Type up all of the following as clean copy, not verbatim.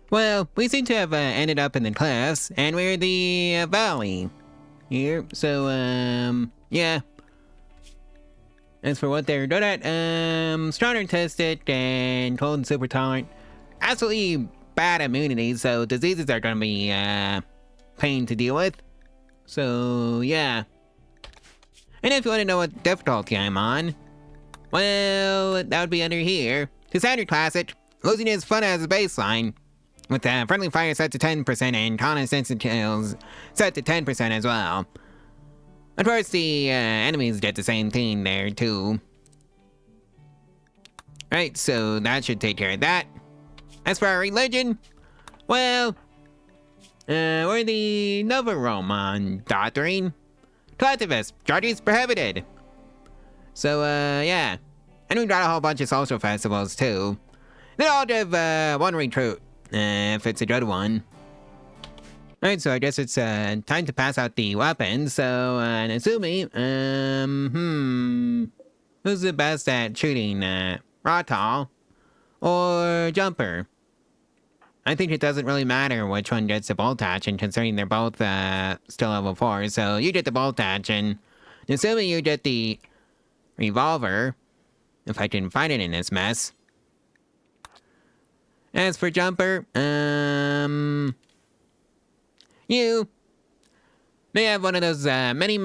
Well, we seem to have ended up in the cliffs, and we're the Avali here. So, yeah. As for what they're good at, stronger tested and cold and super tolerant. Absolutely bad immunity, so diseases are gonna be, pain to deal with. So, yeah. And if you want to know what difficulty I'm on, well, that would be under here. To standard classic, losing is fun as a baseline, with friendly fire set to 10% and constant kills set to 10% as well. Of course, the enemies get the same thing there, too. Right, so that should take care of that. As for our religion, well, we're the Nova Roman doctrine. Collectivist, charges prohibited. So, yeah. And we've got a whole bunch of social festivals, too. They all give one recruit, if it's a good one. Alright, so I guess it's time to pass out the weapons. So, Nasumi, who's the best at shooting, Ratal or Jumper? I think it doesn't really matter which one gets the bolt action, considering they're both still level 4. So you get the bolt action. Assuming you get the revolver, if I can find it in this mess. As for Jumper, you may have one of those many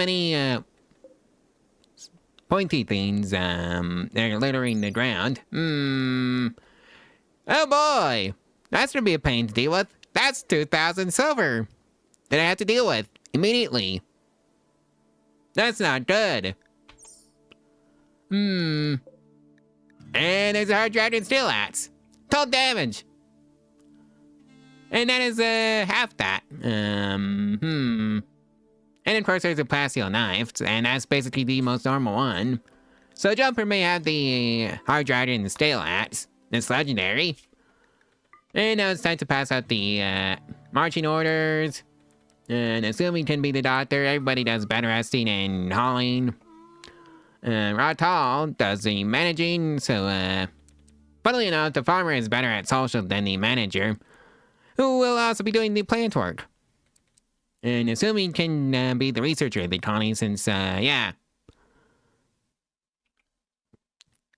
pointy things they're littering the ground. Oh boy! That's gonna be a pain to deal with. That's 2,000 silver that I have to deal with immediately. That's not good. And there's a hard dragon steel axe. 12 damage. And that is half that. And of course there's a plasteel knife, and that's basically the most normal one. So Jumper may have the hard dragon steel axe. It's legendary. And now it's time to pass out the marching orders. And assuming can be the doctor, everybody does better resting and hauling. Ratal does the managing, so funnily enough, the farmer is better at social than the manager, who will also be doing the plant work. And assuming can be the researcher of the colony since, yeah.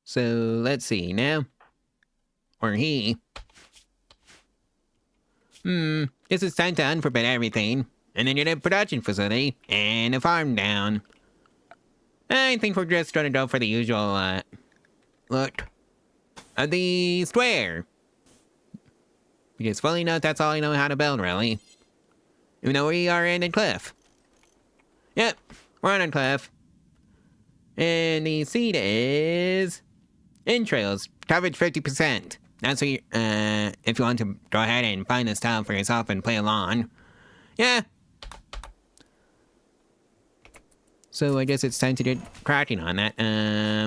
So let's see now. Or he. This is time to unforbid everything, and then get a production facility, and a farm down. I think we're just gonna go for the usual, look of the square. Because fully enough, that's all I know how to build, really. Even though we are in a cliff. Yep, we're on a cliff. And the seed is entrails, coverage 50%. That's what you, if you want to go ahead and find this tile for yourself and play along. Yeah. So I guess it's time to get cracking on that.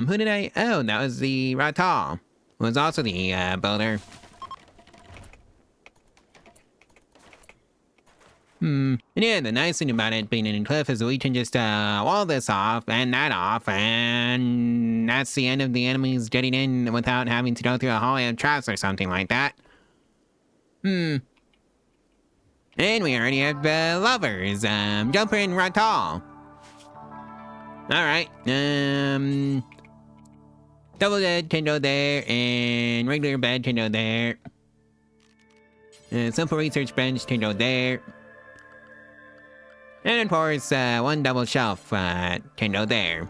Who did I... Oh, that was the Ratal. Who was also the, builder. And yeah, the nice thing about it being in a cliff is we can just, wall this off and that off, and that's the end of the enemies getting in without having to go through a hallway of traps or something like that. And we already have, lovers, Jumper and Ratal. Alright, double bed can go there, and regular bed can go there. Simple research bench can go there. And of course, one double shelf can go there.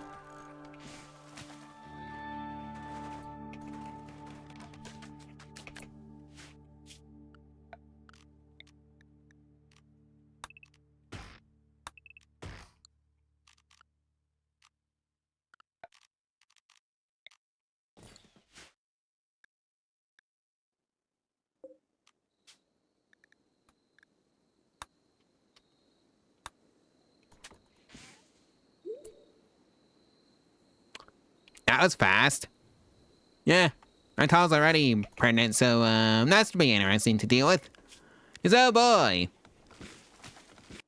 That was fast. Yeah, Ratal's already pregnant, so that's to be interesting to deal with. 'Cause oh boy.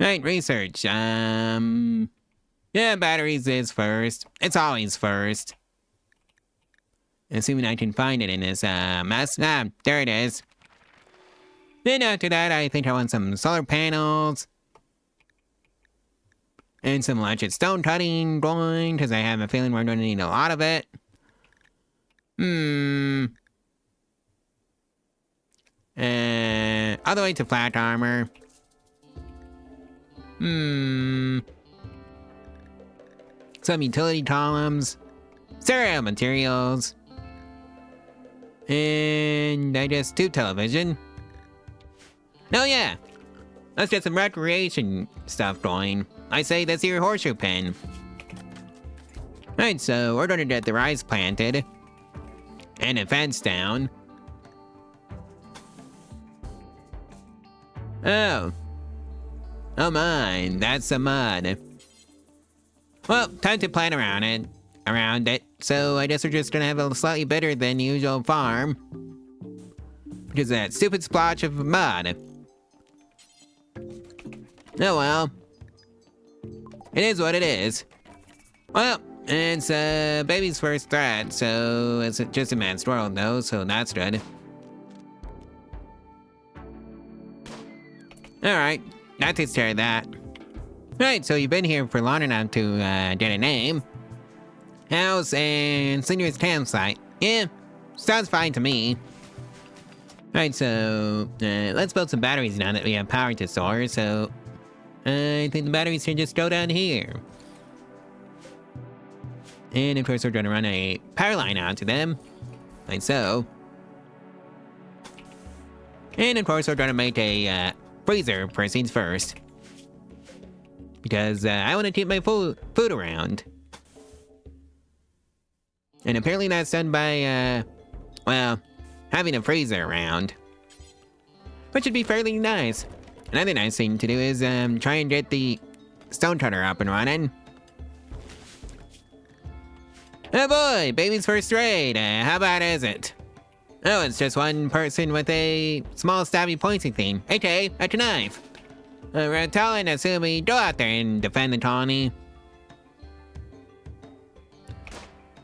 Right, research. Yeah, batteries is first. It's always first. Assuming I can find it in this mess. Ah, there it is. Then after that, I think I want some solar panels. And some electric stone cutting going, because I have a feeling we're going to need a lot of it. All the way to flat armor. Some utility columns. Stereo materials. And I guess 2 television. Oh yeah! Let's get some recreation stuff going. I say that's your horseshoe pin. Alright, so we're gonna get the rice planted. And a fence down. Oh. Oh my, that's some mud. Well, time to plant around it. So I guess we're just gonna have a slightly better than usual farm. Because of that stupid splotch of mud. Oh well. It is what it is. Well, it's baby's first threat, so it's just a man's world though, so that's good. Alright, that takes care of that. Right, so you've been here for long enough to get a name. House and sinuous campsite. Yeah, sounds fine to me. Alright, so let's build some batteries now that we have power to store, so I think the batteries should just go down here. And of course we're going to run a power line onto them, like so. And of course we're going to make a freezer first things first. Because I want to keep my food around. And apparently that's done by, well, having a freezer around. Which would be fairly nice. Another nice thing to do is try and get the stone cutter up and running. Oh boy, baby's first raid. How bad is it? Oh, it's just one person with a small stabby pointy thing. Okay, a knife. Ratel and Asumi, go out there and defend the colony.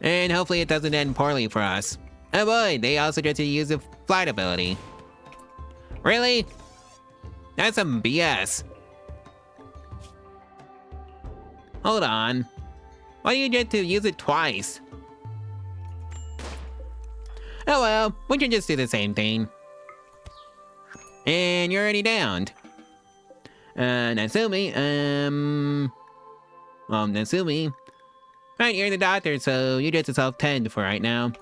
And hopefully it doesn't end poorly for us. Oh boy, they also get to use the flight ability. Really? That's some BS. Hold on. Why do you get to use it twice? Oh well, we can just do the same thing. And you're already downed. Natsumi, Natsumi. Right, you're the doctor, so you get yourself 10 for right now.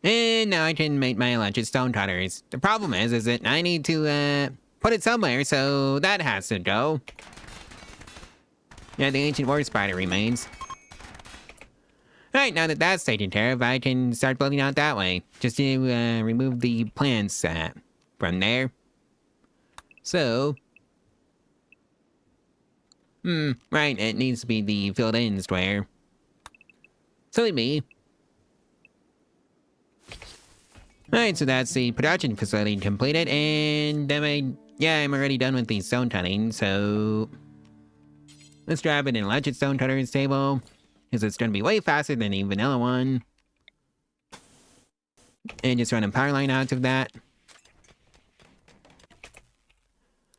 And now I can make my electric stone cutters. The problem is that I need to, put it somewhere, so that has to go. Yeah, the ancient war spider remains. Alright, now that that's taken care of, I can start building out that way. Just to, remove the plants, from there. So... right, it needs to be the filled-in square. Silly me. Alright, so that's the production facility completed, and I'm already done with the stone cutting, so... let's grab an electric stone cutter's table, because it's going to be way faster than the vanilla one. And just run a power line out of that.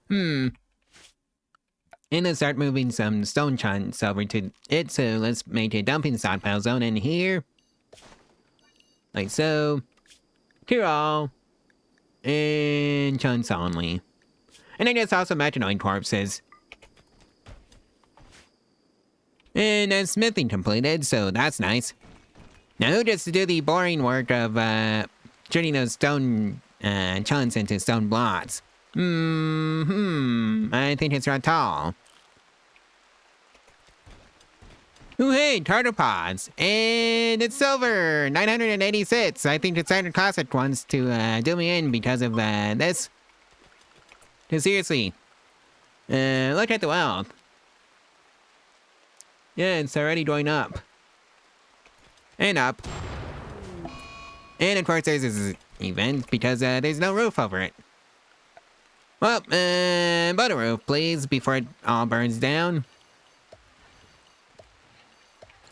And let's start moving some stone chunks over to it, so let's make a dumping stockpile zone in here. Like so. Here all. And chunks only. And I guess also mechanoid corpses. And that's smithing completed, so that's nice. Now who gets to do the boring work of turning those stone chunks into stone blocks? I think it's Ratal. Ooh, hey, tardipods. And it's silver, 986. I think the Standard Classic wants to do me in because of this. No, seriously. Look at the wealth. Yeah, it's already going up. And up. And of course there's this event because there's no roof over it. Well, but a roof, please, before it all burns down.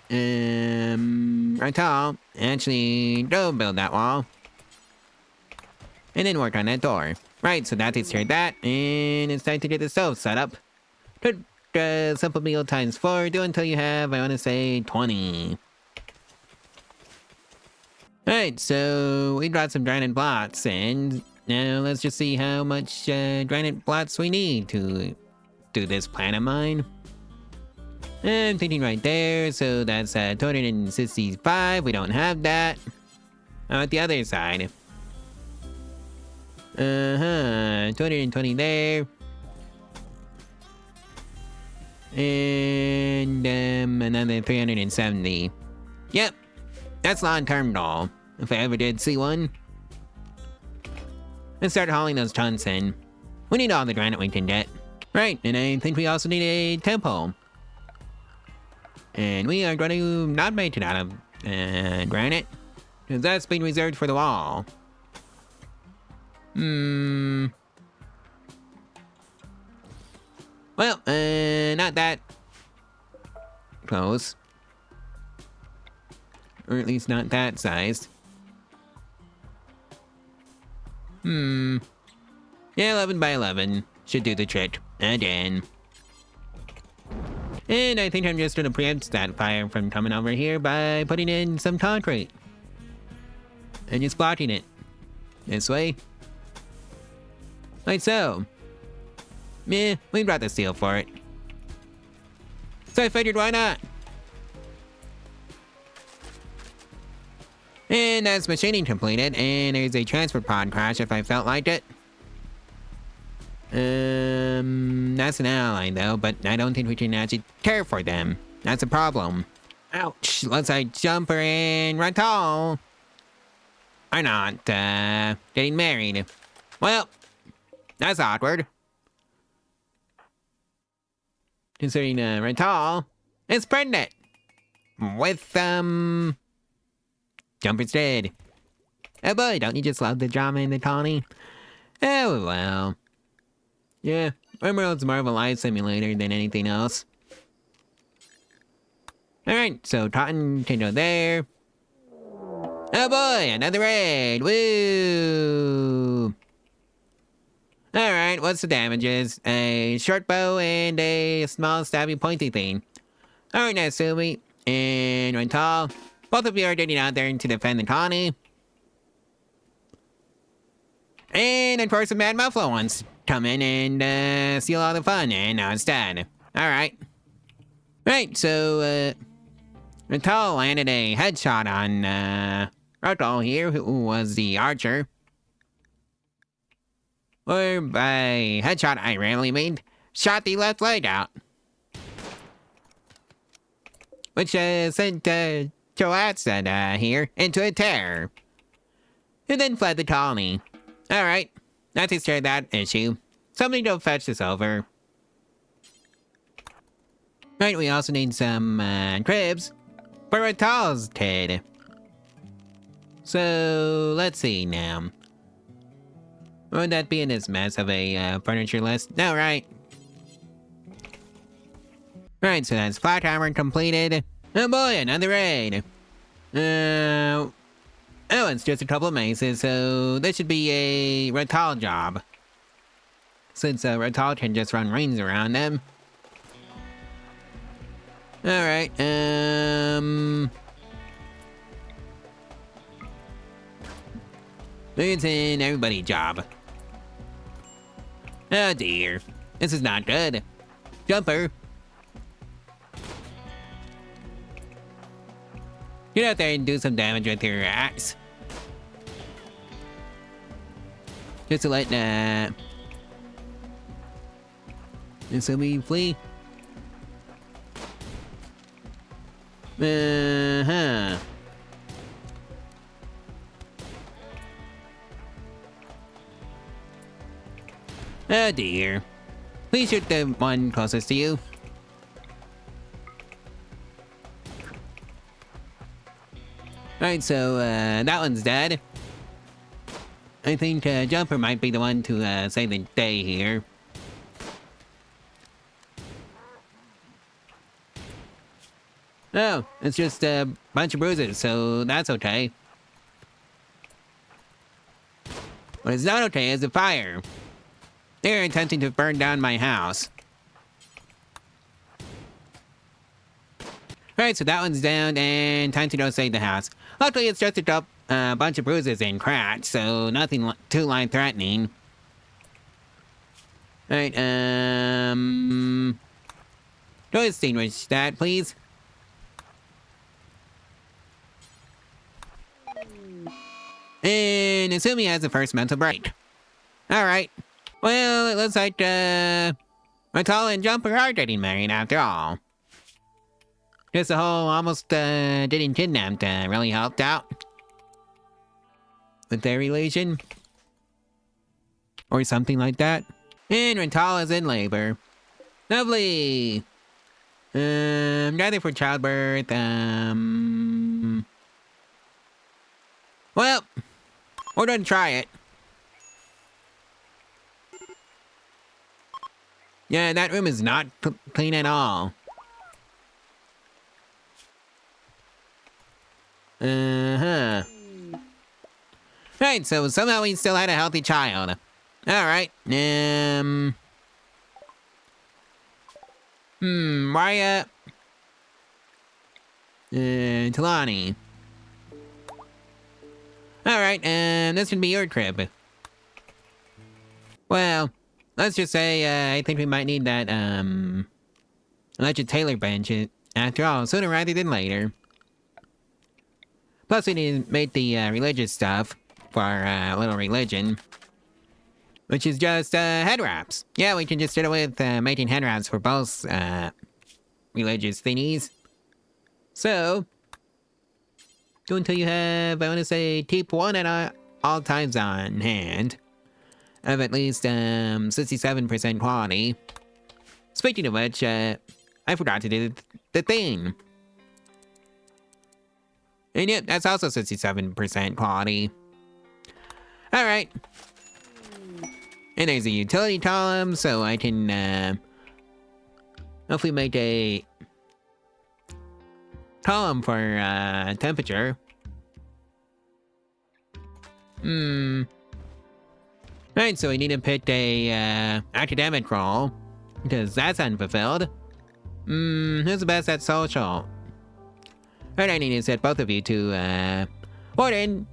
Right, actually, go build that wall. And then work on that door. Right, so that takes care of that. And it's time to get the stove set up. Cook simple meal times 4. Do until you have, I want to say, 20. Alright, so we got some granite blocks. And now let's just see how much granite blocks we need to do this plan of mine. I'm thinking right there, so that's 265. We don't have that. How about the other side? 220 there. And another 370. Yep, that's long-term goal, if I ever did see one. Let's start hauling those tons in. We need all the granite we can get. Right, and I think we also need a temple. And we are going to not make it out of granite, because that's been reserved for the wall. Well, not that close. Or at least not that size. Yeah, 11 by 11 should do the trick. Again. And I think I'm just gonna preempt that fire from coming over here by putting in some concrete. And just blocking it. This way. Like so. Meh, we brought the steel for it. So I figured, why not? And that's machining completed, and there's a transfer pod crash if I felt like it. That's an ally though, but I don't think we can actually care for them. That's a problem. Ouch, looks like Jumper and Ratal are not, getting married. Well, that's awkward. Considering, Ratal is pregnant. With, Jumper's dead. Oh boy, don't you just love the drama in the colony? Oh well. Yeah, Rimworld's more of a life simulator than anything else. Alright, so cotton can go there. Oh boy, another raid! Woo! Alright, what's the damages? A short bow and a small stabby pointy thing. Alright, Natsumi and Rental. Both of you are getting out there to defend the colony. And of course the Mad Muffalo ones come in and steal all the fun, and now it's dead. Alright. Right, so Rental landed a headshot on Rental here, who was the archer. Or by headshot I rarely mean shot the left leg out. Which sent Joatson here into a terror. Who then fled the colony. Alright, that takes care of that issue. Somebody go fetch this over. Right, we also need some cribs for Ratal's kid. So, let's see now. What would that be in this mess of a furniture list? No, right. Right, so that's flat armor completed. Oh boy, another raid. Oh, it's just a couple of maces, so this should be a Ratal job. Since Ratal can just run rings around them. Alright, it's an everybody job. Oh dear, this is not good. Jumper. Get out there and do some damage with your axe. Just to let, Natsumi flee. Uh-huh. Oh dear. Please shoot the one closest to you. Alright, so, that one's dead. I think, Jumper might be the one to, save the day here. Oh, it's just a bunch of bruises, so that's okay. What is not okay is the fire. They're attempting to burn down my house. Alright, so that one's down, and time to go save the house. Luckily, it's just a bunch of bruises and cracks, so nothing too life-threatening. Alright, go extinguish that, please. And assume he has the first mental break. Alright. Well, it looks like, Matala and Jumper are getting married after all. Guess the whole almost, getting kidnapped, really helped out. With their relation. Or something like that. And Rentala's in labor. Lovely! Rather for childbirth, well, we're gonna try it. Yeah, that room is not clean at all. Uh-huh. Right, so somehow we still had a healthy child. Alright, Raya. Talani. Alright, this would be your crib. Well, let's just say, I think we might need that, electric tailor bench after all, sooner rather than later. Plus, we need to make the, religious stuff for our, little religion. Which is just, head wraps. Yeah, we can just start with, making head wraps for both, religious thingies. So, go until you have, I want to say, tape 1 at all times on hand. Of at least, 67% quality. Speaking of which, I forgot to do the thing. And yep, that's also 67% quality. Alright. And there's a utility column, so I can, hopefully make a column for, temperature. Right, so we need to pick a, academic role, because that's unfulfilled. Who's the best at social? Right, I need to set both of you to, Warden,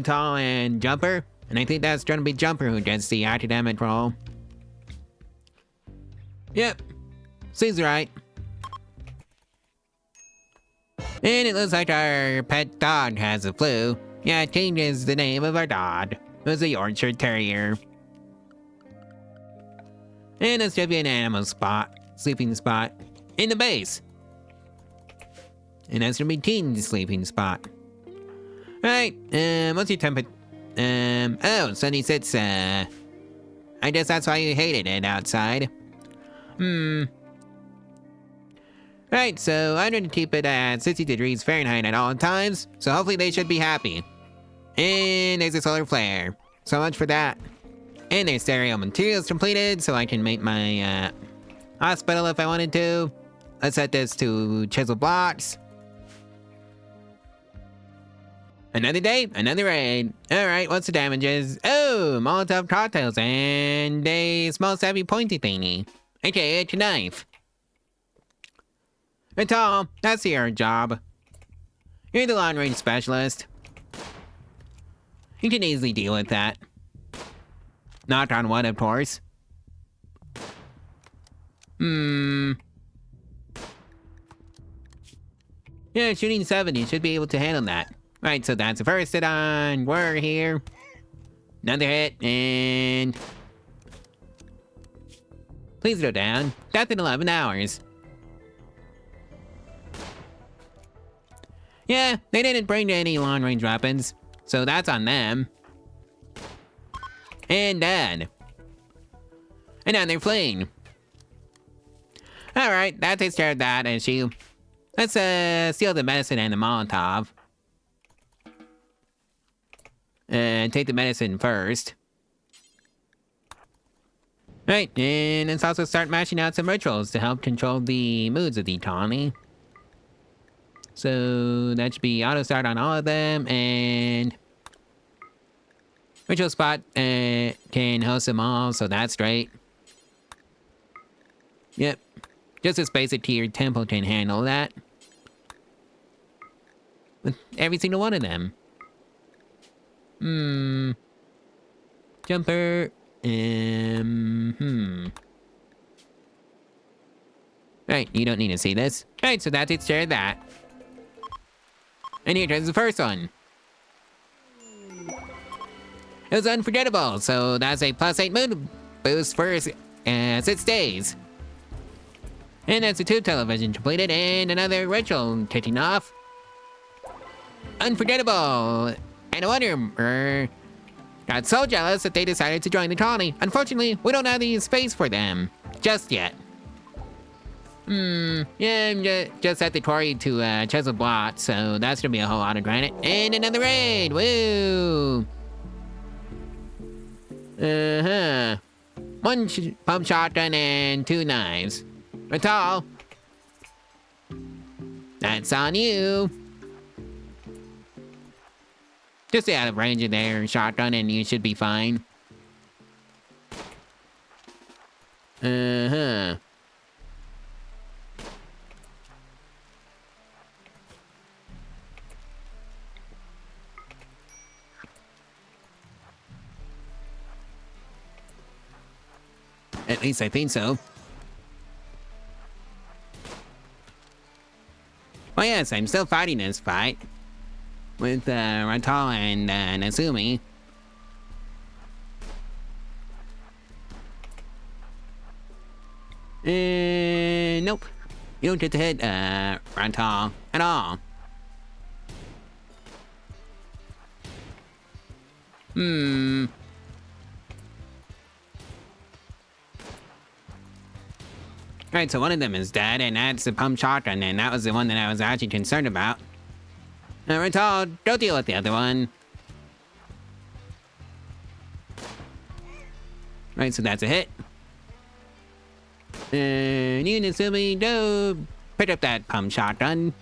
Tall and Jumper. And I think that's gonna be Jumper who gets the academic role. Yep, seems right. And it looks like our pet dog has the flu. Yeah, King is the name of our dog. It was a Yorkshire Terrier. And this should be an animal spot, sleeping spot, in the base. And that's gonna be King's sleeping spot. Right, what's your temperature? Oh, Sunny sits, I guess that's why you hated it outside. Right, so I'm going to keep it at 60 degrees Fahrenheit at all times, so hopefully they should be happy. And there's a solar flare. So much for that. And there's stereo materials completed, so I can make my, hospital if I wanted to. Let's set this to chisel blocks. Another day, another raid. Alright, what's the damages? Oh, Molotov cocktails and a small stabby pointy thingy. AKA a knife. It's all, that's your job. You're the long range specialist. You can easily deal with that. Knock on wood, of course. Yeah, shooting 70 should be able to handle that. Right, so that's the first hit on. We're here. Another hit, and... Please go down. Death in 11 hours. Yeah, they didn't bring any long-range weapons, so that's on them. And dead. And now they're fleeing. Alright, that takes care of that issue. Let's, steal the medicine and the Molotov. Take the medicine first. Right, and let's also start mashing out some rituals to help control the moods of the colony. So that should be auto start on all of them, and Ritual spot can host them all, so that's great. Yep. Just a basic tier temple can handle that. With every single one of them. Jumper. Right, you don't need to see this. Right, so that takes care of that. And here comes the first one. It was unforgettable, so that's a +8 mood boost for 6 days. And that's a 2 television completed and another ritual kicking off. Unforgettable! And a wonder got so jealous that they decided to join the colony. Unfortunately, we don't have the space for them. Just yet. Yeah, I'm just at the quarry to chisel Blight, so that's gonna be a whole lot of granite. And another raid! Woo! One pump shotgun and 2 knives. Ratal, that's on you. Just stay out of range of their shotgun and you should be fine. At least I think so. Oh yes, I'm still fighting this fight. With Ratal and Nasumi. Nope. You don't get to hit Ratal at all. Right, so one of them is dead, and that's the pump shotgun, and that was the one that I was actually concerned about. Ratal, don't deal with the other one. Right, so that's a hit. And you, Nasumi, go pick up that pump shotgun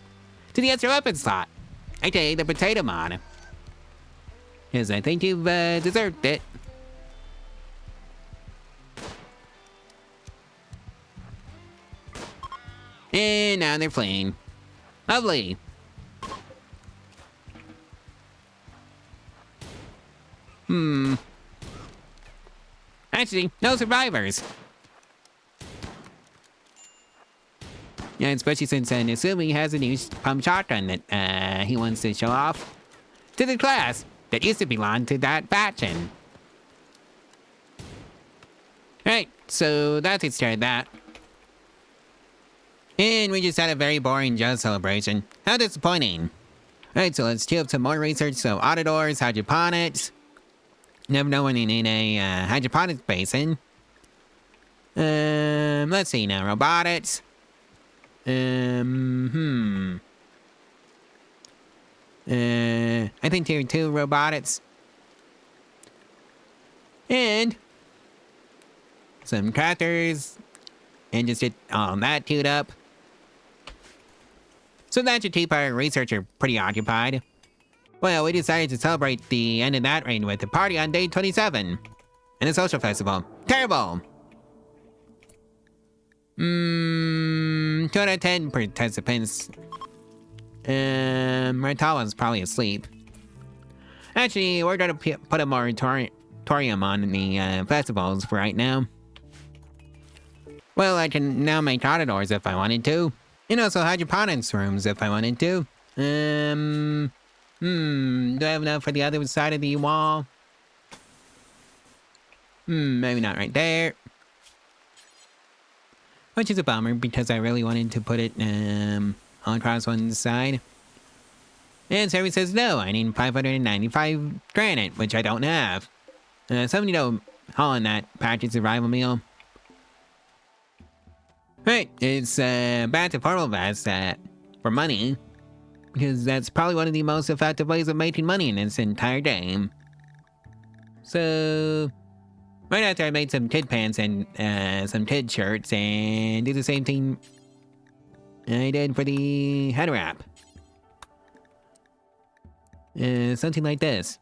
to the extra weapon slot. AKA the potato mod. Because I think you've deserved it. And now they're fleeing. Lovely. Actually, no survivors. Yeah, especially since Nasumi has a new pump shotgun that he wants to show off to the class that used to belong to that faction. Right, so that takes care of that. And we just had a very boring jazz celebration. How disappointing. Alright, so let's queue up some more research. So, auditors, hydroponics. Never know when you need a hydroponics basin. Let's see now. Robotics. I think tier 2 robotics. And some crafters. And just get all that queued up. So that should keep our researcher pretty occupied. Well, we decided to celebrate the end of that reign with a party on day 27. And a social festival. Terrible! 2 out of 10 participants. Ratal probably asleep. Actually, we're gonna put a moratorium on the festivals for right now. Well, I can now make auditors if I wanted to. And also hydroponics rooms if I wanted to. Do I have enough for the other side of the wall? Maybe not right there. Which is a bummer because I really wanted to put it all across one side. And Survey says no, I need 595 granite, which I don't have. Somebody to haul in that package survival meal. Right, it's back to portable vest for money. Because that's probably one of the most effective ways of making money in this entire game. So, right after I made some kid pants and some kid shirts and do the same thing I did for the head wrap. Something like this.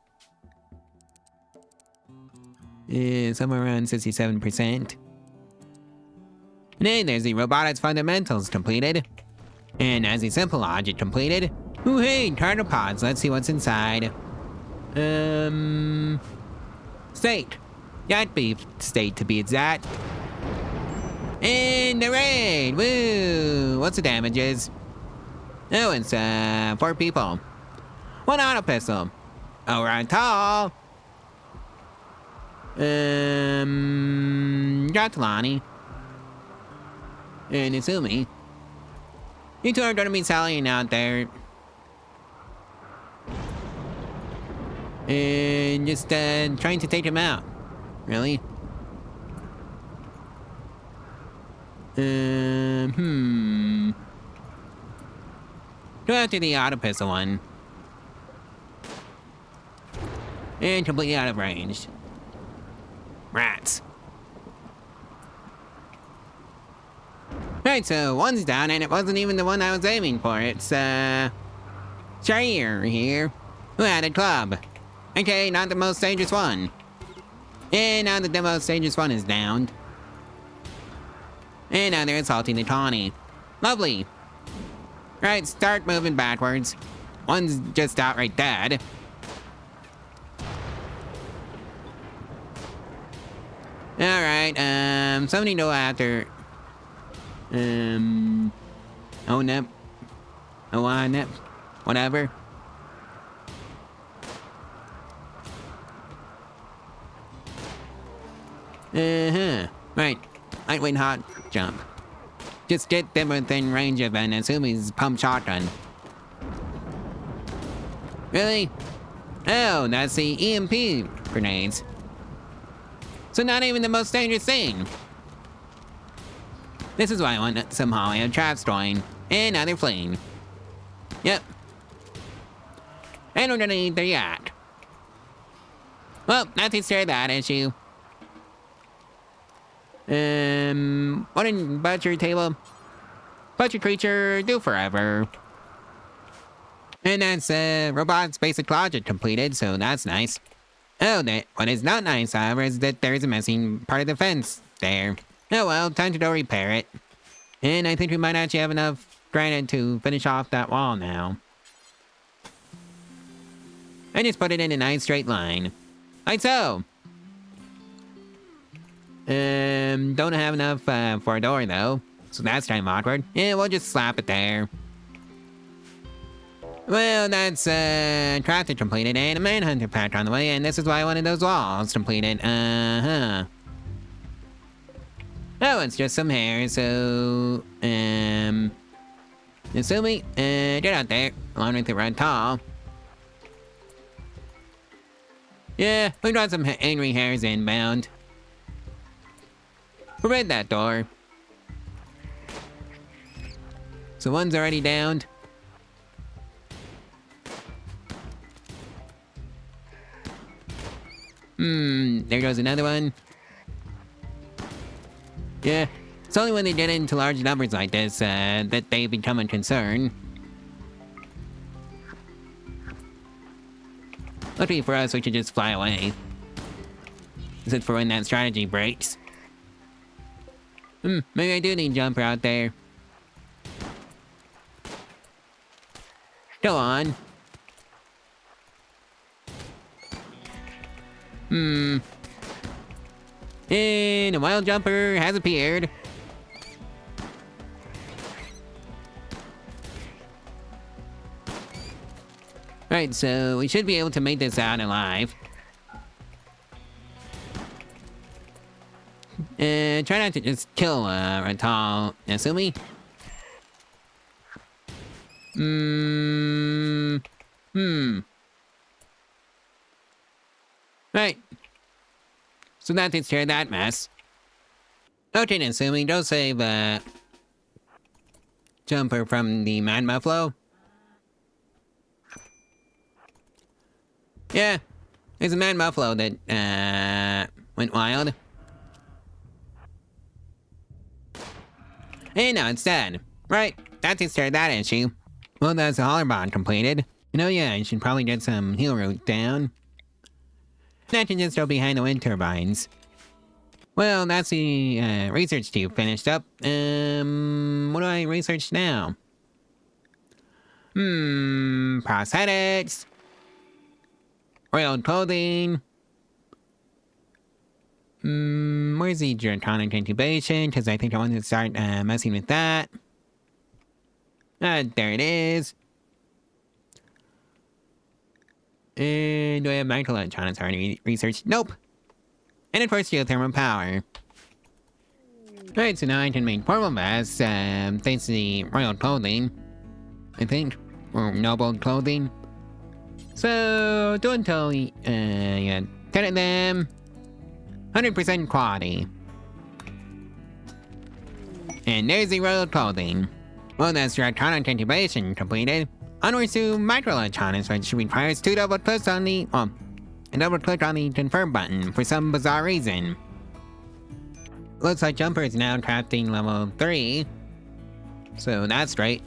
Somewhere around 67%. And then there's the robotics fundamentals completed. And as the simple logic completed. Ooh, hey, tardipods. Let's see what's inside. State. That be state to be exact. And the raid. Woo. What's the damages? Oh, it's 4 people. 1 auto pistol. Over on tall. Gatalani. And Izumi. You two are gonna be sallying out there. And just trying to take him out. Really? Go after the auto pistol one. And completely out of range. Rats. Right, so one's down, and it wasn't even the one I was aiming for. It's, Shire here, who had a club. Okay, not the most dangerous one. And now that the most dangerous one is downed. And now they're assaulting the Tawny. Lovely. Right, start moving backwards. One's just outright dead. Alright, somebody go after... Onep. Oanep. Whatever. Right. Lightweight hot jump. Just get them within range of an Asumi's pump shotgun. Really? Oh, that's the EMP grenades. So not even the most dangerous thing. This is why I want somehow I have traps going. And now they're fleeing. Yep. And we're gonna need their yacht. Well, that takes care of that issue. What in butcher table? Butcher creature, do forever. And that's, robot's basic logic completed, so that's nice. Oh, what is not nice, however, is that there's a missing part of the fence there. Oh well, time to go repair it. And I think we might actually have enough granite to finish off that wall now. I just put it in a nice straight line. Like so. Don't have enough for a door though, so that's kind of awkward. Yeah, we'll just slap it there. Well, that's traffic completed and a manhunter pack on the way, and this is why I wanted those walls completed. Oh, it's just some hair, so Assuming, get out there, along with the red tall. Yeah, we got some angry hairs inbound. Prevent that door. So one's already downed. There goes another one. Yeah, it's only when they get into large numbers like this, that they become a concern. Luckily for us, we should just fly away. This is for when that strategy breaks. Maybe I do need jumper out there. Go on. And a wild jumper has appeared. Right, so we should be able to make this out alive. Try not to just kill Ratal Nasumi. Right. So that takes care of that mess. Okay, Nasumi, don't save Jumper from the Mad Buffalo. Yeah, there's a Mad Buffalo that went wild. Hey, now it's dead. Right, that takes care of that issue. Well, that's the holler bond completed. You know, yeah, I should probably get some heal root down. Nitrogen still behind the wind turbines. Well, that's the research tube finished up. What do I research now? Prosthetics. Oiled clothing. Where's the geotonic incubation? Because I think I want to start messing with that. There it is. And do I have microelectronics already researched? Nope. And of course, geothermal power. Alright, so now I can make portable vests, thanks to the royal clothing, I think. Or noble clothing. So, do until, yeah, 10 of them. 100% quality. And there's the royal clothing. Well, that's your electronic incubation completed. Onwards to microelectronics, which requires 2 double clicks on the, a double click on the confirm button for some bizarre reason. Looks like Jumper is now crafting level 3. So that's great.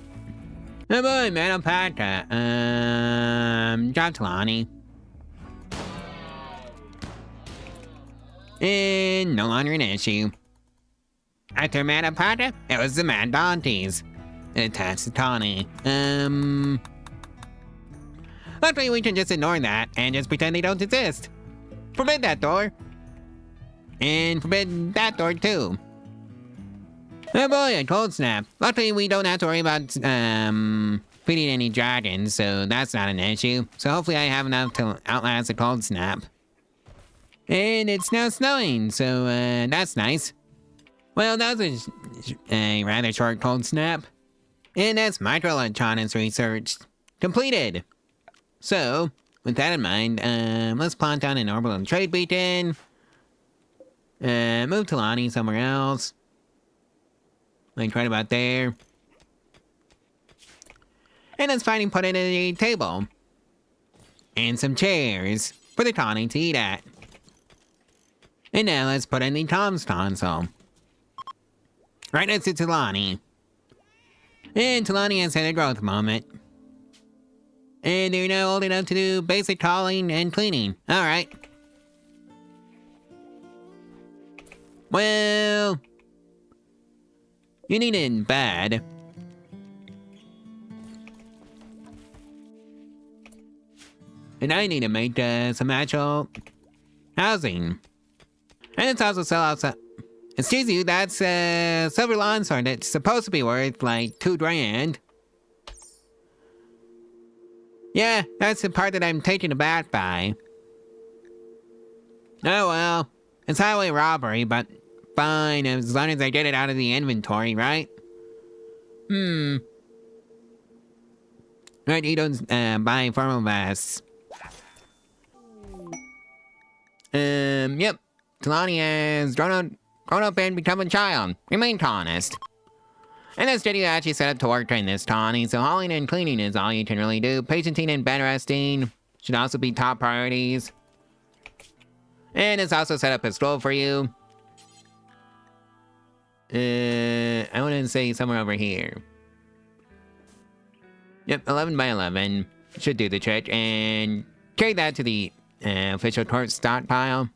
Oh boy, Manopata. Job Talani. And no longer an issue. After Manopata, it was the Mad Donkeys. It attacks the Tawny. Luckily we can just ignore that and just pretend they don't exist. Forbid that door. And forbid that door too. Oh boy, a cold snap. Luckily we don't have to worry about feeding any dragons, so that's not an issue. So hopefully I have enough to outlast a cold snap. And it's now snowing, so that's nice. Well, that was a rather short cold snap. And that's microelectronics research completed. So, with that in mind, let's plant down an orbital trade beacon. Move Talani somewhere else. Like right about there. And let's finally put in a table. And some chairs for the Tawny to eat at. And now let's put in the comms console. Right next to Talani. And Talani has had a growth moment. And they're now old enough to do basic calling and cleaning. Alright. Well, you need it bad. And I need to make some actual housing. And it's also sell outside. Excuse you, that's a silver lawn sword that's supposed to be worth like 2 grand. Yeah, that's the part that I'm taken aback by. Oh well, it's highway robbery, but fine, as long as I get it out of the inventory, right? Right, you don't buy formal vests. Yep. Talani has grown up and become a child. Remain honest. And this video actually set up to work during this Tawny, so hauling and cleaning is all you can really do. Patienting and bed resting should also be top priorities. And it's also set up a scroll for you. I want to say somewhere over here. Yep, 11 by 11 should do the trick, and carry that to the official court stockpile.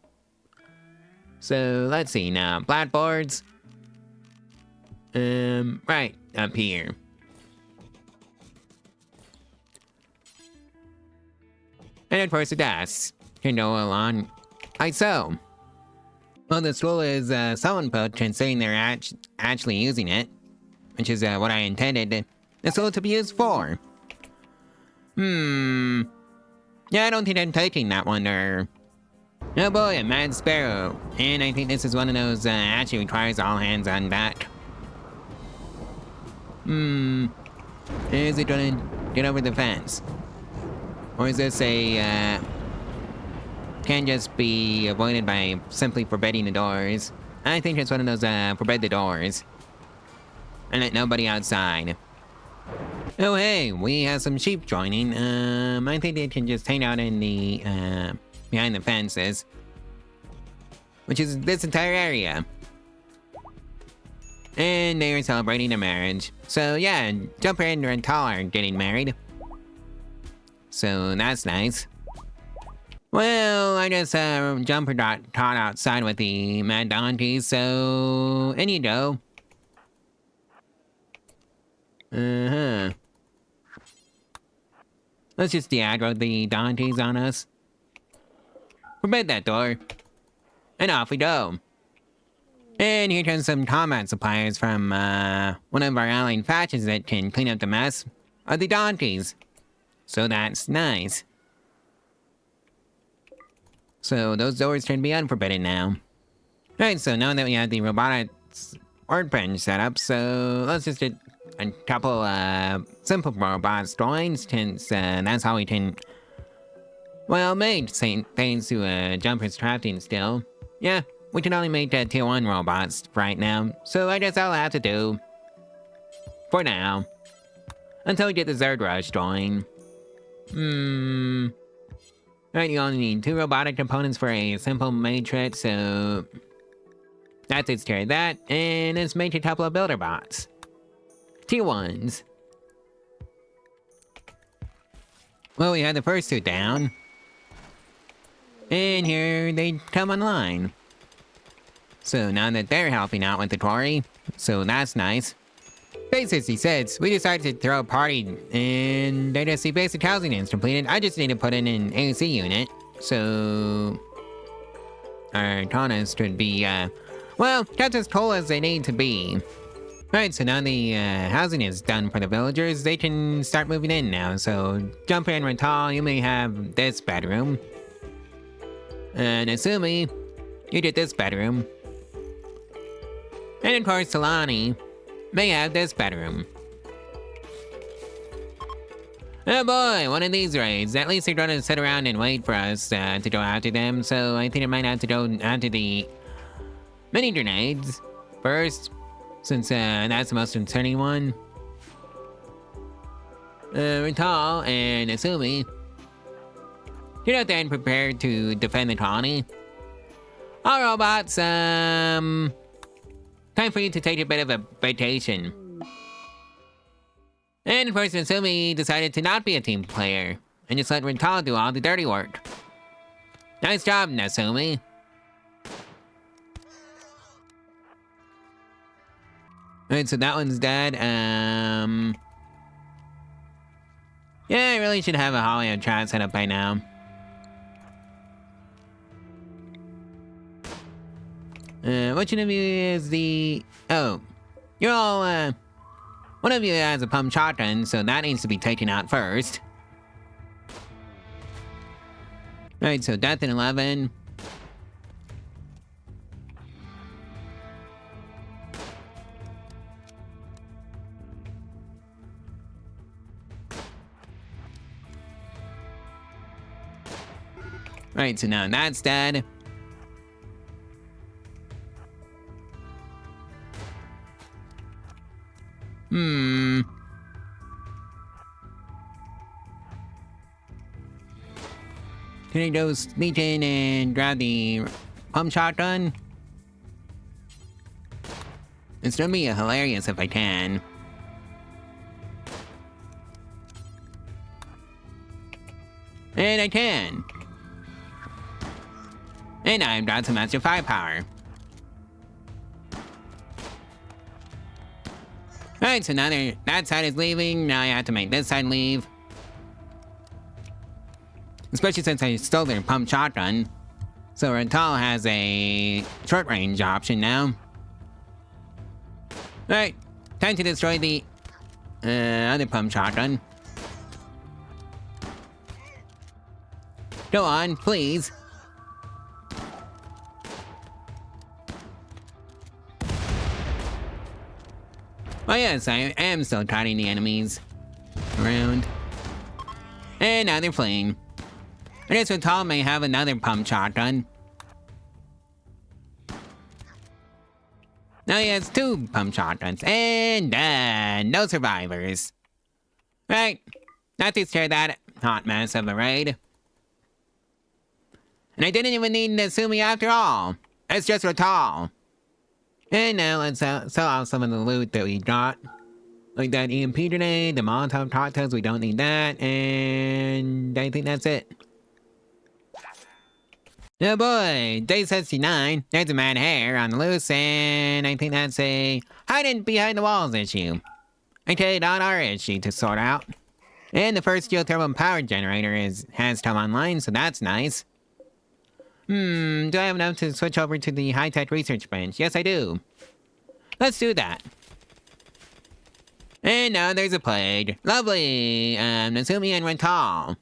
So let's see now, blackboards. Right up here. And of course the desks can go along like so. Well, the stool is someone put considering they're actually using it, which is what I intended the stool to be used for. Yeah, I don't think I'm taking that one, or... Oh boy, a mad sparrow. And I think this is one of those actually requires all hands on deck. Is it gonna get over the fence? Or is this a, can just be avoided by simply forbidding the doors? I think it's one of those, forbid the doors. And let nobody outside. Oh hey, we have some sheep joining. I think they can just hang out in the, behind the fences. Which is this entire area. And they are celebrating their marriage. So yeah, Jumper and Rental are getting married. So that's nice. Well, I just jumper taught outside with the mad donkeys, so in you go. Let's just de-aggro the donkeys on us. Forbid that door. And off we go. And here comes some combat supplies from one of our allying factions that can clean up the mess of the donkeys. So that's nice. So those doors can be unforbidden now. Right, so now that we have the robotics workbench set up, so let's just get a couple simple robots drawings, since that's how we can, well, make things to Jumper's crafting still. Yeah, we can only make tier 1 robots right now, so I guess I'll have to do for now. Until we get the Zerd Rush drawing. Right, you only need 2 robotic components for a simple matrix, so that takes care of that, and let's make a couple of builder bots. Tier 1s. Well, we had the first 2 down. And here they come online. So now that they're helping out with the quarry, so that's nice. Day 66, we decided to throw a party, and they just see basic housing is completed. I just need to put in an AC unit, so our colonists could be, well, just as cool as they need to be. Right, so now the housing is done for the villagers, they can start moving in now. So, Jumper and Rental, you may have this bedroom. And Asumi, you get this bedroom. And of course, Talani may have this bedroom. Oh boy, one of these raids. At least they're gonna sit around and wait for us to go after them. So I think I might have to go after the mini grenades first, since that's the most concerning one. Rental and Asumi, get out there and prepare to defend the colony. All robots, time for you to take a bit of a vacation. And of course, Asumi decided to not be a team player, and just let Rental do all the dirty work. Nice job, Asumi. Alright, so that one's dead. Yeah, I really should have a Hollywood chat set up by now. Which one of you is the... Oh, you're all, one of you has a pump shotgun, so that needs to be taken out first. Alright, so Death in 11. Right, so now that's dead. Can I go sneak in and grab the pump shotgun? It's gonna be hilarious if I can. And I can. And I've got some extra firepower. Alright, so now that side is leaving, now I have to make this side leave. Especially since I stole their pump shotgun. So Rental has a short range option now. Alright, time to destroy the other pump shotgun. Go on, please. Oh yes, I am still trotting the enemies around. And now they're fleeing. I guess Rental may have another pump shotgun. Now he has 2 pump shotguns, and no survivors. Right, that takes care of that hot mess of a raid. And I didn't even need Nasumi after all. It's just Rental. And now let's sell out some of the loot that we got. Like that EMP grenade, the Molotov cocktails, we don't need that, and I think that's it. Oh boy, day 69. There's a mad hare on the loose, and I think that's a hiding behind the walls issue. Okay, not our issue to sort out. And the first geothermal power generator has come online, so that's nice. Do I have enough to switch over to the high-tech research bench? Yes, I do. Let's do that. And now there's a plague. Lovely. Nasumi and Rental.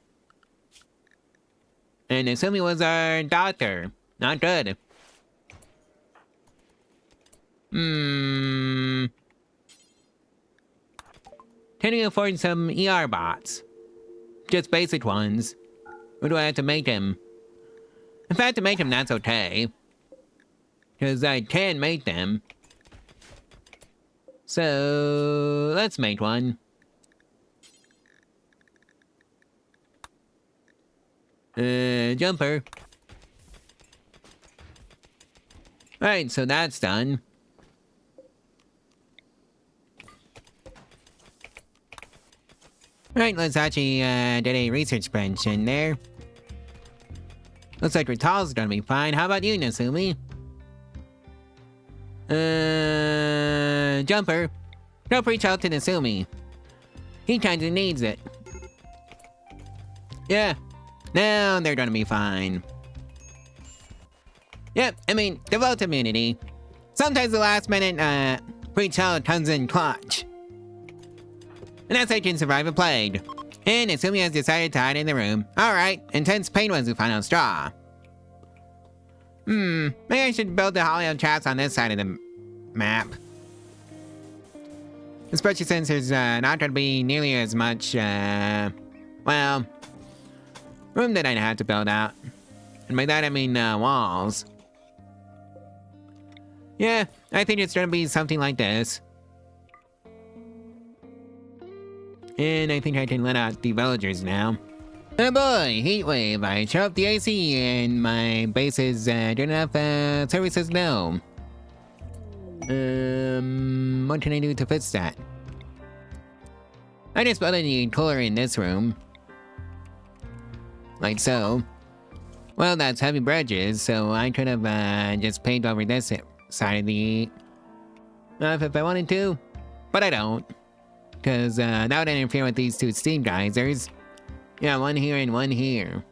And Nasumi was our doctor. Not good. Can we afford some ER bots? Just basic ones. Or do I have to make them? If I have to make them, that's okay. Because I can make them. So, let's make one. Jumper. Alright, so that's done. Alright, let's actually get a research bench in there. Looks like Rital's gonna be fine. How about you, Nasumi? Jumper. Don't reach out to Nasumi. He kinda needs it. Yeah. Now they're gonna be fine. Yep, I mean, devote immunity. Sometimes the last minute, reach out comes in clutch. And that's how you can survive a plague. And Nasumi has decided to hide in the room. Alright, intense pain was the final straw. Maybe I should build the hollow traps on this side of the map. Especially since there's not gonna be nearly as much, well, room that I'd have to build out. And by that I mean, walls. Yeah, I think it's gonna be something like this. And I think I can let out the villagers now. Oh boy, heat wave. I shut off the AC and my base is good enough. Service says no. What can I do to fix that? I just built a new cooler in this room. Like so. Well, that's heavy bridges, so I could have just paved over this side of the if I wanted to. But I don't. Because that would interfere with these two steam geysers. Yeah, one here and one here.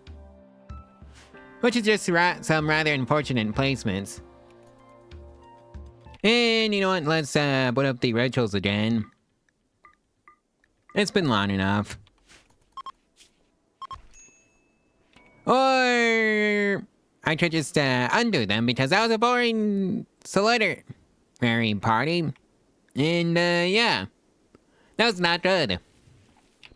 Which is just some rather unfortunate placements. And you know what, let's put up the rituals again. It's been long enough. Or I could just undo them because that was a boring solidarity party. And yeah, that was not good.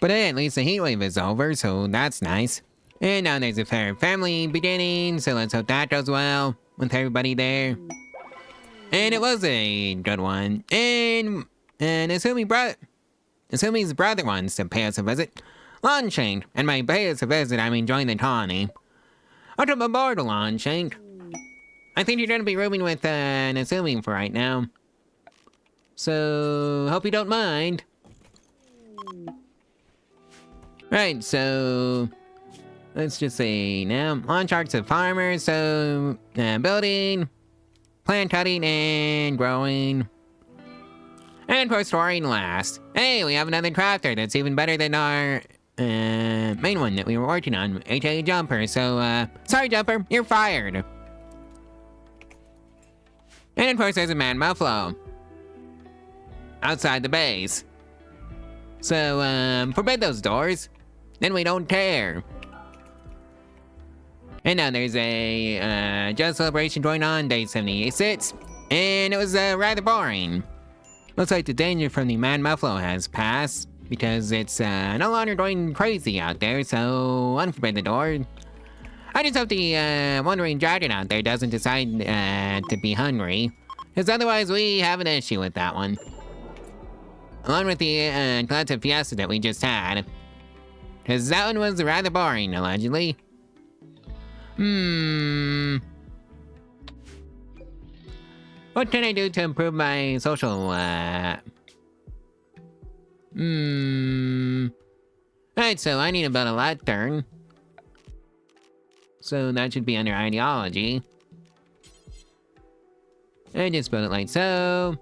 But hey, at least the heatwave is over, so that's nice. And now there's a fair family beginning, so let's hope that goes well with everybody there. And it was a good one. And Nasumi's brother wants to pay us a visit. Longshank, and by pay us a visit, I mean join the colony. I'll come aboard, Longshank. I think you're gonna be rooming with Nasumi for right now. So, hope you don't mind. Right, so let's just say now launch arcs of farmers, so building, plant cutting and growing. And for storing last. Hey, we have another crafter that's even better than our main one that we were working on, aka Jumper. So sorry Jumper, you're fired. And of course there's a man buffalo outside the base. So forbid those doors. Then we don't care. And now there's a just celebration going on, day 76. And it was rather boring. Looks like the danger from the man buffalo has passed. Because it's no longer going crazy out there, so unforbid the door. I just hope the wandering dragon out there doesn't decide to be hungry. Because otherwise we have an issue with that one. Along with the collective fiesta that we just had. Because that one was rather boring, allegedly. What can I do to improve my social, Alright, so I need about a lectern. So that should be under ideology. And just build it like so.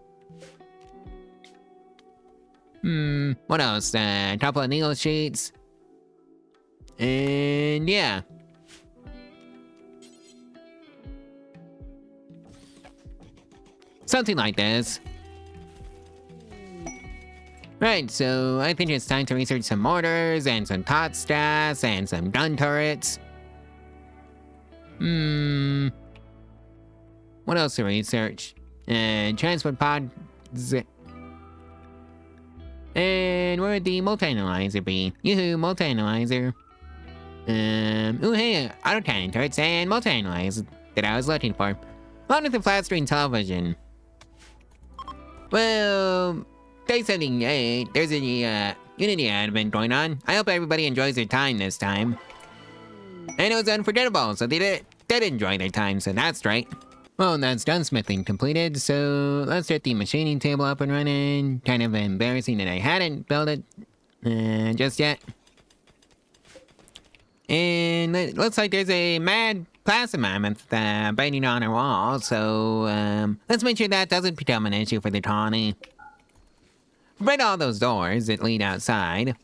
What else? A couple of needle sheets. And yeah. Something like this. Right, so I think it's time to research some mortars and some tot stats and some gun turrets. What else to research? Transport pods. And where would the multi-analyzer be? Yoo-hoo, multi-analyzer. Ooh, hey, auto cannon turrets and multi-analyzer that I was looking for. Along with the flat screen television. Well, day 78, there's a Unity event going on. I hope everybody enjoys their time this time. And it was unforgettable, so they did enjoy their time, so that's right. Well, that's gunsmithing completed, so let's get the machining table up and running. Kind of embarrassing that I hadn't built it just yet. And it looks like there's a mad plasma mammoth biting on our wall, so let's make sure that doesn't become an issue for the colony. Break all those doors that lead outside,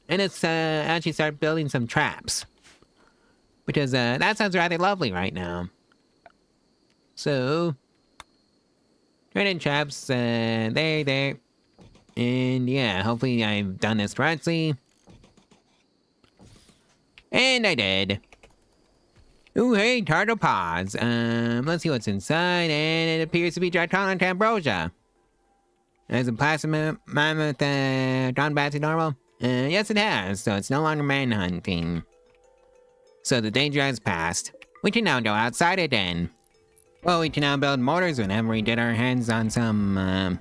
and let's actually start building some traps. Because that sounds rather lovely right now. So, turn in traps, there. And yeah, hopefully I've done this correctly. And I did. Ooh, hey, turtle pods. Let's see what's inside, and it appears to be Draconic ambrosia. Has a plasma mammoth gone back to normal? Yes it has, so it's no longer manhunting. So the danger has passed. We can now go outside again. Well, we can now build mortars whenever we get our hands on some,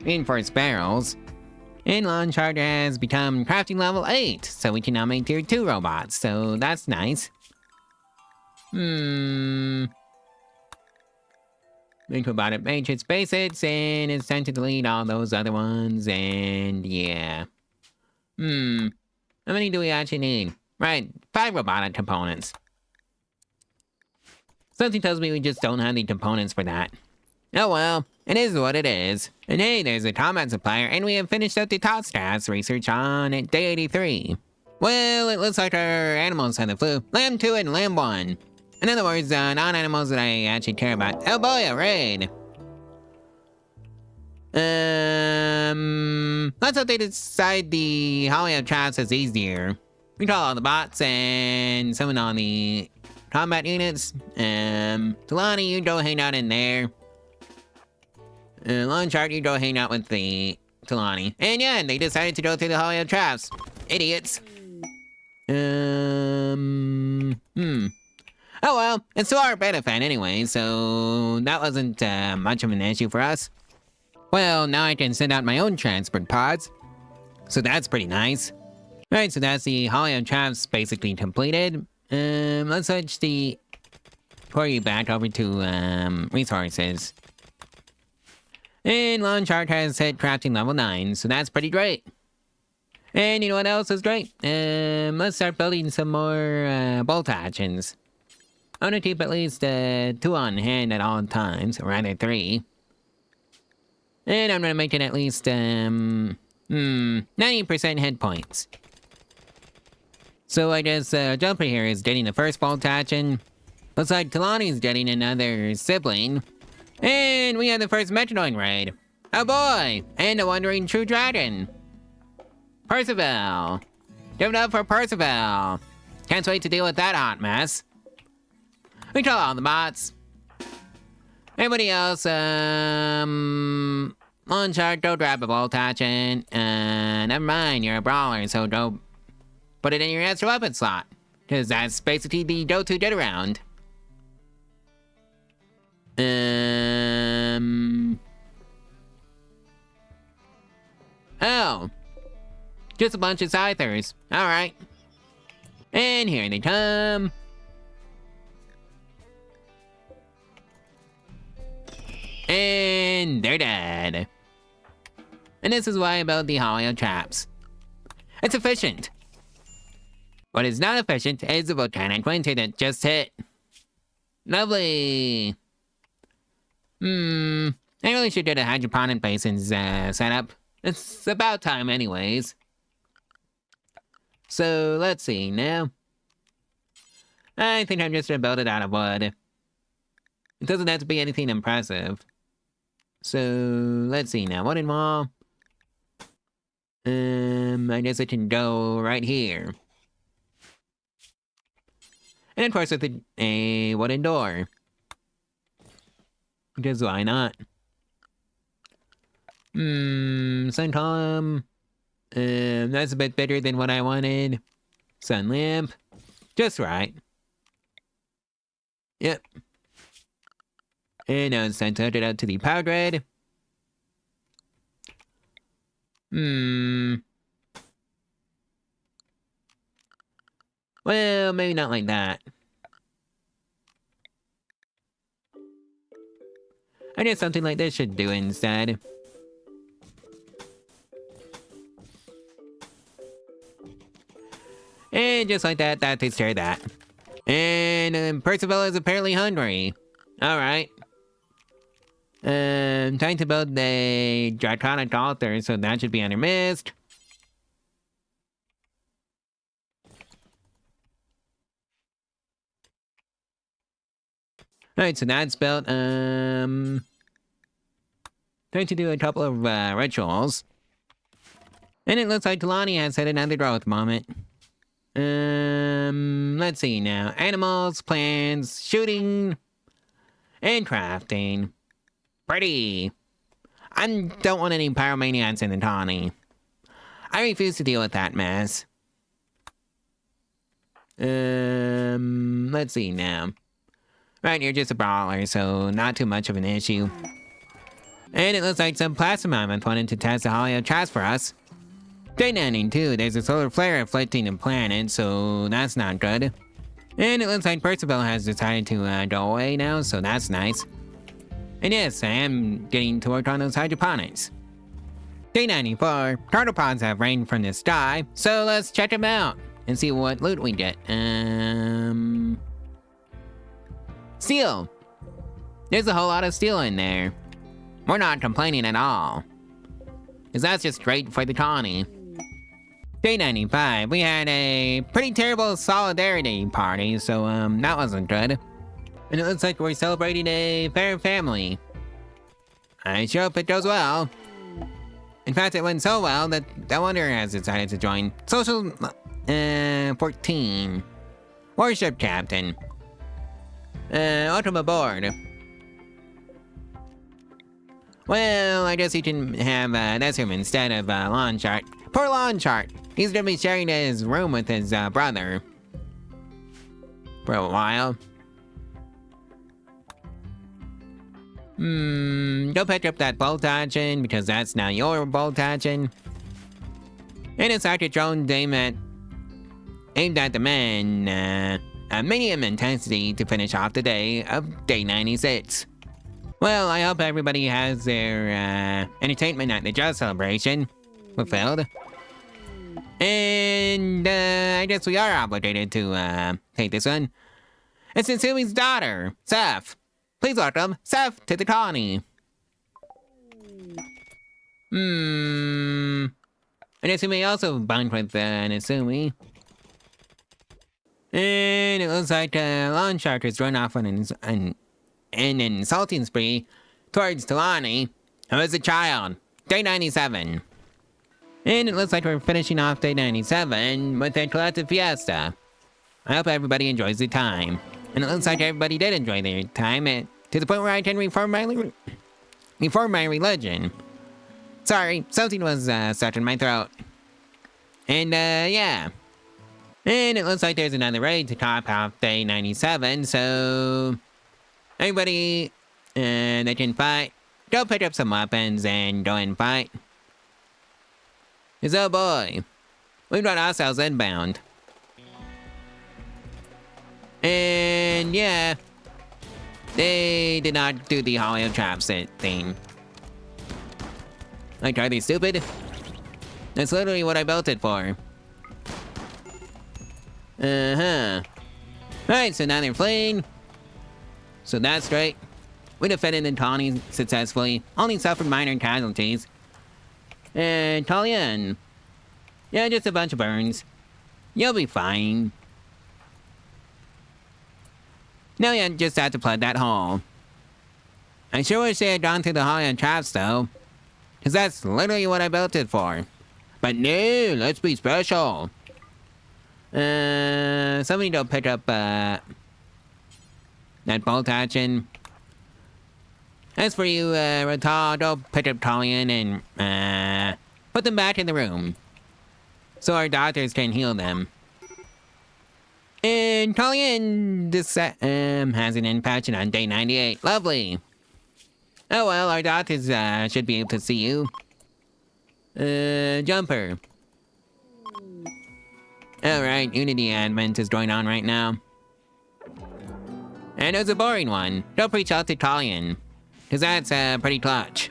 reinforced barrels. And launch charger has become crafting level 8, so we can now make tier 2 robots, so that's nice. Think about it, Matrix basics, and it's time to delete all those other ones, and yeah. How many do we actually need? Right, 5 robotic components. Something tells me we just don't have the components for that. Oh well, it is what it is. And hey, there's a combat supplier, and we have finished up the top stats research on day 83. Well, it looks like our animals had the flu. Lamb 2 and Lamb 1. In other words, non-animals that I actually care about. Oh boy, a raid! Let's hope they decide the hauling of traps is easier. We call all the bots and summon all the combat units. Talani, you go hang out in there. Launch Art, you go hang out with the Talani. And yeah, they decided to go through the hauling of traps. Idiots. Oh well, it's to our benefit anyway, so that wasn't much of an issue for us. Well, now I can send out my own transport pods, so that's pretty nice. Alright, so that's the hauling of traps basically completed. Let's switch the Quarry back over to resources. And Launch Art has hit crafting level 9, so that's pretty great. And you know what else is great? Let's start building some more bolt actions. I want to keep at least 2 on hand at all times, or rather 3. And I'm gonna make it at least 90% hit points. So I guess Jumper here is getting the first bolt action. Looks like Talani's getting another sibling. And we have the first Metronoid raid. Oh boy! And a wandering true dragon. Percival. Give it up for Percival. Can't wait to deal with that hot mess. We kill all the bots. Anybody else, Launch Art, go grab a bolt action. Never mind, you're a brawler, so go put it in your extra weapon slot. Cause that's basically the go-to get around. Oh. Just a bunch of scythers. Alright. And here they come. And they're dead. And this is why I built the hauling of traps. It's efficient. What is not efficient is the volcanic winter that just hit. Lovely. I really should get a hydroponic basins set up. It's about time anyways. So, let's see now. I think I'm just gonna build it out of wood. It doesn't have to be anything impressive. So, let's see now. Wooden wall. I guess I can go right here. And of course with a wooden door. Because why not? Sun column. That's a bit better than what I wanted. Sun lamp. Just right. Yep. And now it's time to hook it out to the power grid. Well, maybe not like that. I guess something like this should do instead. And just like that, that takes care of that. And Percival is apparently hungry. Alright. Time to build a draconic altar, so that should be under mist. Alright, so that's built. Time to do a couple of rituals. And it looks like Talani has had another growth moment. Let's see now. Animals, plants, shooting, and crafting. Pretty. I don't want any pyromaniacs in the colony. I refuse to deal with that mess. Let's see now. Right, you're just a brawler, so not too much of an issue. And it looks like some plasma mammoth wanted to test the hollow traps for us. Day 92, there's a solar flare afflicting the planet, so that's not good. And it looks like Percival has decided to go away now, so that's nice. And yes, I am getting to work on those hydroponics. Day 94, turtle pods have rained from the sky, so let's check them out and see what loot we get. Steel! There's a whole lot of steel in there. We're not complaining at all. Cause that's just great for the colony. Day 95, we had a pretty terrible solidarity party, so that wasn't good. And it looks like we're celebrating a fair family. I sure hope it goes well. In fact, it went so well that the Wanderer has decided to join Social 14. Warship Captain. Welcome aboard. Well, I guess you can have this room instead of Lawn Chart. Poor Lawn Chart. He's gonna be sharing his room with his brother. For a while. Go pick up that bolt action, because that's now your bolt action. And it's like a drone aimed at the man, a medium intensity to finish off the day of day 96. Well, I hope everybody has their entertainment at the Just Celebration fulfilled. And I guess we are obligated to take this one. It's Insumi's daughter, Seth. Please welcome Seth to the colony. And Insumi also bond with Insumi. And it looks like Lawn Shark has run off on an insulting spree towards Talani, who is a child. Day 97. And it looks like we're finishing off day 97 with a collective fiesta. I hope everybody enjoys the time. And it looks like everybody did enjoy their time to the point where I can reform my religion. Sorry, something was stuck in my throat. And yeah. And it looks like there's another raid to top off day 97, so everybody that can fight, go pick up some weapons and go and fight. 'Cause oh boy, we've got ourselves inbound. And yeah, they did not do the hollow traps thing. Like, are they stupid? That's literally what I built it for. Uh-huh. Alright, so now they're fleeing. So that's great. We defended the colony successfully. Only suffered minor casualties. And Talian. Yeah, just a bunch of burns. You'll be fine. Now you just have to plug that hole. I sure wish they had gone through the hall and traps though. Cause that's literally what I built it for. But no, let's be special. Somebody go pick up, that bolt action. As for you, Ratal, go pick up Talian and, put them back in the room. So our doctors can heal them. And Talian, this, has an infection on day 98. Lovely. Oh well, our doctors, should be able to see you. Jumper. Alright, Unity advent is going on right now. And it was a boring one. Don't reach out to Talian. Cause that's, pretty clutch.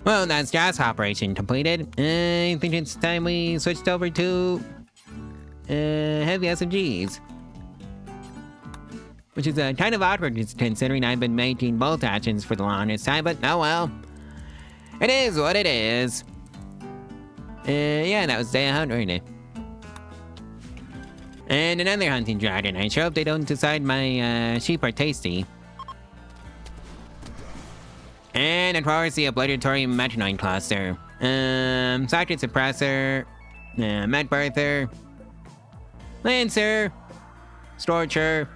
Well, that's gas operation completed. I think it's time we switched over to, heavy SMGs. Which is, kind of awkward considering I've been making bolt actions for the longest time, but oh well. It is what it is. Yeah, that was day 100. And another hunting dragon. I sure hope they don't decide my, sheep are tasty. And of course, the obligatory metanoid cluster. Socket suppressor. Med birther. Lancer. Scorcher.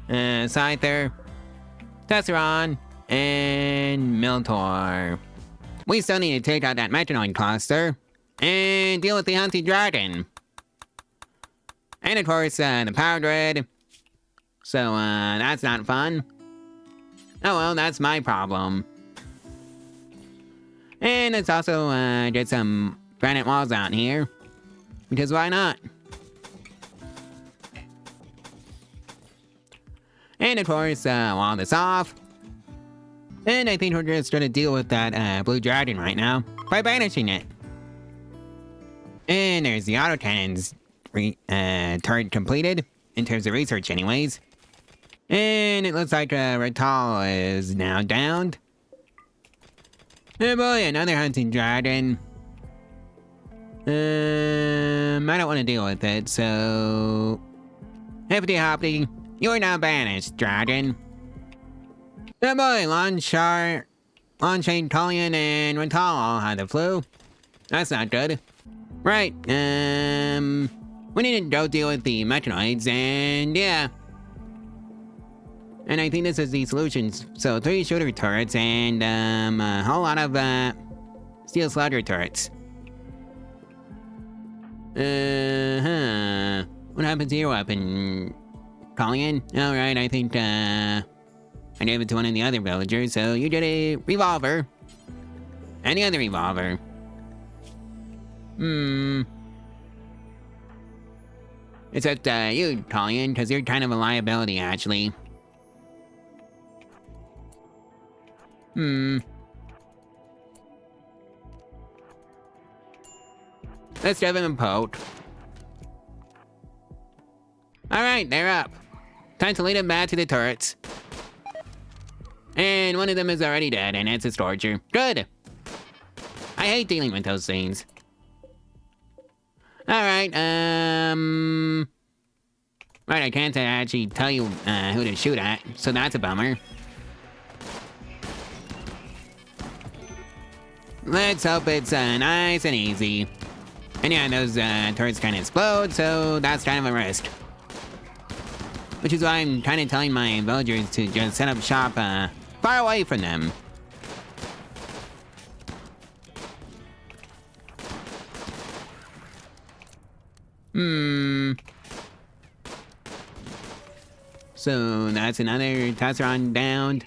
Scyther. Tesseron. And Miltor. We still need to take out that metanoid cluster. And deal with the hunting dragon. And of course, the power grid. So, that's not fun. Oh well, that's my problem. And let's also, get some granite walls out here. Because why not? And of course, wall this off. And I think we're just gonna deal with that, blue dragon right now. By banishing it. And there's the autocannons. Turret completed, in terms of research anyways. And it looks like Ratal is now downed. Oh boy, another hunting dragon. I don't want to deal with it, so... Hippity hoppity, you are now banished, dragon. Oh boy, Longchain, Talian, and Ratal all had the flu. That's not good. Right, we need to go deal with the mechanoids, and yeah. And I think this is the solutions. So 3 shooter turrets and a whole lot of steel slugger turrets. What happened to your weapon, Colin? Alright, I think I gave it to one of the other villagers, so you get a revolver. Any other revolver. Except, you, Colin, because you're kind of a liability, actually. Let's give him a poke. Alright, they're up. Time to lead them back to the turrets. And one of them is already dead, and it's a Scorcher. Good! I hate dealing with those things. Alright, right, I can't actually tell you who to shoot at, so that's a bummer. Let's hope it's nice and easy. And yeah, those turrets kind of explode, so that's kind of a risk. Which is why I'm kind of telling my villagers to just set up shop far away from them. So that's another Tesseron downed.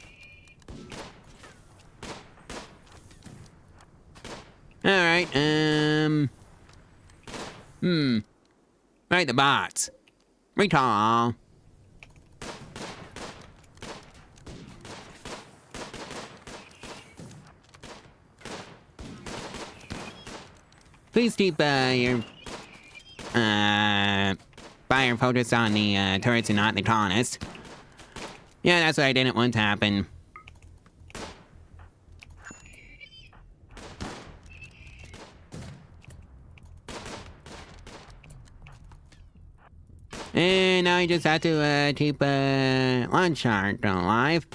Alright, right, the bots. Recall. Please keep, your, fire focused on the turrets and not the colonists. Yeah, that's what I didn't want to happen. And now you just have to keep one shark alive.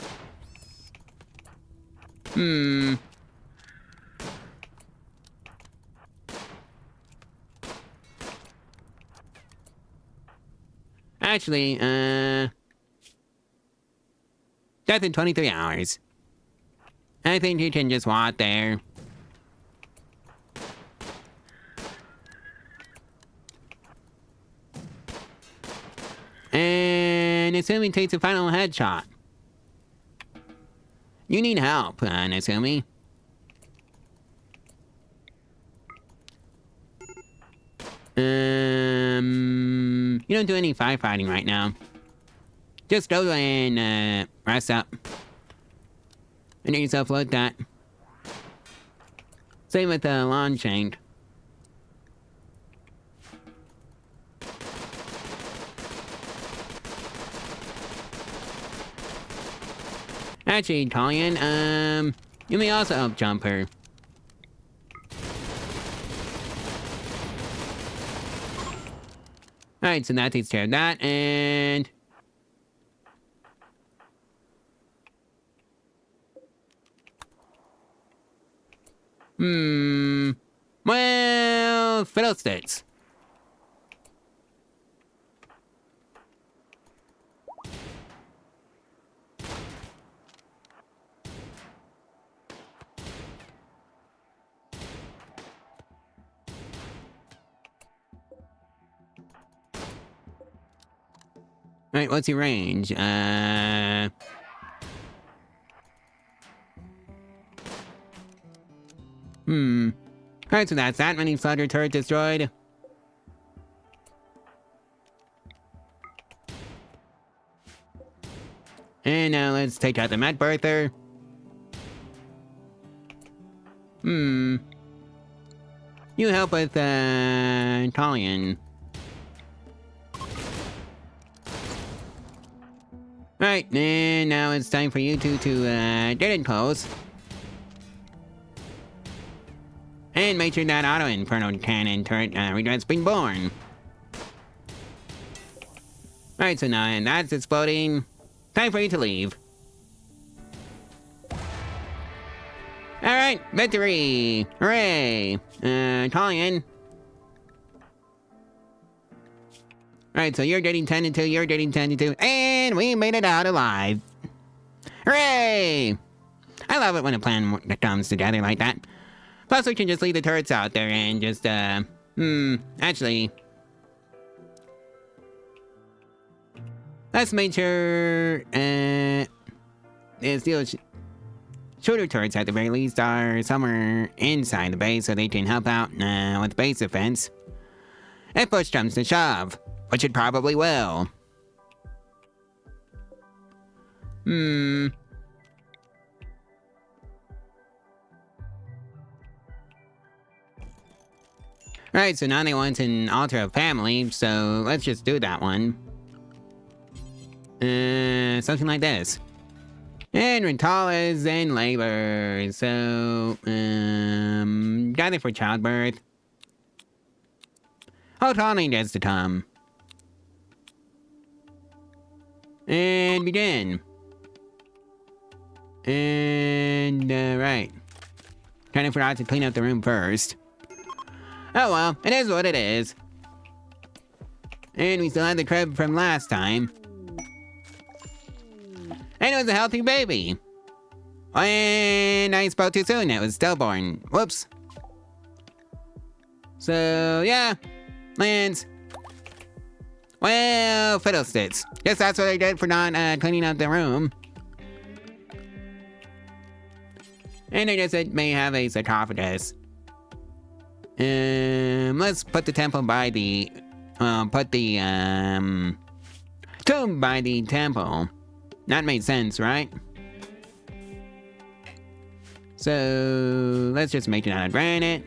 Actually, death in 23 hours. I think you can just walk there. And Asumi takes a final headshot. You need help, Asumi. You don't do any firefighting right now. Just go and rest up. And get yourself looked at. Same with the lawn chain. Actually, Italian, you may also help jump her. Alright, so that takes care of that, and... Well, fiddlesticks. Alright, what's your range? Alright, so that's that many slaughter turret destroyed. And now let's take out the Met Birther. You help with, Italian. Right, and now it's time for you two to, get in close. And make sure that auto inferno cannon turret, regrets being born. Alright, so now and that's exploding. Time for you to leave. Alright, victory! Hooray! Italian. Alright, so you're getting 10 and 2, you're getting 10 and 2, and we made it out alive. Hooray! I love it when a plan comes together like that. Plus, we can just leave the turrets out there and just, actually... Let's make sure, the steel shooter turrets at the very least are somewhere inside the base so they can help out, with base defense. If push comes to shove, which it probably will. Right, so now they want an altar of family, so let's just do that one. Something like this. And Rentalas and labor, so, gather for childbirth. Hold on, is to come. And begin. And, right. Kinda forgot to clean up the room first. Oh well, it is what it is. And we still had the crib from last time. And it was a healthy baby. And I spoke too soon, it was stillborn. Whoops. So, yeah. Lands. Well, fiddlesticks. Guess that's what I did for not cleaning up the room. And I guess it may have a sarcophagus. Let's put the temple by the... put the, tomb by the temple. That made sense, right? So, let's just make it out of granite.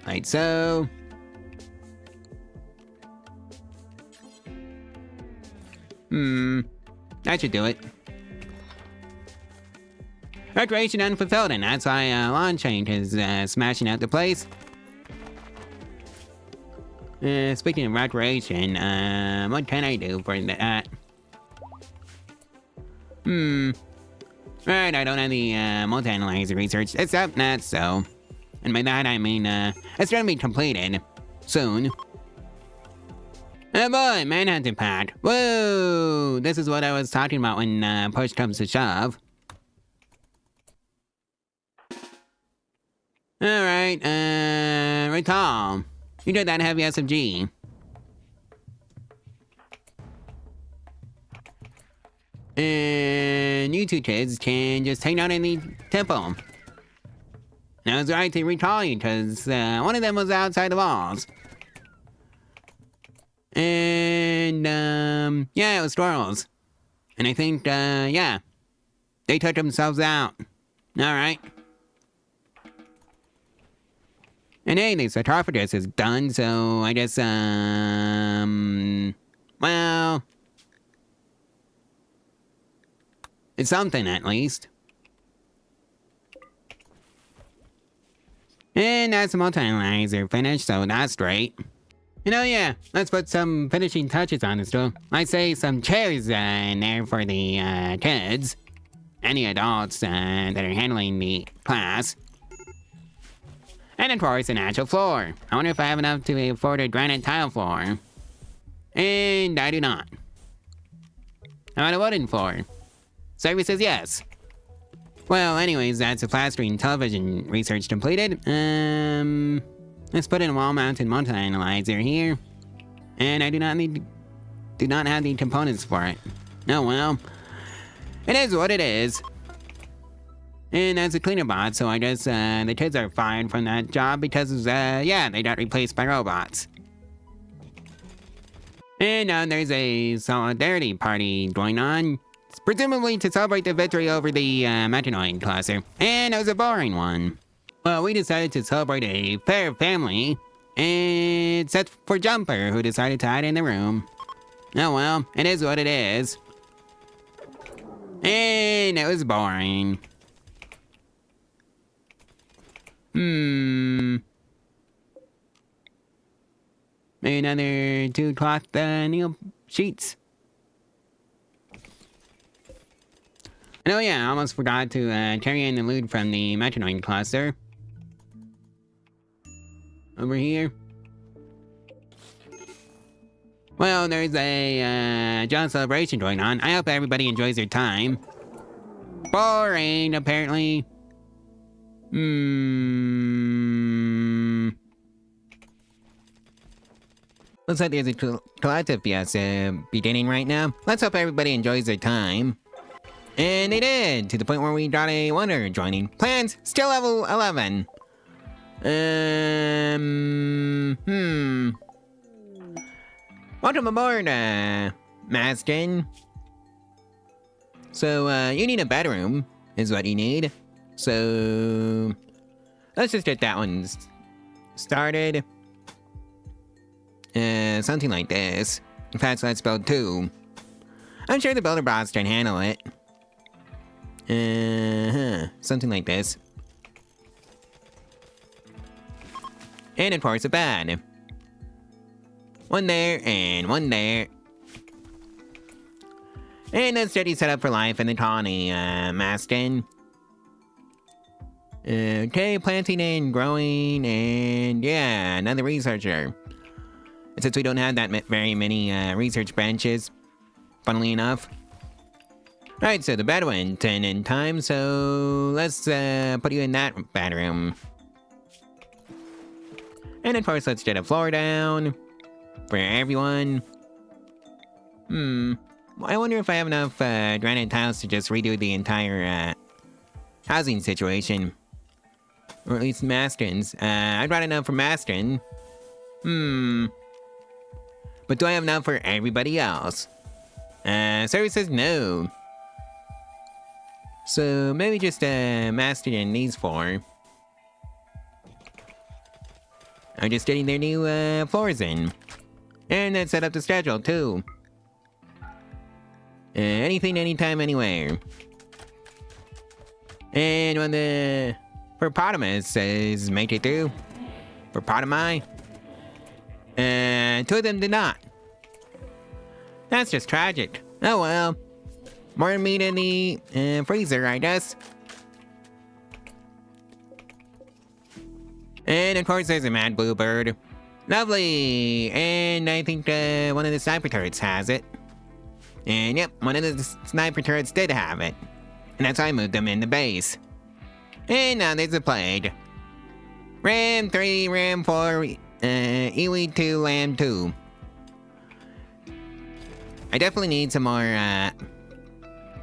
Like so. That should do it. Recreation unfulfilled, and that's why lawn change is smashing out the place. Speaking of recreation, what can I do for that? Right, I don't have the multi-analyzer research. It's up, not so. And by that I mean, it's gonna be completed soon. Oh boy, manhunting pad. Whoa! This is what I was talking about when push comes to shove. Alright, recall. You did that heavy SMG. And you two kids can just hang out in the temple. And I was right to recall you, because one of them was outside the walls. And, yeah, it was squirrels. And I think, yeah, they took themselves out. Alright. And hey, the sarcophagus is done, so I guess, well, it's something at least. And that's the multi-analyzer finished, so that's great. You know, yeah, let's put some finishing touches on this too. I'd say some chairs in there for the kids. Any adults that are handling the class. And of course, an actual floor. I wonder if I have enough to afford a granite tile floor. And I do not. How about a wooden floor? Survey says yes. Well, anyways, that's the flat screen television research completed. Let's put in a wall-mounted multi-analyzer here. And I do not have the components for it. Oh well. It is what it is. And that's a cleaner bot, so I guess the kids are fired from that job because, yeah, they got replaced by robots. And now there's a solidarity party going on, presumably to celebrate the victory over the Metanoid cluster. And it was a boring one. Well, we decided to celebrate a fair family, except for Jumper, who decided to hide in the room. Oh well, it is what it is. And it was boring. Maybe another 2 cloth needle sheets. And oh yeah, I almost forgot to carry in the loot from the Metanoid cluster. Over here. Well, there's a giant celebration going on. I hope everybody enjoys their time. Boring, apparently. Looks like there's a collective fiesta beginning right now. Let's hope everybody enjoys their time. And they did, to the point where we got a wonder joining. Plans, still level 11. Welcome aboard, Maskin. So, you need a bedroom, is what you need. So, let's just get that one started. Something like this. In fact, let's build 2. I'm sure the builder bots can handle it. Something like this. And of course a bed. 1 there, and 1 there. And a steady setup for life in the colony, Mastin. Okay, planting and growing, and yeah, another researcher. And since we don't have that very many research branches, funnily enough. Alright, so the bed went in time, so let's put you in that bedroom. And of course, let's get a floor down for everyone. I wonder if I have enough granite tiles to just redo the entire housing situation. Or at least Maskin's. I brought enough for Maskin. But do I have enough for everybody else? Survey says no. So maybe just Maskin and these 4. I'm just getting their new floors in. And then set up the schedule too. Anything, anytime, anywhere. And when the hippopotamus is made it through, hippopotami, two of them did not. That's just tragic. Oh well. More meat in the freezer, I guess. And of course there's a mad bluebird. Lovely! And I think one of the sniper turrets has it. And yep, one of the sniper turrets did have it. And that's why I moved them in the base. And now there's a plague. Ram 3, Ram 4, Iwi 2, Lamb 2. I definitely need some more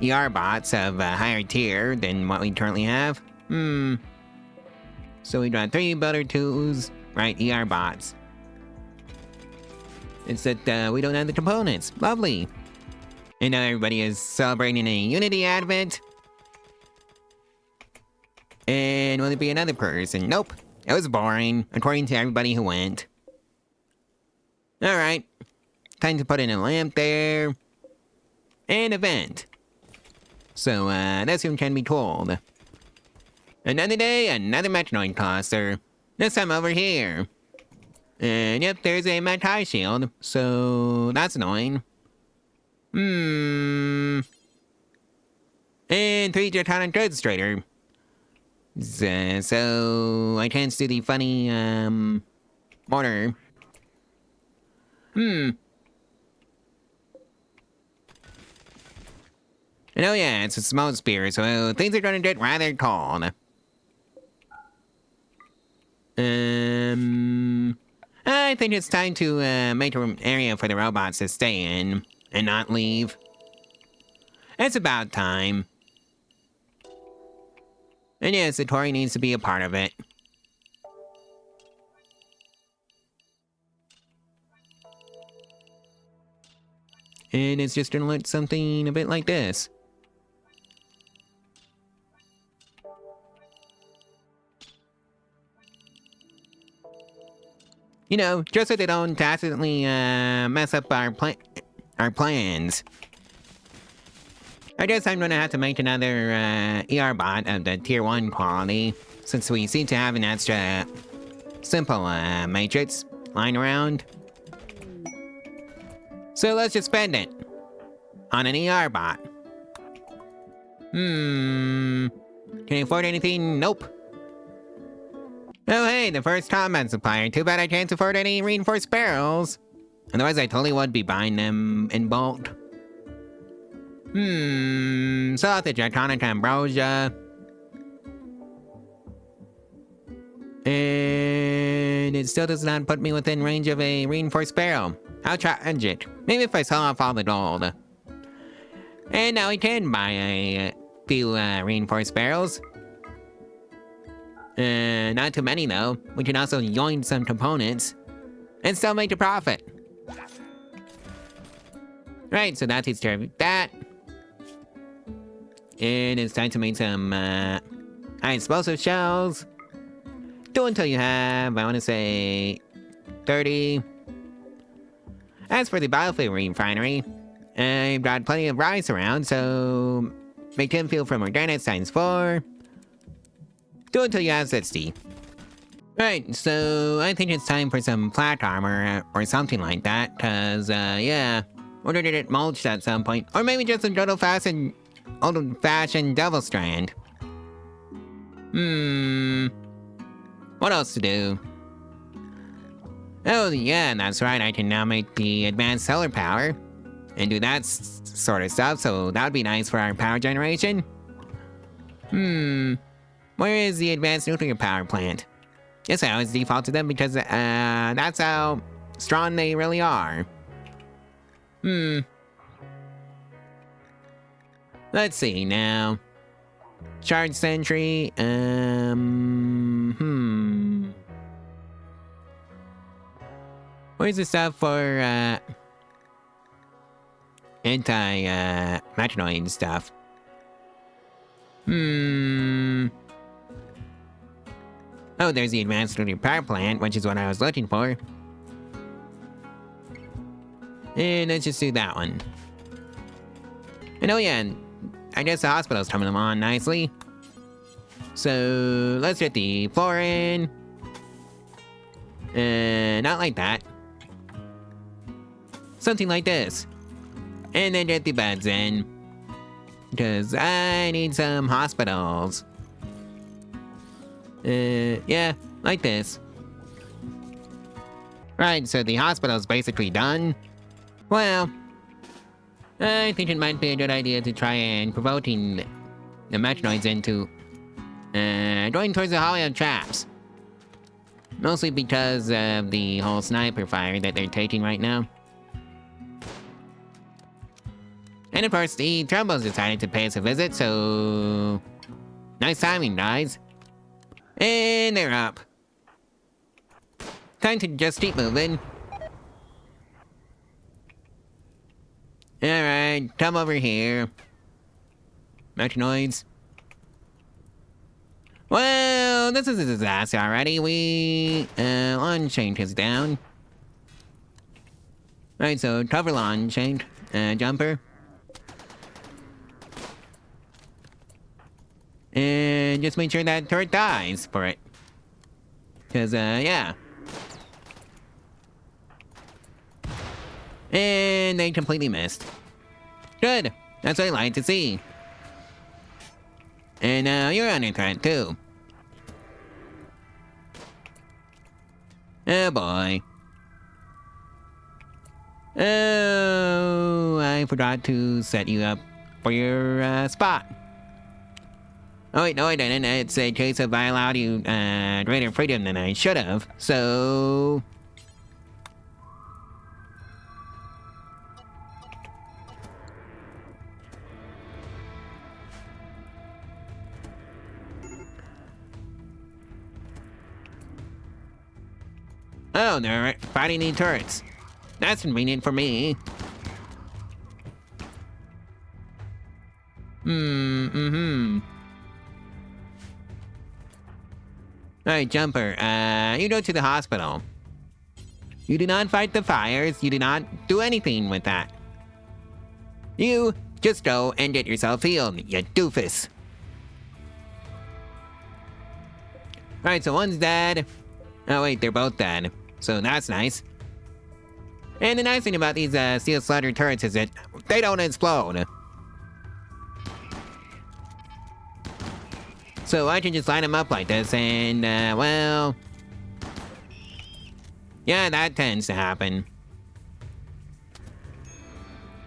ER bots of higher tier than what we currently have. So we got 3 builder 2s, right, ER bots. It's that we don't have the components. Lovely. And now everybody is celebrating a Unity Advent. And will it be another person? Nope. It was boring, according to everybody who went. Alright. Time to put in a lamp there. And a vent. So, that's what can be told. Another day, another Metroid cluster. This time over here. And yep, there's a Met High shield, so that's annoying. And 3 Geotonic Dreadstrader. So I can't do the funny, mortar. And oh yeah, it's a smoke spear, so things are gonna get rather cold. I think it's time to make an area for the robots to stay in and not leave. It's about time. And yes, the Tori needs to be a part of it. And it's just gonna look something a bit like this. You know, just so they don't tacitly mess up our plans. I guess I'm gonna have to make another ER bot of the tier 1 quality, since we seem to have an extra simple matrix lying around. So let's just spend it on an ER bot. Can I afford anything? Nope. Oh hey, the first combat supplier. Too bad I can't afford any reinforced barrels. Otherwise I totally would be buying them in bulk. So the Geotonic Ambrosia. And it still does not put me within range of a reinforced barrel. I'll charge it. Maybe if I sell off all the gold. And now we can buy a few reinforced barrels. Not too many though. We can also yoink some components and still make a profit. Right, so that takes care of that. And it's time to make some high explosive shells. Do until you have, I want to say, 30. As for the biofuel refinery, I've got plenty of rice around, so make tin fuel from organics times 4. Do until you have 60. Right, so I think it's time for some plat armor or something like that, cause yeah, we're gonna get mulched at some point, or maybe just some old-fashioned devil strand. What else to do? Oh yeah, that's right, I can now make the advanced solar power and do that sort of stuff, so that would be nice for our power generation. Where is the advanced nuclear power plant? Guess I always default to them because that's how strong they really are. Let's see now. Shard Sentry, Where's the stuff for, anti-metanoid stuff? Oh, there's the advanced nuclear power plant, which is what I was looking for. And let's just do that one. And oh yeah, I guess the hospital's coming along nicely. So let's get the floor in. Not like that. Something like this. And then get the beds in. Because I need some hospitals. Yeah, like this. Right, so the hospital's basically done. Well, I think it might be a good idea to try and provoking the metroids into going towards the Hollow traps. Mostly because of the whole sniper fire that they're taking right now. And of course, the Trumbo's decided to pay us a visit, so... Nice timing, guys. And they're up. Time to just keep moving. Alright, come over here. Mechanoids. Well, this is a disaster already. We, launch change is down. Right, so cover launch change, jumper. And just make sure that turret dies for it. Cause, yeah. And they completely missed. Good, that's what I like to see. And you're under threat too. Oh boy. Oh, I forgot to set you up for your spot. Oh wait, no I didn't. It's a case of I allowed you greater freedom than I should have, so... Oh, they're fighting the turrets. That's convenient for me. Alright, Jumper, you go to the hospital. You do not fight the fires, you do not do anything with that. You just go and get yourself healed, you doofus. Alright, so one's dead. Oh wait, they're both dead. So that's nice. And the nice thing about these steel slaughter turrets is that they don't explode. So I can just line them up like this and, well... Yeah, that tends to happen.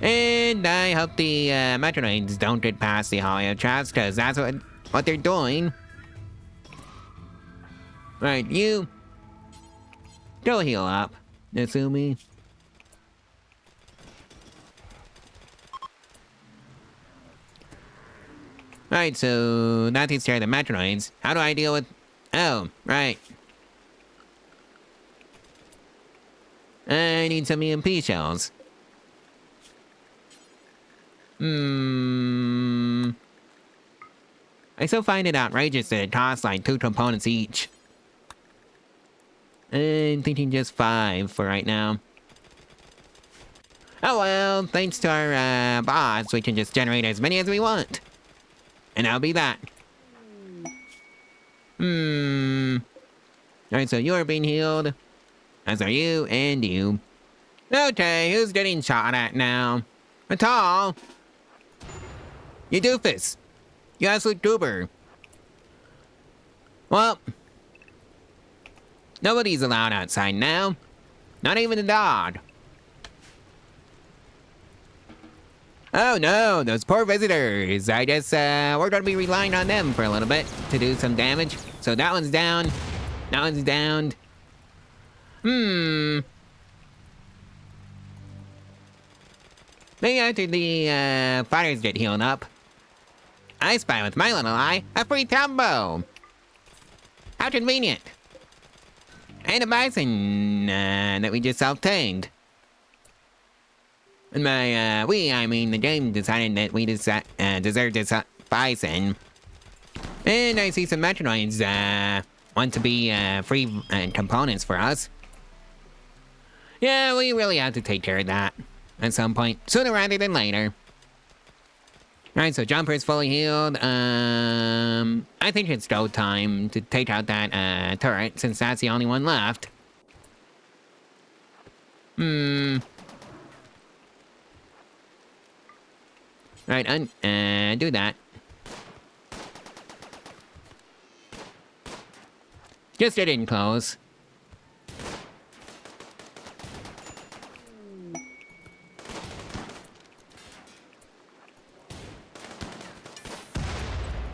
And I hope the Metroids don't get past the Hollow traps, because that's what they're doing. Right, you... Go heal up, Natsumi. Right, so that takes care of the Metroids. How do I deal with... Oh, right. I need some EMP shells. I still find it outrageous that it costs like 2 components each. I'm thinking just 5 for right now. Oh well, thanks to our bots, we can just generate as many as we want. And that'll be that. Alright, so you're being healed. As are you and you. Okay, who's getting shot at now? Atal! You doofus! You absolute goober! Well... Nobody's allowed outside now. Not even the dog. Oh no, those poor visitors. I guess we're gonna be relying on them for a little bit to do some damage. So that one's down. That one's downed. Maybe after the fighters get healed up, I spy with my little eye a free combo. How convenient. And a bison that we just obtained. And by I mean the game decided that we deserve this bison. And I see some Metroids want to be free components for us. Yeah, we really have to take care of that at some point, sooner rather than later. Alright, so Jumper is fully healed. I think it's go time to take out that turret, since that's the only one left. Right, do that. Just get in close.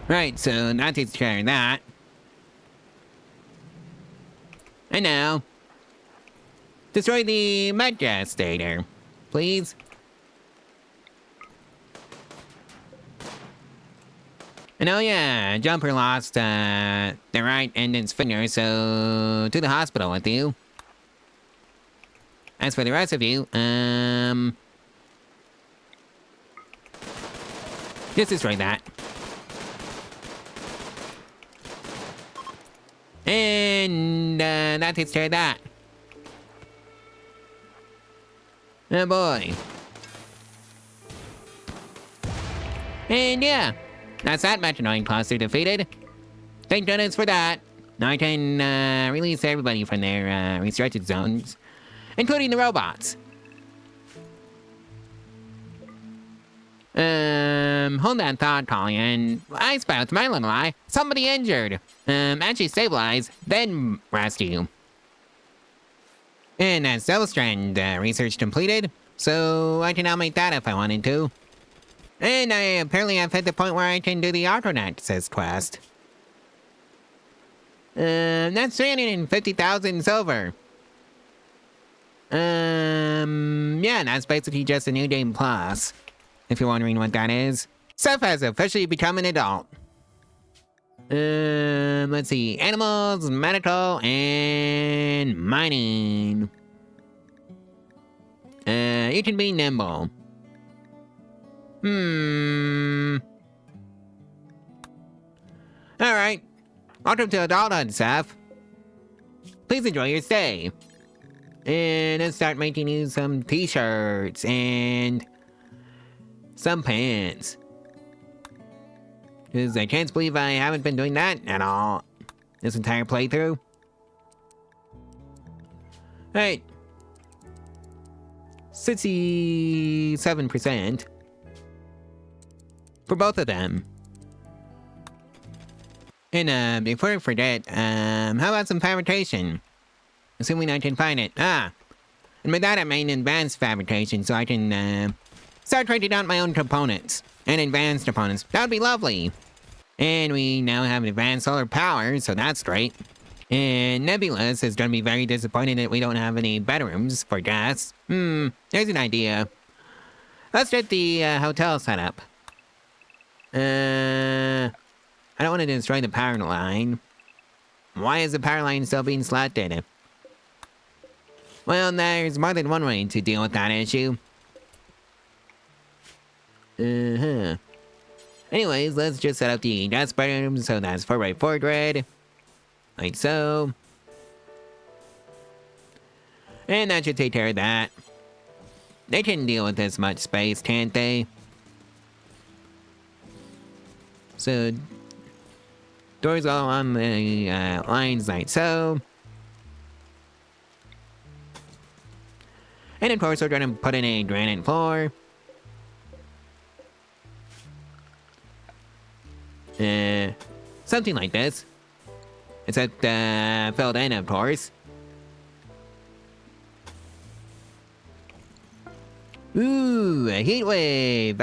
Right, so that takes care of that. And now, destroy the med gas stator, please. And oh yeah, Jumper lost the right end's finger, so to the hospital with you. As for the rest of you, just destroy that. And that takes care of that. Oh boy. And yeah, that's that Metanoid cluster defeated. Thank goodness for that. Now I can release everybody from their restricted zones, including the robots. Hold that thought, Colin. I spy with my little eye. Somebody injured. Actually stabilize, then rescue. And that's Cell Strand research completed, so I can now make that if I wanted to. And I apparently have hit the point where I can do the Autonet quest. That's 350,000 silver. Yeah, that's basically just a New Game Plus, if you're wondering what that is. Seth has officially become an adult. Let's see. Animals, medical, and mining. You can be nimble. Alright. Welcome to adulthood, Seth. Please enjoy your stay. And let's start making you some t-shirts and some pants. Because I can't believe I haven't been doing that at all this entire playthrough. Right. 67% for both of them. And before I forget, how about some fabrication? Assuming I can find it. And by that I mean advanced fabrication, so I can start writing out my own components. And advanced components. That would be lovely. And we now have advanced solar power, so that's great. And Nebulous is gonna be very disappointed that we don't have any bedrooms for gas. There's an idea. Let's get the hotel set up. I don't want to destroy the power line. Why is the power line still being selected? Well, there's more than one way to deal with that issue. Anyways, let's just set up the gas bedroom, so that's 4x4 grid. Like so. And that should take care of that. They can deal with this much space, can't they? So, doors all on the lines like so. And of course, we're gonna put in a granite floor. Something like this. Except, filled in, of course. Ooh, a heat wave!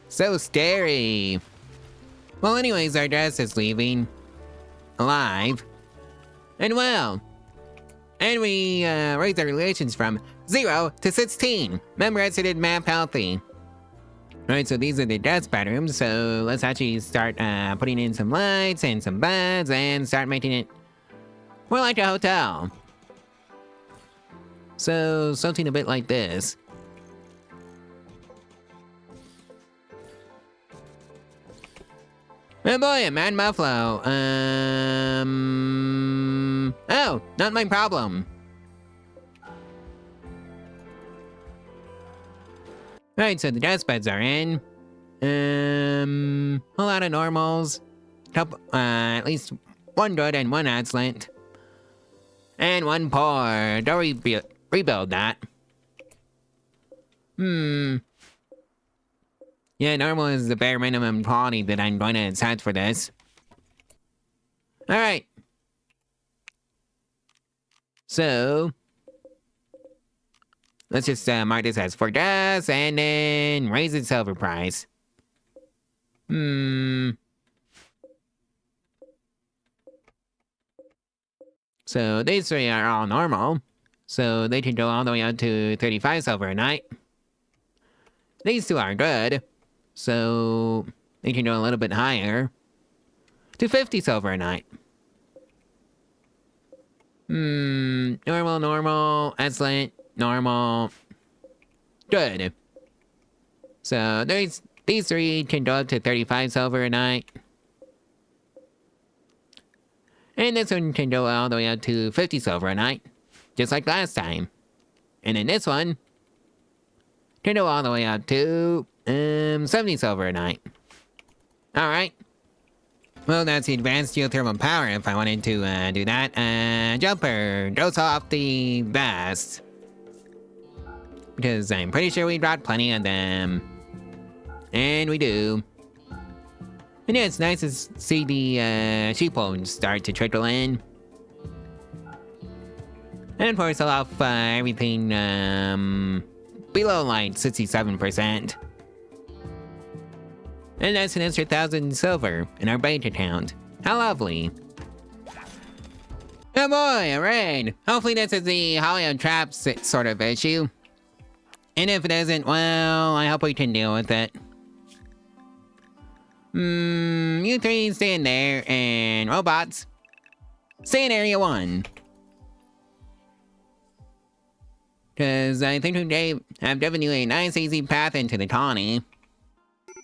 So scary! Well, anyways, our guest is leaving. Alive. And well. And we, raised our relations from 0 to 16. Member exited map healthy. Alright, so these are the guest bedrooms, so let's actually start putting in some lights and some beds and start making it more like a hotel. So, something a bit like this. Oh boy, a mad muffalo. Oh, not my problem. Right, so the guest beds are in. A lot of normals. At least one good and one excellent. And one poor. Don't rebuild that. Yeah, normal is the bare minimum quality that I'm going to set for this. Alright. So, let's just mark this as for gas and then raise the silver price. So these three are all normal. So they can go all the way up to 35 silver a night. These two are good. So they can go a little bit higher. To 50 silver a night. Normal, excellent, normal, good. So these three can go up to 35 silver a night. And this one can go all the way up to 50 silver a night, just like last time. And then this one can go all the way up to 70 silver a night. Alright. Well, that's the advanced geothermal power if I wanted to do that. Jumper, goes off the best. Because I'm pretty sure we got plenty of them. And we do. And yeah, it's nice to see the sheep bones start to trickle in. And of course, I'll off everything below like 67%. And that's an extra 1,000 silver in our bank account. How lovely. Oh boy, alright. Hopefully this is the Hollywood traps sort of issue. And if it isn't, well, I hope we can deal with it. You three stay in there, and robots, stay in Area 1. Cause I think they have given you a nice easy path into the colony.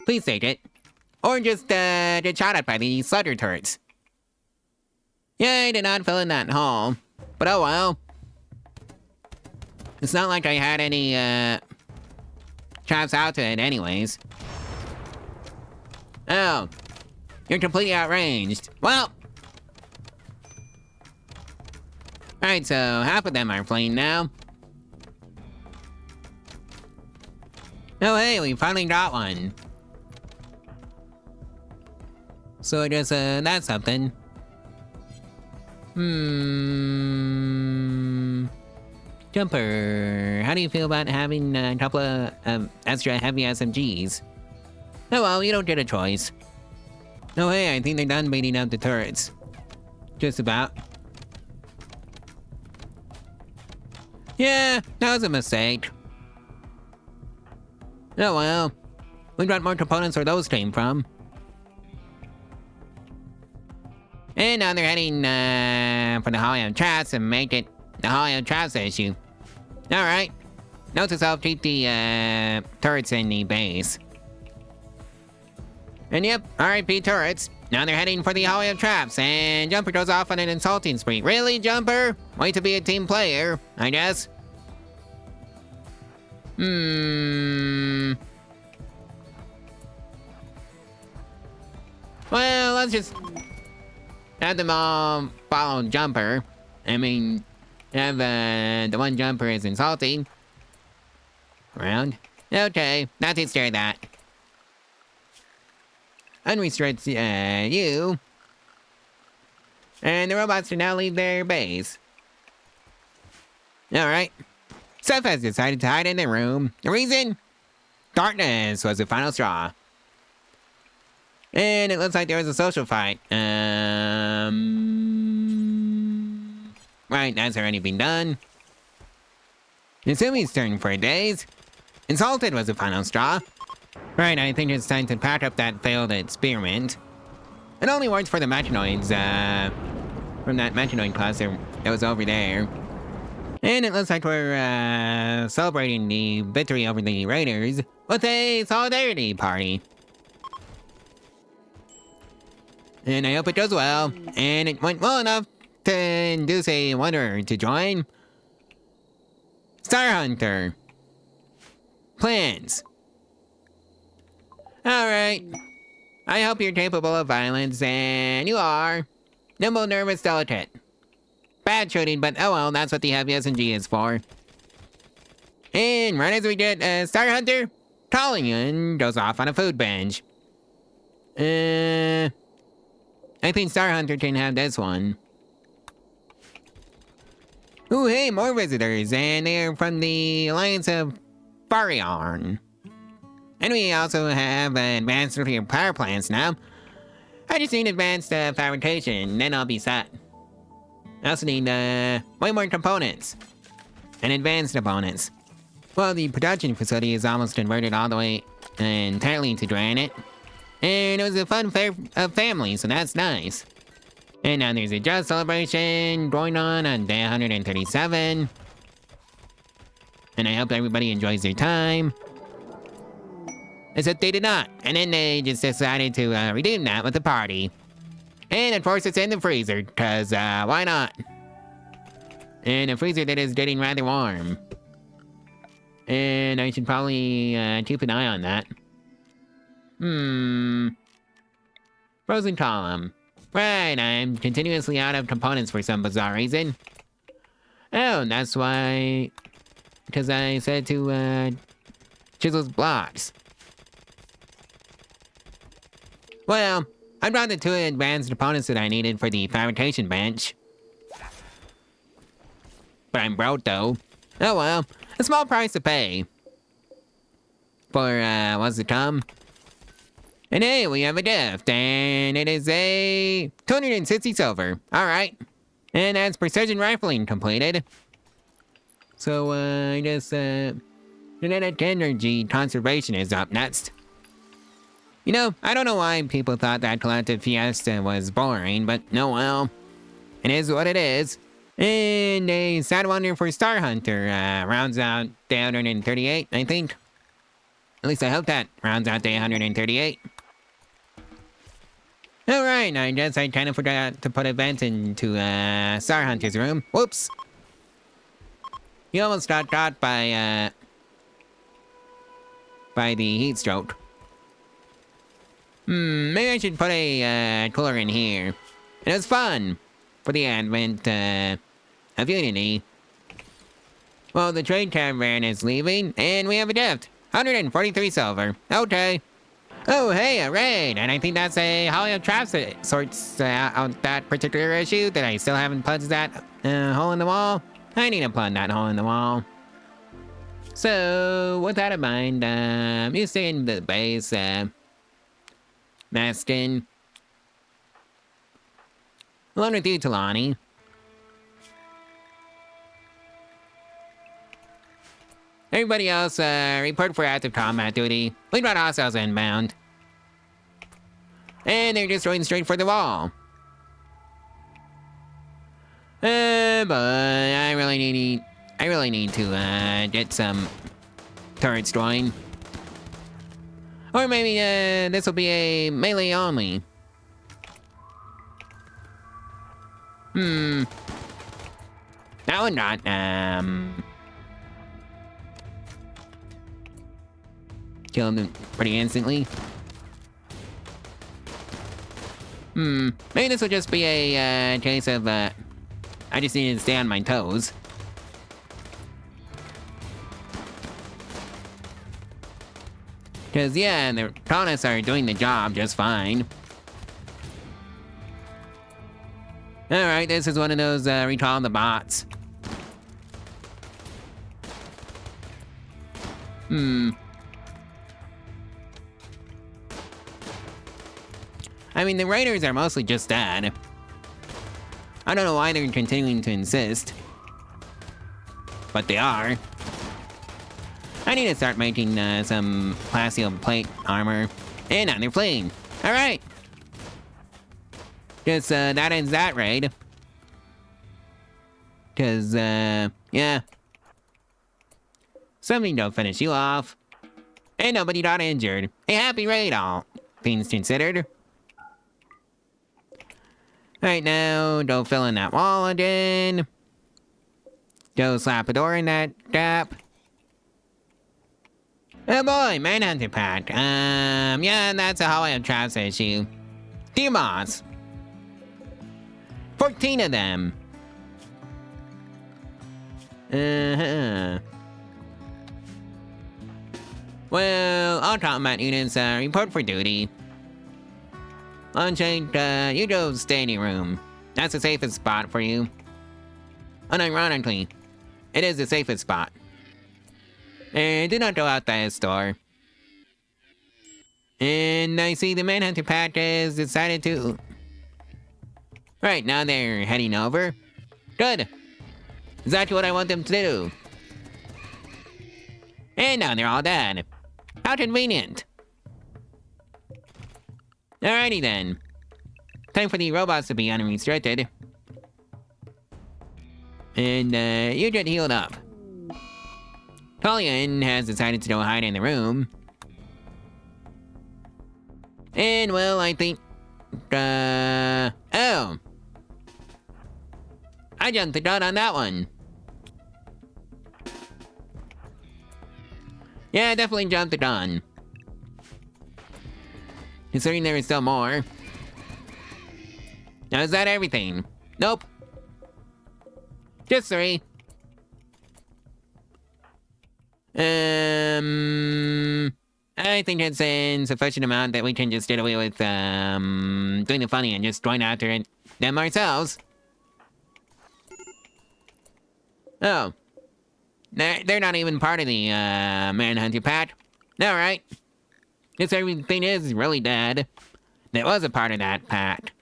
Please take it. Or just get shot at by the slugger turrets. Yeah, I did not fill in that hole. But oh well. It's not like I had any traps out to it anyways. Oh. You're completely outranged. Well. Alright, so half of them are fleeing now. Oh hey, we finally got one. So I guess that's something. Jumper, how do you feel about having a couple of extra heavy SMGs? Oh well, you don't get a choice. Oh hey, I think they're done beating up the turrets. Just about. Yeah, that was a mistake. Oh well. We got more components where those came from. And now they're heading for the Hollywood traps and make it the Hollywood traps issue. Alright. Note to self, keep the turrets in the base. And yep, RIP turrets. Now they're heading for the Hollywood traps, and Jumper goes off on an insulting spree. Really, Jumper? Way to be a team player, I guess. Well, let's just have them all follow Jumper. I mean, have the one Jumper is insulting. Around. Okay, that takes care of that. Unrestrict you. And the robots can now leave their base. Alright. Seth has decided to hide in their room. The reason? Darkness was the final straw. And it looks like there was a social fight. Right, that's already been done. Nasumi's turn for days. Insulted was the final straw. Right, I think it's time to pack up that failed experiment. It only works for the machinoids, from that machinoid cluster that was over there. And it looks like we're, celebrating the victory over the raiders with a solidarity party. And I hope it goes well, and it went well enough to induce a wanderer to join. Star Hunter. Plans. Alright. I hope you're capable of violence, and you are. Nimble, nervous, delicate. Bad shooting, but oh well, that's what the heavy SMG is for. And right as we get Star Hunter, Talion goes off on a food binge. I think Star Hunter can have this one. Ooh, hey, more visitors, and they're from the Alliance of Farion. And we also have advanced nuclear power plants now. I just need advanced fabrication, then I'll be set. I also need way more components. And advanced components. Well, the production facility is almost converted all the way entirely into granite. And it was a fun fair of families, so that's nice. And now there's a Just celebration going on day 137. And I hope everybody enjoys their time. Except they did not. And then they just decided to redeem that with a party. And of course it's in the freezer, cause why not? And a freezer that is getting rather warm. And I should probably keep an eye on that. Frozen column. Right, I'm continuously out of components for some bizarre reason. Oh, that's why... Because I said to chisel blocks. Well, I brought the 2 advanced components that I needed for the fabrication bench. But I'm broke though. Oh well, a small price to pay. For what's to come. And hey, we have a gift, and it is a 260 silver. Alright. And that's precision rifling completed. So I guess genetic energy conservation is up next. You know, I don't know why people thought that collective fiesta was boring, but no well. It is what it is. And a sad wonder for Star Hunter rounds out day 138, I think. At least I hope that rounds out day 138. Alright, I guess I kind of forgot to put a vent into Star Hunter's room. Whoops. He almost got caught by the heat stroke. Maybe I should put a cooler in here. It was fun for the advent of Unity. Well, the trade caravan is leaving, and we have a gift. 143 silver. Okay. Oh, hey, a raid! And I think that's a Holly of Traps that sorts out that particular issue that I still haven't plugged that hole in the wall. I need to plug that hole in the wall. So, with that in mind, you stay in the base, Maskin. Along with you, Talani. Everybody else, report for active combat duty. We got hostiles inbound. And they're just going straight for the wall. But I really need to get some turrets going. Or maybe this will be a melee only. That would not kill them pretty instantly. Maybe this will just be a case of I just need to stay on my toes. Cause yeah, the colonists are doing the job just fine. Alright, this is one of those recall the bots. I mean, the raiders are mostly just that. I don't know why they're continuing to insist. But they are. I need to start making some plasteel plate armor. And now they're fleeing. Alright. Guess that ends that raid. Cause, yeah. Something don't finish you off. And nobody got injured. A happy raid, all things considered. Alright, now, don't fill in that wall again. Go slap a door in that gap. Oh boy, Manhunter Pack. Yeah, that's a hallway of traps issue. Demons. 14 of them. Well, all combat units, report for duty. Unchained, you go standing room. That's the safest spot for you. Unironically, it is the safest spot. And do not go out that door. And I see the Manhunter Pack has decided to... Right, now they're heading over. Good. Exactly what I want them to do. And now they're all dead. How convenient. Alrighty then. Time for the robots to be unrestricted. And, you get healed up. Collian has decided to go hide in the room. And, well, I think... oh! I jumped the gun on that one. Yeah, I definitely jumped the gun. Considering there is still more. Now, is that everything? Nope. Just 3. I think it's in sufficient amount that we can just get away with, doing the funny and just going after it them ourselves. Oh. They're not even part of the, Manhunter Pack. Alright. Guess everything is really dead. That was a part of that pack.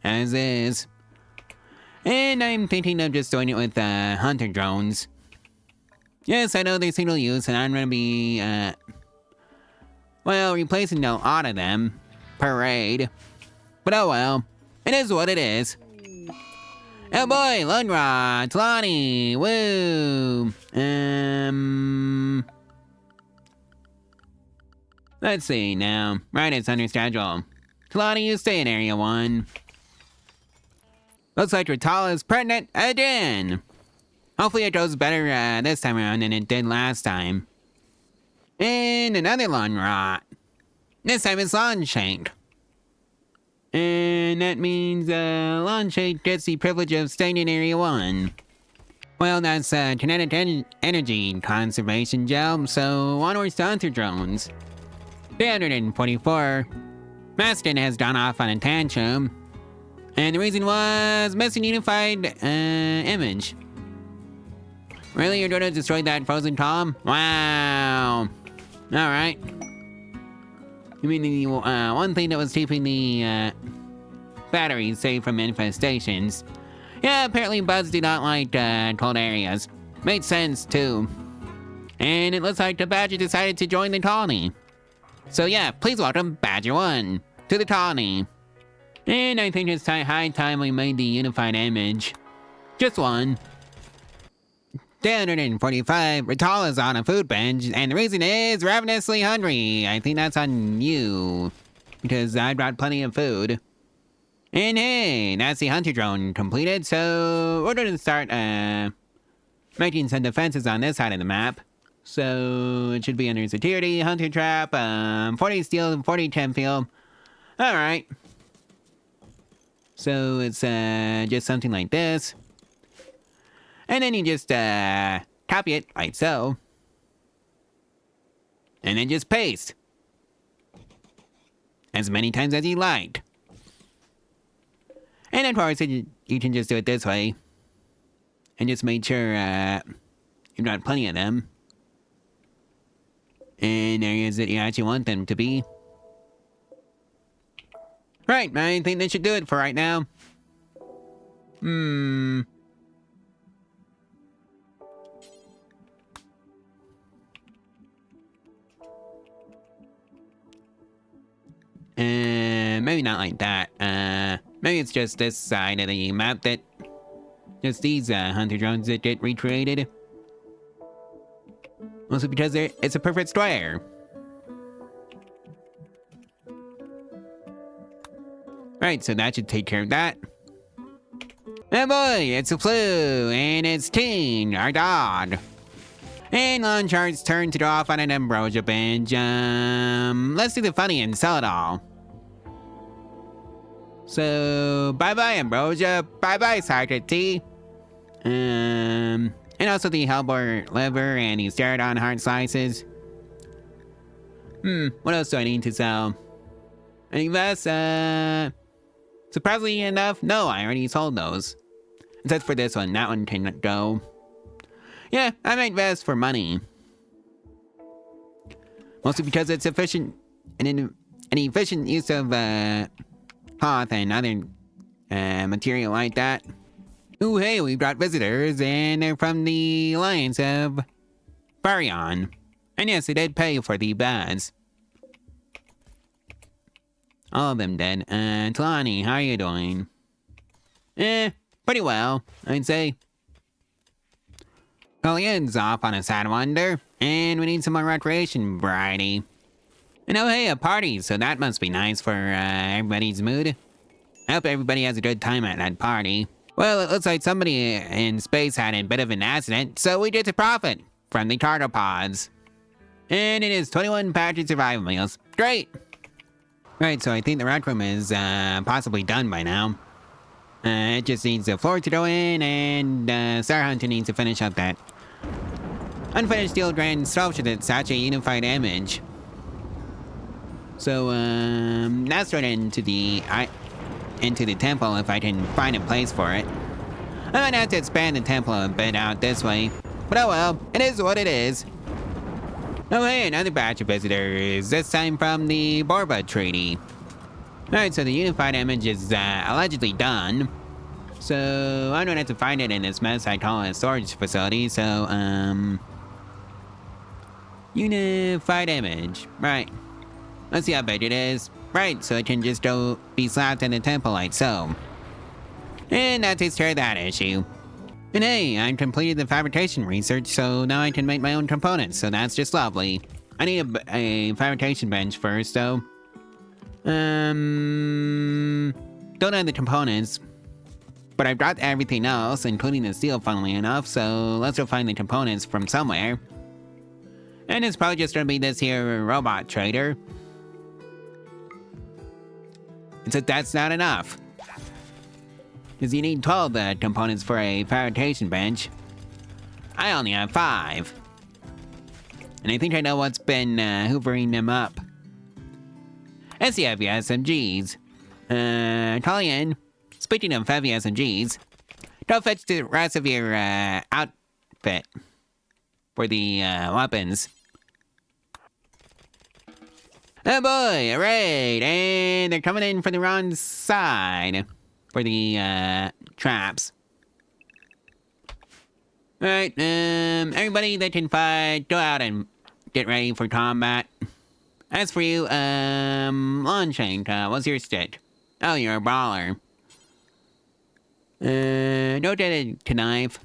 As is. And I'm thinking of just doing it with, hunter drones. Yes, I know they're single use, and I'm gonna be, well, replacing a lot of them per raid. But oh well. It is what it is. Oh boy, Lunrod, Lonnie, woo! Let's see now. Right, it's under schedule. Talani, you stay in Area 1. Looks like Ritala's pregnant again! Hopefully it goes better this time around than it did last time. And another Lunrod. This time it's Lonshank. And that means, Lonshank gets the privilege of staying in Area 1. Well, that's, kinetic energy conservation gel, so onwards to hunter drones. 344. Maston has gone off on a tantrum. And the reason was missing unified, image. Really? You're gonna destroy that frozen column? Wow. Alright. You mean the, one thing that was keeping the, batteries safe from infestations. Yeah, apparently bugs do not like, cold areas. Made sense, too. And it looks like the Badger decided to join the colony. So yeah, please welcome Badger 1 to the colony. And I think it's high time we made the unified image. Just one. 345, Ritala's on a food binge, and the reason is ravenously hungry. I think that's on you, because I brought plenty of food. And hey, that's the hunter drone completed, so we're gonna start, making some defenses on this side of the map. So it should be under security, hunter trap, 40 steel, 40 temp field. Alright. So it's, just something like this. And then you just, copy it like so. And then just paste. As many times as you like. And of course, you can just do it this way. And just make sure, you've got plenty of them. In areas that you actually want them to be. Right, I think that should do it for right now. Maybe not like that. Maybe it's just this side of the map that... Just these, hunter drones that get recreated. Also because it's a perfect square. Right, so that should take care of that. Oh boy, it's a flu, and it's Teen, our dog. And lawn charts turn to draw off on an ambrosia bench. Let's do the funny and sell it all. So, bye-bye ambrosia, bye-bye Sergeant T. And also the hellbore liver and the pterodon heart slices. What else do I need to sell? Any vests? Surprisingly enough, no, I already sold those. Except for this one, that one can go. Yeah, I make vests for money. Mostly because it's efficient and an efficient use of cloth and other material like that. Ooh, hey, we brought visitors, and they're from the Alliance of Barion. And yes, they did pay for the bads. All of them did. Talani, how are you doing? Pretty well, I'd say. Julian's off on a sad wander, and we need some more recreation variety. And oh hey, a party, so that must be nice for everybody's mood. I hope everybody has a good time at that party. Well, it looks like somebody in space had a bit of an accident, so we get to profit from the cargo pods. And it is 21 packaged survival meals. Great! Right, so I think the rec room is possibly done by now. It just needs the floor to go in, and Star Hunter needs to finish up that unfinished steel grand sculpture that's such a unified image. So, that's right into the temple if I can find a place for it. I might have to expand the temple a bit out this way. But oh well, it is what it is. Oh hey, another batch of visitors, this time from the Borba Treaty. Alright, so the unified image is allegedly done. So I don't have to find it in this mess I call a storage facility, so unified image, right. Let's see how big it is. Right, so it can just go be slapped in the temple like so. And that takes care of that issue. And hey, I completed the fabrication research, so now I can make my own components, so that's just lovely. I need a fabrication bench first, though. Don't have the components, but I've got everything else, including the steel, funnily enough, so let's go find the components from somewhere. And it's probably just gonna be this here robot trader. Except that's not enough. Because you need 12 components for a fabrication bench. I only have 5. And I think I know what's been hoovering them up. It's the heavy SMGs. Italian, speaking of heavy SMGs, go fetch the rest of your outfit for the weapons. Oh boy, alright, and they're coming in from the wrong side for the traps. Alright, everybody that can fight, go out and get ready for combat. As for you, Longshank, what's your stick? Oh, you're a brawler. Don't get it to knife.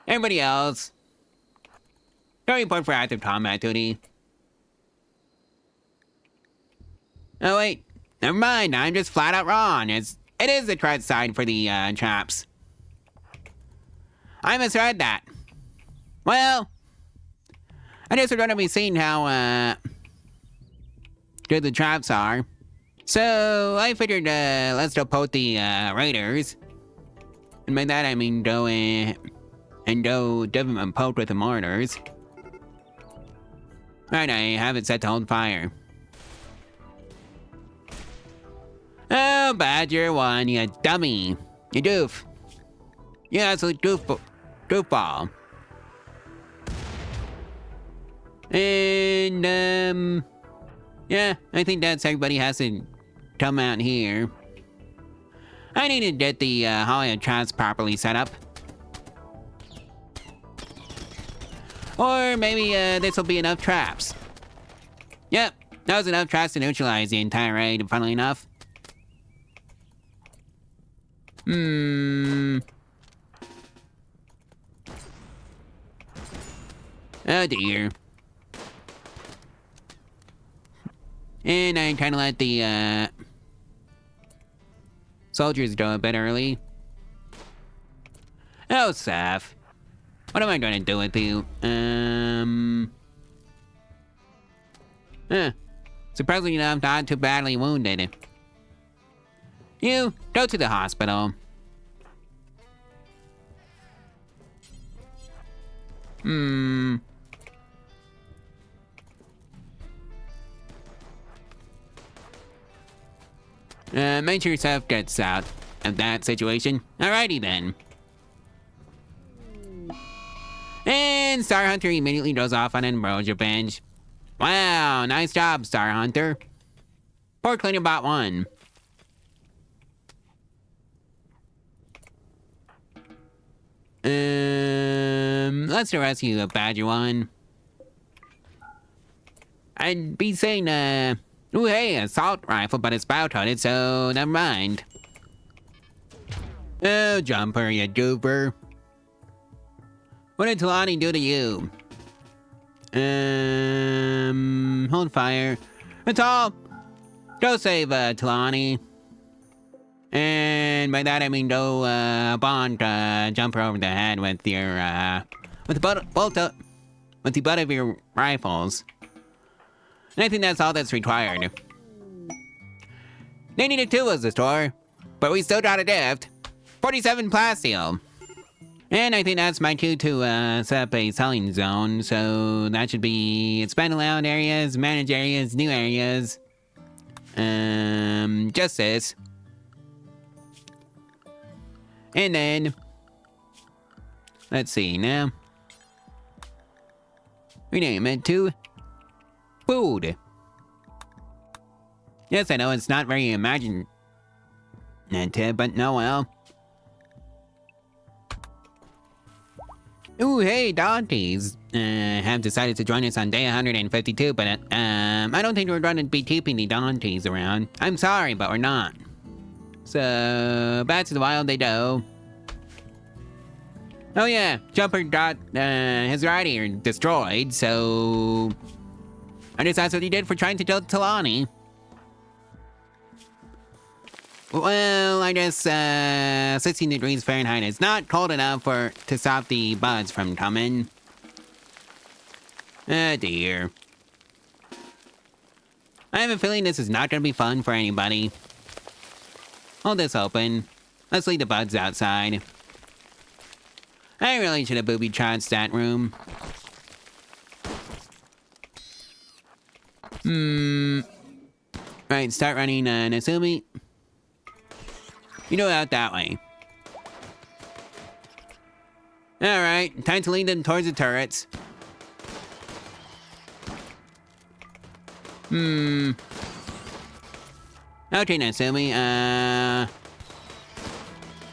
Everybody else, don't report for active combat duty. Oh wait, never mind, I'm just flat out wrong. It is the correct side for the traps. I misread that. Well, I guess we're gonna be seeing how good the traps are. So I figured let's go poke the raiders. And by that I mean go and give them a poke with the mortars. Alright, I have it set to hold fire. Oh, Badger 1, you dummy. You doof. You absolute goofball. And, yeah, I think that's everybody has to come out here. I need to get the Hollywood traps properly set up. Or maybe this will be enough traps. Yep, that was enough traps to neutralize the entire raid, funnily enough. Oh dear. And I kinda let the soldiers go a bit early. Oh, Seth. What am I going to do with you? Surprisingly enough, not too badly wounded. You, go to the hospital. Make sure yourself gets out of that situation. Alrighty then. And Star Hunter immediately goes off on an ambrosia bench. Wow, nice job, Star Hunter. Poor Cleaner Bot 1. Let's rescue a Badger 1. I'd be saying, ooh, hey, assault rifle, but it's bow-toted, so never mind. Oh, Jumper, you goober. What did Talani do to you? Hold fire. That's all. Go save, Talani. And by that I mean go, bonk, Jumper over the head with your, with the butt of your rifles. And I think that's all that's required. They needed 2 was the store, but we still got a gift. 47 plasteel. And I think that's my cue to set up a selling zone. So that should be expand allowed areas, manage areas, new areas. Just this. And then, let's see now. Rename it to food. Yes, I know it's not very imaginative, but no well. Ooh, hey, donkeys. Have decided to join us on day 152, but I don't think we're going to be keeping the donkeys around. I'm sorry, but we're not. So, back to the wild they go. Oh yeah, Jumper got his rider destroyed, so I guess that's what he did for trying to kill Talani. Well, I guess 16 degrees Fahrenheit is not cold enough to stop the buds from coming. Oh dear. I have a feeling this is not going to be fun for anybody. Hold this open. Let's leave the buds outside. I really should have booby-trapped that room. Right, start running Nasumi. You go out that way. Alright, time to lead them towards the turrets. Okay, Nasumi,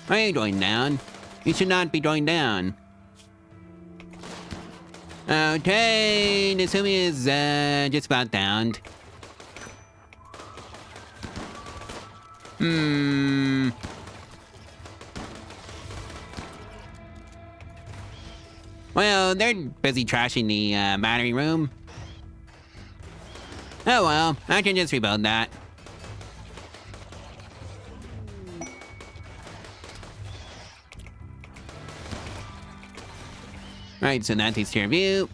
why are you going down? You should not be going down. Okay, Nasumi is, just about downed. Well, they're busy trashing the, battery room. Oh well, I can just rebuild that. Right, so that takes care of you.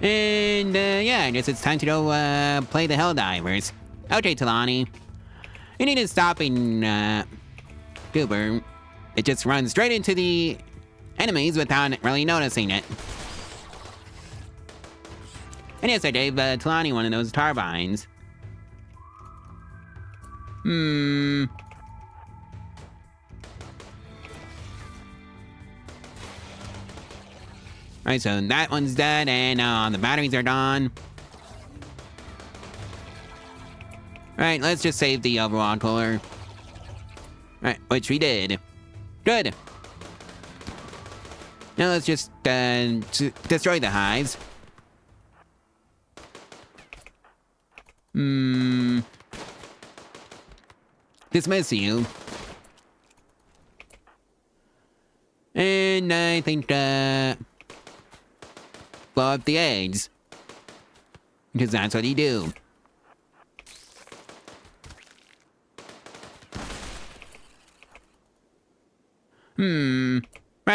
And, yeah, I guess it's time to go, play the Helldivers. Okay, Talani. You need to stop in, Goober. It just runs straight into the enemies without really noticing it. And yes, I gave, Talani one of those turbines. Right, so that one's dead, and the batteries are gone. Right, let's just save the overall cooler. Right, which we did. Good. Now let's just destroy the hives. Dismiss you. And I think, blow up the eggs. Because that's what you do.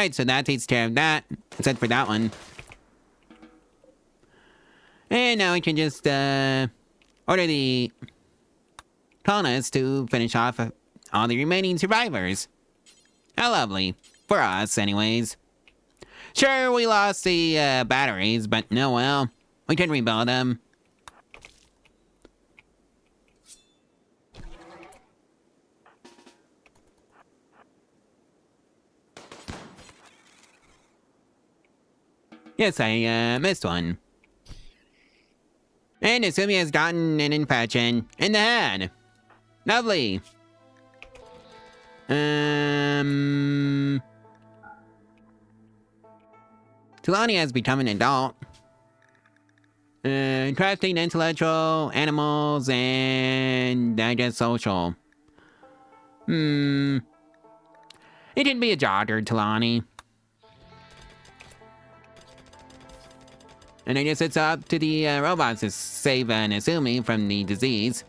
Alright, so that takes care of that. Except for that one. And now we can just, order the colonists to finish off all the remaining survivors. How lovely. For us, anyways. Sure, we lost the, batteries, but no, well, we can rebuild them. Yes, I, missed one. And Asumi has gotten an infection in the head. Lovely. Tulani has become an adult. Crafting intellectual, animals, and I guess social. It can be a jogger, Tulani. And I guess it's up to the robots to save Asumi from the disease.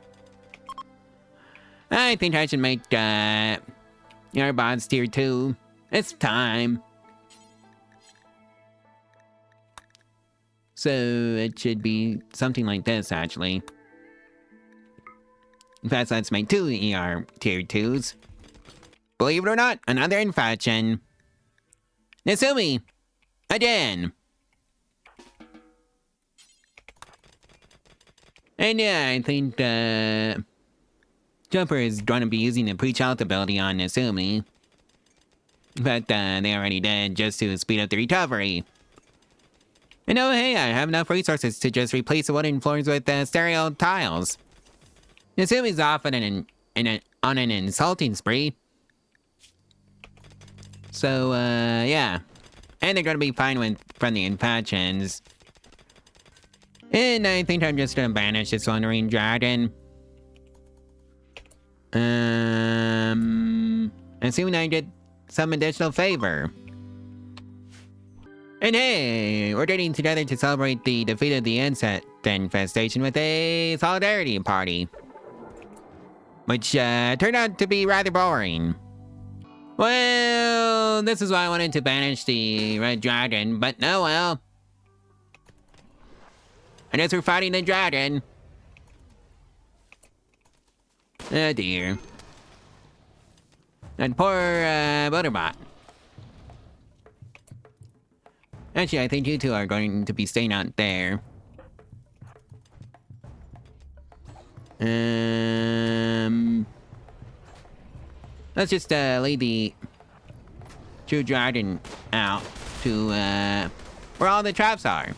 I think I should make your bots tier 2. It's time. So it should be something like this, actually. In fact, let's make 2 ER tier 2s. Believe it or not, another infection. Asumi! Again! And yeah, I think, Jumper is going to be using the pre-child ability on Asumi. But, they already did, just to speed up the recovery. And oh hey, I have enough resources to just replace the wooden floors with, stereo tiles. Asumi's off on an insulting spree. So, yeah. And they're gonna be fine with friendly infections. And I think I'm just gonna banish this wandering dragon. Assuming I get some additional favor. And hey, we're getting together to celebrate the defeat of the insect infestation with a solidarity party. Which, turned out to be rather boring. Well, this is why I wanted to banish the red dragon, but no, well. I guess we're fighting the dragon. Oh dear. That poor, Butterbot. Actually, I think you two are going to be staying out there. Let's just, lead the true dragon out to, where all the traps are.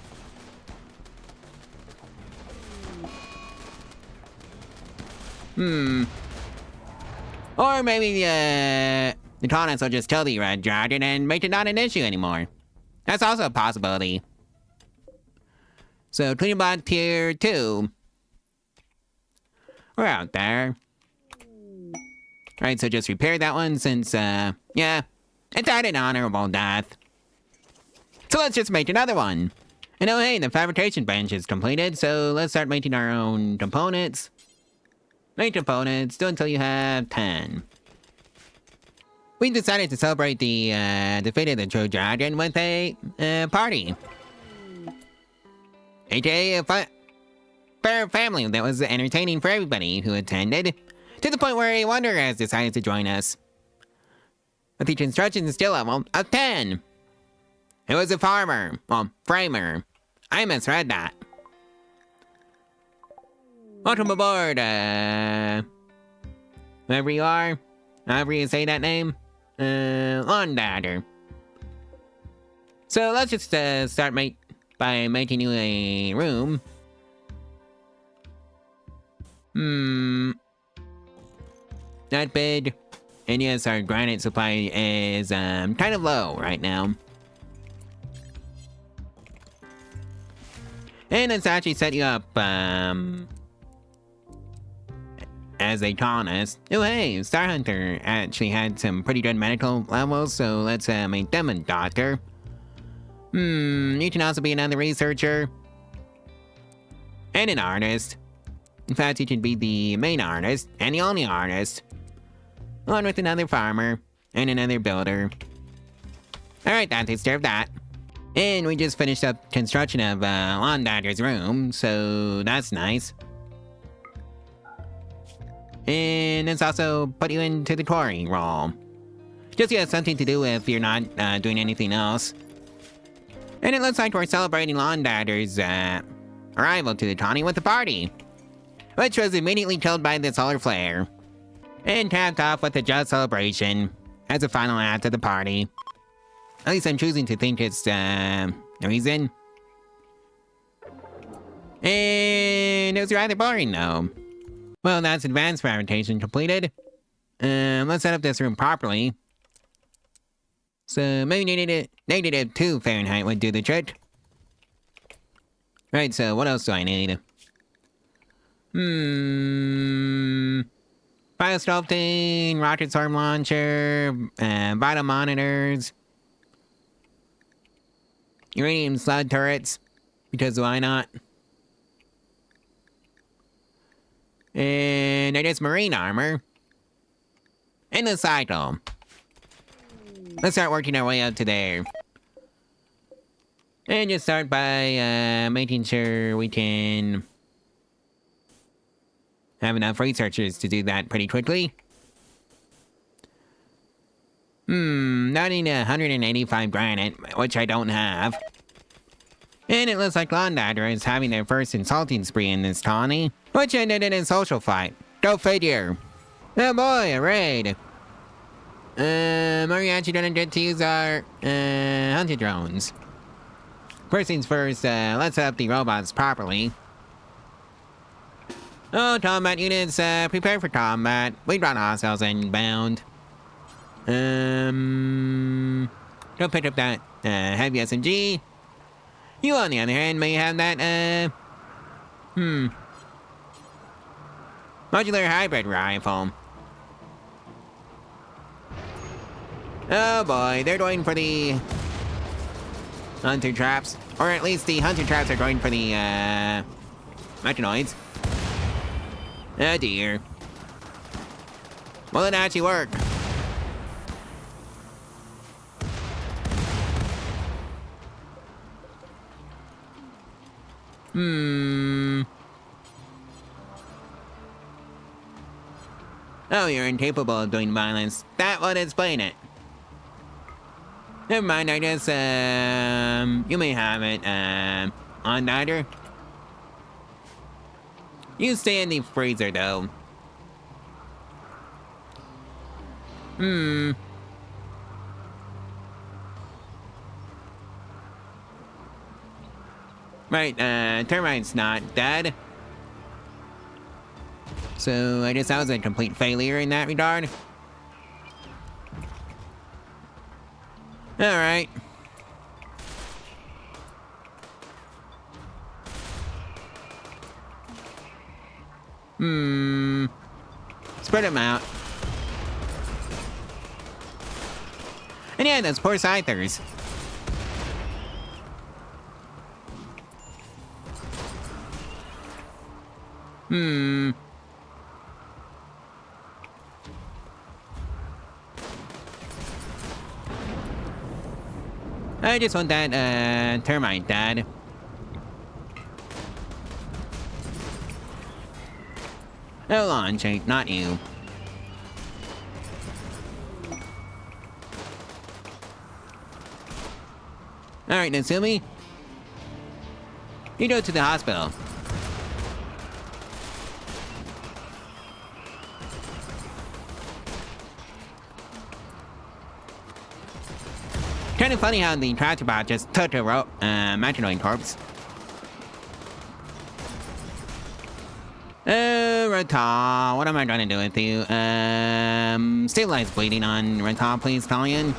Or maybe, the colonists will just kill the red dragon and make it not an issue anymore. That's also a possibility. So, Cleanbot tier 2. We're out there. Right, so just repair that one since, yeah, it died an honorable death. So let's just make another one. And oh hey, the fabrication bench is completed, so let's start making our own components. Make components, do until you have 10. We decided to celebrate the, defeat of the true dragon with a, party. AKA a fair family that was entertaining for everybody who attended. To the point where a wanderer has decided to join us. With the construction skill level of 10. It was a farmer. Well, framer. I misread that. Welcome aboard, whoever you are. However you say that name. Lawn Dadder. So let's just, start by making you a room. Not big. And yes, our granite supply is, kind of low right now. And let's actually set you up, as a colonist. Oh hey, Star Hunter actually had some pretty good medical levels, so let's, make them a doctor. You can also be another researcher. And an artist. In fact, you can be the main artist, and the only artist. Along with another farmer, and another builder. Alright, that takes care of that. And we just finished up construction of Lawn Dodger's room, so that's nice. And let's also put you into the Quarry role. Just you have something to do if you're not doing anything else. And it looks like we're celebrating Lawn Dodger's arrival to the colony with a party, which was immediately killed by the solar flare. And capped off with a just celebration as a final act of the party. At least I'm choosing to think it's the reason. And it was rather boring though. Well, that's advanced fabrication completed. Let's set up this room properly. So maybe -2 Fahrenheit would do the trick. Right, so what else do I need? Biosculpting, rocket storm launcher, vital monitors, uranium slug turrets, because why not? And I guess marine armor. And the cycle. Let's start working our way up to there. And just start by making sure we can have enough researchers to do that pretty quickly. Now I need 185 granite, which I don't have. And it looks like Lawn Dodger is having their first insulting spree in this colony, which ended in a social fight. Go figure. Oh boy, a raid. Are we actually gonna get to use our hunting drones? First things first, let's set up the robots properly. Oh, combat units, prepare for combat. We brought hostiles inbound. Don't pick up that heavy SMG. You, on the other hand, may have that, modular hybrid rifle. Oh boy, they're going for the hunter traps. Or at least the hunter traps are going for the, mechanoids. Oh dear. Will it actually work? Oh, you're incapable of doing violence. That would explain it. Never mind, I guess, you may have it, on Dodger. You stay in the freezer, though. Right, Termite's not dead. So, I guess that was a complete failure in that regard. Alright. Spread them out. And yeah, those poor scythers. I just want that, termite dead. Hold on, Jake, not you. Alright, Natsumi. You go to the hospital. Kind of funny how the tractor bot just took a mechanoid corpse. Rata, what am I trying to do with you? Stabilize bleeding on Rata, please, Collian.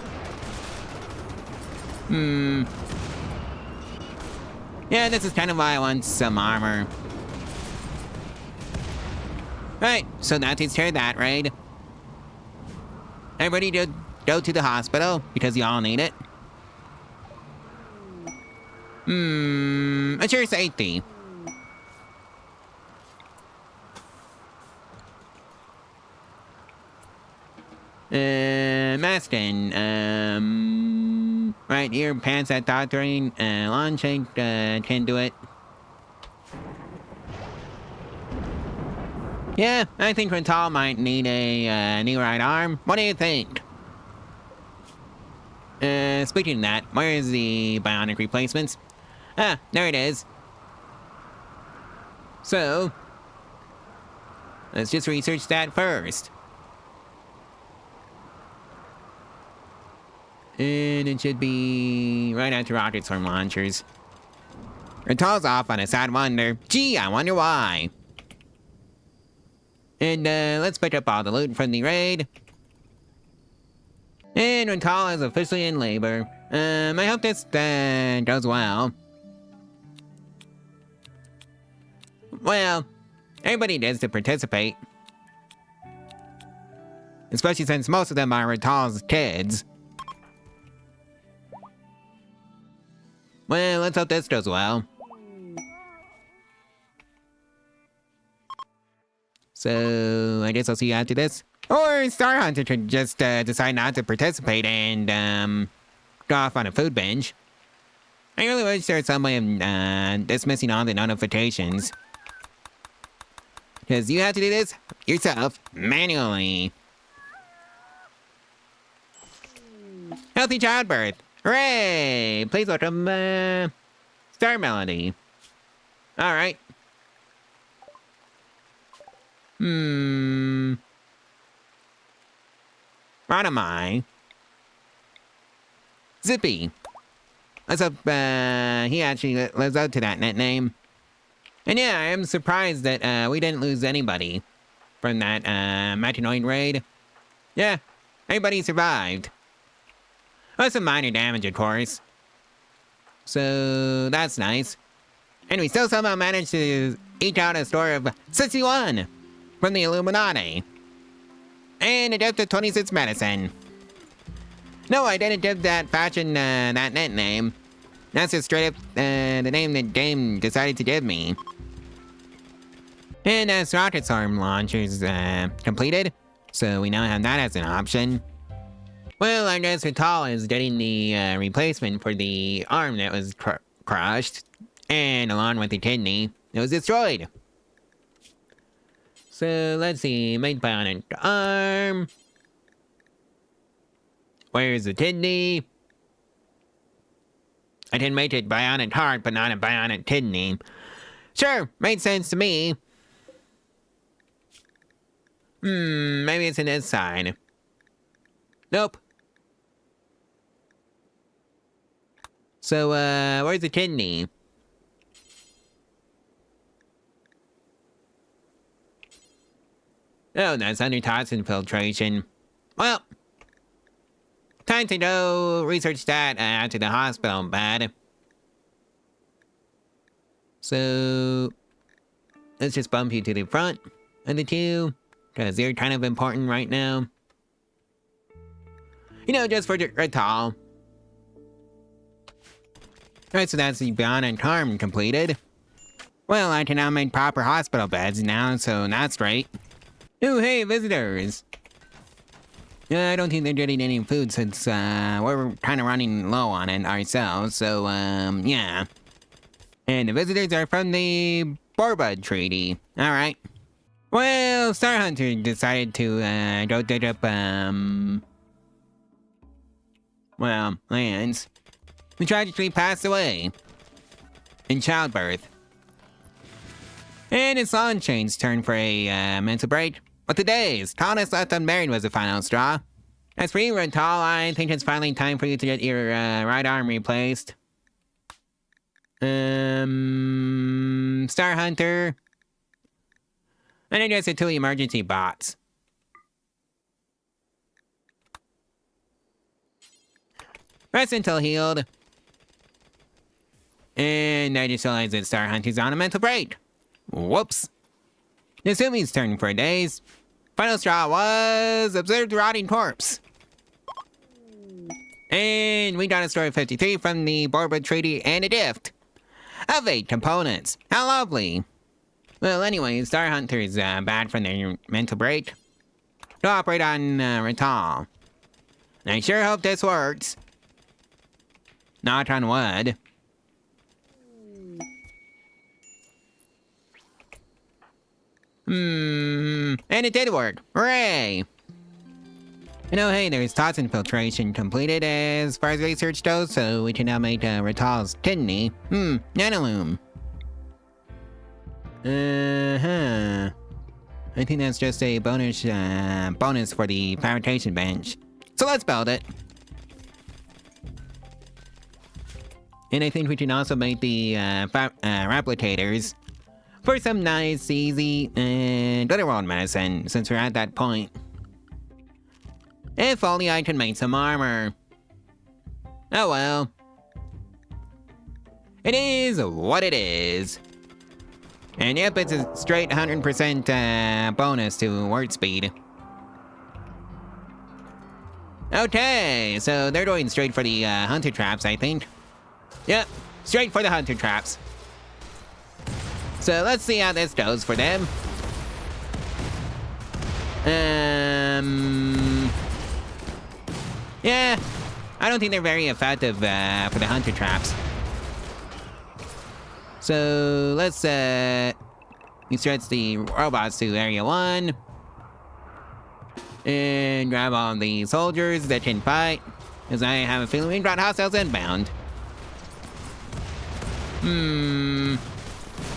Yeah, this is kind of why I want some armor. Right, so that takes care of that, right? Everybody go to the hospital, because y'all need it. Ensure safety. Maston, Right, your pants at doctoring, launching, can do it. Yeah, I think Rental might need a new right arm. What do you think? Speaking of that, where is the bionic replacements? Ah, there it is. So, let's just research that first. And it should be right after rocket storm launchers. Rental's off on a sad wonder. Gee, I wonder why. And let's pick up all the loot from the raid. And Rental is officially in labor. I hope this goes well. Well, everybody needs to participate. Especially since most of them are Rental's kids. Well, let's hope this goes well. So, I guess I'll see you after this. Or Star Hunter could just decide not to participate and go off on a food binge. I really wish there was some way of dismissing all the notifications. Because you have to do this yourself, manually. Healthy childbirth! Hooray! Please welcome, Star Melody. Alright. What am I? Zippy. Let's hope, he actually lives up to that net name. And yeah, I am surprised that, we didn't lose anybody from that, Metanoid raid. Yeah, everybody survived. Well, some minor damage, of course. So, that's nice. And we still somehow managed to eke out a score of 61 from the Illuminati. And a depth of 26 medicine. No, I didn't give that faction, that net name. That's just straight up, the name the game decided to give me. And as rocket storm launchers, completed. So we now have that as an option. Well, I guess Vital is getting the, replacement for the arm that was crushed. And along with the kidney, it was destroyed. So, let's see, made bionic arm. Where's the kidney? I can make it bionic heart, but not a bionic kidney. Sure, made sense to me. Maybe it's in this side. Nope. So, where's the kidney? Oh, that's under toxin filtration. Well, time to go research that to the hospital bed. So, let's just bump you to the front of the two, because they're kind of important right now. You know, just for the Rital. Alright, so that's the bionic arm completed. Well, I can now make proper hospital beds now, so that's great. Ooh, hey, visitors! I don't think they're getting any food since, we're kind of running low on it ourselves, so, yeah. And the visitors are from the Borbud Treaty. Alright. Well, Star Hunter decided to, go dig up, well, lands. Who tragically passed away. In childbirth. And it's Chain's turn for a, mental break. But the days, Tallness left unmarried was the final straw. As for you, Rental, I think it's finally time for you to get your, right arm replaced. Star Hunter. And I guess the two emergency bots. Rest until healed. And I just realized that Star Hunter's on a mental break. Whoops. Nasumi's turn for days. Final straw was observed rotting corpse. And we got a story 53 from the Borbud Treaty and a gift of 8 components. How lovely. Well, anyway, Star Hunter's back from their mental break to operate on Rital. I sure hope this works. Knock on wood. And it did work. Hooray! You know, hey, there's toss infiltration completed as far as research goes, so we can now make Ratal's kidney. Nanolume. I think that's just a bonus for the fabrication bench. So let's build it. And I think we can also make the replicators for some nice, easy, and Underworld medicine, since we're at that point. If only I can make some armor. Oh well. It is what it is. And yep, it's a straight 100% bonus to word speed. Okay, so they're going straight for the hunter traps, I think. Yep, straight for the hunter traps. So let's see how this goes for them. Yeah, I don't think they're very effective for the hunter traps. So let's stretch the robots to area 1. And grab all the soldiers that can fight, because I have a feeling we've got hostiles inbound.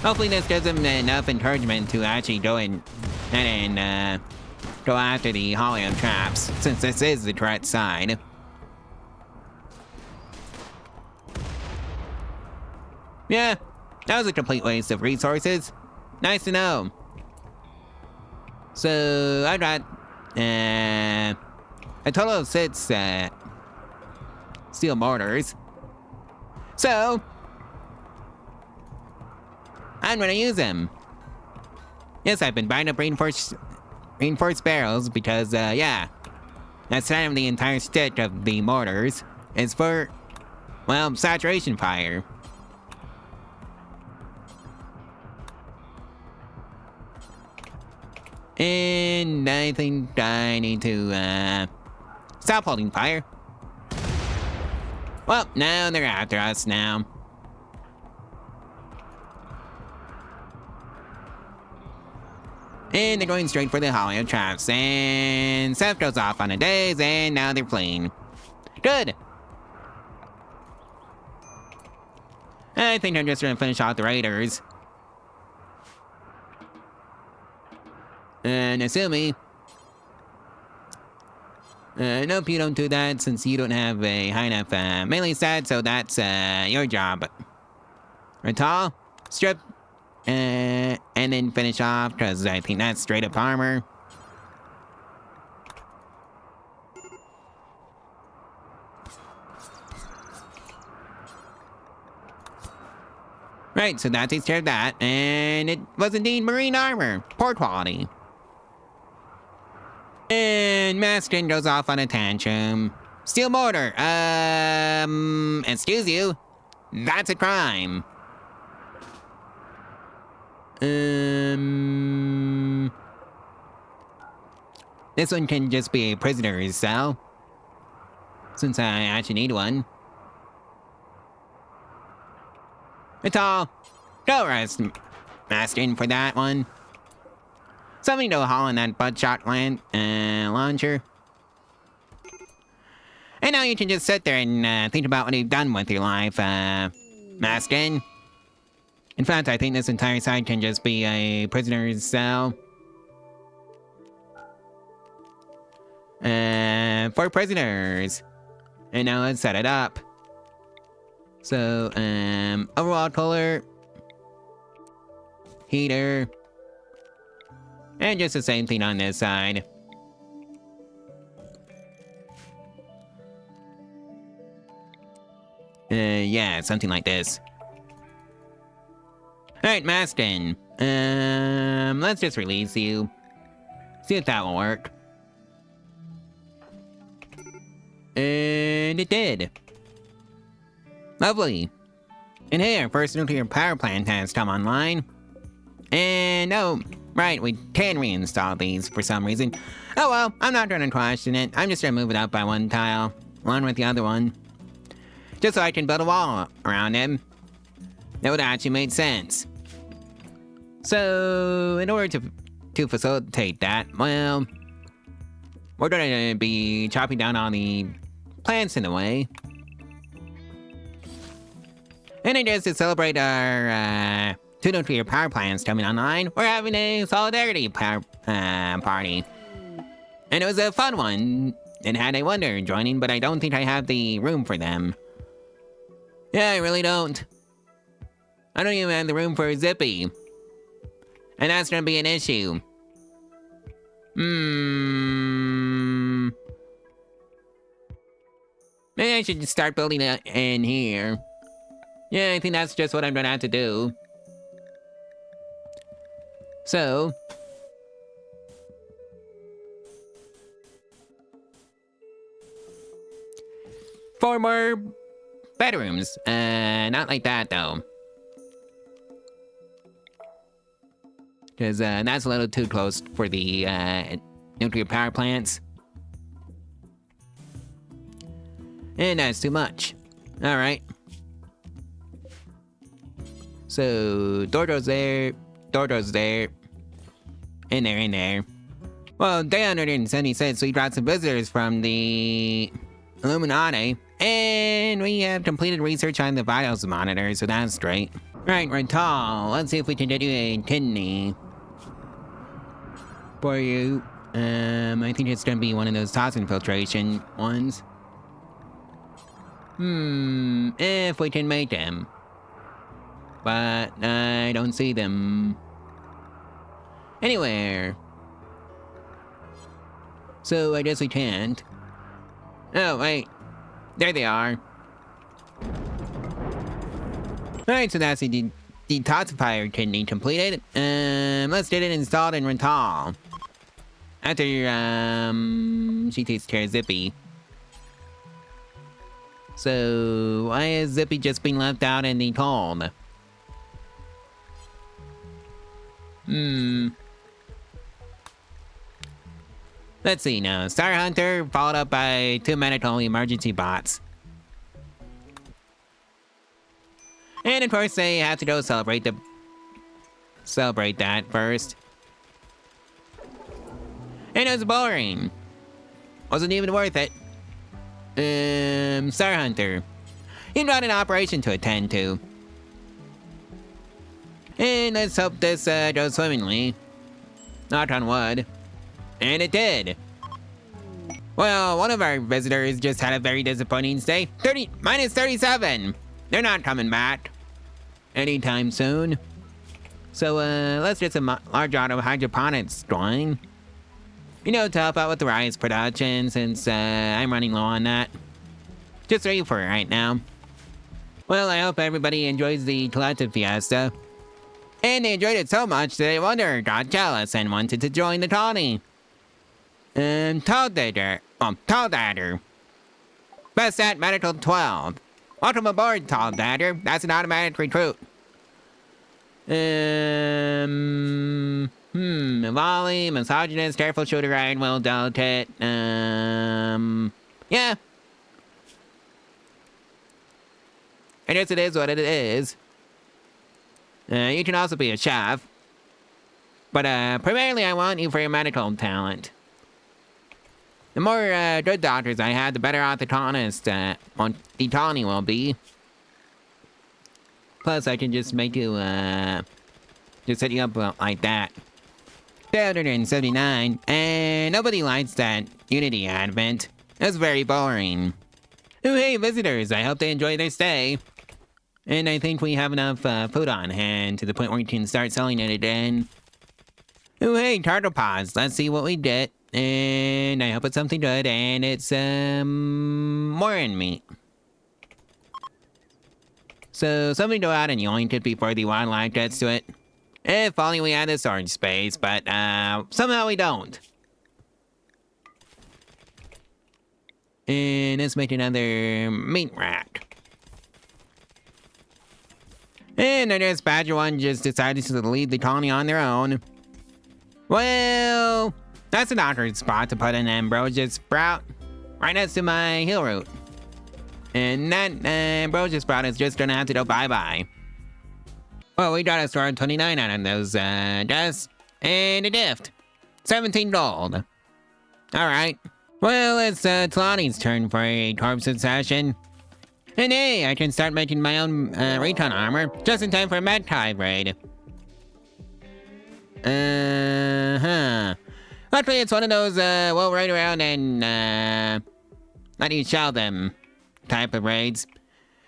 Hopefully this gives them enough encouragement to actually go in and go after the holo traps, since this is the threat side. Yeah, that was a complete waste of resources. Nice to know. So I got a total of 6 steel mortars. So I'm gonna use them. Yes, I've been buying up reinforced barrels because, yeah, that's kind of the entire stick of the mortars. It's for, well, saturation fire. And I think I need to, stop holding fire. Well, now they're after us now. And they're going straight for the holo traps, and Seth goes off on a daze, and now they're fleeing. Good! I think I'm just gonna finish off the raiders. And Asumi. Nope, you don't do that since you don't have a high enough melee stat, so that's your job. Ratal, strip, and then finish off, because I think that's straight up armor. Right, so that takes care of that, and it was indeed marine armor. Poor quality. And Mastin goes off on a tantrum. Steel mortar, excuse you? That's a crime. This one can just be a prisoner's cell, since I actually need one. It's all. Go rest, Mastin, for that one. Somebody go haul in that buttshot launcher. And now you can just sit there and think about what you've done with your life, Mastin. In fact, I think this entire side can just be a prisoner's cell. For prisoners. And now let's set it up. So, overall color. Heater. And just the same thing on this side. Yeah, something like this. Alright, Mastin. Let's just release you. See if that will work. And it did. Lovely. And hey, our first nuclear power plant has come online. And oh, right, we can reinstall these for some reason. Oh well, I'm not gonna question it. I'm just gonna move it up by one tile, along with the other one. just so I can build a wall around him. That would actually make sense. So, in order to facilitate that, well, we're gonna be chopping down all the plants in the way. And then just to celebrate our 2 nuclear power plants coming online, we're having a solidarity power party. And it was a fun one. It had a wonder joining, but I don't think I have the room for them. Yeah, I really don't. I don't even have the room for Zippy. And that's gonna be an issue. Maybe I should start building it in here. Yeah, I think that's just what I'm gonna have to do. So, 4 more bedrooms. Not like that though. Because that's a little too close for the nuclear power plants. And that's too much. Alright. So, door goes there, in there. Well, day 176, we got some visitors from the Illuminati, and we have completed research on the vitals monitor, so that's great. Right, Rental, let's see if we can get you a kidney for you. I think it's gonna be one of those toxin filtration ones. If we can make them. But I don't see them anywhere. So I guess we can't. Oh, wait. There they are. Alright, so that's the detoxifier kidney completed. Let's get it installed in Rental. After she takes care of Zippy. So why has Zippy just been left out in the cold? Let's see now. Star Hunter followed up by 2 medical emergency bots. And of course they have to go celebrate that first. And it was boring. Wasn't even worth it. Star Hunter. He got an operation to attend to. And let's hope this goes swimmingly. Knock on wood. And it did. Well, one of our visitors just had a very disappointing stay. Minus 37. They're not coming back anytime soon. So, let's get some large auto hydroponics going. You know, to help out with the rice production, since I'm running low on that. Just 3 for right now. Well, I hope everybody enjoys the collective fiesta. And they enjoyed it so much that they wonder, got jealous, and wanted to join the colony. Tall Dadder. Best at Medical 12. Welcome aboard, Tall Dadder. That's an automatic recruit. Avali, misogynist, careful shooter, iron will, delicate. Yeah. I guess it is what it is. You can also be a chef. But, primarily I want you for your medical talent. The more, good doctors I have, the better off the colony will be. Plus, I can just make you, just set you up like that. 279, and nobody likes that Unity advent. That's very boring. Oh, hey, visitors, I hope they enjoy their stay. And I think we have enough food on hand to the point where we can start selling it again. Oh, hey, turtle pods, let's see what we get. And I hope it's something good, and it's, Morin meat. So, somebody go out and yoink it before the wildlife gets to it. If only we had the storage space, but, somehow we don't. And let's make another meat rack. And I guess Badger 1 just decided to leave the colony on their own. Well, that's an awkward spot to put an ambrosia sprout. Right next to my hill root. And that bro just brought us just gonna have to go bye-bye. Well, we got a store 29 out of those chests. And a gift. 17 gold. Alright. Well, it's Talani's turn for a corpse session. And hey, I can start making my own recon armor just in time for a Magpie raid. Luckily, it's one of those we'll raid around and let you shell them type of raids.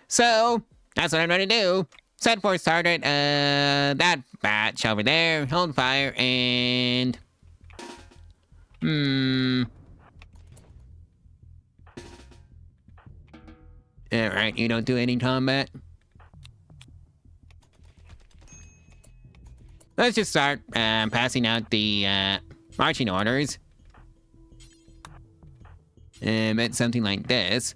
So, that's what I'm gonna do. Set for target that batch over there, hold fire, and... Alright, you don't do any combat? Let's just start passing out the marching orders. It's something like this.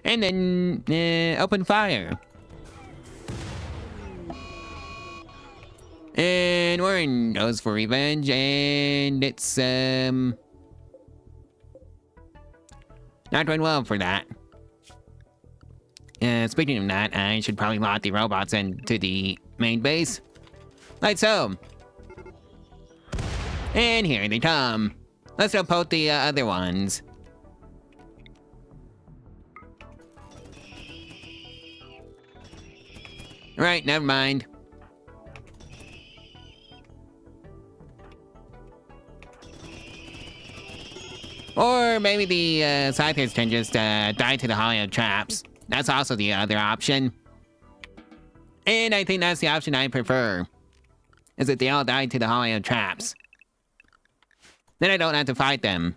And then open fire. And Warren goes for revenge, and it's not going well for that. Speaking of that, I should probably lock the robots into the main base. Like so. And here they come. Let's go poke the other ones. Right, never mind. Or maybe the Scythers can just die to the Hollow traps. That's also the other option. And I think that's the option I prefer. Is that they all die to the Hollow traps. Then I don't have to fight them.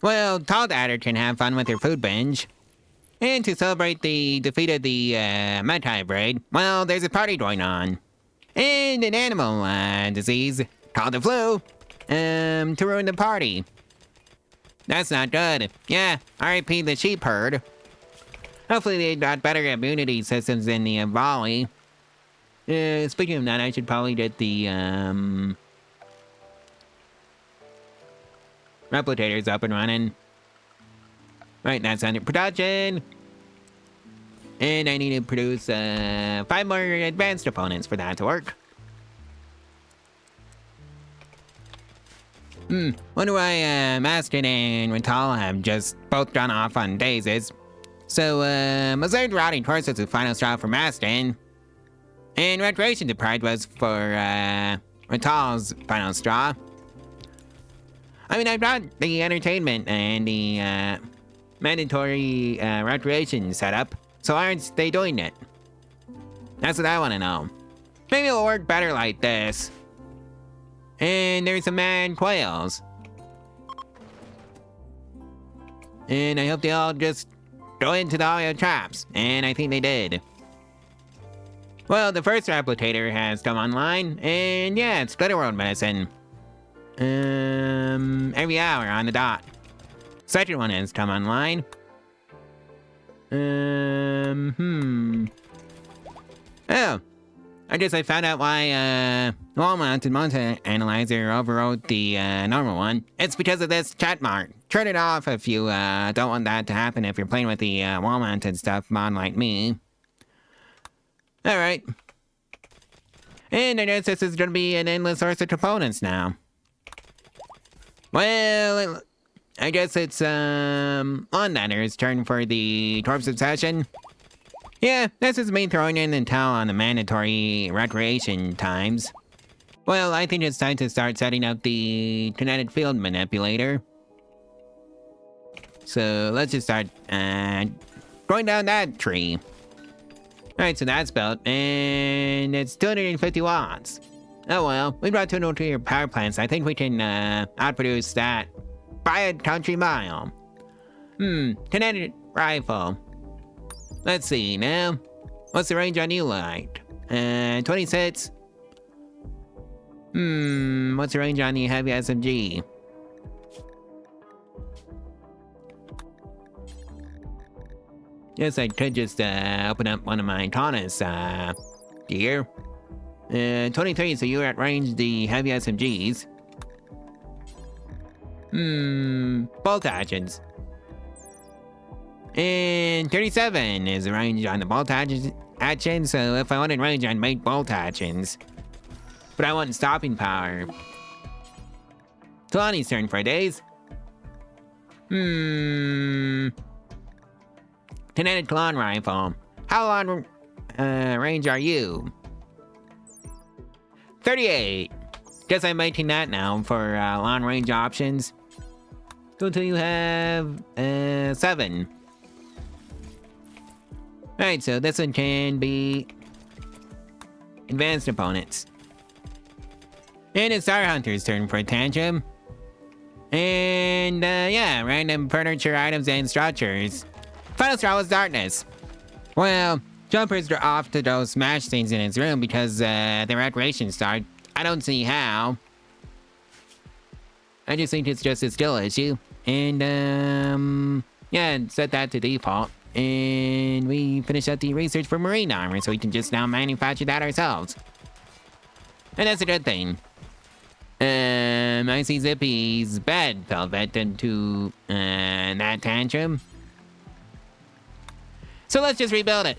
Well, Tall Adder can have fun with her food binge. And to celebrate the defeat of the Magpie raid, well, there's a party going on. And an animal disease called the flu to ruin the party. That's not good. Yeah, RIP the sheep herd. Hopefully they got better immunity systems than the Avali. Speaking of that, I should probably get the replicators up and running. Right, that's under production. And I need to produce 5 more advanced opponents for that to work. Wonder why Mastin and Rental have just both gone off on daisies. So, Mazard Rotting Horse is the final straw for Mastin. And Recreation Deprived was for Rental's final straw. I mean, I've got the entertainment and the mandatory recreation setup, so aren't they doing it? That's what I want to know. Maybe it'll work better like this. And there's some mad quails. And I hope they all just go into the audio traps, and I think they did. Well, the first replicator has come online, and yeah, it's Glitterworld medicine. Every hour on the dot. Second one has come online. Oh, I guess I found out why wall-mounted monitor analyzer overrode the normal one. It's because of this chat mark. Turn it off if you don't want that to happen if you're playing with the wall-mounted stuff mod like me. Alright. And I guess this is gonna be an endless source of components now. Well, I guess it's Onlander's turn for the Corpse Obsession. Yeah, this is me throwing in the towel on the mandatory recreation times. Well, I think it's time to start setting up the kinetic field manipulator. So let's just start going down that tree. Alright, so that's built, and it's 250 watts. Oh well, we brought 2 nuclear power plants. I think we can outproduce that by a country mile. Kinetic rifle. Let's see now. What's the range on you like? 26. What's the range on the heavy SMG? Guess I could just open up one of my Taunus gear. 23, so you're at range the heavy SMGs. Bolt actions. And 37 is the range on the bolt action, so if I wanted range, I'd make bolt actions. But I want stopping power. Talani's turn for days. Kinetic lawn rifle. How long range are you? 38. Guess I'm making that now for long range options. Go until you have 7. Alright, so this one can be advanced opponents. And it's Star Hunter's turn for a tantrum. And yeah, random furniture items and structures. Final straw was darkness. Well, Jumper's off to those smash things in his room because the recreation started. I don't see how. I just think it's just a skill issue. And yeah, set that to default. And we finish up the research for marine armor, so we can just now manufacture that ourselves. And that's a good thing. I see Zippy's bed fell victim to that tantrum. So let's just rebuild it.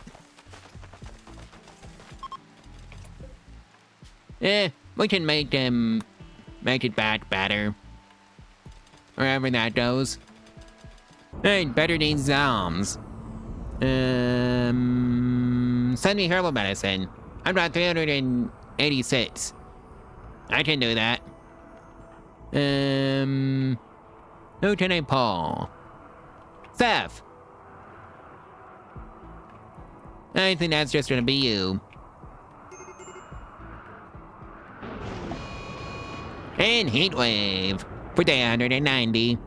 We can make it back better. Wherever that goes. Alright, better needs Zalms. Send me herbal medicine. I've got 386. I can do that. Lieutenant Paul. Seth. I think that's just gonna be you. And Heatwave for 190.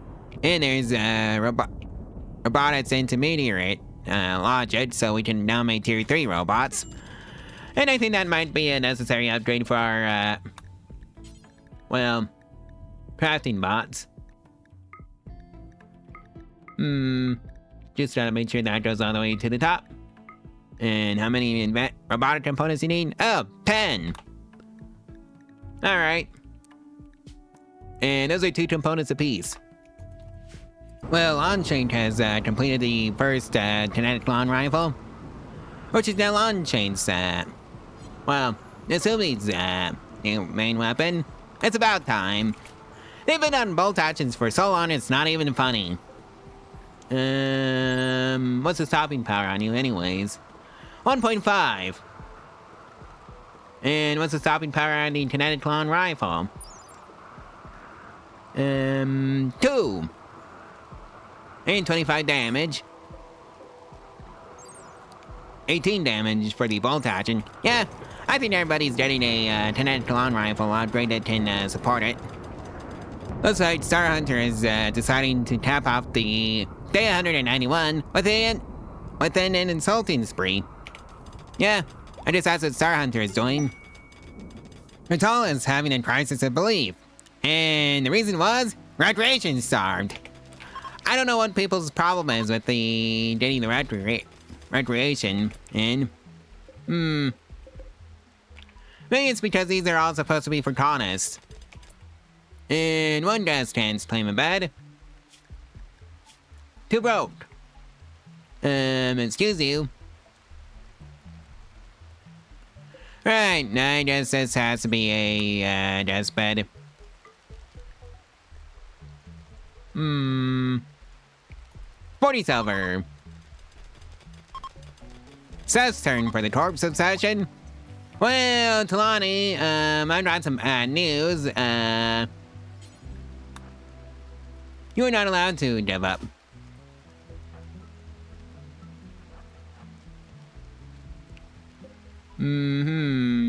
And there's robotics intermediate logic, so we can now make tier 3 robots. And I think that might be a necessary upgrade for our well, crafting bots. Just gotta make sure that goes all the way to the top. And how many robotic components you need? Oh, 10. Alright. And those are 2 components apiece. Well, Unchained has completed the first kinetic lawn rifle, which is now Unchained's well, Nasumi's new main weapon. It's about time. They've been on bolt actions for so long it's not even funny. What's the stopping power on you anyways? 1.5. And what's the stopping power on the kinetic lawn rifle? 2. And 25 damage. 18 damage for the bolt action. Yeah, I think everybody's getting a kinetic lawn rifle upgrade that can support it. Looks like Star Hunter is deciding to cap off the day 191 with an insulting spree. Yeah, I just asked what Star Hunter is doing. Ratal is having a crisis of belief. And the reason was, recreation starved. I don't know what people's problem is with getting the recreation in. Maybe it's because these are all supposed to be for colonists. And 1 guest can't claim a bed. 2 broke. Excuse you. Right, I guess this has to be a guest bed. 40 silver. Seth's turn for the corpse obsession. Well, Talani, I've got some news. You are not allowed to give up.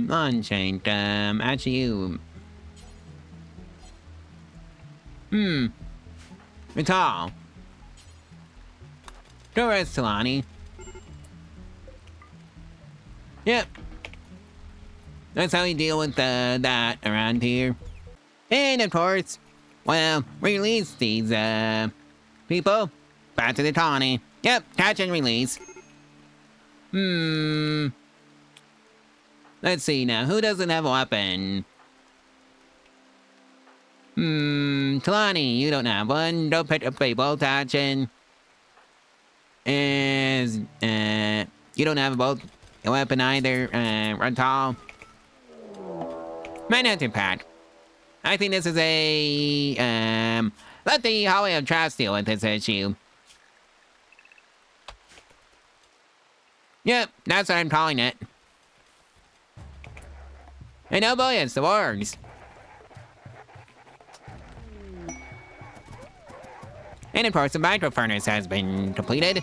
Unchained. Actually, you. Vital. Go rest, Talani. Yep. That's how we deal with that around here. And of course, well, release these people back to the colony. Yep, catch and release. Let's see now, who doesn't have a weapon? Talani, you don't have one. Don't pick up a bolt action. Is, you don't have a weapon either, run tall. Manhunter Pack. I think this is let the Hallway of Traps deal with this issue. Yep, that's what I'm calling it. And oh boy, it's the wargs. And of course, the micro furnace has been completed.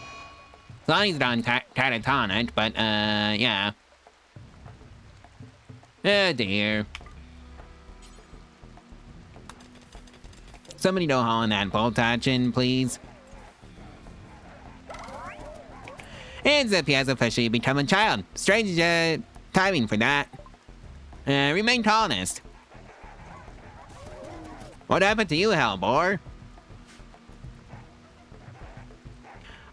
Lonnie's done catatonic, but, yeah. Oh dear. Somebody go haul in that bolt action, please. And Zippy has officially become a child. Strange, timing for that. Remain colonist. What happened to you, Hellbore?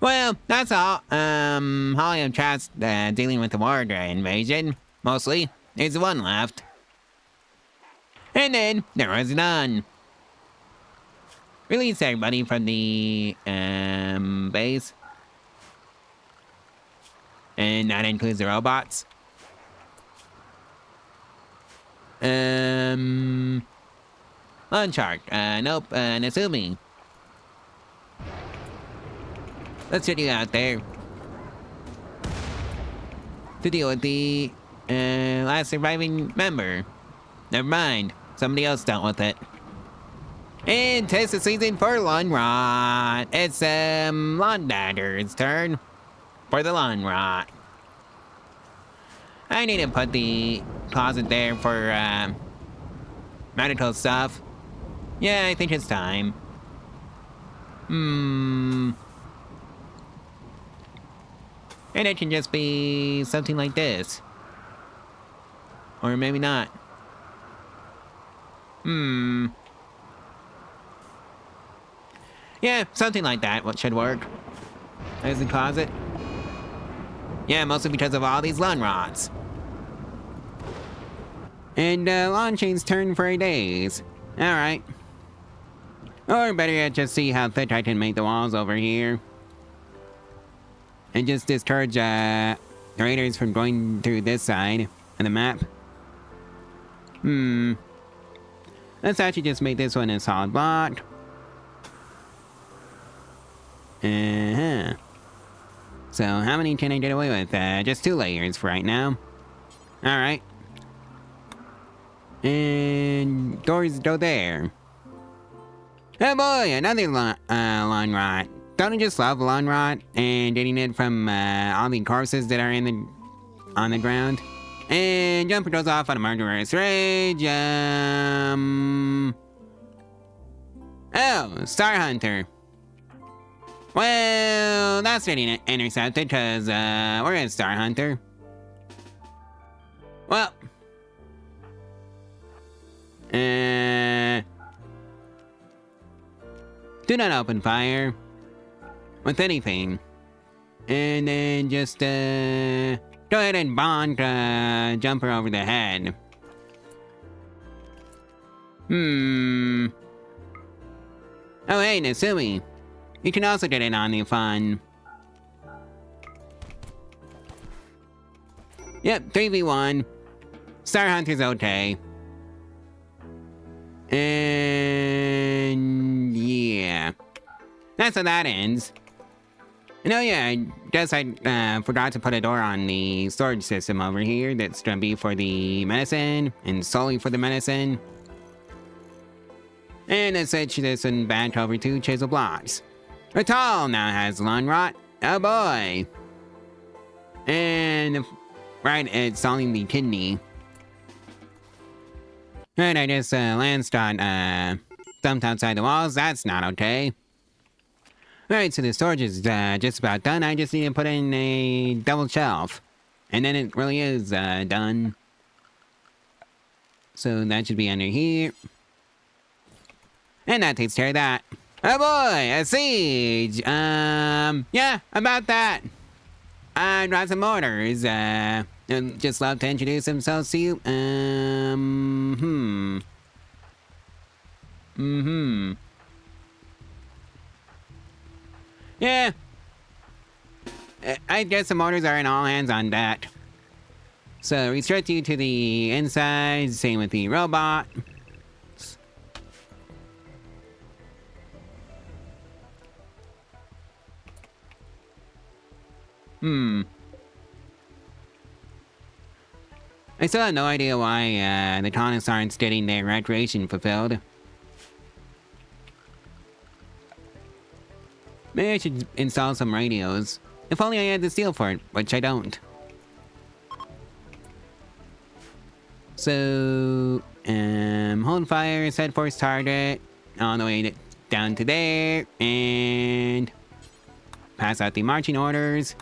Well, that's all. Holly and Traps, dealing with the Warg invasion. Mostly. There's one left. And then, there was none. Release everybody from the, base. And that includes the robots. Lunchart. Nope, Nasumi. Let's get you out there. To deal with the, last surviving member. Never mind. Somebody else dealt with it. And tis the season for lawn rot. It's, Lawn Dadder's turn. For the lawn rot. I need to put the closet there for, medical stuff. Yeah, I think it's time. And it can just be something like this. Or maybe not. Yeah, something like that. What should work? There's the closet. Yeah, mostly because of all these lawn rots. And lawn chains turn for days. Alright. Or better yet, just see how thick I can make the walls over here. And just discourage raiders from going through this side of the map. Let's actually just make this one a solid block. So how many can I get away with? Just 2 layers for right now. Alright. And doors go there. Oh boy, another lawn rot. Don't I just love lawn rot and getting it from all the corpses that are on the ground? And Jumper goes off on a murderous rage. Oh, Star Hunter. Well, that's getting intercepted because we're in Star Hunter. Well. Do not open fire with anything. And then just, go ahead and bonk, Jumper over the head. Oh, hey, Nasumi. You can also get in on the fun. Yep, 3v1. Star Hunter's okay. And yeah. That's how that ends. And oh yeah, I guess I forgot to put a door on the storage system over here that's gonna be for the medicine, and solely for the medicine. And let's switch this one back over to Chisel Blocks. Ratal now has lawn rot. Oh boy. And right, it's solving the kidney. And I just Landstone dumped outside the walls. That's not okay. Alright, so the storage is just about done. I just need to put in a double shelf. And then it really is done. So that should be under here. And that takes care of that. Oh boy, a siege! Yeah, about that. I've got some orders. I'd just love to introduce themselves to you. Yeah. I guess the motors are in all hands on deck. So restrict you to the inside, same with the robot. I still have no idea why the tonics aren't getting their recreation fulfilled. Maybe I should install some radios. If only I had the steel for it, which I don't. So, hold fire, set force target, all the way down to there, and pass out the marching orders.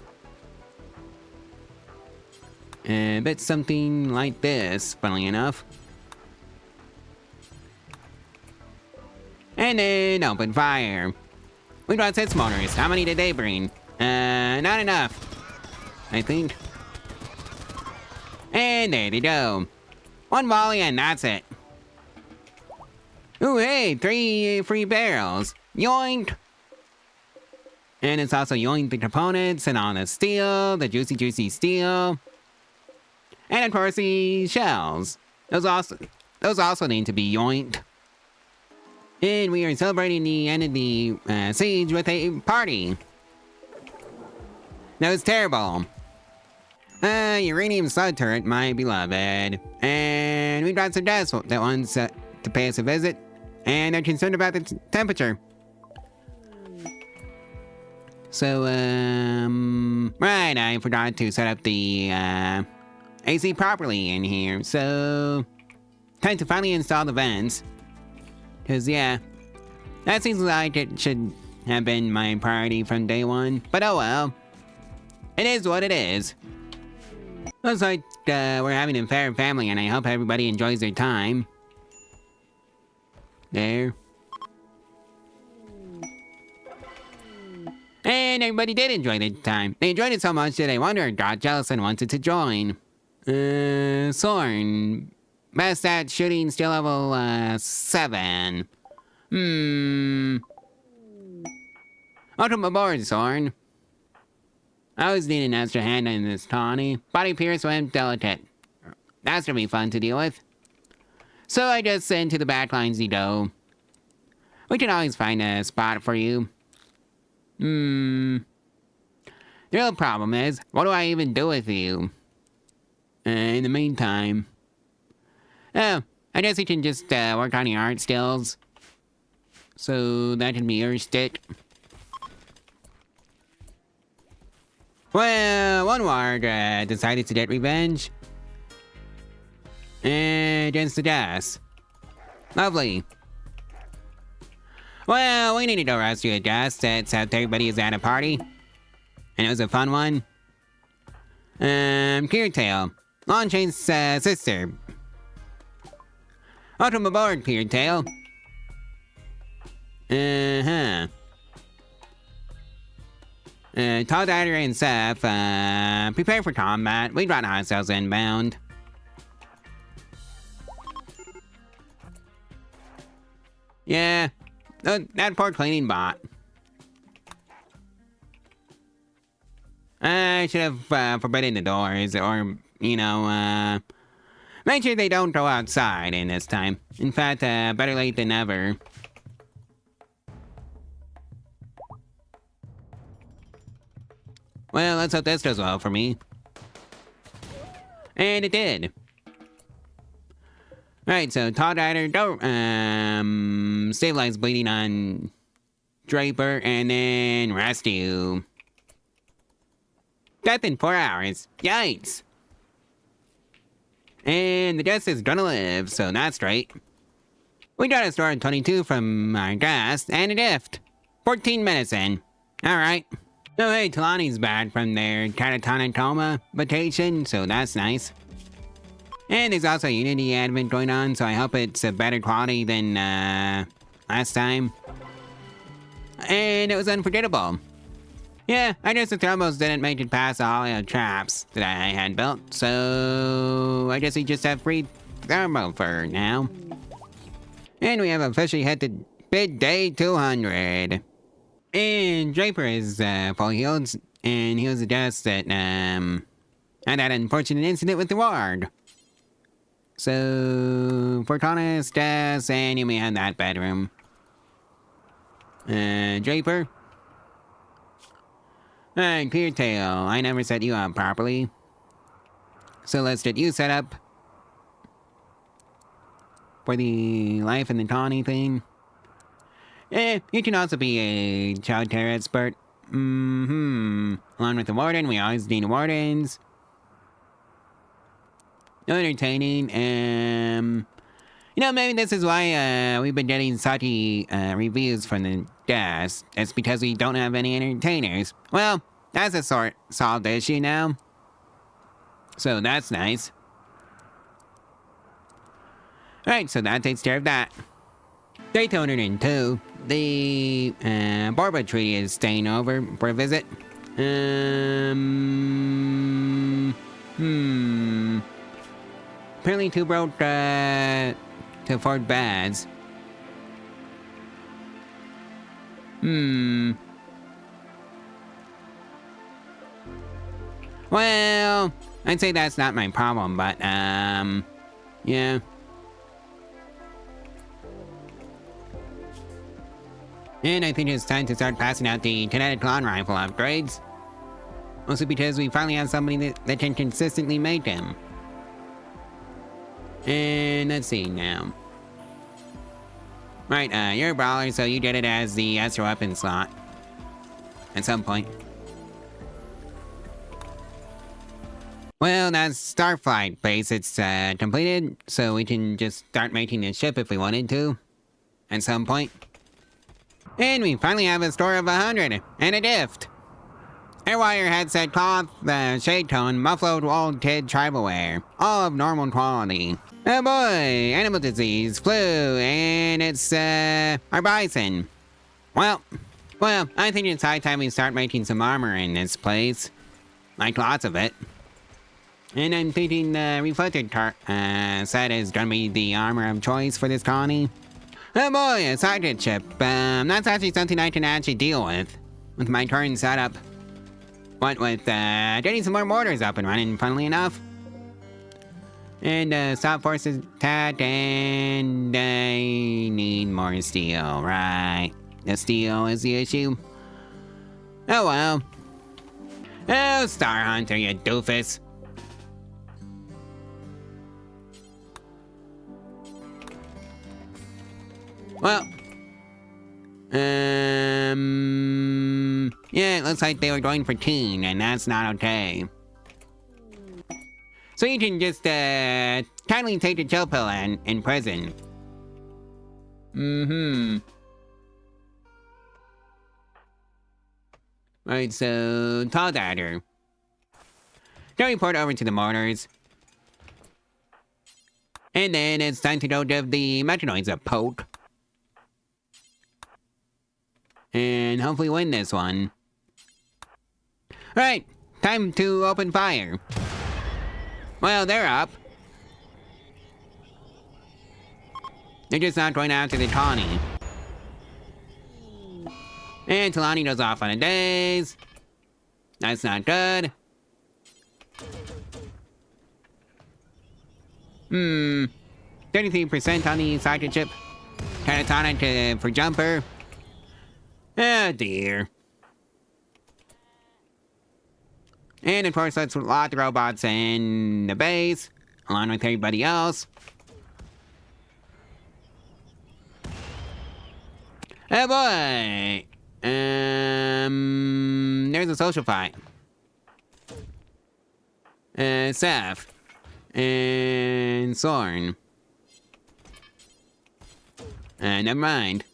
But something like this, funnily enough. And then open fire. We brought 6 motors. How many did they bring? Not enough, I think. And there they go. 1 volley and that's it. Ooh, hey, 3 free barrels. Yoink! And it's also yoink the components and all the steel, the juicy steel. And of course the shells. Those also need to be yoinked. And we are celebrating the end of the siege with a party. That was terrible. Uranium slug turret, my beloved. And we got some guests that wants to pay us a visit. And they're concerned about the temperature. So, right, I forgot to set up the, AC properly in here, so time to finally install the vents. Cause yeah, that seems like it should have been my priority from day one, but oh well. It is what it is. Looks like we're having a fair family and I hope everybody enjoys their time. There. And everybody did enjoy their time. They enjoyed it so much that I wonder got jealous and wanted to join. Sorn. Best at shooting, skill level, 7. Welcome aboard, Sorn. I always need an extra hand in this tawny. Body pierce when delicate. That's gonna be fun to deal with. So I just send to the back lines you go. We can always find a spot for you. The real problem is, what do I even do with you? In the meantime... Oh, I guess you can just work on your art skills. So that can be your stick. Well, one warg decided to get revenge. Against the gas. Lovely. Well, we need to go rescue a gas except everybody is at a party. And it was a fun one. Cleartail. Longchain's sister. Welcome aboard, Cleartail. Tall Dagger and Seth, prepare for combat. We got hostiles inbound. Yeah, that poor cleaning bot. I should have forbidden the doors, or, you know, make sure they don't go outside in this time. In fact, better late than never. Well, let's hope this does well for me. And it did. Alright, so Todd Rider, don't, stabilize bleeding on Draper, and then rescue. Death in 4 hours. Yikes! And the guest is gonna live, so that's right. We got a store in 22 from our guest, and a gift. 14 minutes in. Alright. Oh hey, Talani's back from their catatonic coma vacation, so that's nice. And there's also Unity advent going on, so I hope it's a better quality than, last time. And it was unforgettable. Yeah, I guess the thermals didn't make it past the hollow traps that I had built, so I guess we just have free thermal for now. And we have officially hit the big day 200. And Draper is full healed, and he was the desk that, had that unfortunate incident with the ward. So, Fortuna's desk, and you may have that bedroom. Draper? Alright, Clear Tail, I never set you up properly. So let's get you set up for the life in the tawny thing. You can also be a child terror expert. Along with the warden, we always need wardens. Entertaining, you know, maybe this is why, we've been getting sucky, reviews from the desk. It's because we don't have any entertainers. Well, that's a solved issue now. So that's nice. Alright, so that takes care of that. Day 202. The, Borba tree is staying over for a visit. Apparently too broke, to afford bads. Well, I'd say that's not my problem, but, yeah. And I think it's time to start passing out the kinetic lawn rifle upgrades. Mostly because we finally have somebody that can consistently make them. And let's see now. Right, you're a brawler, so you get it as the extra weapon slot. At some point. Well, that's Starflight base. It's completed, so we can just start making the ship if we wanted to. At some point. And we finally have a store of 100, and a gift. Airwire headset cloth, shade tone, muffled old kid tribal wear. All of normal quality. Oh boy, animal disease, flu, and it's, our bison. Well, I think it's high time we start making some armor in this place. Like lots of it. And I'm thinking the reflected set is gonna be the armor of choice for this colony. Oh boy, a target chip. That's actually something I can actually deal with my current setup. What with, getting some more mortars up and running, funnily enough. And, stop forces attack, and I need more steel, right? The steel is the issue. Oh well. Oh, Star Hunter, you doofus. Well, yeah, it looks like they were going for teen, and that's not okay. So you can just, kindly take the chill pill in prison. Right, so, Tall Dagger. Go report over to the mortars. And then it's time to go give the Metronoids a poke. And hopefully win this one. Right, time to open fire. Well, they're up. They're just not going after the Tawny. And Talani goes off on a daze. That's not good. 33% on the cycle chip. Catatonic for jumper. Oh dear. And of course, let's lock the robots in the base, along with everybody else. Oh boy! There's a social fight. Seth. And Sorn. Never mind.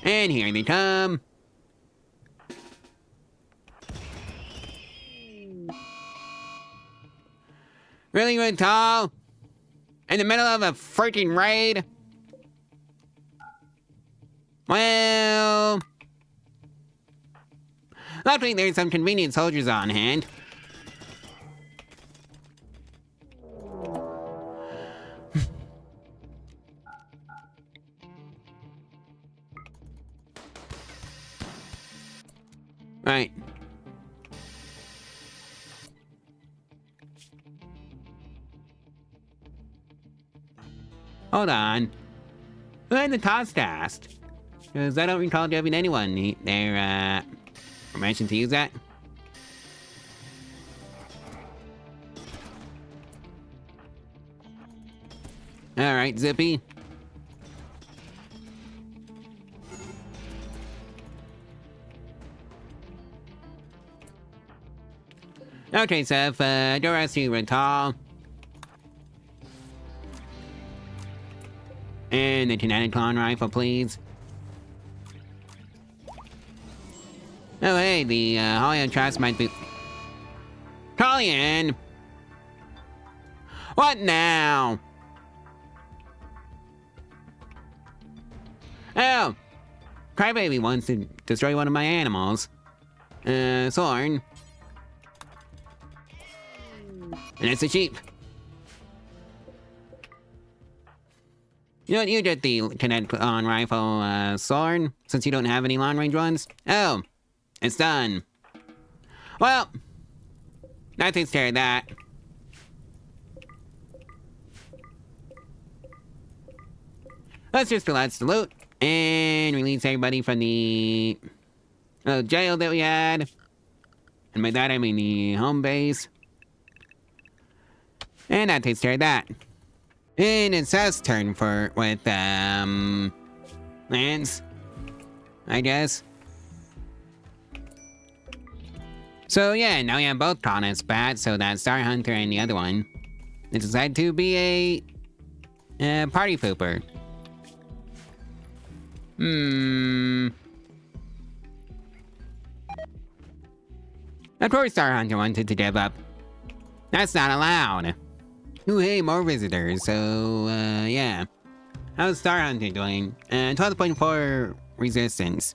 And here they come. Really, really tall? In the middle of a freaking raid? Well... luckily there's some convenient soldiers on hand. Hold on. Who had the toss task? Because I don't recall giving anyone their permission to use that. Alright, Zippy. Okay, Seth, go rescue Rental. And the kinetic clone rifle, please. Oh, hey, the Hollywood Trust might be... Collian! What now? Oh! Crybaby wants to destroy one of my animals. Sorn. And it's a sheep. You know what, you get the kinetic clone rifle, Sorn, since you don't have any long-range ones? Oh, it's done. Well, that takes care of that. Let's just relax the loot and release everybody from the jail that we had. And by that I mean the home base. And that takes care of that. And it's Seth's turn with Lance, I guess. So yeah, now we have both colonists back, so that Star Hunter and the other one. They decided to be a party pooper. Of course Star Hunter wanted to give up. That's not allowed. Ooh, hey, more visitors, so, yeah. How's Star Hunter doing? 12.4 resistance.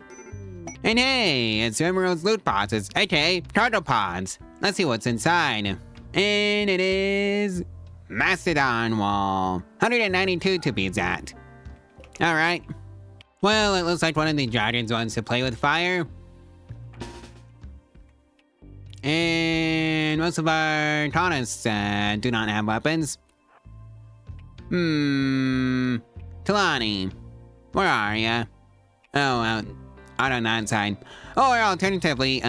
And hey, it's Rimworld's loot boxes, aka cargo pods. Let's see what's inside. And it is... Mastodon Wall. 192 to be exact. Alright. Well, it looks like one of the dragons wants to play with fire. And most of our colonists do not have weapons. Talani, where are ya? Oh, out on that side. Or alternatively,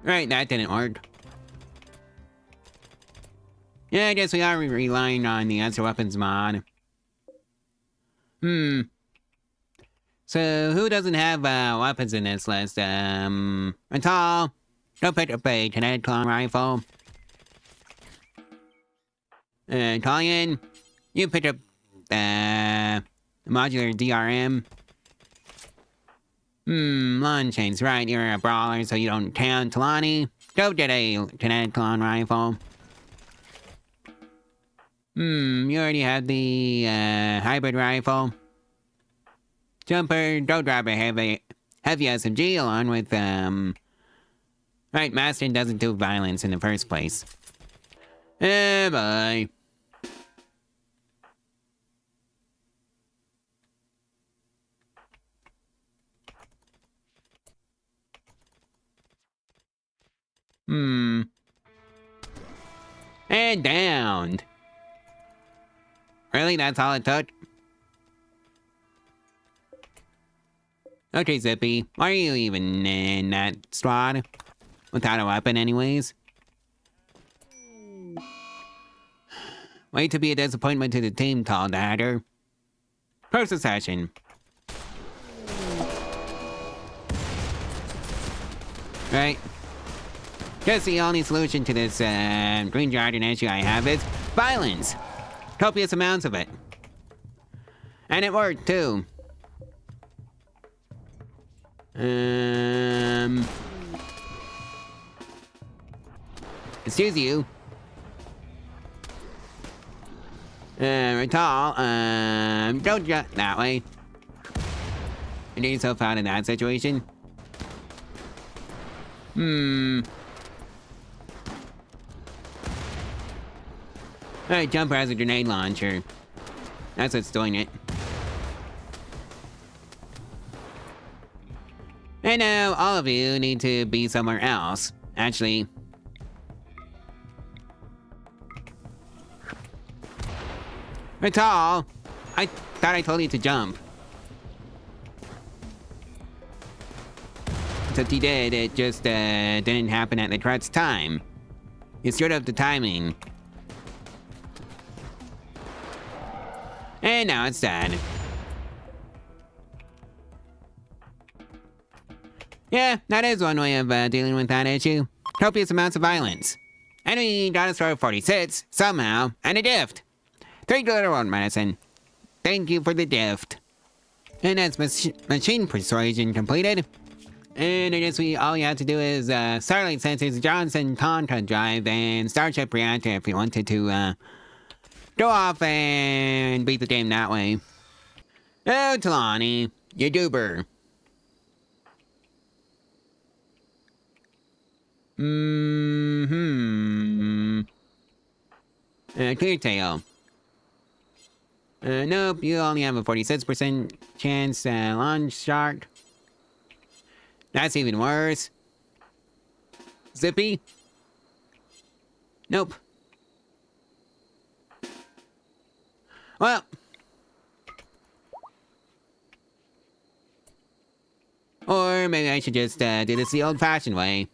Right, that didn't work. Yeah, I guess we are relying on the extra weapons mod. So, who doesn't have weapons in this list? Rental, go pick up a kinetic clone rifle. Collian, you pick up modular DRM. Lawn chains, right, you're a brawler, so you don't count. Talani, go get a kinetic clone rifle. You already have the hybrid rifle. Jumper, go grab a heavy SMG along with right, Master doesn't do violence in the first place. Bye. And downed. Really? That's all it took? Okay, Zippy. Why are you even in that squad? Without a weapon anyways? Wait to be a disappointment to the team, tall dagger. Close the session. Right. Guess the only solution to this green dragon issue I have is violence. Copious amounts of it. And it worked too. Excuse you. Rental, don't jump that way. You get yourself out of that situation. Alright, Jumper has a grenade launcher. That's what's doing it. And now all of you need to be somewhere else. Actually, it's all. I thought I told you to jump. Except you did, it just didn't happen at the correct time. You screwed up the timing. And now it's done. Yeah, that is one way of dealing with that issue. Copious amounts of violence. Enemy got us for 46, somehow, and a gift. 3 glitter medicine. Thank you for the gift. And that's machine persuasion completed. And I guess all you have to do is Starlight Sensors, Johnson Contra Drive, and Starship Reactor if you wanted to go off and beat the game that way. Oh, Talani, you goober. Clear tail. Nope, you only have a 46% chance launch shark. That's even worse. Zippy? Nope. Well. Or maybe I should just do this the old-fashioned way.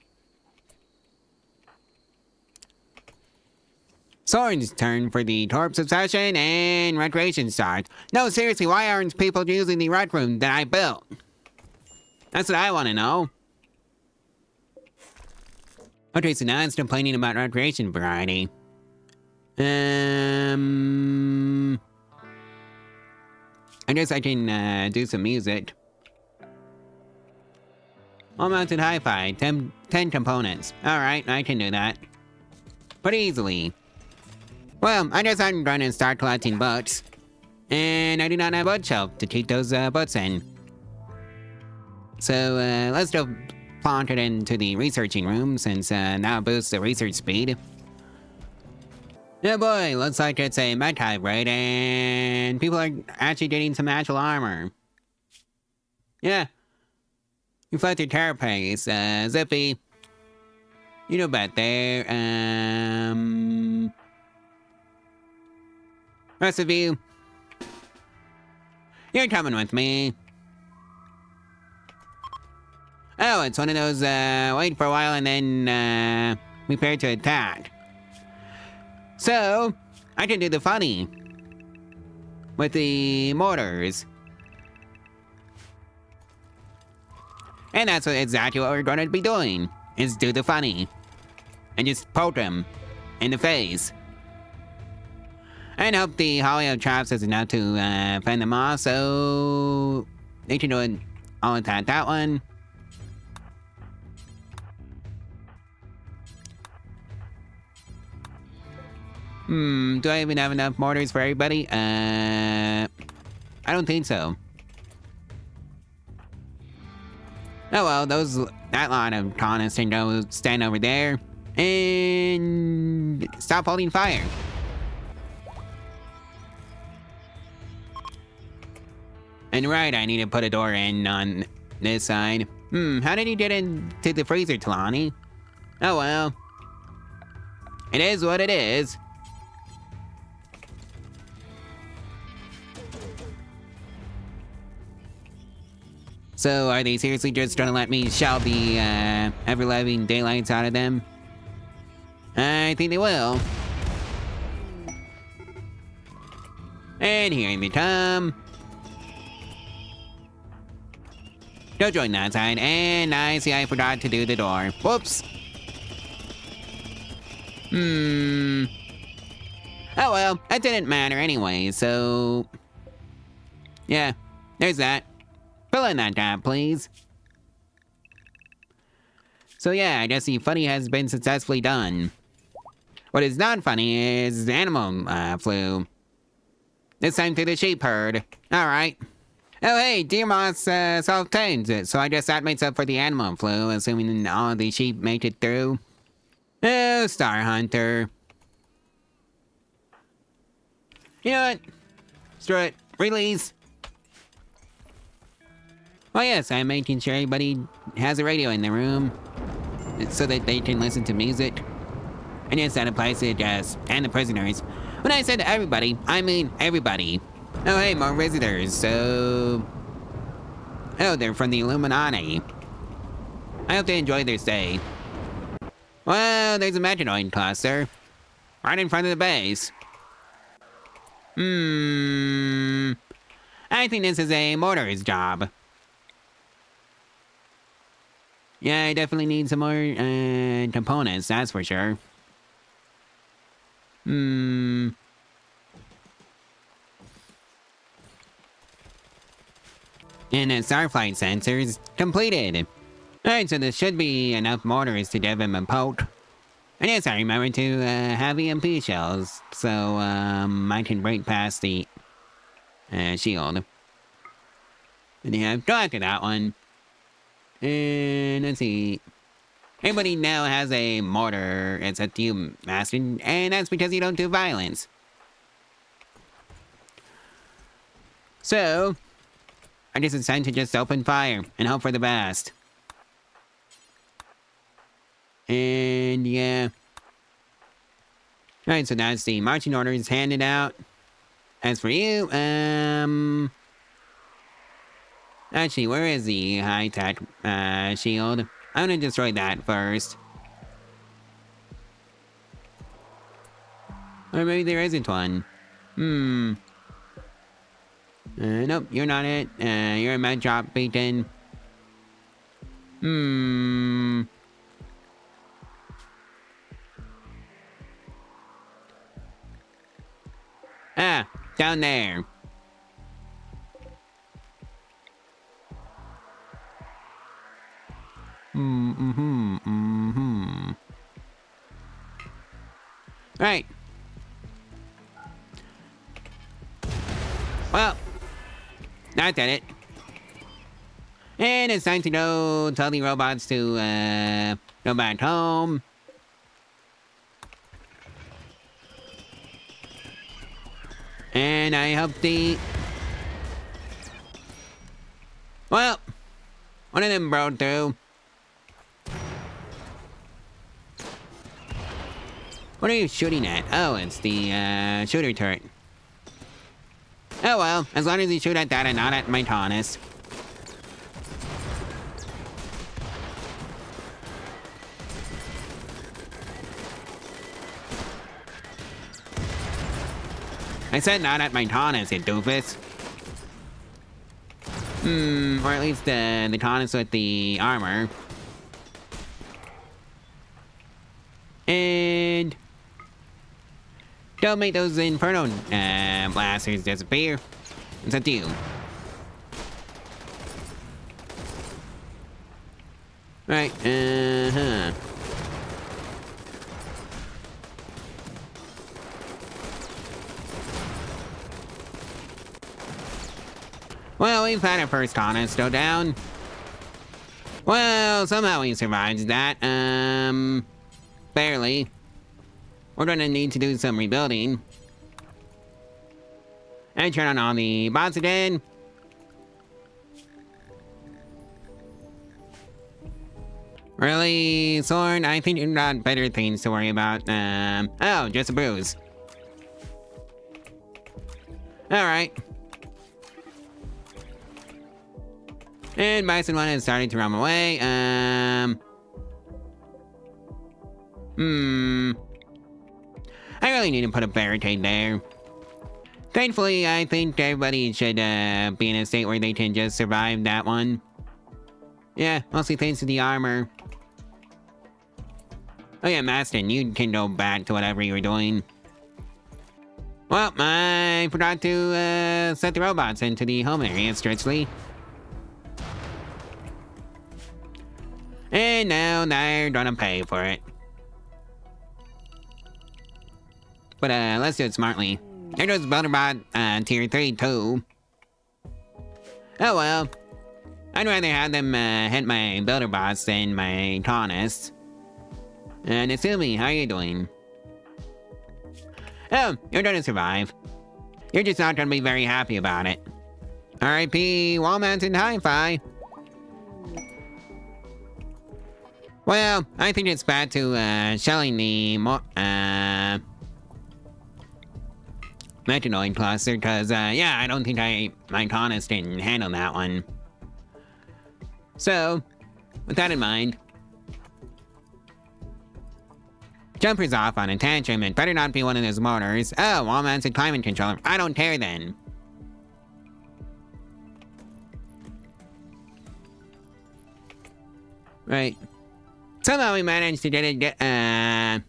Soren's turn for the Torps Obsession and Recreation start. No, seriously, why aren't people using the Rec Room that I built? That's what I want to know. Okay, so now it's complaining about Recreation variety. I guess I can do some music. All-mounted hi-fi, 10 components. Alright, I can do that. Pretty easily. Well, I guess I'm going to start collecting books. And I do not have a bookshelf to keep those books in. So, let's go plonk it into the researching room, since now it boosts the research speed. Oh boy, looks like it's a mech hybrid, and people are actually getting some actual armor. Yeah. Reflected carapace, Zippy. You know about there, rest of you. You're coming with me. Oh, it's one of those, wait for a while and then, prepare to attack. So, I can do the funny. With the mortars. And that's exactly what we're going to be doing. Is do the funny. And just poke them in the face. And hope the Hollywood traps is enough to fend them off, so they can do it. I'll attack that one. Do I even have enough mortars for everybody? I don't think so. Oh well, that line of colonists can go stand over there and stop holding fire. And right, I need to put a door in on this side. How did you get into the freezer, Talani? Oh well. It is what it is. So, are they seriously just trying to let me shout the ever-living daylights out of them? I think they will. And here they come. Go join that side, and I see I forgot to do the door. Whoops. Oh well, that didn't matter anyway, so... yeah, there's that. Fill in that gap, please. So yeah, I guess the funny has been successfully done. What is not funny is animal flu. This time through the sheep herd. Alright. Oh hey, deer moss self-tamed it, so I guess that makes up for the animal flu, assuming all of the sheep make it through. Oh, Star Hunter. You know what? Strut, release! Oh yes, I'm making sure everybody has a radio in the room so that they can listen to music. And yes, that applies to us and the prisoners. When I said everybody, I mean everybody. Oh hey, more visitors, so... Oh, they're from the Illuminati. I hope they enjoy their stay. Well, there's a Metanoid cluster. Right in front of the base. I think this is a mortar's job. Yeah, I definitely need some more components, that's for sure. And the Starflight sensors completed. Alright, so this should be enough mortars to give him a poke. And yes, I remember to have EMP shells, so I can break past the shield. And yeah, go after that one. And let's see. Everybody now has a mortar except you, Master, and that's because you don't do violence. So, I just decided to just open fire and hope for the best. And yeah. Alright, so that's the marching orders handed out. As for you, actually, where is the high-tech shield? I'm gonna destroy that first. Or maybe there isn't one. Nope, you're not it. You're a med drop beacon. Ah, down there. Right. Well, that did it. And it's time to go tell the robots to, go back home. And I hope the... Well, one of them broke through. What are you shooting at? Oh, it's the, shooter turret. Oh well, as long as you shoot at that and not at my Taunus. I said not at my Taunus, you doofus. Or at least the Taunus with the armor. And... don't make those Inferno blasters disappear. It's up to you. Right, Well, we've had our first Taunus go down. Well, somehow we survived that, barely. We're gonna need to do some rebuilding. And turn on all the bots again. Really, Sorn? I think you've got better things to worry about. Oh, just a bruise. Alright. And Bison 1 is starting to run away. I really need to put a barricade there. Thankfully, I think everybody should be in a state where they can just survive that one. Yeah, mostly thanks to the armor. Oh yeah, Maston, you can go back to whatever you were doing. Well, I forgot to set the robots into the home area strictly. And now they're gonna pay for it. But let's do it smartly. There goes Builderbot tier 3 too. Oh well. I'd rather have them hit my Builderbots than my Taunus. And Asumi, how are you doing? Oh, you're gonna survive. You're just not gonna be very happy about it. R.I.P. Walnuts and Hi-Fi. Well, I think it's bad to, shelling the metanoid cluster, because, yeah, I don't think my Honest can handle that one. So, with that in mind, Jumper's off on a tantrum. It better not be one of those motors. Oh, Walnuts and climate controller. I don't care then. Right. Somehow we managed to get a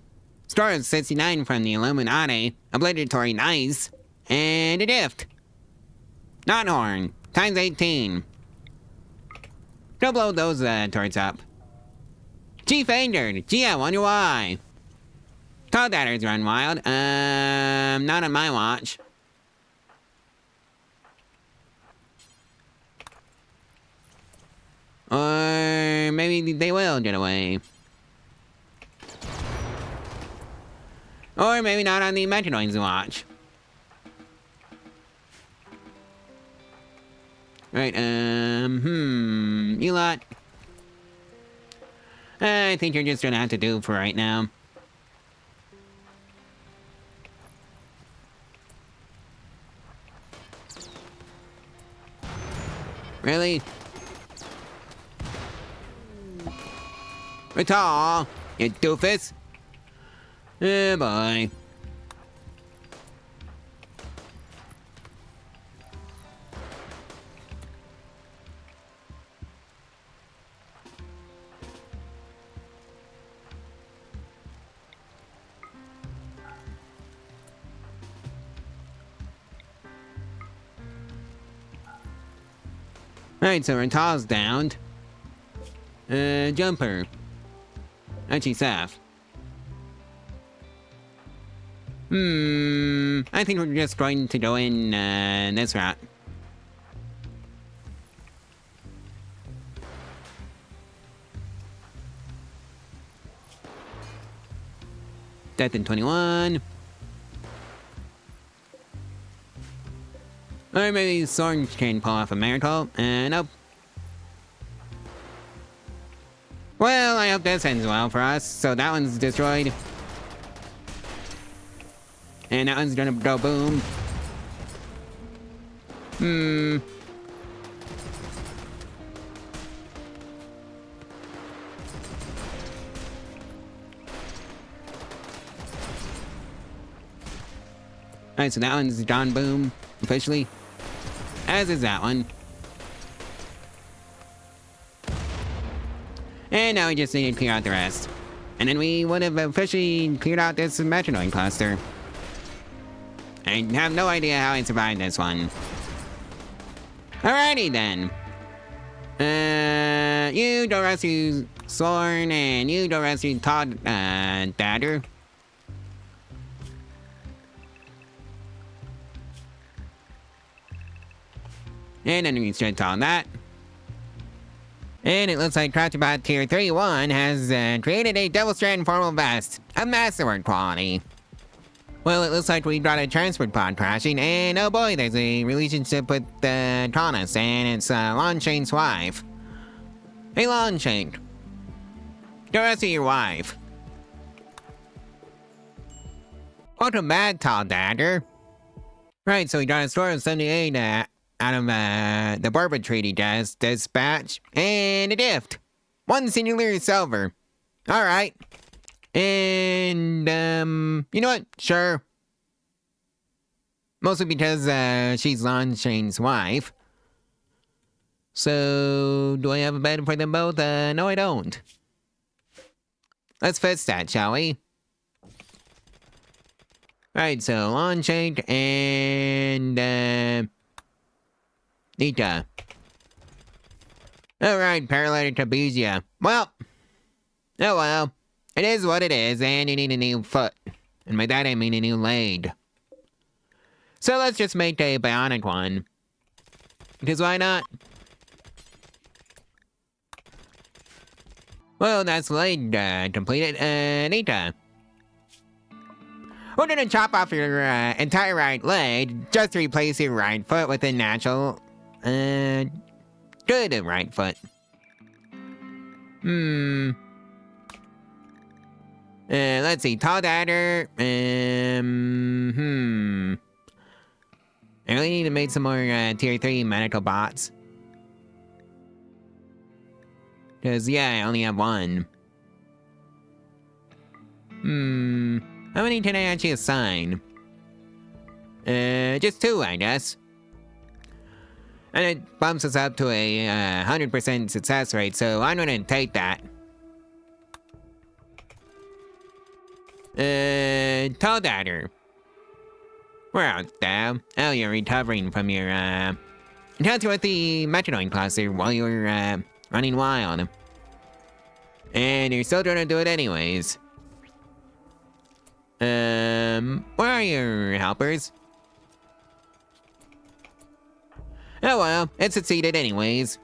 score of 69 from the Illuminati, obligatory nice, and a gift. Knothorn, times 18. Go blow those turrets up. Chief Angered, gee, I wonder why. Tall daggers run wild, not on my watch. Or maybe they will get away. Or maybe not on the Metanoid's watch. Right, you lot. I think you're just gonna have to do for right now. Really? Retall, you doofus. Oh boy. Alright, so Retall's downed. Jumper. Actually, Saf. I think we're just going to go in, this route. Death in 21. Or maybe Sorn can pull off a miracle. Nope. Well, I hope this ends well for us. So that one's destroyed. And that one's gonna go boom. Alright, so that one's gone boom, officially. As is that one. And now we just need to clear out the rest. And then we would have officially cleared out this Metanoid cluster. I have no idea how I survived this one. Alrighty then. You go rescue Sorn, and you go rescue Todd, Dadder. And then we should on that. And it looks like Crouchabot Tier 31 has created a double strand formal vest of masterwork quality. Well, it looks like we got a transport pod crashing, and oh boy, there's a relationship with Cronus, and it's Longshane's wife. Hey Longshane, go rescue your wife. Welcome back, Tall Dagger. Right, so we got a score of 78 out of the Bourbon Treaty dispatch, and a gift. One singular silver. Alright. And, you know what? Sure. Mostly because, she's Longshane's wife. So, do I have a bed for them both? No I don't. Let's fix that, shall we? Alright, so Longshane and, Nita. Alright, paralytic trapezium. Well. Oh well. It is what it is, and you need a new foot. And by that I mean a new leg. So let's just make a bionic one. Because why not? Well, that's leg completed. Nita. We're gonna chop off your entire right leg just to replace your right foot with a natural, good right foot. Let's see, tall dagger. I really need to make some more tier 3 medical bots. Cause yeah, I only have one. How many can I actually assign? Just 2, I guess. And it bumps us up to a 100% success rate, so I'm gonna take that. Tall dagger. We're out there. Oh, you're recovering from your encounter with the Metanoid cluster while you were running wild. And you're still gonna do it anyways. Where are your helpers? Oh well, it succeeded anyways.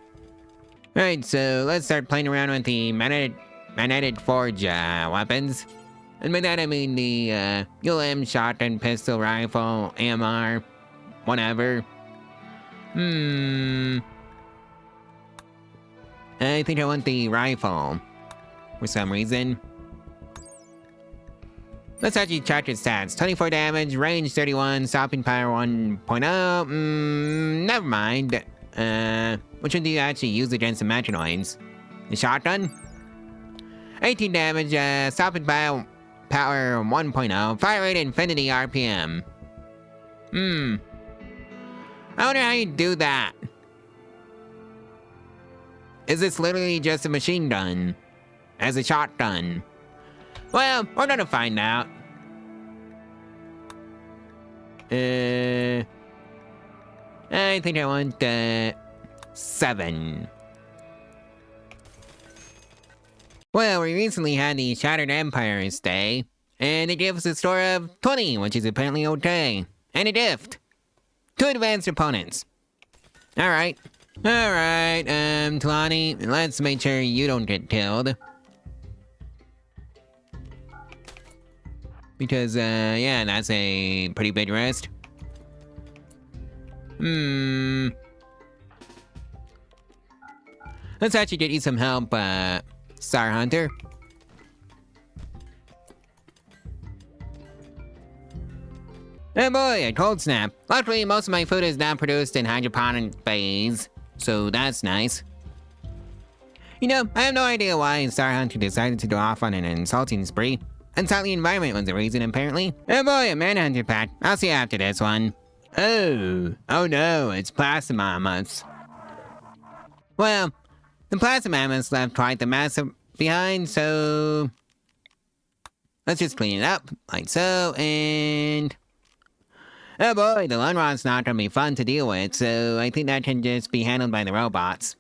Alright, so let's start playing around with the magnetic forge weapons. And by that I mean the ULM shotgun, pistol, rifle, AMR, whatever. I think I want the rifle for some reason. Let's actually check its stats. 24 damage, range 31, stopping power 1.0. Never mind. Which one do you actually use against the Metanoids? The shotgun? 18 damage, stopping power 1.0, fire rate infinity RPM. I wonder how you do that. Is this literally just a machine gun? As a shotgun? Well, we're gonna find out. I think I want 7. Well, we recently had the Shattered Empires Day, and it gave us a score of 20, which is apparently okay. And a gift. 2 advanced opponents. Alright. Alright, Talani, let's make sure you don't get killed. Because, yeah, that's a pretty big risk. Let's actually get you some help, Star Hunter. Oh boy, a cold snap. Luckily, most of my food is now produced in hydroponic phase, so that's nice. You know, I have no idea why Star Hunter decided to go off on an insulting spree. Unsightly environment was the reason, apparently. Oh boy, a manhunter pack. I'll see you after this one. Oh no, it's plasma mammoths. Well, the plasma mammoths left quite the mess behind, so let's just clean it up, like so, and oh boy, the Lunrod's not gonna be fun to deal with, so I think that can just be handled by the robots.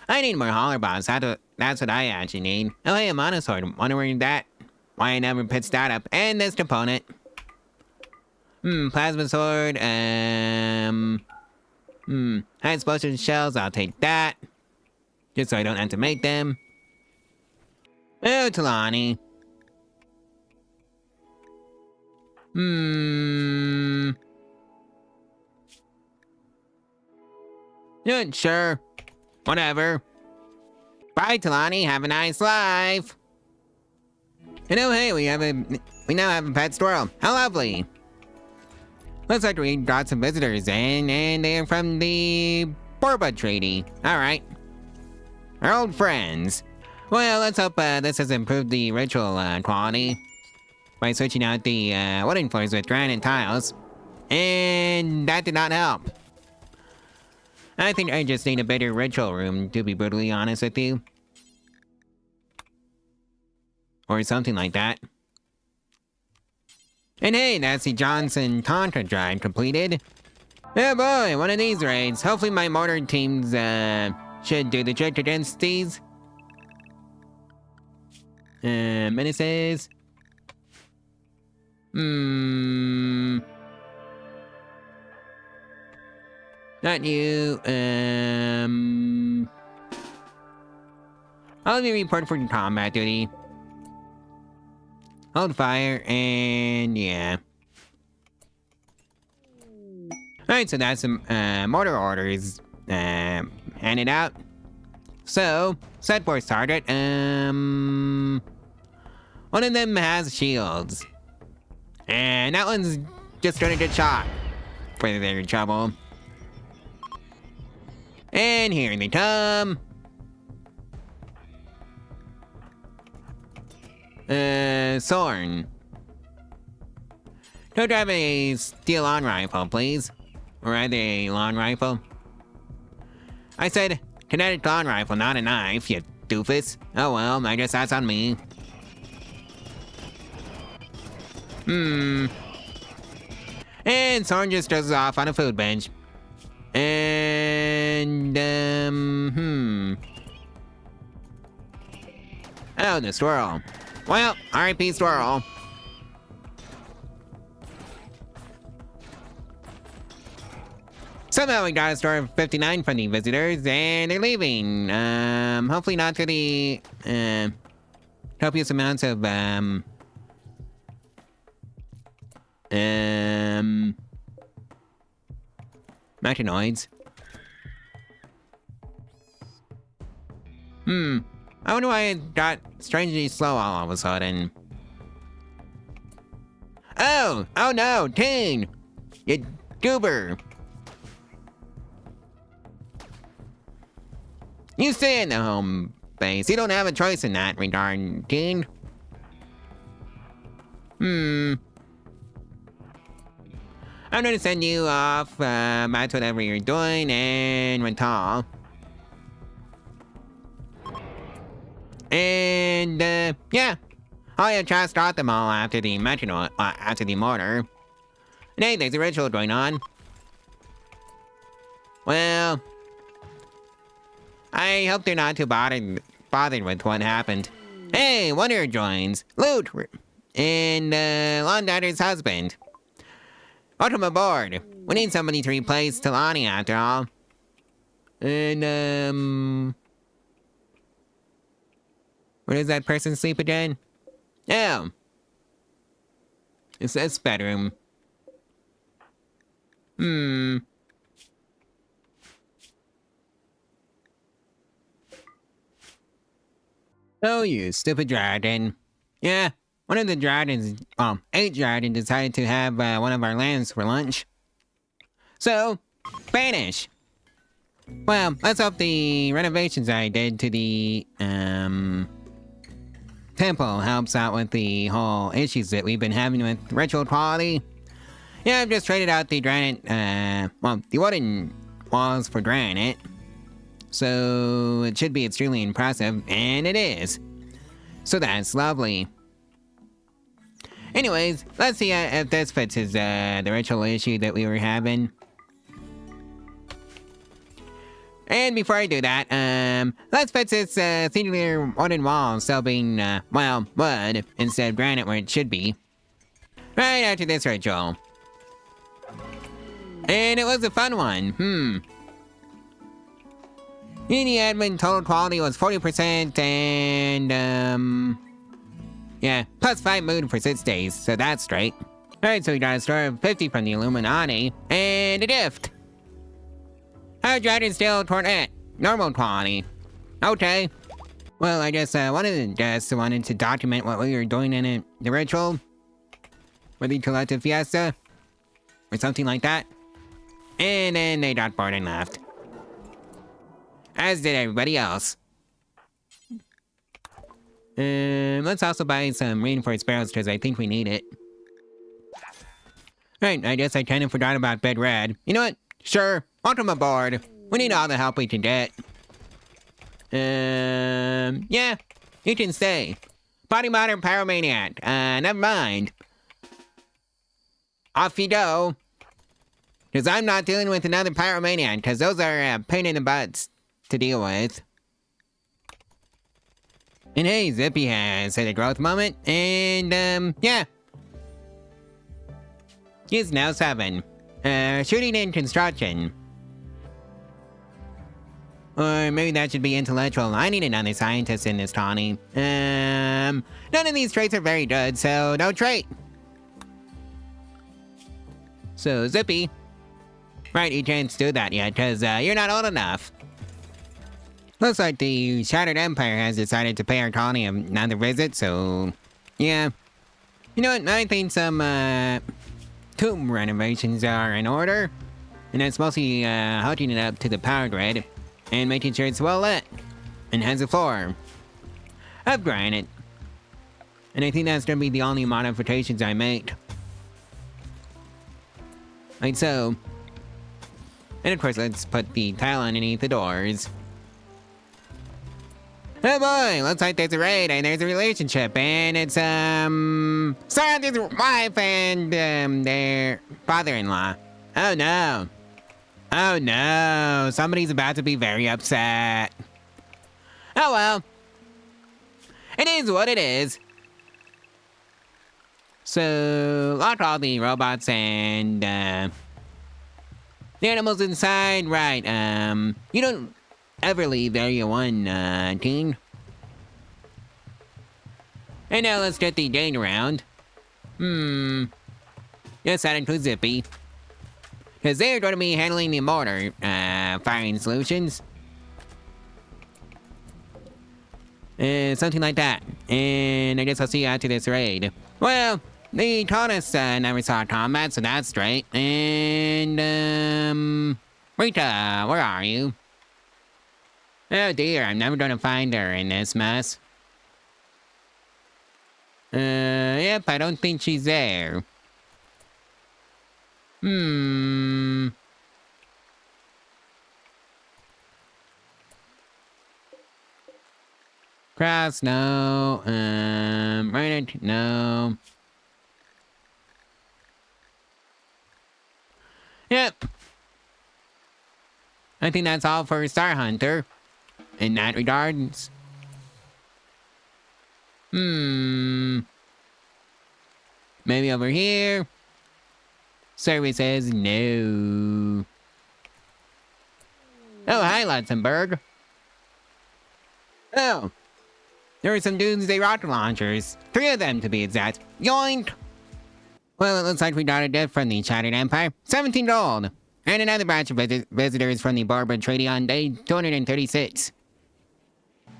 I need more hauler bots, that's what I actually need. Oh hey, a monosword, wonder where why I never pitched that up, and this component. Plasma sword, high explosion shells, I'll take that. Just so I don't have to make them. Oh, Talani. Yeah, sure. Whatever. Bye, Talani. Have a nice life. And oh, hey, we now have a pet squirrel. How lovely. Looks like we got some visitors in, and they're from the Borba Treaty. Alright. Our old friends. Well, let's hope this has improved the ritual quality by switching out the wooden floors with granite tiles. And that did not help. I think I just need a better ritual room, to be brutally honest with you. Or something like that. And hey, that's the Johnson Tantra drive completed. Oh boy, one of these raids. Hopefully my mortar teams should do the trick against these. Menaces. Not you. I'll be report for combat duty. hold fire, and yeah. Alright, so that's some mortar orders handed out. So, set for started. One of them has shields. And that one's just gonna get shot for their trouble. And here they come. Sorn. Don't drive a steel-on rifle, please. Or rather, a long rifle. I said kinetic long rifle, not a knife, you doofus. Oh well, I guess that's on me. And Sorn just dozes off on a food bench. And, oh, the squirrel. Well, R.I.P. squirrel. Somehow we got a store of 59 from the visitors, and they're leaving. Hopefully not to the, copious amounts of, mechanoids. I wonder why it got strangely slow all of a sudden. Oh no, Teen! You goober! You stay in the home base. You don't have a choice in that regard, Teen. I'm gonna send you off, back to whatever you're doing and Rental. And, yeah. Oh, yeah, try to start them all after the after the mortar. And hey, there's a ritual going on. Well, I hope they're not too bothered with what happened. Hey, Wonder joins. Loot! And, Lawndatter's husband. Welcome aboard. We need somebody to replace Talani after all. And, where does that person sleep again? Oh. It's this bedroom. Oh, you stupid dragon. Yeah, one of the dragons, 8 dragons decided to have one of our lands for lunch. So, banish! Well, let's hope the renovations I did to the, temple helps out with the whole issues that we've been having with ritual quality. Yeah, I've just traded out the granite, the wooden walls for granite. So, it should be extremely impressive, and it is. So that's lovely. Anyways, let's see if this fixes the ritual issue that we were having. And before I do that, let's fix this singular wooden wall still being, well, wood instead of granite where it should be. Right after this ritual. And it was a fun one, Uni admin total quality was 40% and, yeah, plus 5 mood for 6 days, so that's straight. Alright, so we got a star of 50 from the Illuminati, and a gift. Our dragon still toward it. Normal quality. Okay. Well, I guess one of the guests wanted to document what we were doing in it, the ritual. For the collective fiesta. Or something like that. And then they got bored and left. As did everybody else. Let's also buy some reinforced barrels because I think we need it. Right, I guess I kind of forgot about Bed Red. You know what? Sure, welcome aboard. We need all the help we can get. Yeah, you can stay. Body modern pyromaniac. Never mind. Off you go. Because I'm not dealing with another pyromaniac, because those are a pain in the butts to deal with. And hey, Zippy has had a growth moment, and, yeah. He's now 7. Shooting in construction. Or maybe that should be intellectual. I need another scientist in this Tawny. None of these traits are very good, so no trait. So, Zippy. Right, you can't do that yet, because you're not old enough. Looks like the Shattered Empire has decided to pay our colony another visit, so... yeah. You know what, I think some, tomb renovations are in order. And it's mostly, hooking it up to the power grid. And making sure it's well lit. And has a floor of granite. And I think that's gonna be the only modifications I make. Like so. And of course, let's put the tile underneath the doors. Oh boy, looks like there's a raid and there's a relationship. And it's, Sandra's wife and, their father-in-law. Oh no. Oh no, somebody's about to be very upset. Oh well. It is what it is. So, lock all the robots and, the animals inside. Right, you don't ever leave Area 1, Teen. And now let's get the data around. Yes, that includes Zippy. Because they're going to be handling the mortar, firing solutions. Something like that. And I guess I'll see you after this raid. Well, the Taunus never saw combat, so that's straight. And, Rita, where are you? Oh dear, I'm never gonna find her in this mess. Yep, I don't think she's there. Cross, no. Rennet, no. Yep. I think that's all for Star Hunter. In that regards. Maybe over here. Services, no. Oh, hi, Luxembourg. Oh. There were some doomsday rocket launchers. 3 of them, to be exact. Yoink! Well, it looks like we got a gift from the Shattered Empire. 17 gold. And another batch of visitors from the Barbara Treaty on day 236.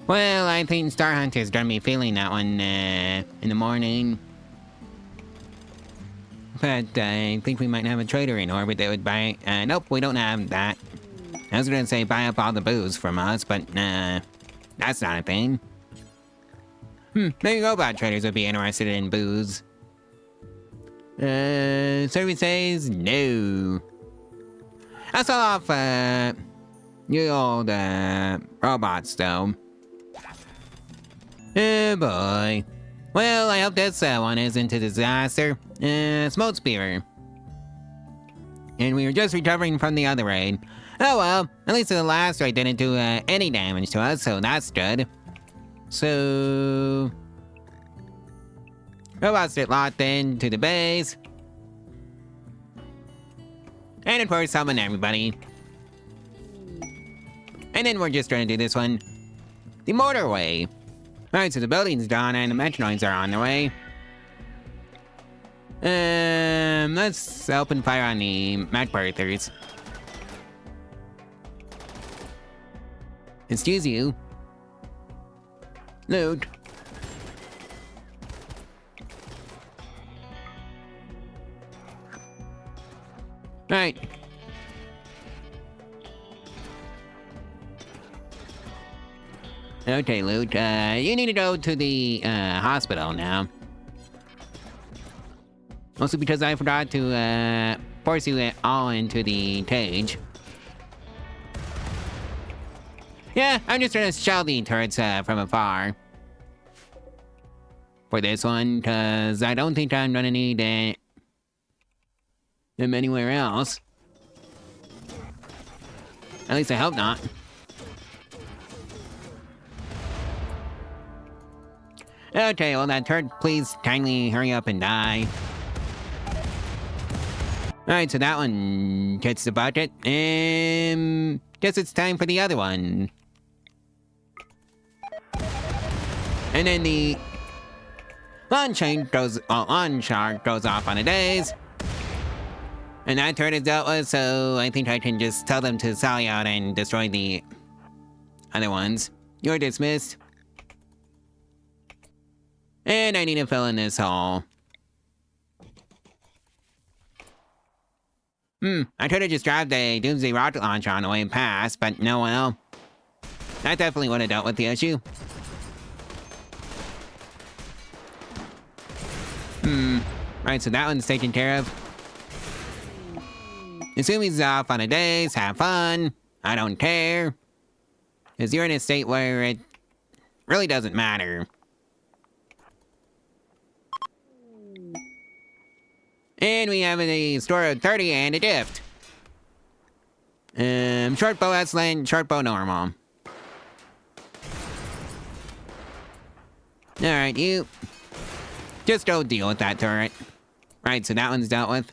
Well, I think Star Hunter's gonna be feeling that one, in the morning. But I think we might have a trader in orbit that would buy... nope, we don't have that. I was gonna say buy up all the booze from us, but, that's not a thing. Maybe robot traders would be interested in booze. Services? No. I saw off, you old, robots, though. Oh, boy. Well, I hope this, one isn't a disaster. Smoke Spear. And we were just recovering from the other raid. Oh well, at least the last raid didn't do, any damage to us, so that's good. So... robots get locked into the base. And of course, summon everybody. And then we're just gonna do this one. The motorway. Alright, so the building's done and the Metronoids are on their way. Let's open fire on the Mech Birthers. Excuse you. Loot. Right. Okay, Loot. You need to go to the, hospital now. Mostly because I forgot to, force you all into the cage. Yeah, I'm just gonna shell the turrets, from afar. For this one, cause I don't think I'm gonna need, them anywhere else. At least I hope not. Okay, well that turret, please kindly hurry up and die. Alright, so that one gets the bucket, and guess it's time for the other one. And then the lawn shark goes off on a daze. And that turn is dealt with, so I think I can just tell them to sally out and destroy the other ones. You're dismissed. And I need to fill in this hole. I could have just grabbed a Doomsday rocket launcher on the way past, but no, well. That definitely would have dealt with the issue. Right, so that one's taken care of. Assume he's off on a daze, have fun. I don't care. Because you're in a state where it really doesn't matter. And we have a store of 30 and a gift. Short bow excellent, short bow normal. Alright, you just go deal with that turret. Right, so that one's dealt with.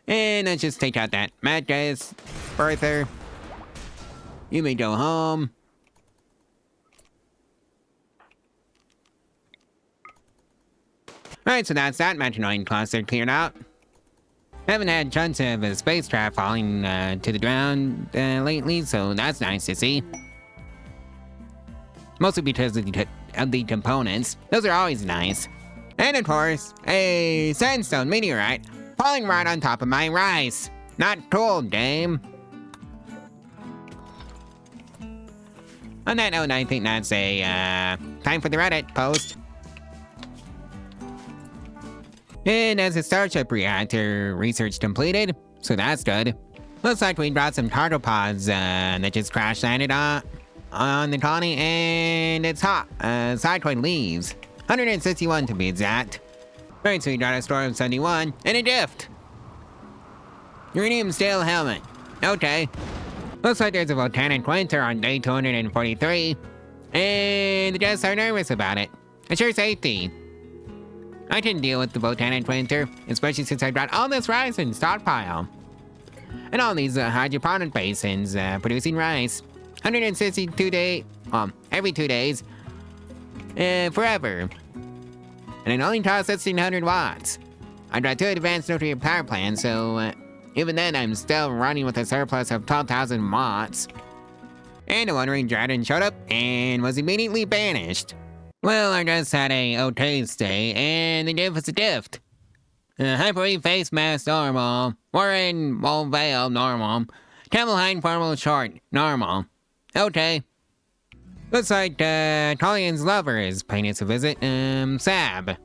And let's just take out that mattress. Berther. You may go home. Alright, so that's that Metanoid cluster cleared out. Haven't had chunks of a space trap falling to the ground lately, so that's nice to see. Mostly because of the components. Those are always nice. And of course, a sandstone meteorite falling right on top of my rice. Not cool, game. On that note, I think that's a time for the Reddit post. And as a Starship reactor research completed, so that's good. Looks like we brought some cargo pods that just crash landed on the colony, and it's hot. Cycloid leaves. 161 to be exact. Right, so we got a store of 71 and a gift. Uranium steel helmet. Okay. Looks like there's a volcanic winter on day 243. And the guests are nervous about it. Assure safety. I can deal with the volcanic winter, especially since I've got all this rice in stockpile. And all these hydroponic basins producing rice. 162 days, every 2 days. Forever. And it only costs 1,600 watts. I've got 2 advanced nuclear power plants, so even then I'm still running with a surplus of 12,000 watts. And the Wandering Dragon showed up and was immediately banished. Well, I just had a okay stay, and they gave us a gift. Hyperwave face mask normal. Warren Wall Veil normal. Camel Hind Formal Short normal. Okay. Looks like Colleen's lover is paying us a visit. Sab.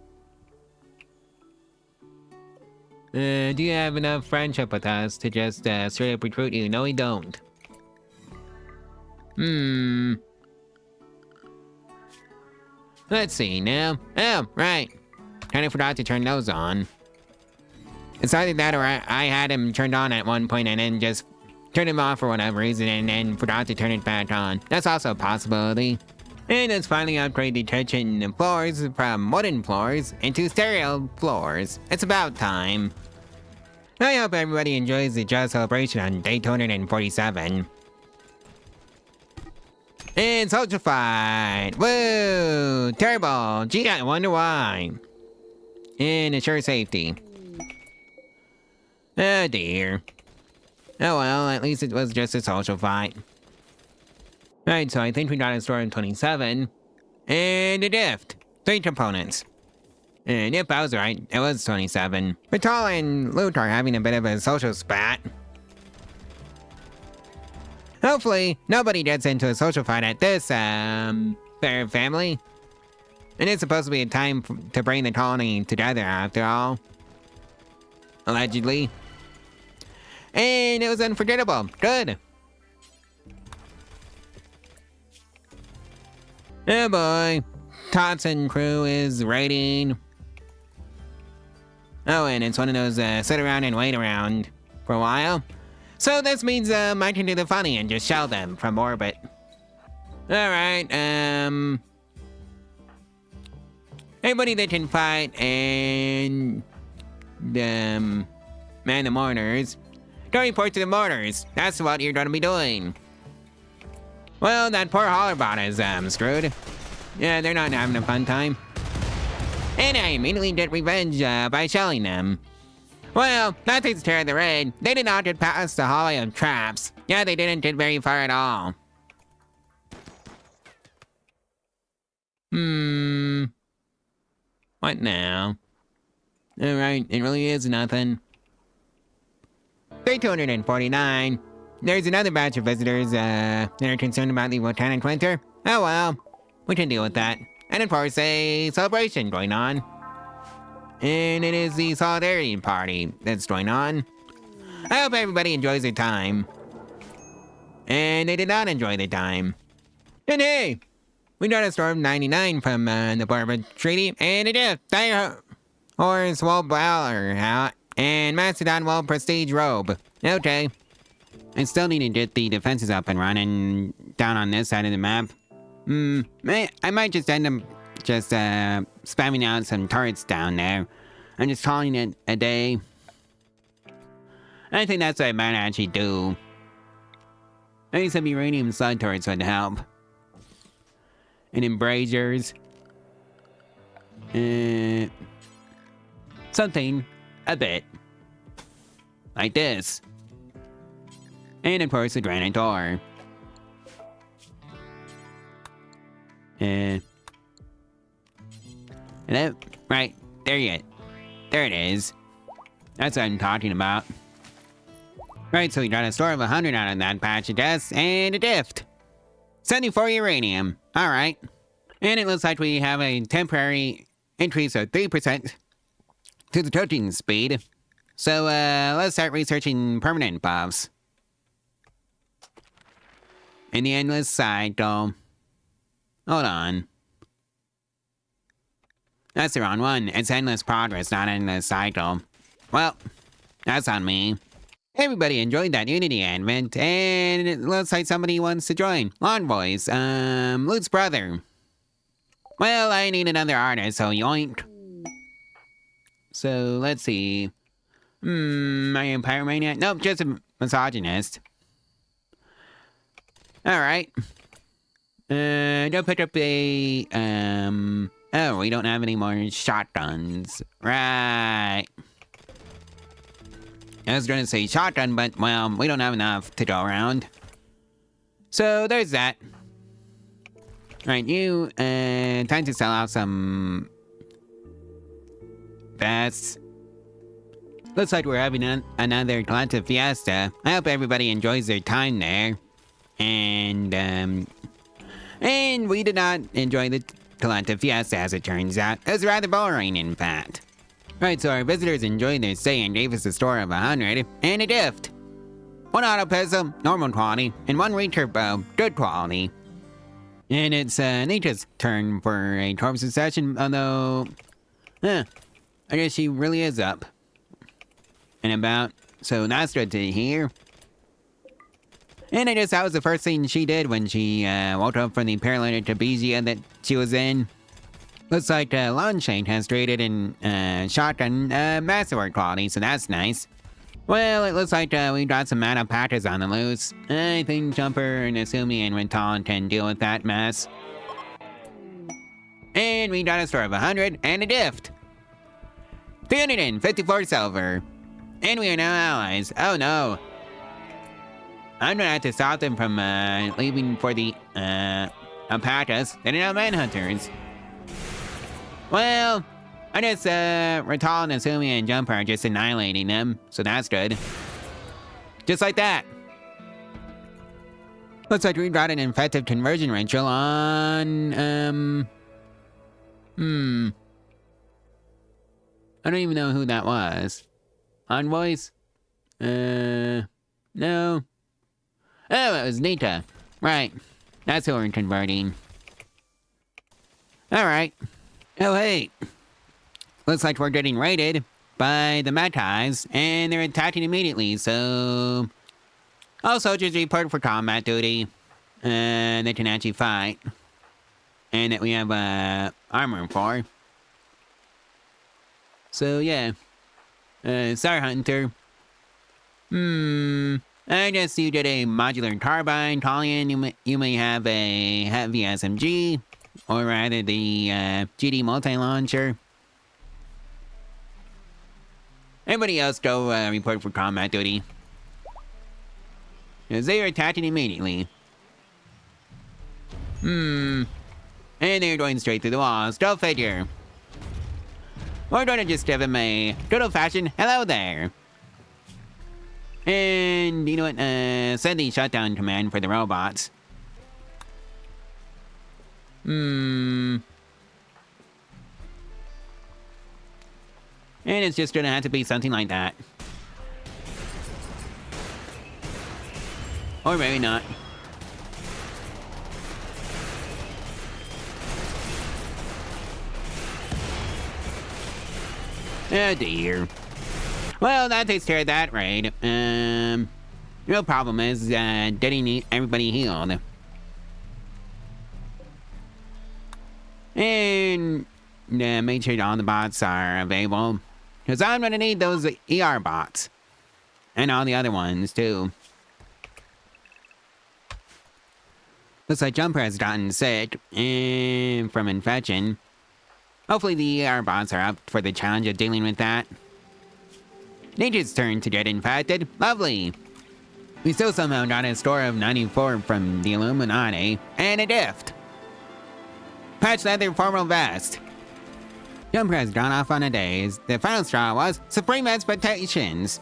Do you have enough friendship with us to just straight up recruit you? No, we don't. Let's see now. Oh, right. Kinda forgot to turn those on. It's either that or I had him turned on at one point and then just turned him off for whatever reason and then forgot to turn it back on. That's also a possibility. And let's finally upgrade the kitchen floors from wooden floors into stereo floors. It's about time. I hope everybody enjoys the Jazz celebration on day 247. And Soldier Fight! Woo! Terrible! Gee, I wonder why. And assure safety. Oh dear. Oh well, at least it was just a social fight. Right, so I think we got a store in 27. And a gift. 3 components. And yep, I was right. It was 27. Vital and Luke are having a bit of a social spat. Hopefully, nobody gets into a social fight at this, fair family. And it's supposed to be a time to bring the colony together, after all. Allegedly. And it was unforgettable. Good. Oh boy. Tots and crew is raiding. Oh, and it's one of those sit around and wait around for a while. So this means I can do the funny and just shell them from orbit. Alright, anybody that can fight and man the mortars. Don't report to the mortars. That's what you're gonna be doing. Well, that poor Hollerbot is, screwed. Yeah, they're not having a fun time. And I immediately get revenge, by shelling them. Well, that takes care of the raid. They did not get past the hallway of traps. Yeah, they didn't get very far at all. What now? Alright, it really is nothing. Day 249. There's another batch of visitors, that are concerned about the volcanic winter. Oh well, we can deal with that. And of course, a celebration going on. And it is the solidarity party that's going on. I hope everybody enjoys their time. And they did not enjoy their time. And hey, we got a storm 99 from the Barbara Treaty, and a gift, Dire Horse Wool Bowler hat, and Mastodon Wool Prestige Robe. Okay. I still need to get the defenses up and running down on this side of the map. I might just end up just spamming out some turrets down there. I'm just calling it a day. I think that's what I might actually do. Maybe some uranium sun turrets would help. And embrasures. Something a bit like this. And of course the granite door. Hello? Right, there it is. That's what I'm talking about. Right, so we got a store of 100 out of that patch of deaths, and a gift. 74 uranium. Alright. And it looks like we have a temporary increase of 3% to the toting speed. So, let's start researching permanent buffs. In the endless cycle. Hold on. That's the wrong one. It's endless progress, not endless cycle. Well, that's on me. Everybody enjoyed that Unity advent, and it looks like somebody wants to join. Lawn Boys, Luke's brother. Well, I need another artist, so yoink. So, let's see. Are you a pyromaniac? Nope, just a misogynist. Alright. Don't pick up a, oh, we don't have any more shotguns. Right. I was gonna say shotgun, but, well, we don't have enough to go around. So, there's that. Right, you, time to sell out some vests. Looks like we're having another Atlanta fiesta. I hope everybody enjoys their time there. And we did not enjoy the Atlanta fiesta, as it turns out. It was rather boring, in fact. Right, so our visitors enjoyed their stay and gave us a store of 100, and a gift. 1 auto pistol, normal quality, and 1 returbo, good quality. And it's Nita's turn for a corpse session, although, I guess she really is up and about, so that's good to hear. And I guess that was the first thing she did when she woke up from the paralytic trapezium that she was in. Looks like Longshank has traded in shotgun masterwork quality, so that's nice. Well, it looks like we got some mana patches on the loose. I think Jumper and Asumi and Rental can deal with that mess. And we got a store of 100 and a gift. 354 silver. And we are now allies. Oh no. I'm gonna have to stop them from leaving for the Alpacas. They're now manhunters. Well, I guess Rental and Asumi and Jumper are just annihilating them, so that's good. Just like that. Looks like we got an effective conversion ritual on I don't even know who that was. Envoys? No. Oh, it was Nita. Right. That's who we're converting. Alright. Oh, hey. Looks like we're getting raided by the Matais, and they're attacking immediately, so... All soldiers report for combat duty. They can actually fight. And that we have, armor for. So, yeah. Star Hunter. I guess you did a modular carbine. Talion, you may have a heavy SMG, or rather the GD multi-launcher. Everybody else go report for combat duty. Because they are attacking immediately. And they're going straight through the walls. Go figure. We're gonna just give him a good old-fashioned hello there. And, you know what, send the shutdown command for the robots. And it's just gonna have to be something like that. Or maybe not. Oh dear. Well, that takes care of that, right? Real problem is getting everybody healed. And make sure all the bots are available. Because I'm gonna need those ER bots. And all the other ones, too. Looks like Jumper has gotten sick from infection. Hopefully the ER bots are up for the challenge of dealing with that. Ninja's turn to get infected. Lovely. We still somehow got a score of 94 from the Illuminati. And a gift. Patch leather formal vest. Jumper has gone off on a daze. The final straw was supreme expectations.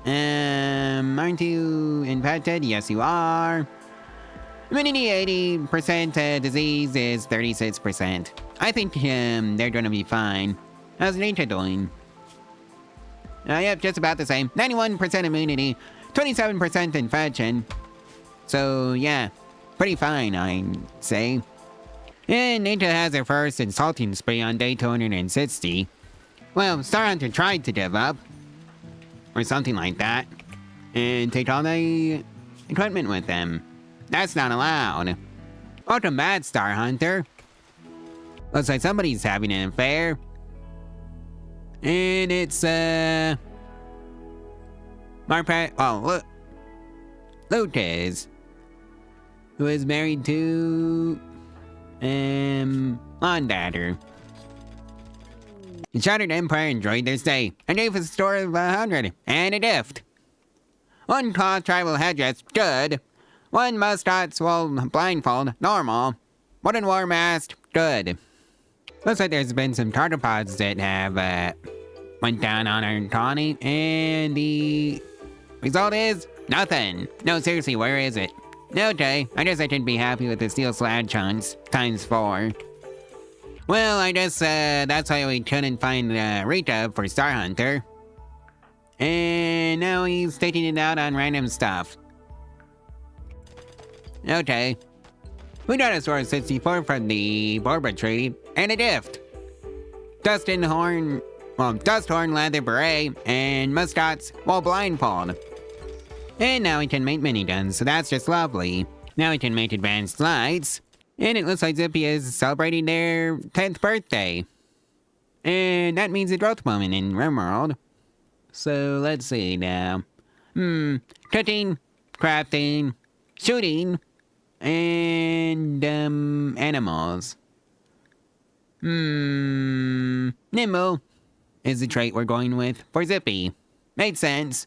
Aren't you infected? Yes, you are. Immunity 80%, disease is 36%. I think they're gonna be fine. How's Ninja doing? Yep, just about the same. 91% immunity, 27% infection. So, yeah, pretty fine, I'd say. And Ninja has her first insulting spree on day 260. Well, Star Hunter tried to give up. Or something like that. And take all the equipment with them. That's not allowed. Welcome back, Star Hunter. Looks like somebody's having an affair. And it's, Lucas. Who is married to, Londadder. The Shattered Empire enjoyed their stay, and gave us a store of 100, and a gift. One cloth tribal headdress, good. One mustard swole blindfold, normal. Wooden war mask, good. Looks like there's been some targopods that have, went down on our colony, and the result is nothing. No, seriously, where is it? Okay, I guess I should be happy with the steel slag chunks, ×4. Well, I guess, that's why we couldn't find Rita for Star Hunter. And now he's taking it out on random stuff. Okay. We got a score of 64 from the Borba Treaty, and a gift. Dust horn leather beret, and muscats while blindfold. And now we can make miniguns, so that's just lovely. Now we can make advanced lights. And it looks like Zippy is celebrating their 10th birthday. And that means a growth moment in Rimworld. So let's see now. Cooking, crafting, shooting, and animals. Nimble is the trait we're going with for Zippy. Made sense.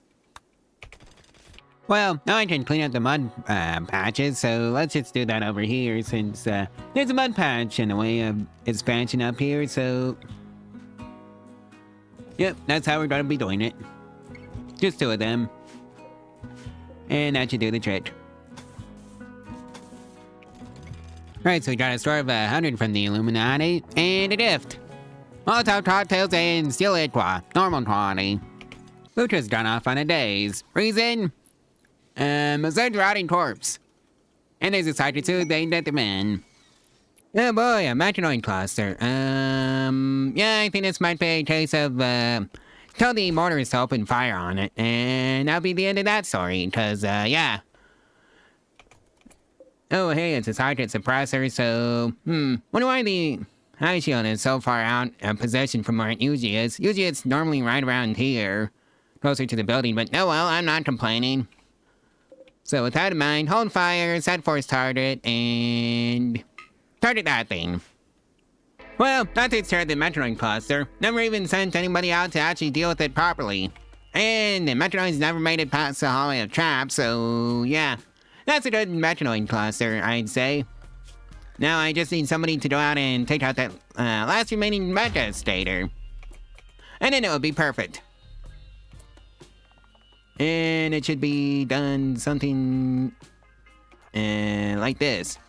Well, now I can clean up the mud patches, so let's just do that over here since there's a mud patch in the way of expansion up here, so... Yep, that's how we're gonna be doing it. Just 2 of them. And that should do the trick. Right, so we got a score of 100 from the Illuminati, and a gift. Molotov cocktails and steel aqua, normal quality. Lutra's gone off on a daze. Reason? A third rotting corpse. And there's a psychic suit aimed at the men. Oh boy, a machinoid cluster. Yeah, I think this might be a case of, tell the mortars to open fire on it. And that'll be the end of that story, cause, yeah. Oh, hey, it's a sergeant suppressor, so, wonder why the High shield is so far out of position from where it usually is. Usually it's normally right around here, closer to the building, but oh well, I'm not complaining. So with that in mind, hold fire, set force target, and target that thing. Well, that takes care of the Metroid cluster. Never even sent anybody out to actually deal with it properly. And the Metroids never made it past the hallway of traps, so yeah. That's a good Metroid cluster, I'd say. Now I just need somebody to go out and take out that last remaining Metastator. And then it will be perfect. And it should be done something like this.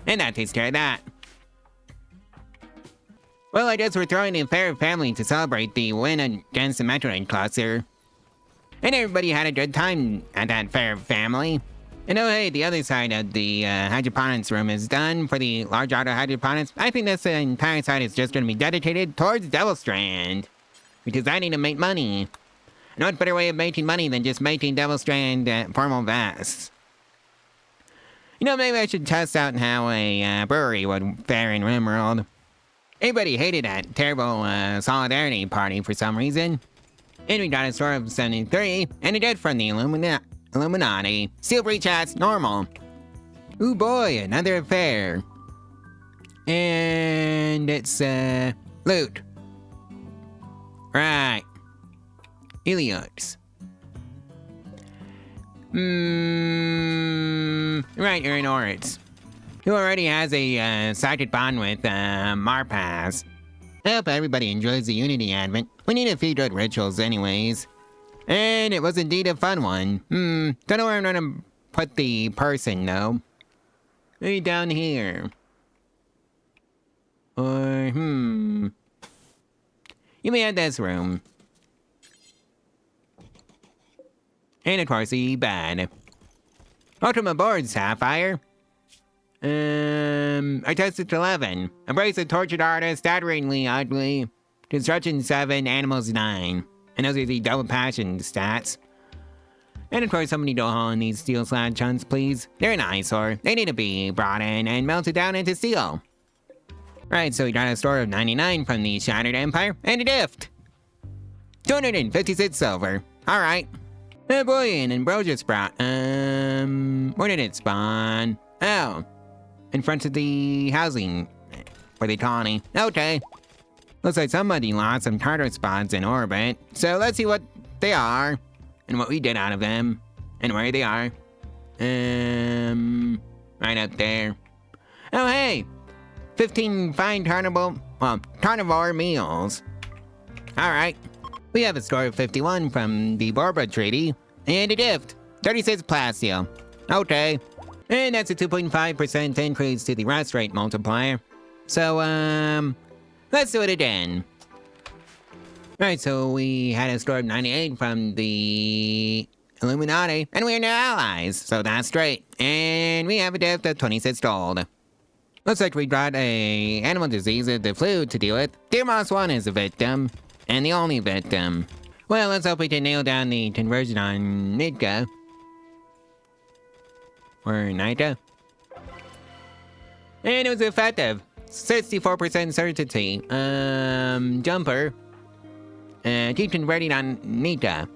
And that takes care of that. Well, I guess we're throwing the entire family to celebrate the win against the Metroid cluster. And everybody had a good time at that fair family. And oh hey, the other side of the hydroponics room is done for the large auto hydroponics. I think this entire side is just going to be dedicated towards Devil Strand. Because I need to make money. And what better way of making money than just making Devil Strand formal vests? You know, maybe I should test out how a brewery would fare in Rimworld. Everybody hated that terrible solidarity party for some reason. And we got a score of 73, and a dead from the Illuminati. Steel breach hats, normal. Ooh boy, another affair. And it's, loot. Right. Helios. Right, you're in Oryx. Who already has a sighted bond with Marpaz. I hope everybody enjoys the Unity Advent. We need a few good rituals anyways. And it was indeed a fun one. Don't know where I'm gonna put the person though. Maybe down here. Or, you may have this room. And of course the bed. Welcome aboard, Sapphire. I tested 11. Embrace a tortured artist, staggeringly ugly. Construction 7, animals 9. And those are the double passion stats. And of course somebody don't haul in these steel slab chunks, please. They're an eyesore. They need to be brought in and melted down into steel. Right, so we got a score of 99 from the Shattered Empire, and a gift! 256 silver. Alright. Oh boy, an ambrosia sprout. Where did it spawn? Oh. In front of the housing for the colony. Okay. Looks like somebody lost some tartar spots in orbit. So let's see what they are. And what we did out of them. And where they are. Right up there. Oh hey! 15 fine carnivore meals. Alright. We have a score of 51 from the Barbara Treaty. And a gift. 36 plasteel. Okay. And that's a 2.5% increase to the rest rate multiplier. So, let's do it again. Right, so we had a score of 98 from the Illuminati, and we are now allies, so that's great. And we have a gift of 26 gold. Looks like we got a animal disease of the flu to deal with. Deer Moss 1 is a victim, and the only victim. Well, let's hope we can nail down the conversion on Nitka. Or Nita. And it was effective. 64% certainty. Jumper. Keep converting on Nita.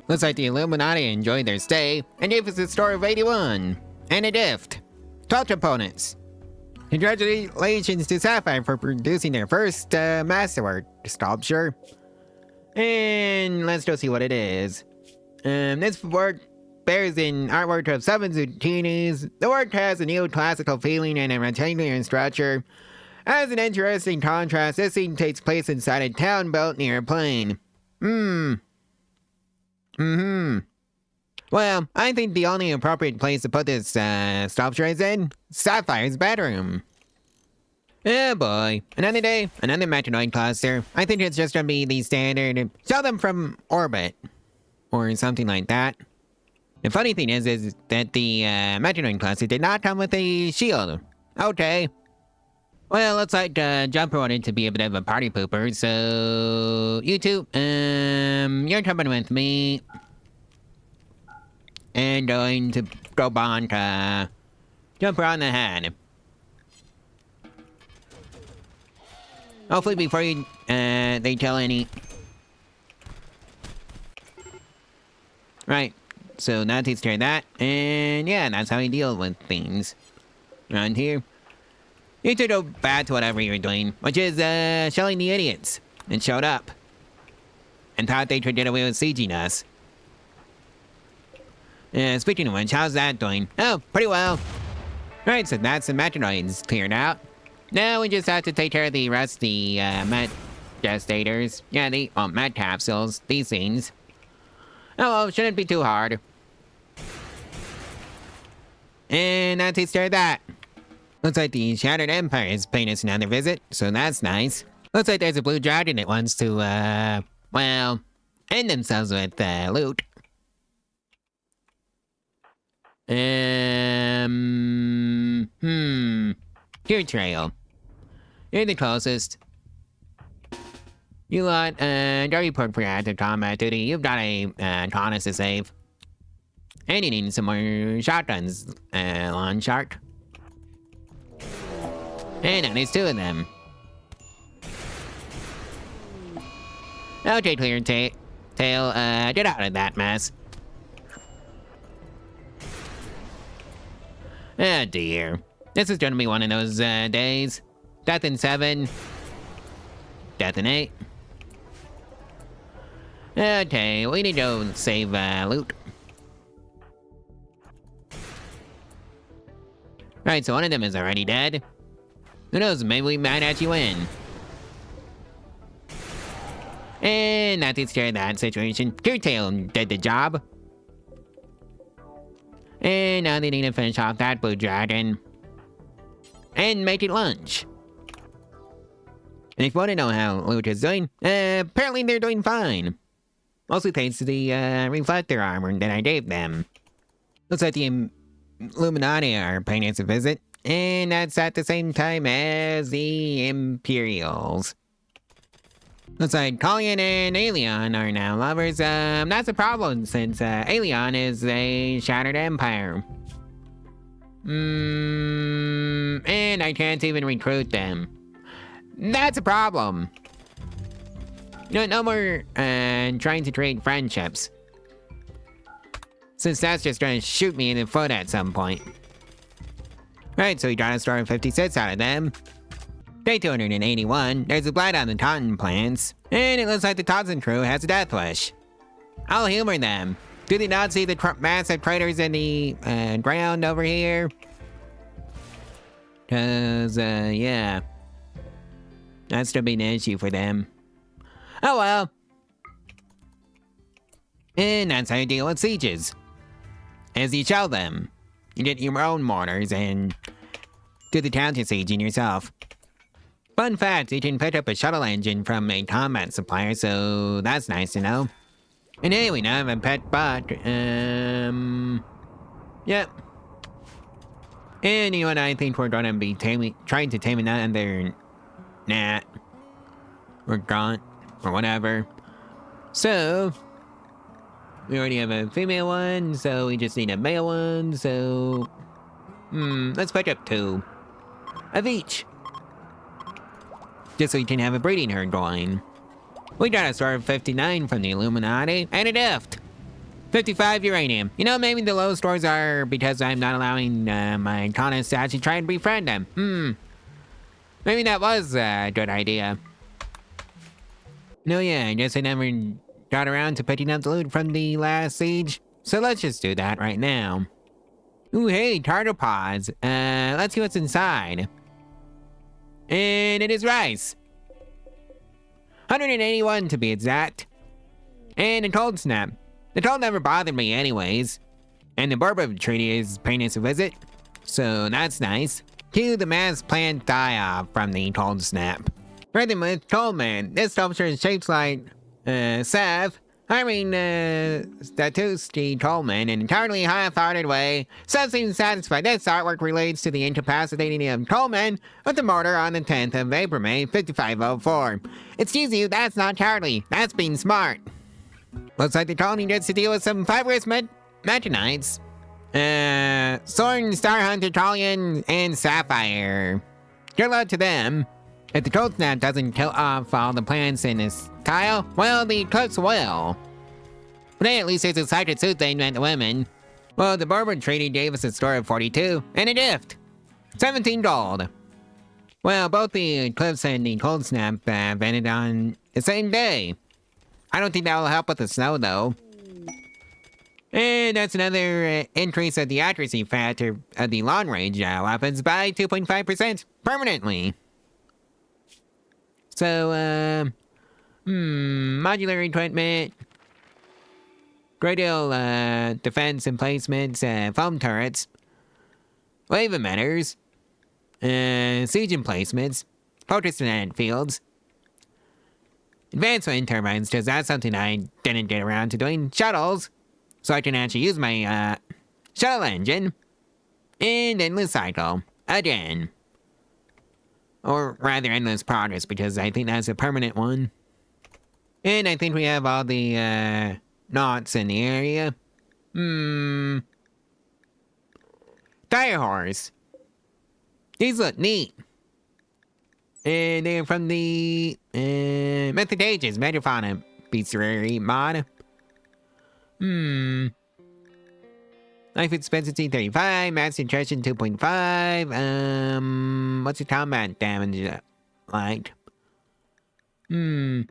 Looks like the Illuminati enjoyed their stay and gave us a score of 81. And a gift. 12 components. Congratulations to Sapphire for producing their first masterwork sculpture. And let's go see what it is. This work bears an artwork of 7 zucchinis. The work has a neoclassical feeling and a rectangular structure. As an interesting contrast, this scene takes place inside a town built near a plain. Well, I think the only appropriate place to put this sculpture is in Sapphire's bedroom. Oh boy, another day, another Metroid cluster. I think it's just gonna be the standard, show them from orbit. Or something like that. The funny thing is that the Metroid cluster did not come with a shield. Okay. Well, looks like Jumper wanted to be a bit of a party pooper, so you two, you're coming with me. And going to go bonk Jumper on the head. Hopefully before you, they tell any. Right. So that takes care of that. And yeah, that's how you deal with things around here. You should go back to whatever you're doing, which is, shelling the idiots that showed up and thought they could get away with sieging us. Speaking of which, how's that doing? Oh, pretty well. Right, so that's the metanoids cleared out. Now we just have to take care of the rest of the, met gestators. Yeah, the, met capsules, these things. Oh, well, shouldn't be too hard. And that takes care of that. Looks like the Shattered Empire is paying us another visit, so that's nice. Looks like there's a blue dragon that wants to, well, end themselves with, loot. Deer Trail. You're the closest. You lot, don't report for active combat duty. You've got a, Taunus to save. And you need some more shotguns, Lawn Shark. And now there's two of them. Okay, Clear Tail, get out of that mess. Oh dear. This is gonna be one of those, days. Death in 7. Death in 8. Okay, we need to go save, loot. Right, so one of them is already dead. Who knows, maybe we might actually win. And that takes care of that situation. Curtail did the job. And now they need to finish off that blue dragon. And make it lunch. And if you want to know how loot is doing, apparently they're doing fine. Mostly thanks to the, reflector armor that I gave them. Looks like the Illuminati are paying us a visit. And that's at the same time as the Imperials. Looks like Collian and Alien are now lovers. That's a problem since, Alien is a shattered empire. And I can't even recruit them. That's a problem. No more, trying to trade friendships. Since that's just gonna shoot me in the foot at some point. Right, so we got a star of 56 out of them. Day 281, there's a blight on the Taunton plants. And it looks like the Taunton crew has a death wish. I'll humor them. Do they not see the massive craters in the, ground over here? Cause, yeah. That's still be an issue for them. Oh well. And that's how you deal with sieges. As you shell them. You get your own mortars and do the counter sieging yourself. Fun fact, you can pick up a shuttle engine from a combat supplier, so that's nice to know. And hey, we now have a pet bot. Yep. And you know what, I think we're gonna be trying to tame another gnat. Or gaunt. Or whatever. So, we already have a female one, so we just need a male one, so... let's pick up 2. Of each. Just so you can have a breeding herd going. We got a star of 59 from the Illuminati, and a gift. 55 uranium. You know, maybe the low scores are because I'm not allowing my Taunus to actually try and befriend them. Maybe that was a good idea. No, yeah, I guess I never got around to picking up the loot from the last siege. So let's just do that right now. Ooh, hey, tardipods. Let's see what's inside. And it is rice. 181 to be exact. And a cold snap. The cold never bothered me anyways. And the Bourbon Treaty is paying us a visit. So that's nice. Cue the mass plant die-off from the cold snap. Furthermore, Coleman. This sculpture is shaped like, Sev. Statuski Coleman in an entirely half-hearted way. Some seem satisfied. This artwork relates to the incapacitating of Coleman with the murder on the 10th of April, May 5504. Excuse you, that's not cowardly. That's being smart. Looks like the colony gets to deal with some fibrous metanites. Soren, Star Hunter, Talion, and Sapphire. Good luck to them. If the cold snap doesn't kill off all the plants in this tile, well, the eclipse will. But hey, at least there's a sacred suit they meant the women. Well, the Bourbon Treaty gave us a store of 42, and a gift! 17 gold. Well, both the eclipse and the cold snap ended on the same day. I don't think that will help with the snow, though. And that's another increase of the accuracy factor of the long-range weapons by 2.5% permanently. So, modular equipment, radial defense emplacements, foam turrets, wave emitters, siege emplacements, protestant fields, advanced wind turbines, because that's something I didn't get around to doing, shuttles, so I can actually use my shuttle engine, and endless cycle, again. Or rather, endless progress, because I think that's a permanent one. And I think we have all the knots in the area. Tire horse. These look neat. And they're from the Mythic Ages Megafauna Bestiary mod. Life expectancy 35, mass attrition 2.5. What's the combat damage like? Oh,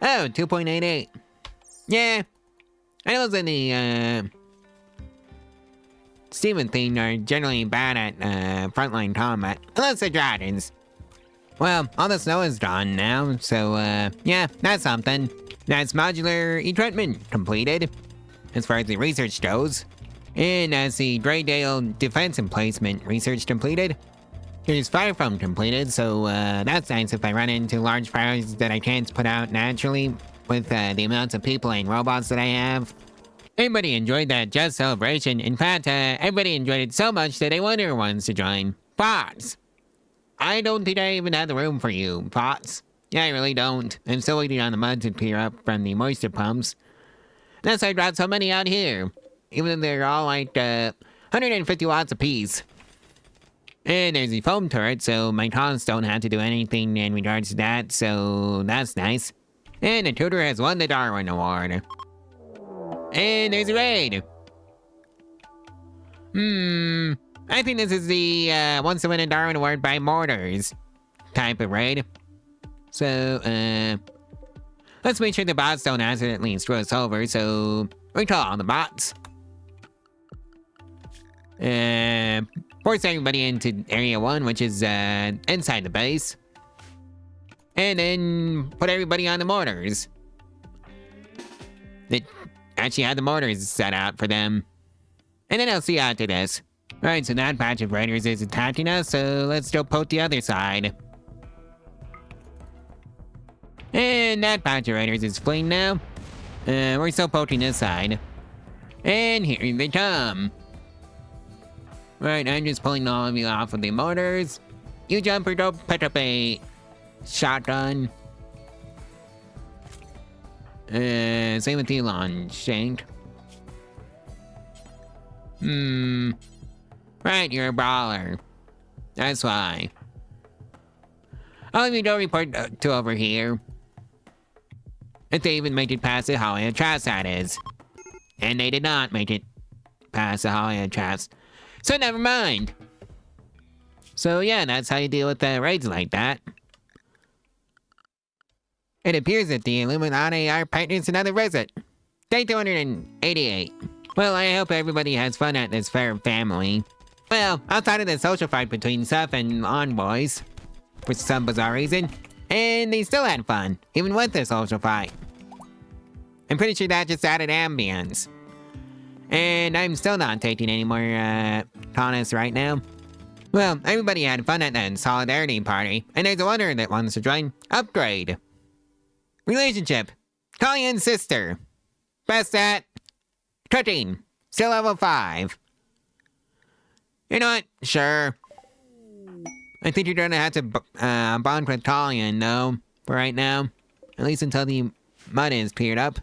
2.88. Yeah. I know those in the Steven theme are generally bad at frontline combat, unless they're dragons. Well, all the snow is gone now, so yeah, that's something. That's modular equipment completed, as far as the research goes. And as the Greydale defense emplacement research completed, there's fire foam completed, so that's nice if I run into large fires that I can't put out naturally with the amounts of people and robots that I have. Everybody enjoyed that Just celebration. In fact, everybody enjoyed it so much that they wanted other ones to join. Bots! I don't think I even had the room for you, bots. Yeah, I really don't. I'm still waiting on the mud to clear up from the moisture pumps. That's why I brought so many out here. Even though they're all like 150 watts apiece. And there's the foam turret, so my cons don't have to do anything in regards to that, so that's nice. And the tutor has won the Darwin Award. And there's a raid. I think this is the wants to win a Darwin Award by mortars type of raid. So, let's make sure the bots don't accidentally screw us over, so we call on the bots. Force everybody into Area 1, which is inside the base. And then put everybody on the mortars. That actually had the mortars set out for them. And then I'll see after this. Alright, so that batch of raiders is attacking us, so let's go poke the other side. And that batch of raiders is fleeing now. We're still poking this side. And here they come. Right, I'm just pulling all of you off of the mortars. You jumper, don't pick up a shotgun. Same with the launch shank. Right, you're a brawler. That's why. All of you go report to over here. If they even make it past the Holiday Traps, that is. And they did not make it past the Holiday Traps. So never mind. So yeah, that's how you deal with raids like that. It appears that the Illuminati are partners another visit. Day 288. Well, I hope everybody has fun at this fair family. Well, outside of the social fight between Seth and Envoys, for some bizarre reason, and they still had fun, even with the social fight. I'm pretty sure that just added ambience. And I'm still not taking any more colonists right now. Well, everybody had fun at that solidarity party, and there's a wonder that wants to join. Upgrade. Relationship. Colleen's sister. Best at cooking. Still level 5. You know what? Sure. I think you're gonna have to bond with Colleen, though, for right now. At least until the mud is cleared up.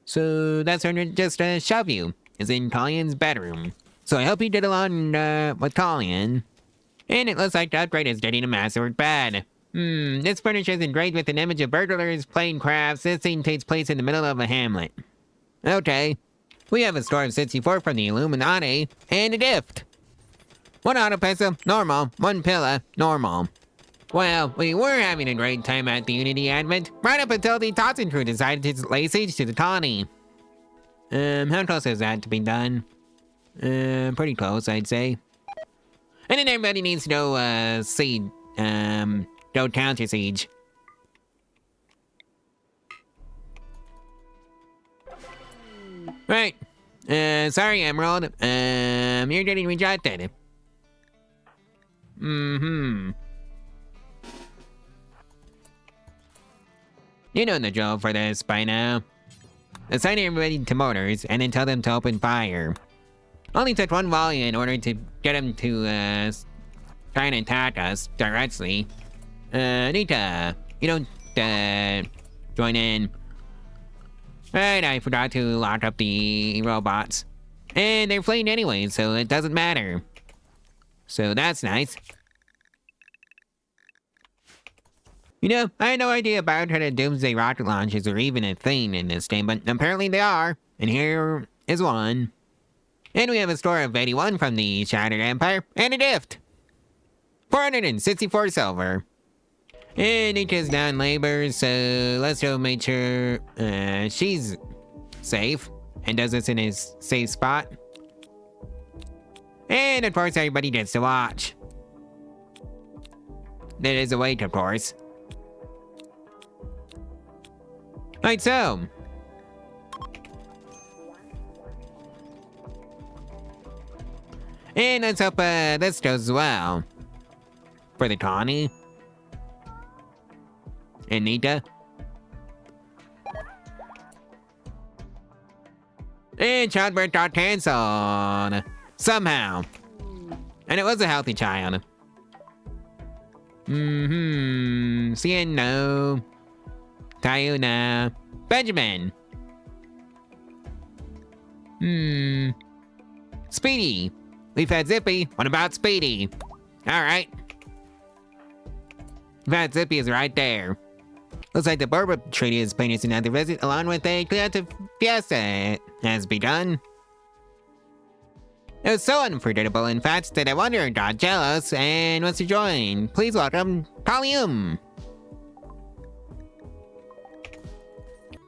So that's her just shove you, is in Colleen's bedroom. So I hope you get along with Colleen. And it looks like the upgrade is getting a massive bad. This furniture is engraved with an image of burglars playing crafts. This scene takes place in the middle of a hamlet. Okay. We have a score of 64 from the Illuminati, and a gift. 1 auto pencil, normal. 1 pillar, normal. Well, we were having a great time at the Unity Advent, right up until the Toxin crew decided to lay siege to the colony. How close is that to be done? Pretty close, I'd say. And then everybody needs to go, go counter siege. Right. Sorry, Emerald. You're getting rejected. You know the drill for this by now. Assign everybody to mortars, and then tell them to open fire. Only took 1 volley in order to get them to, try and attack us directly. Nita, you don't, join in. Right, I forgot to lock up the robots. And they're fleeing anyway, so it doesn't matter. So that's nice. You know, I had no idea about how the Doomsday rocket launches are even a thing in this game, but apparently they are. And here is one. And we have a score of 81 from the Shattered Empire, and a gift! 464 silver. And Nika's down labor, so let's go make sure she's safe and does this in his safe spot. And of course everybody gets to watch. That is a wait, of course. Right, so. And let's hope this goes well. For the Tawny. And Nita. And childbirth got cancelled. Somehow. And it was a healthy child. Sienno. Tayuna. Benjamin. Speedy. We've had Zippy. What about Speedy? Alright. We've had Zippy is right there. Looks like the Borba Treaty is paying us another visit along with a creative fiesta has begun. It was so unpredictable, in fact, that I wonder if got jealous and wants to join. Please welcome Talium.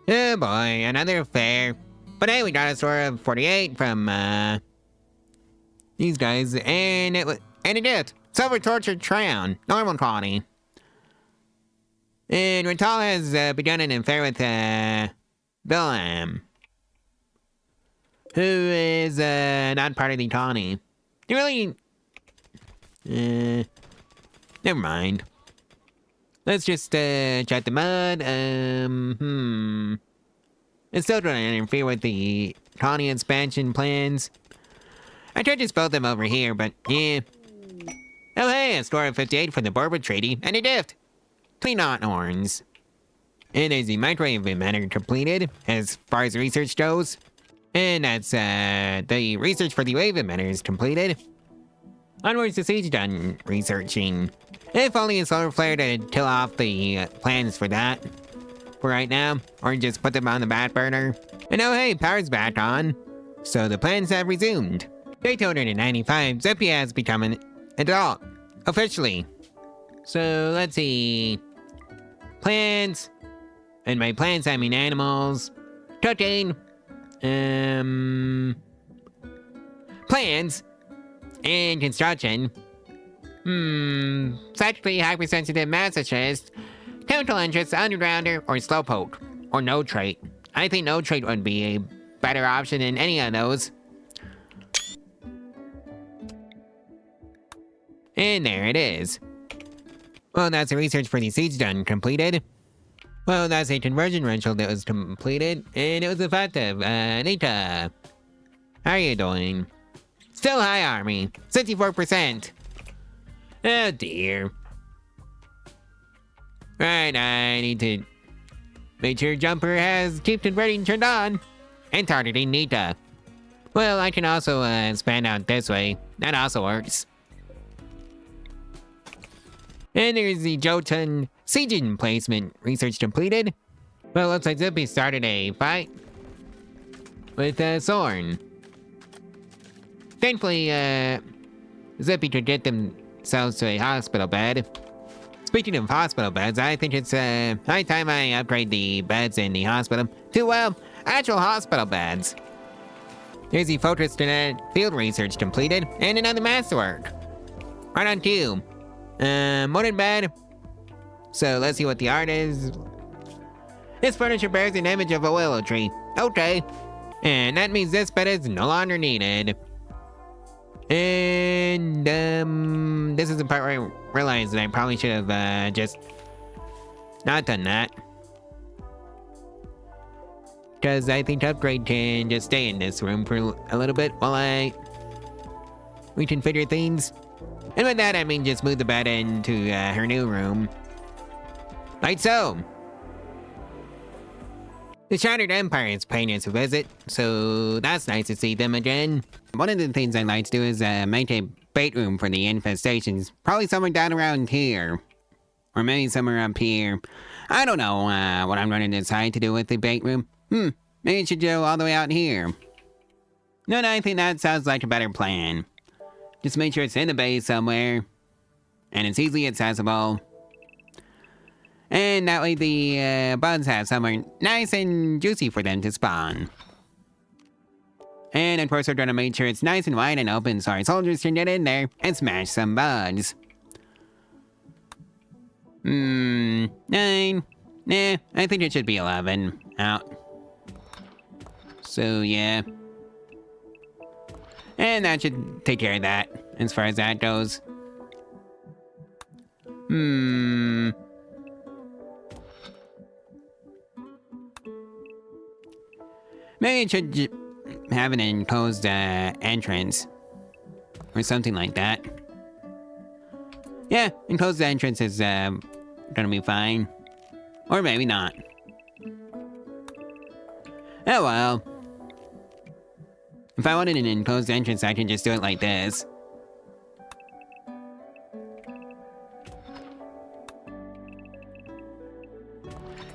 Oh boy, another affair. But hey, we got a score of 48 from these guys, and it did. Silver Tortured Crown, normal quality. And Rental has begun an affair with Bilam, who is not part of the colony. You really never mind. Let's just check the mud. It's still trying to interfere with the colony expansion plans. I tried to spell them over here, but yeah. Oh hey, a score of 58 for the Borba Treaty, and a gift! 3 knot horns. And there's the microwave emitter completed, as far as research goes. And that's the research for the wave emitter is completed. Onwards to siege done researching. If only a solar flare to kill off the plans for that. For right now, or just put them on the back burner. And oh hey, power's back on. So the plans have resumed. Day 295, Zippy has become an adult. Officially. So let's see. Plants. And by plants I mean animals. Cooking. Plants. And construction. Sexually hypersensitive masochist. Chemical interest, undergrounder, or slowpoke. Or no trait. I think no trait would be a better option than any of those. And there it is. Well, that's the research for the siege done completed. Well, that's a conversion ritual that was completed, and it was effective. Nita, how are you doing? Still high army, 64%. Oh dear. Right, I need to make sure Jumper has keep converting turned on. And targeting Nita. Well, I can also expand out this way. That also works. And there's the Jotun siege emplacement. Research completed. Well, looks like Zippy started a fight with Sorn. Thankfully, Zippy could get themselves to a hospital bed. Speaking of hospital beds, I think it's high time I upgrade the beds in the hospital to, well, actual hospital beds. There's the Fortress Genetic Field Research completed, and another masterwork. Right on cue. Modern bed. So let's see what the art is. This furniture bears an image of a willow tree. Okay. And that means this bed is no longer needed. And, this is the part where I realized that I probably should have, just not done that. Because I think upgrade can just stay in this room for a little bit while I reconfigure things. And with that, I mean just move the bed into her new room. Like so. The Shattered Empire is paying us a visit, so that's nice to see them again. One of the things I'd like to do is make a bait room for the infestations. Probably somewhere down around here. Or maybe somewhere up here. I don't know what I'm going to decide to do with the bait room. Maybe it should go all the way out here. No, I think that sounds like a better plan. Just make sure it's in the base somewhere. And it's easily accessible. And that way the bugs have somewhere nice and juicy for them to spawn. And of course we're gonna make sure it's nice and wide and open so our soldiers can get in there and smash some bugs. 9. Nah, I think it should be 11. Out. So yeah. And that should take care of that, as far as that goes. Maybe it should have an enclosed entrance. Or something like that. Yeah, enclosed entrance is gonna be fine. Or maybe not. Oh well. If I wanted an enclosed entrance, I can just do it like this.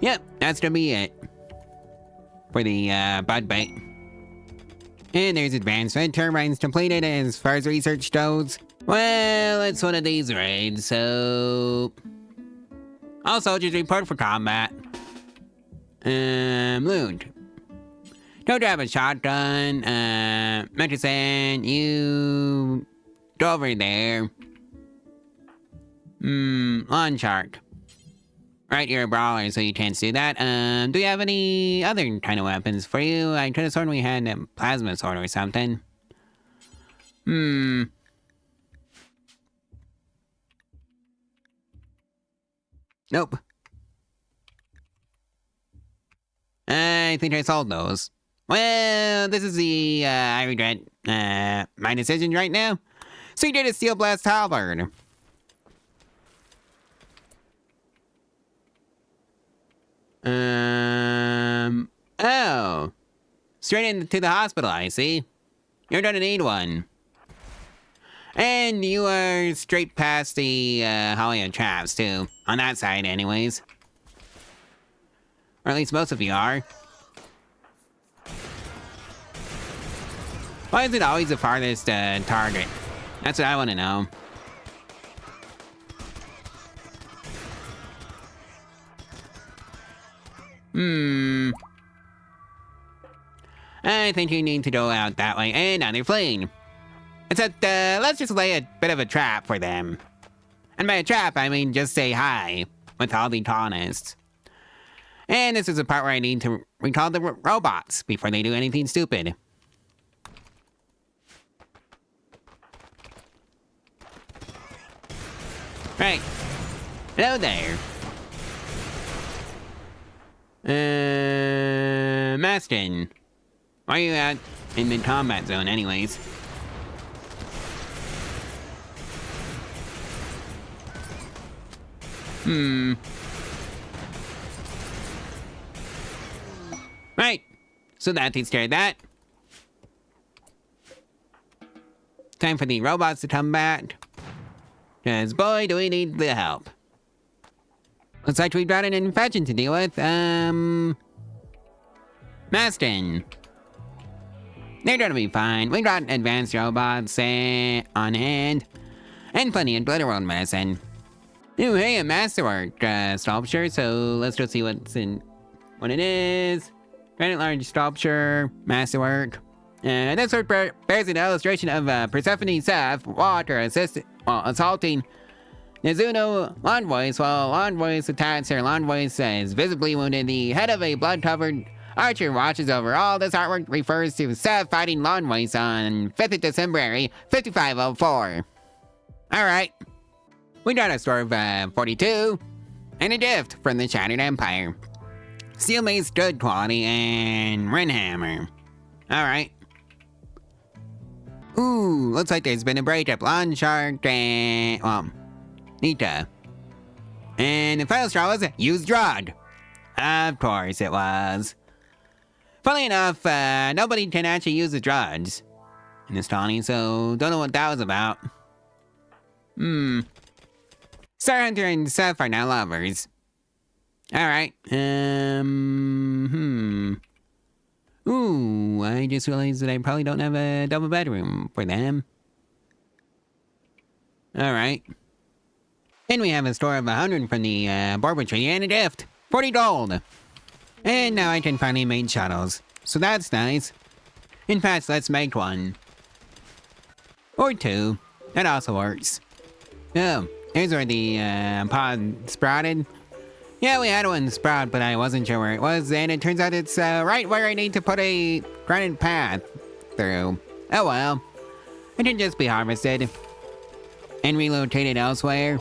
Yep, that's gonna be it. For the bud bait. And there's advanced wind turbines completed as far as research goes. Well, it's one of these raids, so... All soldiers report for combat. Loot. Don't grab a shotgun. Metricen, you... Go over there. Lawn shark. Right, you're a brawler, so you can't do that. Do you have any other kind of weapons for you? I could have sworn we had a plasma sword or something. Nope. I think I sold those. Well, this is the, I regret, my decision right now. So you did a Steel Blast Halberd. Oh. Straight into the hospital, I see. You're gonna need one. And you are straight past the, Hollywood traps, too. On that side, anyways. Or at least most of you are. Why is it always the farthest, target? That's what I want to know. I think you need to go out that way, and now they're fleeing. Except, let's just lay a bit of a trap for them. And by a trap, I mean just say hi, with all the colonists. And this is the part where I need to recall the robots before they do anything stupid. Right. Hello there. Maston. Why are you out in mid-combat zone anyways? Right. So that takes care of that. Time for the robots to come back. Cause boy, do we need the help. Looks like we've got an infection to deal with. Maston. They're gonna be fine. We got advanced robots on hand. And plenty of literal medicine. Ooh, hey, a masterwork sculpture, so let's go see what it is. Granite large sculpture, masterwork. This work bears an illustration of Persephone Seth, Walker, assaulting Nezuno Lawnvoice while Lawnvoice attacks her. Lawnvoice is visibly wounded. The head of a blood-covered archer watches over all. This artwork refers to Seth fighting Lawnvoice on 5th of December, 5504. Alright. We got a store of 42, and a gift from the Shattered Empire. Steel mace, good quality, and Ren hammer. Alright. Ooh, looks like there's been a breakup. Lawn Shark and, Nita. And the final straw was used drug. Of course it was. Funnily enough, nobody can actually use the drugs in this colony, so don't know what that was about. Star Hunter and Seth are now lovers. Alright, Ooh, I just realized that I probably don't have a double bedroom for them. Alright. And we have a store of 100 from the Barbara tree and a gift. 40 gold. And now I can finally make shuttles. So that's nice. In fact, let's make one. Or two. That also works. Oh, here's where the pod sprouted. Yeah, we had one sprout, but I wasn't sure where it was, and it turns out it's right where I need to put a granite path through. Oh well. It can just be harvested and relocated elsewhere.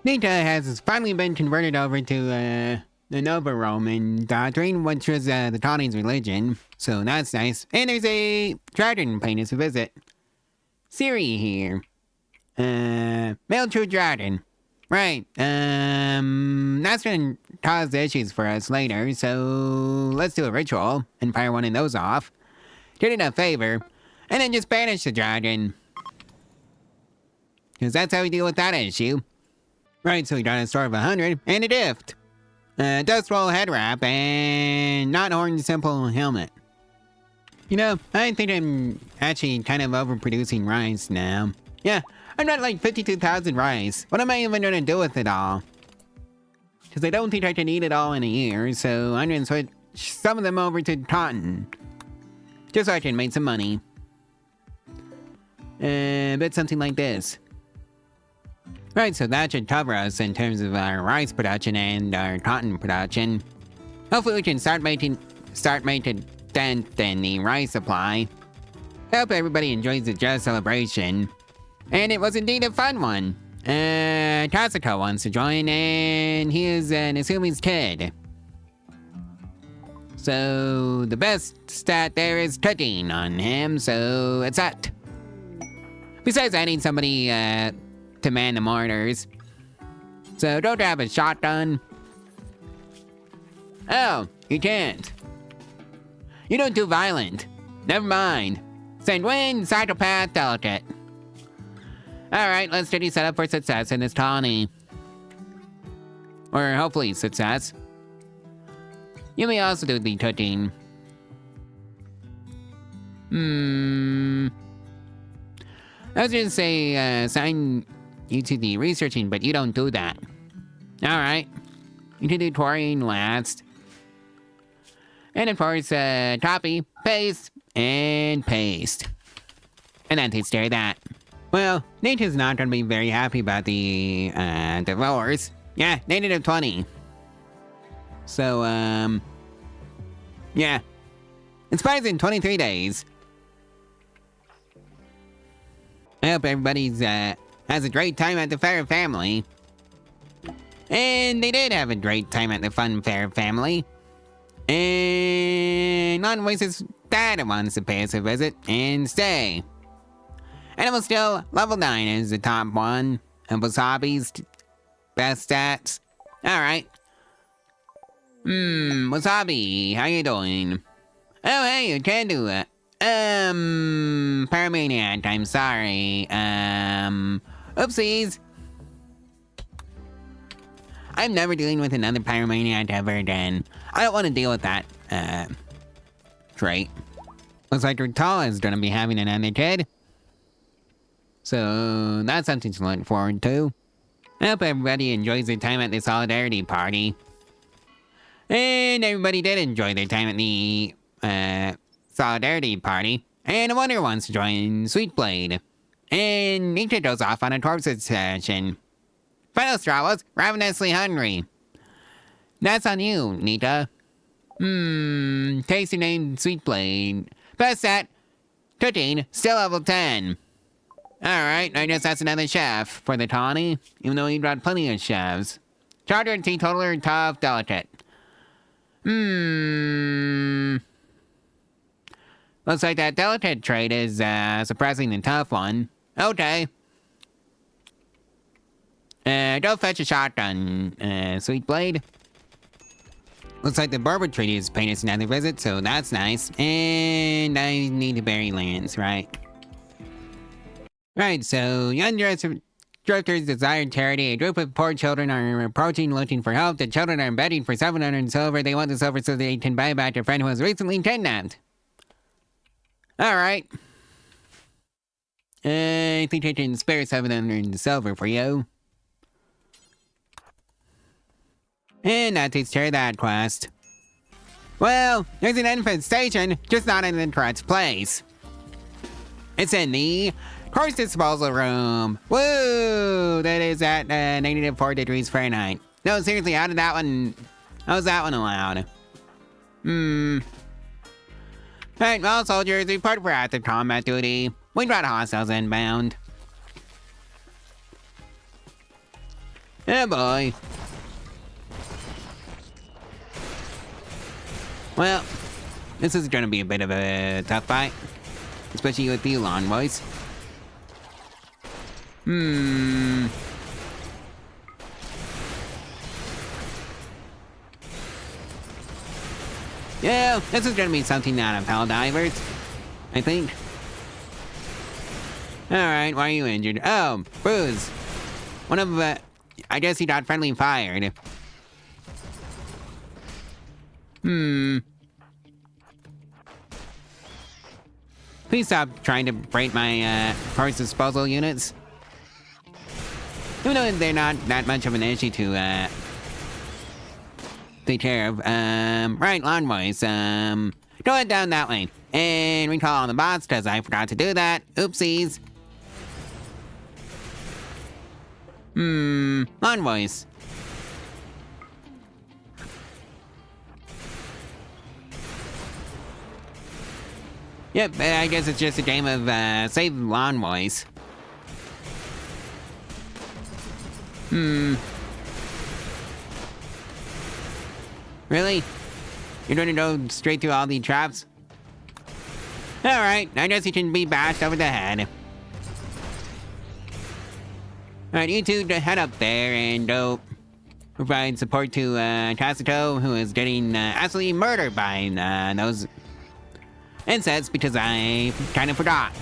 Nita has finally been converted over to the Nova Roman doctrine, which was the colony's religion, so that's nice. And there's a dragon paying us a visit. Siri here. Male true dragon. Right, that's gonna cause issues for us later, so let's do a ritual and fire one of those off. Get it a favor, and then just banish the dragon. Because that's how we deal with that issue. Right, so we got a store of 100 and a gift. Dust roll head wrap and not horn simple helmet. You know, I think I'm actually kind of overproducing rice now. Yeah, I'm at like 52,000 rice. What am I even gonna do with it all? Because I don't think I can eat it all in a year, so I'm gonna switch some of them over to cotton. Just so I can make some money. But something like this. Right, so that should cover us in terms of our rice production and our cotton production. Hopefully we can start making dent in the rice supply. I hope everybody enjoys the Jazz celebration. And it was indeed a fun one. Tatsuko wants to join, and he is an Asumi's kid. So the best stat there is cooking on him, so it's that. Besides, I need somebody to man the mortars. So don't have a shotgun. Oh, you can't. You don't do violent. Never mind. Sanguine, psychopath, delicate. Alright, let's get you set up for success in this colony. Or hopefully success. You may also do the cooking. I was gonna say, assign you to the researching, but you don't do that. Alright. You can do quarrying last. And of course, copy, paste, and paste. And that takes care of that. Well, Nate is not gonna be very happy about the divorce. Yeah, -20. So, yeah. It expires in 23 days. I hope everybody's, has a great time at the Fair Family. And they did have a great time at the Fun Fair Family. And Non-Voice's dad wants to pay us a visit and stay. And it was still level 9 is the top one of Wasabi's best stats. Alright. Wasabi, how you doing? Oh, hey, you can do it. Paramaniac, I'm sorry. Oopsies. I'm never dealing with another pyromaniac ever again. I don't want to deal with that, trait. Looks like Ritala is gonna be having another kid. So, that's something to look forward to. I hope everybody enjoys their time at the Solidarity Party. And everybody did enjoy their time at the, Solidarity Party. And a Wonder wants to join Sweet Blade. And Nita goes off on a corpse session. Final straw was ravenously hungry. That's on you, Nita. Tasty name Sweet Blade. Best at cooking, still level 10. Alright, I guess that's another chef for the colony, even though he brought plenty of chefs. Chartered, teetotaler, tough, delicate. Looks like that delicate trait is, suppressing the tough one. Okay. Go fetch a shotgun, Sweet Blade. Looks like the Barber Treaty is paying us another visit, so that's nice. And I need to bury Lance, right? Right, so young drifters desire charity. A group of poor children are approaching looking for help. The children are begging for 700 silver. They want the silver so they can buy back a friend who was recently kidnapped. Alright. I think I can spare 700 silver for you. And that takes care of that quest. Well, there's an infestation, just not in the correct place. It's in the corpse disposal room. Woo! That is at -4 degrees Fahrenheit. No, seriously, how did that one... How was that one allowed? Alright, well, soldiers, report for active combat duty. We brought hostiles inbound. Oh boy. Well, this is gonna be a bit of a tough fight. Especially with the lawn boys. Yeah, this is gonna be something out of Helldivers, I think. Alright, why are you injured? Oh, bruise. One of, I guess he got friendly fired. Please stop trying to break my, parts disposal units. Even though they're not that much of an issue to, take care of. Right, lawn boys, go head down that way. And recall all the bots, because I forgot to do that. Oopsies. Lawn boys. Yep, I guess it's just a game of, save lawn boys. Really? You're gonna go straight through all the traps? Alright, I guess you can be bashed over the head. Alright, you two head up there and go provide support to, Tacito, who is getting, absolutely murdered by, those insects because I kind of forgot.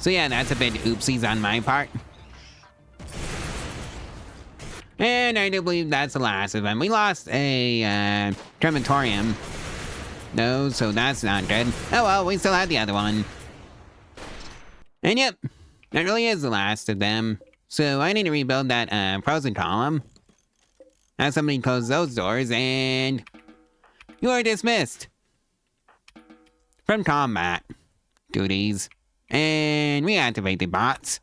So yeah, that's a bit oopsies on my part. And I do believe that's the last of them. We lost a, crematorium. No, so that's not good. Oh well, we still have the other one. And yep, that really is the last of them. So I need to rebuild that, frozen column. Have somebody close those doors, and you are dismissed from combat duties. And reactivate the bots.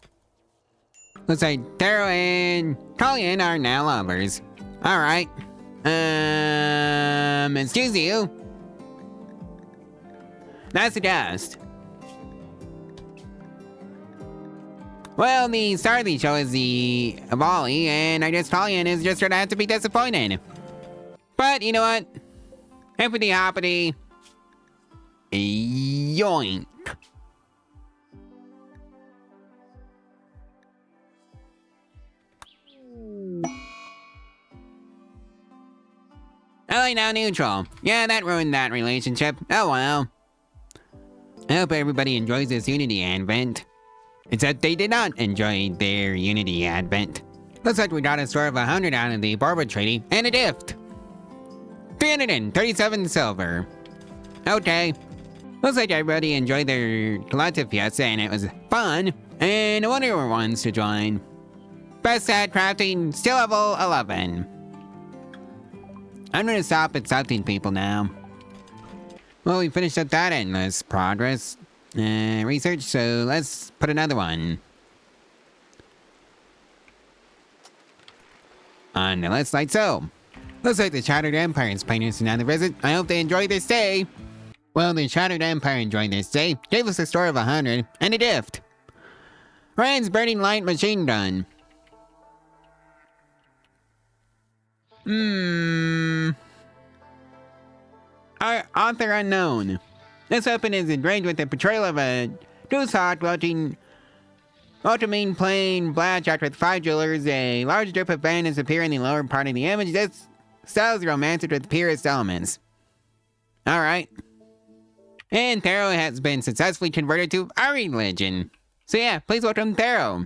Looks like Taro and Collian are now lovers. Alright. Excuse you. That's the ghost. Well, the star of the show is the Avali, and I guess Collian is just gonna have to be disappointed. But you know what? Hippity hoppity. Yoink. Oh, now neutral. Yeah, that ruined that relationship. Oh well. I hope everybody enjoys this Unity Advent. Except they did not enjoy their Unity Advent. Looks like we got a score of 100 out of the Barber Treaty, and a gift. 337 silver. Okay. Looks like everybody enjoyed their collective fiesta and it was fun. And I wonder who wants to join. Best at crafting, still level 11. I'm gonna stop accepting people now. Well, we finished up that endless progress research, so let's put another one on the list like so. Looks like the Shattered Empire is paying us another visit. I hope they enjoyed their stay. Well, the Shattered Empire enjoyed their stay, gave us a score of 100, and a gift. Ryan's Burning Light Machine Gun. Our author unknown. This weapon is engraved with the portrayal of a Dusat ultramarine plane blackjack with 5 jewelers. A large group of bandits appear in the lower part of the image. This style is romantic with purest elements. Alright. And Thero has been successfully converted to our religion. So yeah, please welcome Thero.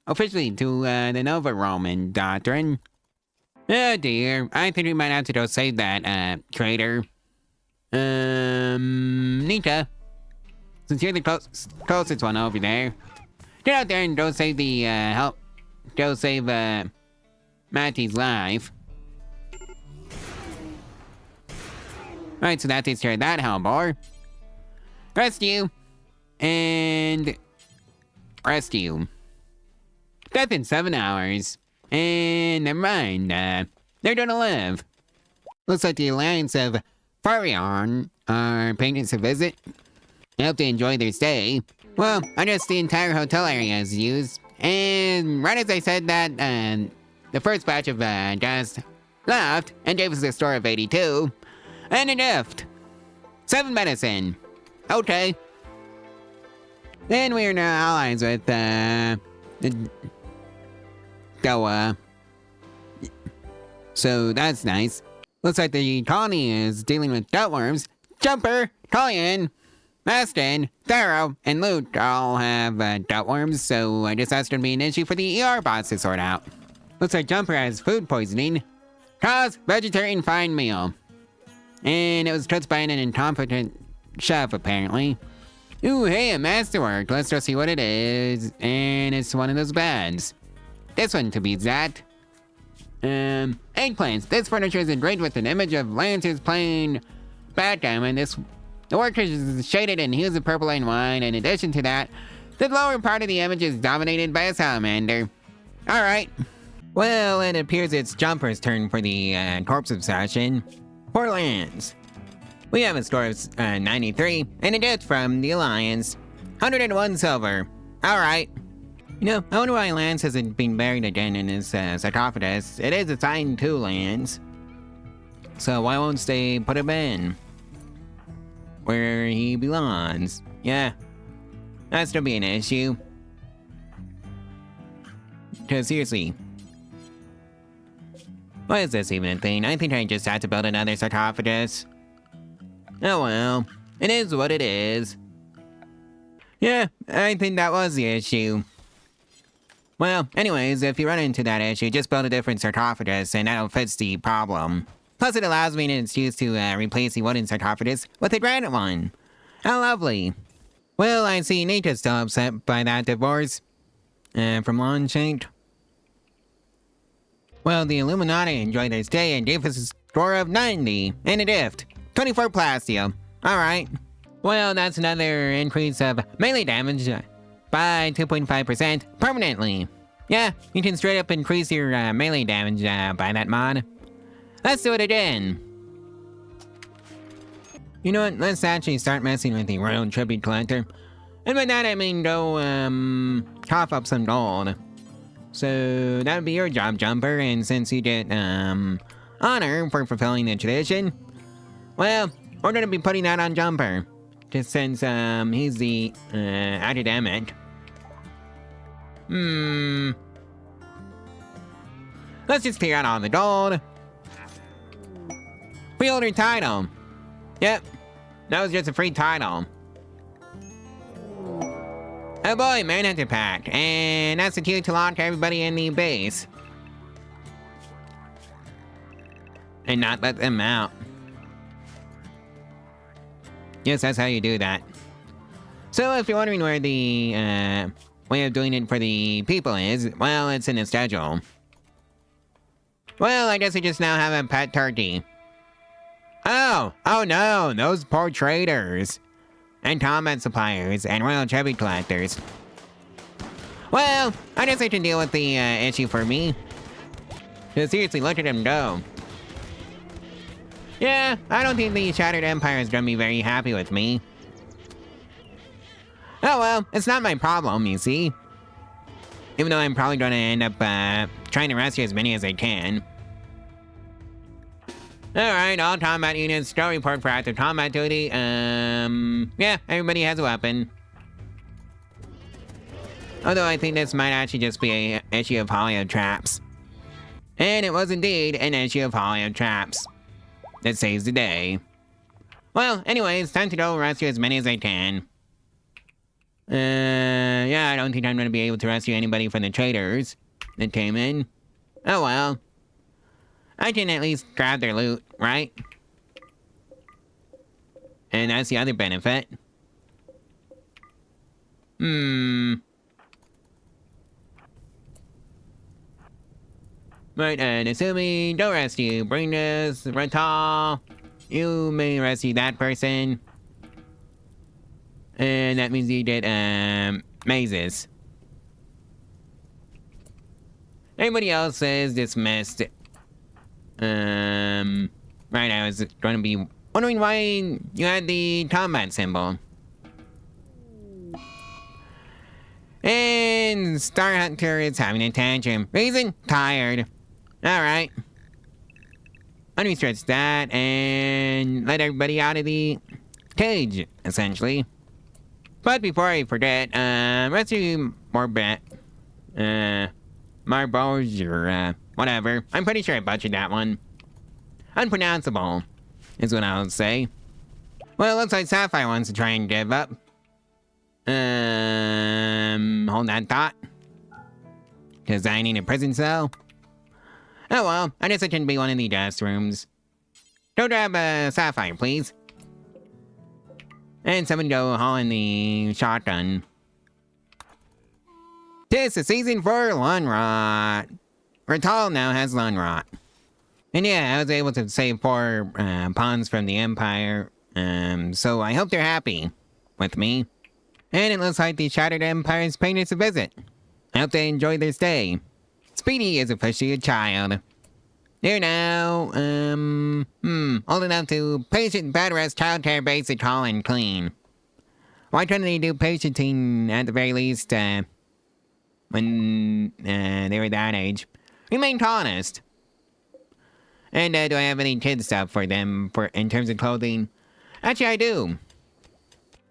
Officially to the Nova Roman doctrine. Oh dear, I think we might have to go save that, traitor. Nita. Since you're the closest one over there. Get out there and go save the, go save, Matty's life. Alright, so that takes care of that hellbore. Rescue. And... rescue. Death in 7 hours. And never mind, they're gonna live. Looks like the Alliance of Farion are paying us a visit. I hope they enjoy their stay. Well, I guess the entire hotel area is used. And right as I said that, the first batch of guests left and gave us a score of 82. And a gift. 7 medicine. Okay. Then we are now allies with, Goa. So that's nice. Looks like the colony is dealing with gutworms. Jumper, Collian, Maston, Thero, and Luke all have gutworms, so I guess that's gonna be an issue for the ER bots to sort out. Looks like Jumper has food poisoning. Cause vegetarian fine meal. And it was cooked by an incompetent chef, apparently. Ooh, hey, a masterwork. Let's go see what it is. And it's one of those beds. This one, to be exact. Eggplants. This furniture is engraved with an image of Lancers playing backgammon. The work is shaded in hues of purple and white. In addition to that, the lower part of the image is dominated by a salamander. Alright. Well, it appears it's Jumper's turn for the corpse obsession. Poor Lance. We have a score of 93, and a gift from the Alliance. 101 silver. Alright. You know, I wonder why Lance hasn't been buried again in his sarcophagus. It is assigned to Lance. So why won't they put him in? Where he belongs. Yeah. That's gonna be an issue. Because seriously. Why is this even a thing? I think I just had to build another sarcophagus. Oh well. It is what it is. Yeah, I think that was the issue. Well, anyways, if you run into that issue, just build a different sarcophagus and that'll fix the problem. Plus it allows me an excuse to replace the wooden sarcophagus with a granite one. How lovely. Well, I see Nita's still upset by that divorce. From Longshade. Well, the Illuminati enjoyed their stay and gave us a score of 90 and a gift. 24 plastio. Alright. Well, that's another increase of melee damage by 2.5% permanently. Yeah, you can straight up increase your melee damage by that mod. Let's do it again. You know what, let's actually start messing with the Royal Tribute Collector. And by that I mean go, cough up some gold. So that would be your job, Jumper, and since you get, honor for fulfilling the tradition, well, we're gonna be putting that on Jumper. Just since, he's the, academic. Let's just clear out all the gold. Pre-order title. Yep, that was just a free title. Oh boy, Manhunter Pact. And that's the cue to launch everybody in the base. And not let them out. Yes, that's how you do that. So if you're wondering where the way of doing it for the people is, well, it's in the schedule. Well, I guess we just now have a pet turkey. Oh no, those poor traders. And combat suppliers, and royal tribute collectors. Well, I guess I can deal with the issue for me. Just seriously, look at them go. Yeah, I don't think the Shattered Empire is gonna be very happy with me. Oh well, it's not my problem, you see. Even though I'm probably gonna end up trying to rescue as many as I can. Alright, all combat units, go report for active combat duty. Yeah, everybody has a weapon. Although I think this might actually just be an issue of Hollywood traps. And it was indeed an issue of Hollywood traps. That saves the day. Well, anyways, time to go rescue as many as I can. Yeah, I don't think I'm gonna be able to rescue anybody from the traders that came in. Oh well. I can at least grab their loot, right? And that's the other benefit. Right, and assuming don't rescue, bring this, Rental. You may rescue that person. And that means you get, mazes. Everybody else is dismissed. Right, I was going to be wondering why you had the combat symbol. And Star Hunter is having a tantrum. Reason? Tired. Alright. Let me stretch that and let everybody out of the cage, essentially. But before I forget, rescue Morbet. Marboge or, whatever. I'm pretty sure I butchered that one. Unpronounceable, is what I would say. Well, it looks like Sapphire wants to try and give up. Hold that thought. Because I need a prison cell. Oh well, I guess it can be one of the guest rooms. Go grab a Sapphire, please. And someone go haul in the shotgun. 'Tis the season for lung rot. Ratal now has lung rot. And yeah, I was able to save 4 pawns from the Empire. So I hope they're happy with me. And it looks like the Shattered Empire is paying us a visit. I hope they enjoy their stay. Speedy is officially a child. They're now, old enough to patient bed rest childcare basic tall and clean. Why couldn't they do patienting at the very least, when they were that age? Remain honest. And do I have any kid stuff for them in terms of clothing? Actually, I do.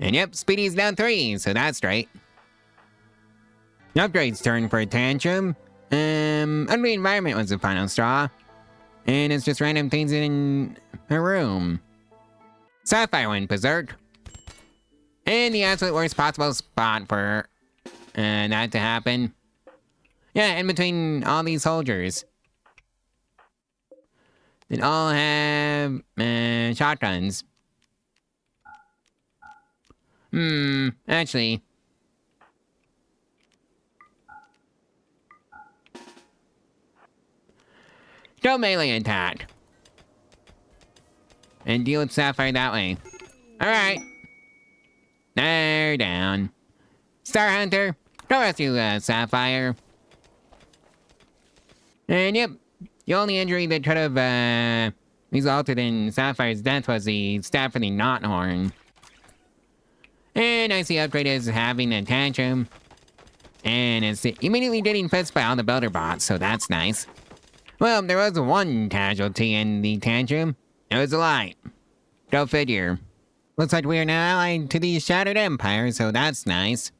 And yep, Speedy's down 3, so that's straight. Upgrade's turn for a tantrum. Ugly environment was the final straw. And it's just random things in her room. Sapphire went berserk. And the absolute worst possible spot for that to happen. Yeah, in between all these soldiers. They all have shotguns. Actually. Go melee attack. And deal with Sapphire that way. Alright. They're down. Star Hunter, go rescue Sapphire. And yep, the only injury that could have resulted in Sapphire's death was the stab for the Knothorn. And I see Upgrade is having a tantrum. And it's immediately getting fixed by all the builder bots, so that's nice. Well, there was one casualty in the tantrum. It was a Light. Go figure. Looks like we are now allied to the Shattered Empire, so that's nice.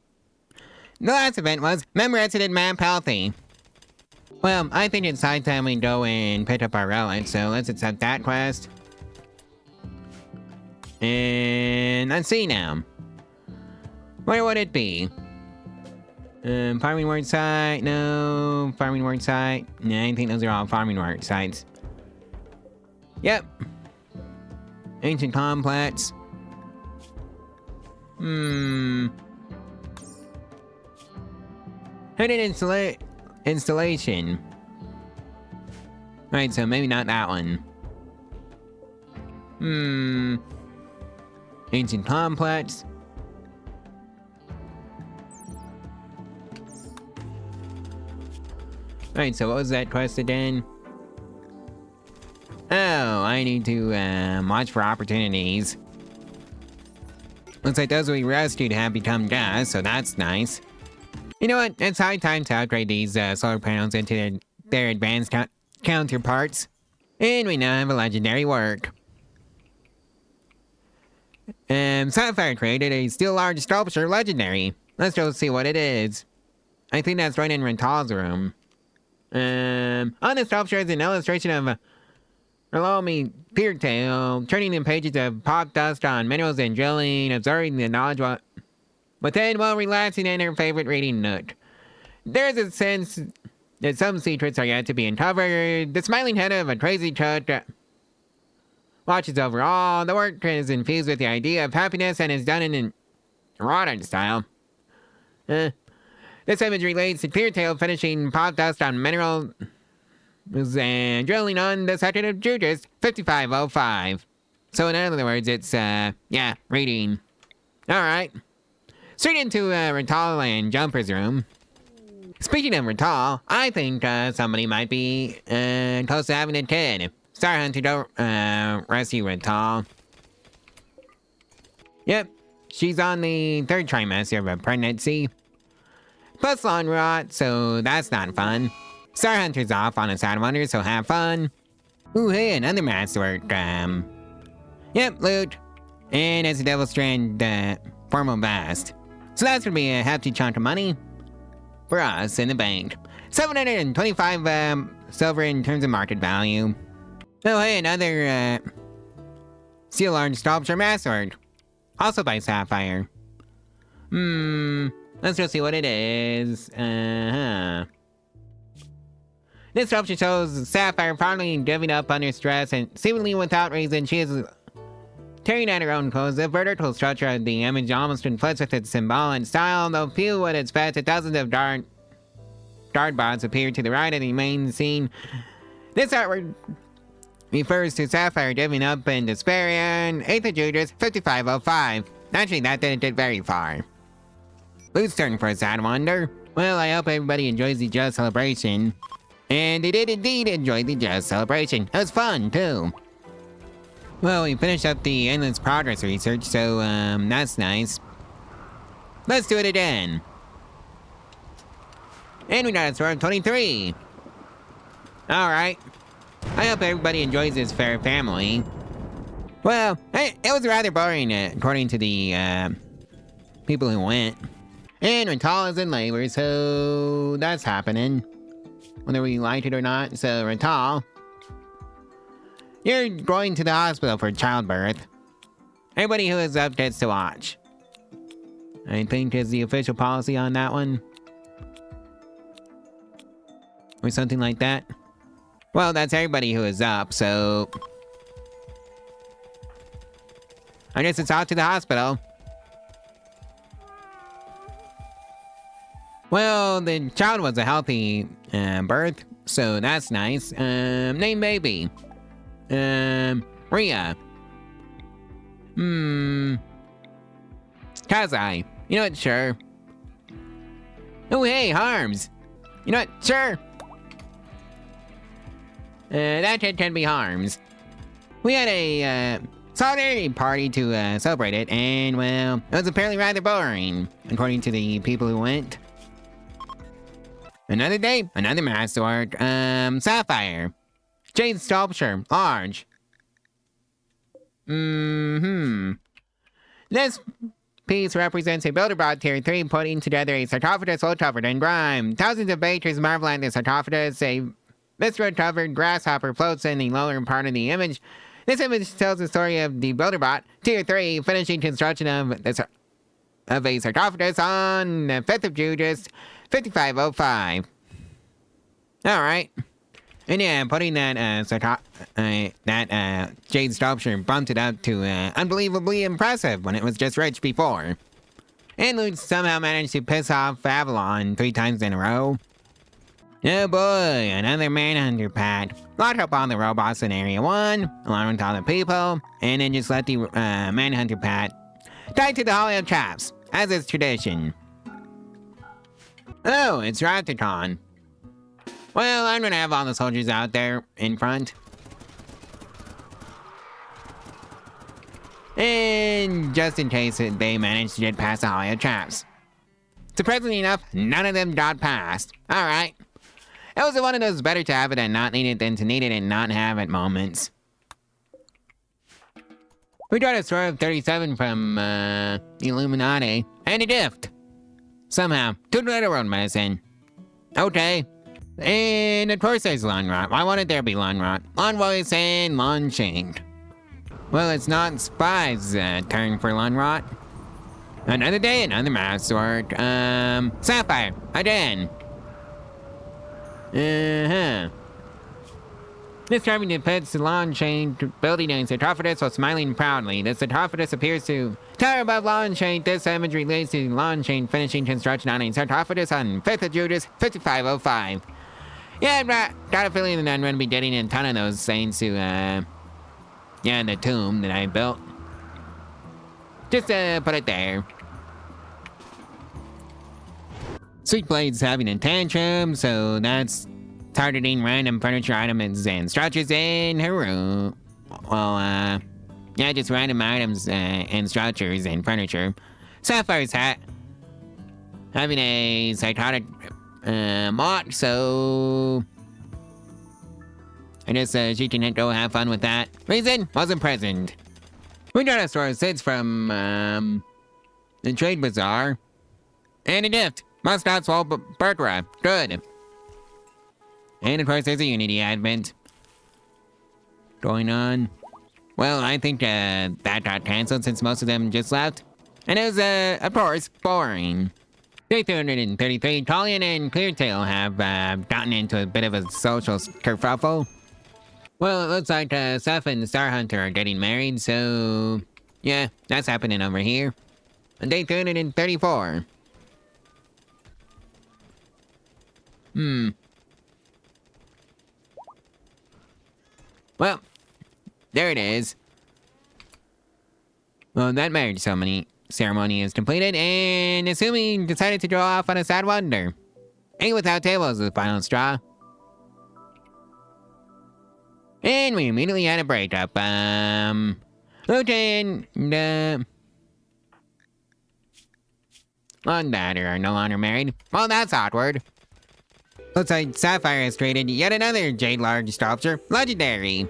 The last event was Member Resident Map Healthy. Well, I think it's high time we go and pick up our relic, so let's accept that quest. And let's see now. Where would it be? Farming work site, no. Farming work site. Nah, I think those are all farming work sites. Yep. Ancient complex. Hidden installation. Right, so maybe not that one. Ancient complex. Right, so what was that quest again? Oh, I need to watch for opportunities. Looks like those we rescued have become gas, so that's nice. You know what? It's high time to upgrade these solar panels into their advanced counterparts. And we now have a legendary work. Sci-fi created a steel large sculpture legendary. Let's go see what it is. I think that's right in Rental's room. On the sculpture is an illustration of Piertail, turning in pages of pop dust on minerals and drilling, absorbing the knowledge within while relaxing in her favorite reading nook. There's a sense that some secrets are yet to be uncovered. The smiling head of a crazy chuck watches over all. The work is infused with the idea of happiness and is done in an erotic style. This image relates to Cleartail finishing pop dust on minerals and drilling on the second of Judas 5505. So in other words, it's, reading. Alright. Straight into Rental and Jumper's room. Speaking of Rental, I think somebody might be close to having a kid. Star Hunter, don't rescue Rental. Yep, she's on the third trimester of a pregnancy. Plus lawn rot, so that's not fun. Star Hunter's off on a side wonder, so have fun. Ooh, hey, another masterwork. Yep, loot. And it's a Devil Strand formal vast. So that's gonna be a hefty chunk of money for us in the bank. 725 silver in terms of market value. Oh, hey, another steel large sculpture masterwork. Also by Sapphire. Let's go see what it is. This sculpture shows Sapphire finally giving up under stress and seemingly without reason. She is tearing at her own clothes. The vertical structure of the image almost conflicts with its symbolic style, though few at its best. Dozens of dart bots appear to the right of the main scene. This artwork refers to Sapphire giving up in despair and 8th of Judas 5505. Actually, that didn't get very far. Loot's turn for a sad wonder. Well, I hope everybody enjoys the Just Celebration. And they did indeed enjoy the Just Celebration. It was fun, too. Well, we finished up the Endless Progress research, so, that's nice. Let's do it again. And we got a score of 23. Alright. I hope everybody enjoys this fair family. Well, it was rather boring, according to the, people who went. And Rental is in labor, so that's happening. Whether we like it or not. So, Rental, you're going to the hospital for childbirth. Everybody who is up gets to watch. I think is the official policy on that one. Or something like that. Well, that's everybody who is up, so I guess it's out to the hospital. Well, the child was a healthy birth, so that's nice. Name baby. Rhea. Kazai. You know what? Sure. Oh, hey, Harms. You know what? Sure. That kid can be Harms. We had a solidarity party to celebrate it, and well, it was apparently rather boring, according to the people who went. Another day, another masterwork. Sapphire. Jade sculpture, large. This piece represents a builder-bot tier 3 putting together a sarcophagus all covered in grime. Thousands of bakers marvel at the sarcophagus. A viscera-covered grasshopper floats in the lower part of the image. This image tells the story of the builder-bot, tier 3, finishing construction of the of a sarcophagus on the 5th of June, 5505. Alright. And yeah, putting that jade sculpture bumped it up to unbelievably impressive when it was just rich before. And Loot somehow managed to piss off Avalon 3 times in a row. Oh boy, another manhunter pad. Locked up all the robots in Area 1, along with all the people, and then just let the manhunter pad tied to the hollow traps, as is tradition. Oh, it's Rapticon. Well, I'm gonna have all the soldiers out there in front. And just in case they manage to get past the hollow traps. Surprisingly enough, none of them got past. Alright. It was one of those better to have it and not need it than to need it and not have it moments. We got a story of 37 from Illuminati and a gift. Somehow, 2 literal medicine. Okay. And of course there's lawn rot. Why wouldn't there be lawn rot? Lawn voice and lawn chained. Well, it's not Spy's turn for lawn rot. Another day, another mouse sword. Sapphire, again. This carving depicts the lawn chain building a sarcophagus while smiling proudly. The sarcophagus appears to tower above lawn chain. This image relates to lawn chain finishing construction on a sarcophagus on 5th of June, 5505. Yeah, got a feeling that I'm going to be getting a ton of those things to, the tomb that I built. Just, put it there. Switchblade's having a tantrum, so that's targeting random furniture items and structures in her room. Well, just random items and structures and furniture. Sapphire's hat having a psychotic mock, so I guess she can go have fun with that. Reason wasn't present. We got a store of sits from the Trade Bazaar and a gift. Must not swallow Burgra. Good. And of course there's a Unity advent going on. Well, I think that got cancelled since most of them just left. And it was, of course, boring. Day 333, Talion and Cleartail have gotten into a bit of a social kerfuffle. Well, it looks like Seth and the Star Hunter are getting married, so yeah, that's happening over here. On day 334. Well, there it is. Well, that marriage ceremony is completed, and Asumi decided to go off on a sad wander. Eight without tables is the final straw. And we immediately had a breakup. Luton, Lawn Dadder are no longer married. Well, that's awkward. Looks like Sapphire has created yet another Jade Large sculpture. Legendary.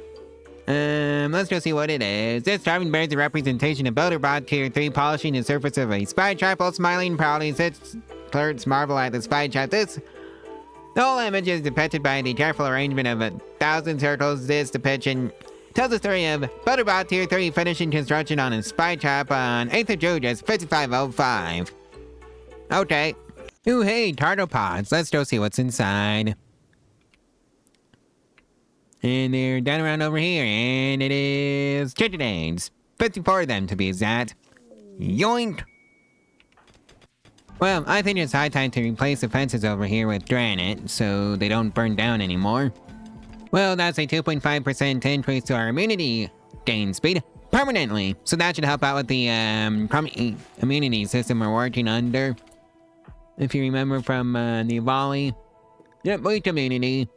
Let's go see what it is. This carving bears a representation of Builderbot Tier 3 polishing the surface of a spy trap while smiling proudly. Sits clerks marvel at the spy trap. The whole image is depicted by the careful arrangement of 1,000 circles. This depiction tells the story of Builderbot Tier 3 finishing construction on a spy trap on 8th of June, 5505. Okay. Ooh, hey, Tartopods. Let's go see what's inside. And they're down around over here, and it is chicken eggs. 54 of them to be exact. Yoink! Well, I think it's high time to replace the fences over here with granite, so they don't burn down anymore. Well, that's a 2.5% increase to our immunity gain speed permanently, so that should help out with the immunity system we're working under. If you remember from the Avali. Yep, weak immunity.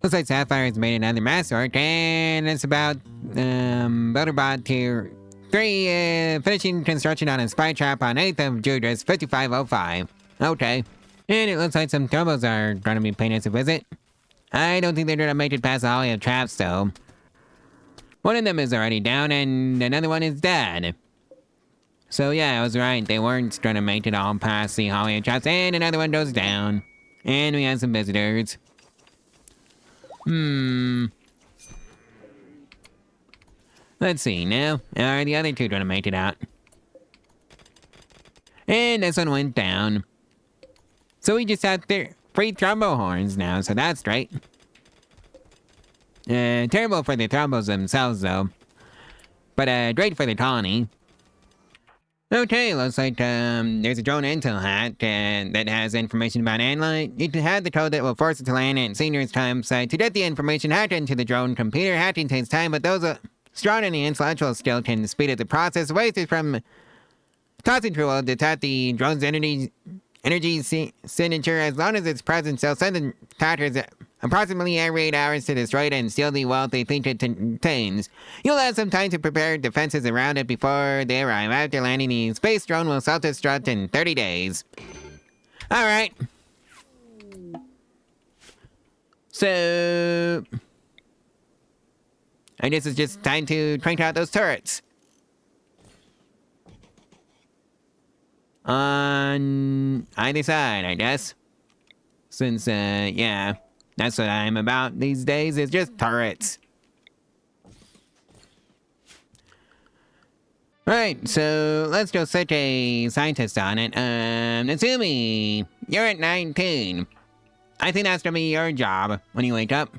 Looks like Sapphire has made another masterwork, and it's about Builderbot Tier 3 finishing construction on a spy trap on 8th of June, 5505. Okay. And it looks like some turbos are going to be paying us a visit. I don't think they're going to make it past the Holly of Traps, though. One of them is already down, and another one is dead. So yeah, I was right. They weren't going to make it all past the Holly of Traps, and another one goes down. And we have some visitors. Let's see now. Are the other two going to make it out? And this one went down. So we just have 3 thrombo horns now, so that's great. Terrible for the thrombos themselves, though. But great for the colony. Okay, looks like there's a drone intel hat that has information about Anlight. You can have the code that will force it to land at Senior's time site. To get the information hacked into the drone computer, hacking takes time, but those strong in the intellectual skill can speed up the process. Waste is from tossing tool will detect the drone's energy signature. As long as it's present, they'll send the attackers approximately every 8 hours to destroy it and steal the wealth they think it contains. You'll have some time to prepare defenses around it before they arrive. After landing, the space drone will self-destruct in 30 days. Alright. So I guess it's just time to crank out those turrets. On either side, I guess. Since, yeah, that's what I'm about these days, is just turrets. Right, so let's go set a scientist on it. Natsumi, you're at 19. I think that's gonna be your job when you wake up.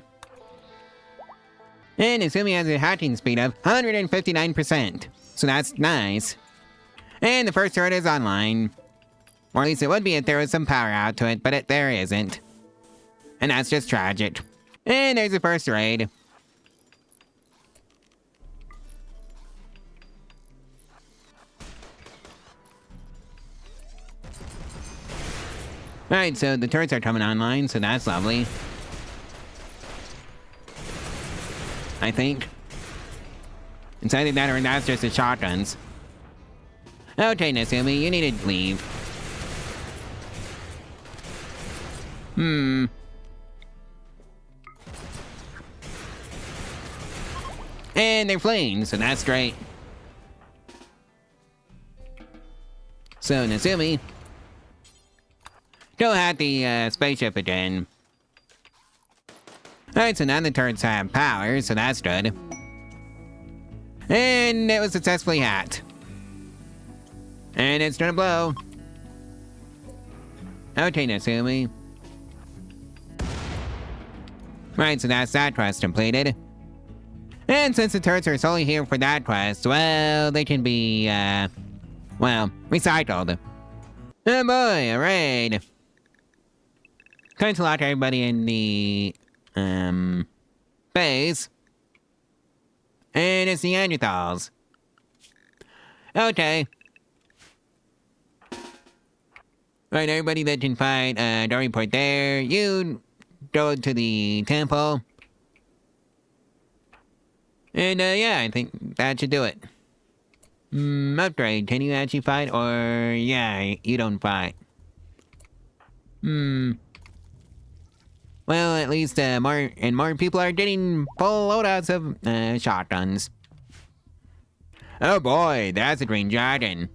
And Natsumi has a hacking speed of 159%, so that's nice. And the first turret is online. Or at least it would be if there was some power out to it, but there isn't. And that's just tragic. And there's the first raid. Alright, so the turrets are coming online, so that's lovely. I think. It's either that or that's just the shotguns. Okay, Natsumi, you need to leave. And they're fleeing, so that's great. So, Natsumi, go at the spaceship again. Alright, so now the turrets have power, so that's good. And it was successfully hacked. And it's gonna blow. Okay, Natsumi. Right, so that's that quest completed. And since the turrets are solely here for that quest, well, they can be, well, recycled. Oh boy, a raid. Going to lock everybody in the, base. And it's Neanderthals. Okay. Right, everybody that can fight, don't report there. You go to the temple. And, yeah, I think that should do it. Upgrade, can you actually fight? Or, yeah, you don't fight. Well, at least, more people are getting full loadouts of, shotguns. Oh boy, that's a green dragon.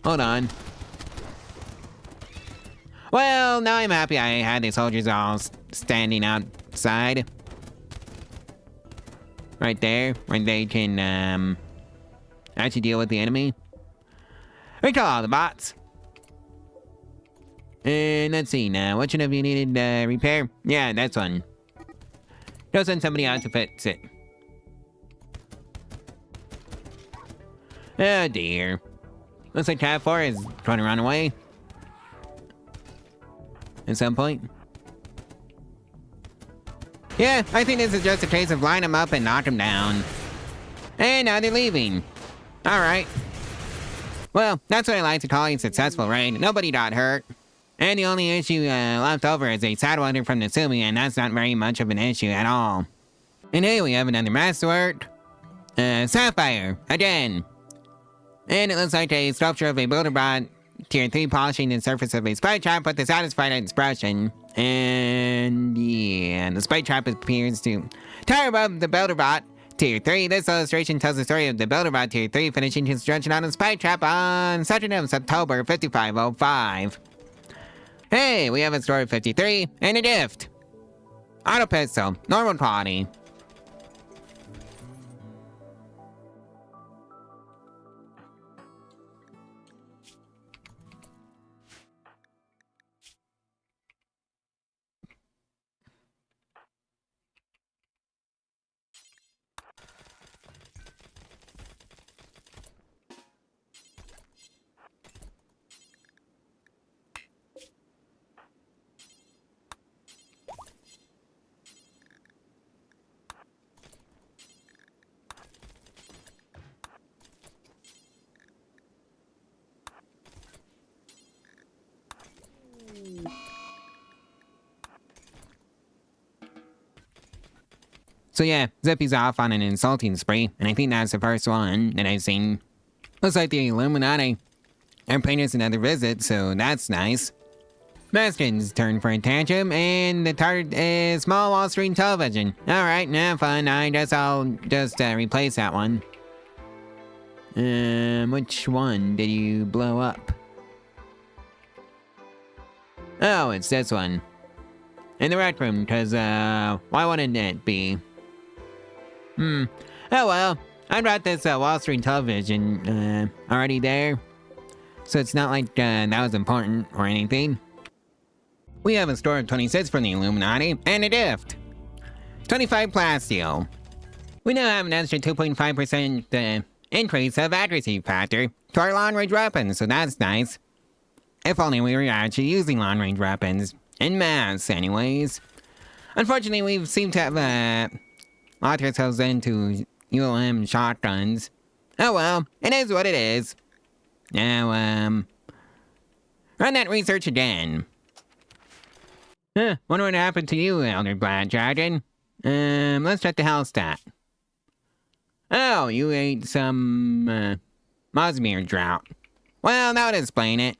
Hold on. Well, now I'm happy I had the soldiers all standing outside. Right there, where they can, actually deal with the enemy. Recall all the bots. And let's see now, what should have you needed, repair? Yeah, that's one. Go send somebody out to fix it. Oh dear. Looks like Tab 4 is trying to run away. At some point. Yeah, I think this is just a case of line them up and knock them down. And now they're leaving. Alright. Well, that's what I like to call a successful raid. Nobody got hurt. And the only issue left over is a sad one from Natsumi, and that's not very much of an issue at all. And hey, we have another masterwork. Sapphire, again. And it looks like a sculpture of a builder bot Tier 3 polishing the surface of a spike trap with a satisfied expression. And yeah, the spike trap appears to tower above the builder bot Tier 3. This illustration tells the story of the builder bot Tier 3 finishing construction on a spike trap on Saturday of October 5505. Hey, we have a story 53 and a gift. Auto pistol, normal quality. So yeah, Zippy's off on an insulting spree, and I think that's the first one that I've seen. Looks like the Illuminati are paying us another visit, so that's nice. Bastion's turn for a tantrum, and the target is small wall screen television. Alright, now fun. I guess I'll just replace that one. Which one did you blow up? Oh, it's this one. In the rec room, because, why wouldn't it be? Oh well, I brought this wall screen television, already there. So it's not like, that was important or anything. We have a store of 26 from the Illuminati, and a gift. 25 plasteel. We now have an extra 2.5% increase of accuracy factor to our long-range weapons, so that's nice. If only we were actually using long-range weapons. En masse, anyways. Unfortunately, we seem to have, locked ourselves into ULM shotguns. Oh well, it is what it is. Now, run that research again. Wonder what happened to you, Elder Black Dragon. Let's check the health stat. Oh, you ate some, Mosmere drought. Well, that would explain it.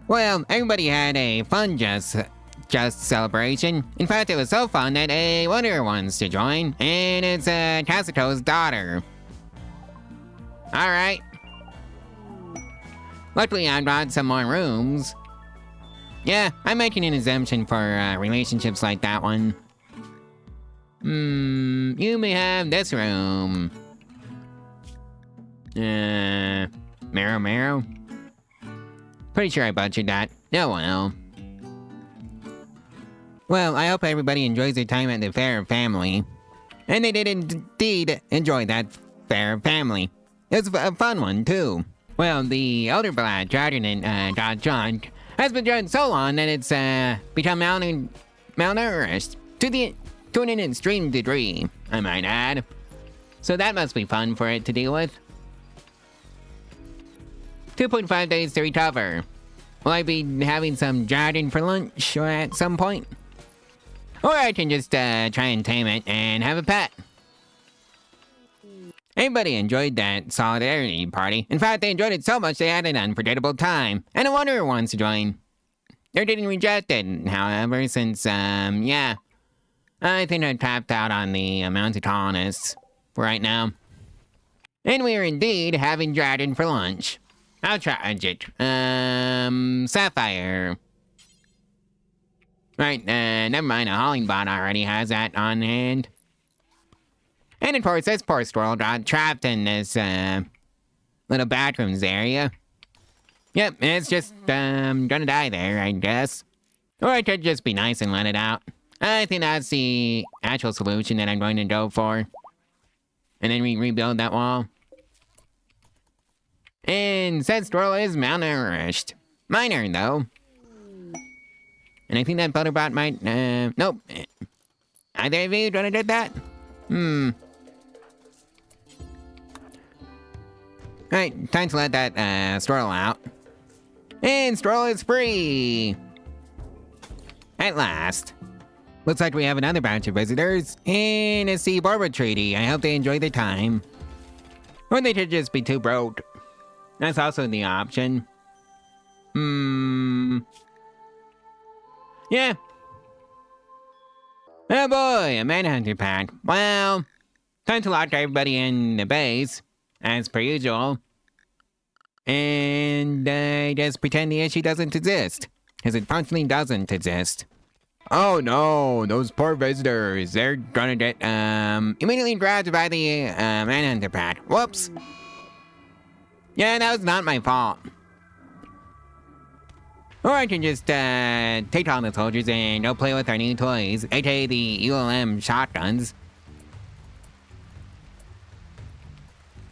Well, everybody had a fun just celebration. In fact, it was so fun that a Wanderer wants to join, and it's, Cassito's daughter. Alright. Luckily, I brought some more rooms. Yeah, I'm making an exemption for, relationships like that one. You may have this room. Marrow? Pretty sure I butchered that. Oh well. Well, I hope everybody enjoys their time at the Fair Family. And they did indeed enjoy that Fair Family. It was a fun one, too. Well, the Elder Black Dragon and John has been drunk so long that it's become malnourished to an extreme degree, I might add. So that must be fun for it to deal with. 2.5 days to recover. Will I be having some dragon for lunch or at some point? Or I can just try and tame it and have a pet. Everybody enjoyed that solidarity party. In fact, they enjoyed it so much they had an unforgettable time. And a Wanderer wants to join. They're getting rejected, however, since, yeah. I think I tapped out on the amount of colonists for right now. And we are indeed having dragon for lunch. I'll try it. Sapphire. Right, never mind, a hauling bot already has that on hand. And of course, this poor squirrel got trapped in this, little bathrooms area. Yep, it's just, gonna die there, I guess. Or I could just be nice and let it out. I think that's the actual solution that I'm going to go for. And then we rebuild that wall. And said squirrel is malnourished. Minor, though. And I think that butterbot might, nope. Either of you gonna do that? Right, time to let that, squirrel out. And squirrel is free! At last. Looks like we have another batch of visitors. And it's the Borba Treaty. I hope they enjoy their time. Or they could just be too broke. That's also the option. Yeah. Oh boy, a manhunter pack. Well, time to lock everybody in the base, as per usual. And just pretend the issue doesn't exist. Because it functionally doesn't exist. Oh no, those poor visitors. They're gonna get, immediately grabbed by the, manhunter pack. Whoops. Yeah, that was not my fault. Or I can just, take on the soldiers and go play with our new toys, aka the ULM shotguns.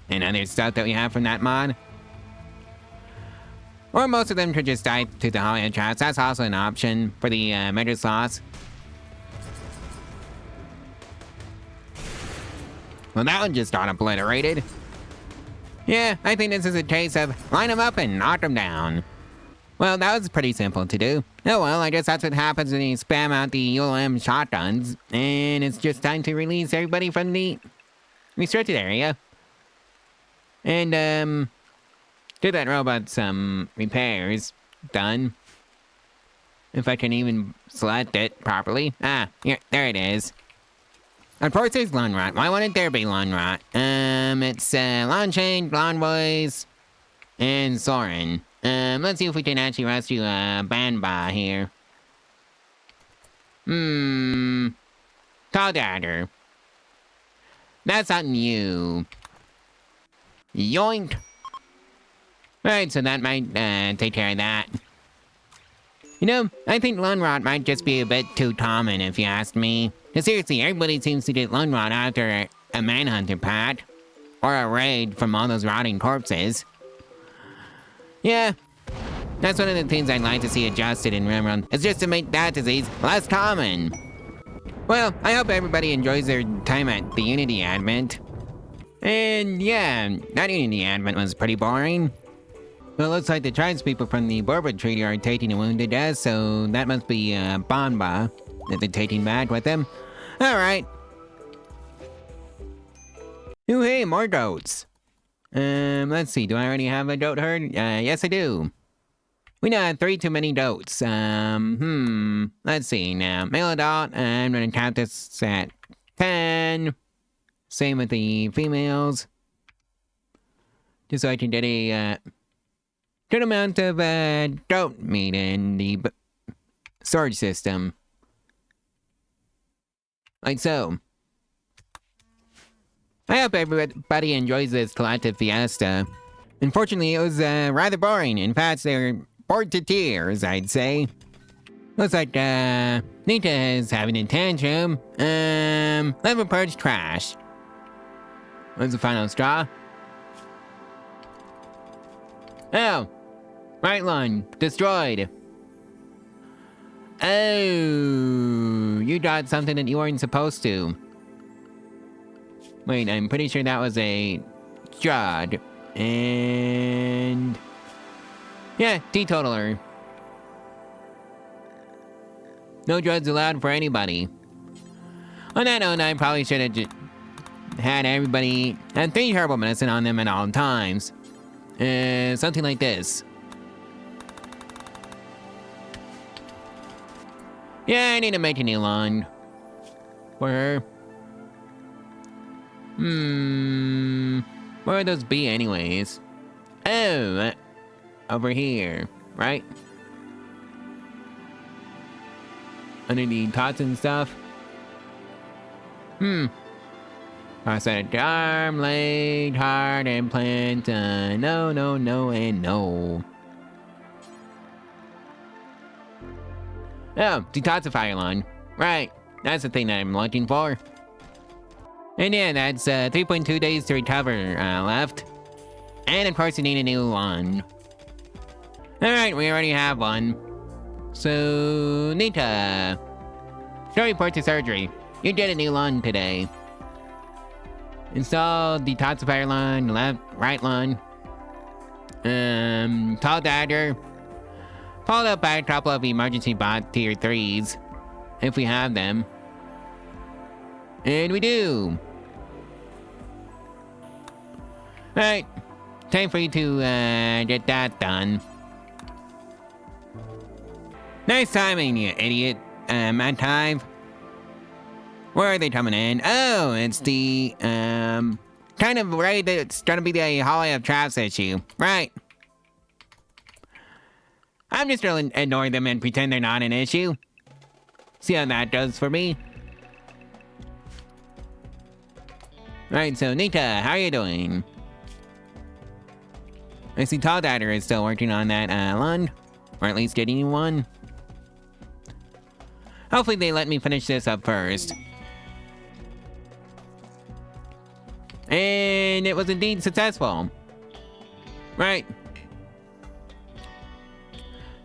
And other stuff that we have from that mod. Or most of them could just die to the Hollywood traps. That's also an option for the, Measure Sloths. Well, that one just got obliterated. Yeah, I think this is a case of line them up and knock them down. Well, that was pretty simple to do. Oh well, I guess that's what happens when you spam out the ULM shotguns. And it's just time to release everybody from the restricted area. And, do that robot some repairs. Done. If I can even select it properly. Ah, here, there it is. Of course there's Lawn Rot. Why wouldn't there be Lawn Rot? It's, Lawn Chain, Lawn Boys, and Soren. Let's see if we can actually rescue, Banba here. Tall Dagger. That's not you. Yoink! Right, so that might, take care of that. You know, I think Lawn Rot might just be a bit too common, if you ask me. 'Cause seriously, everybody seems to get Lawn Rot after a manhunter pat. Or a raid from all those rotting corpses. Yeah, that's one of the things I'd like to see adjusted in Rimworld. It's just to make that disease less common. Well, I hope everybody enjoys their time at the Unity Advent. And yeah, that Unity Advent was pretty boring. Well, it looks like the tribespeople from the Bourbon Treaty are taking a wounded death, so that must be Banba that they're taking back with them. Alright. Ooh, hey, more goats. Let's see, do I already have a goat herd? Yes I do. We now have 3 too many goats. Let's see now. Male adult, I'm gonna count this at 10. Same with the females. Just so I can get a, good amount of, goat meat in the storage system. Like so. I hope everybody enjoys this collective fiesta. Unfortunately, it was, rather boring. In fact, they're bored to tears, I'd say. Looks like, Nita is having a tantrum. Level purge trash. What's the final straw? Oh! Right line, destroyed. Oh, you got something that you weren't supposed to. Wait, I'm pretty sure that was a Jod. And yeah, teetotaler. No drugs allowed for anybody. On that note, I probably should have had everybody have 3 herbal medicine on them at all times. Something like this. Yeah, I need to make a new lawn for her. Where would those be anyways? Oh, over here, right? Under the tots and stuff. Prosthetic arm, leg, heart, implant, no, no, no, and no. Oh, detoxifier line. Right, that's the thing that I'm looking for. And yeah, that's 3.2 days to recover left. And of course you need a new lawn. Alright, we already have one. So, Nita. Show report to surgery. You did a new lawn today. Install detoxifier line, left, right line. Tall dagger. Followed up by a couple of emergency bot tier 3s. If we have them. And we do. Alright. Time for you to get that done. Nice timing, you idiot. Mad Hive. Where are they coming in? Oh, it's the, kind of right, it's gonna be the Hallway of Traps issue. Right. I'm just gonna ignore them and pretend they're not an issue. See how that goes for me. Alright, so Nita, how are you doing? I see Tall Dagger is still working on that lawn. Or at least getting one. Hopefully they let me finish this up first. And it was indeed successful. Right.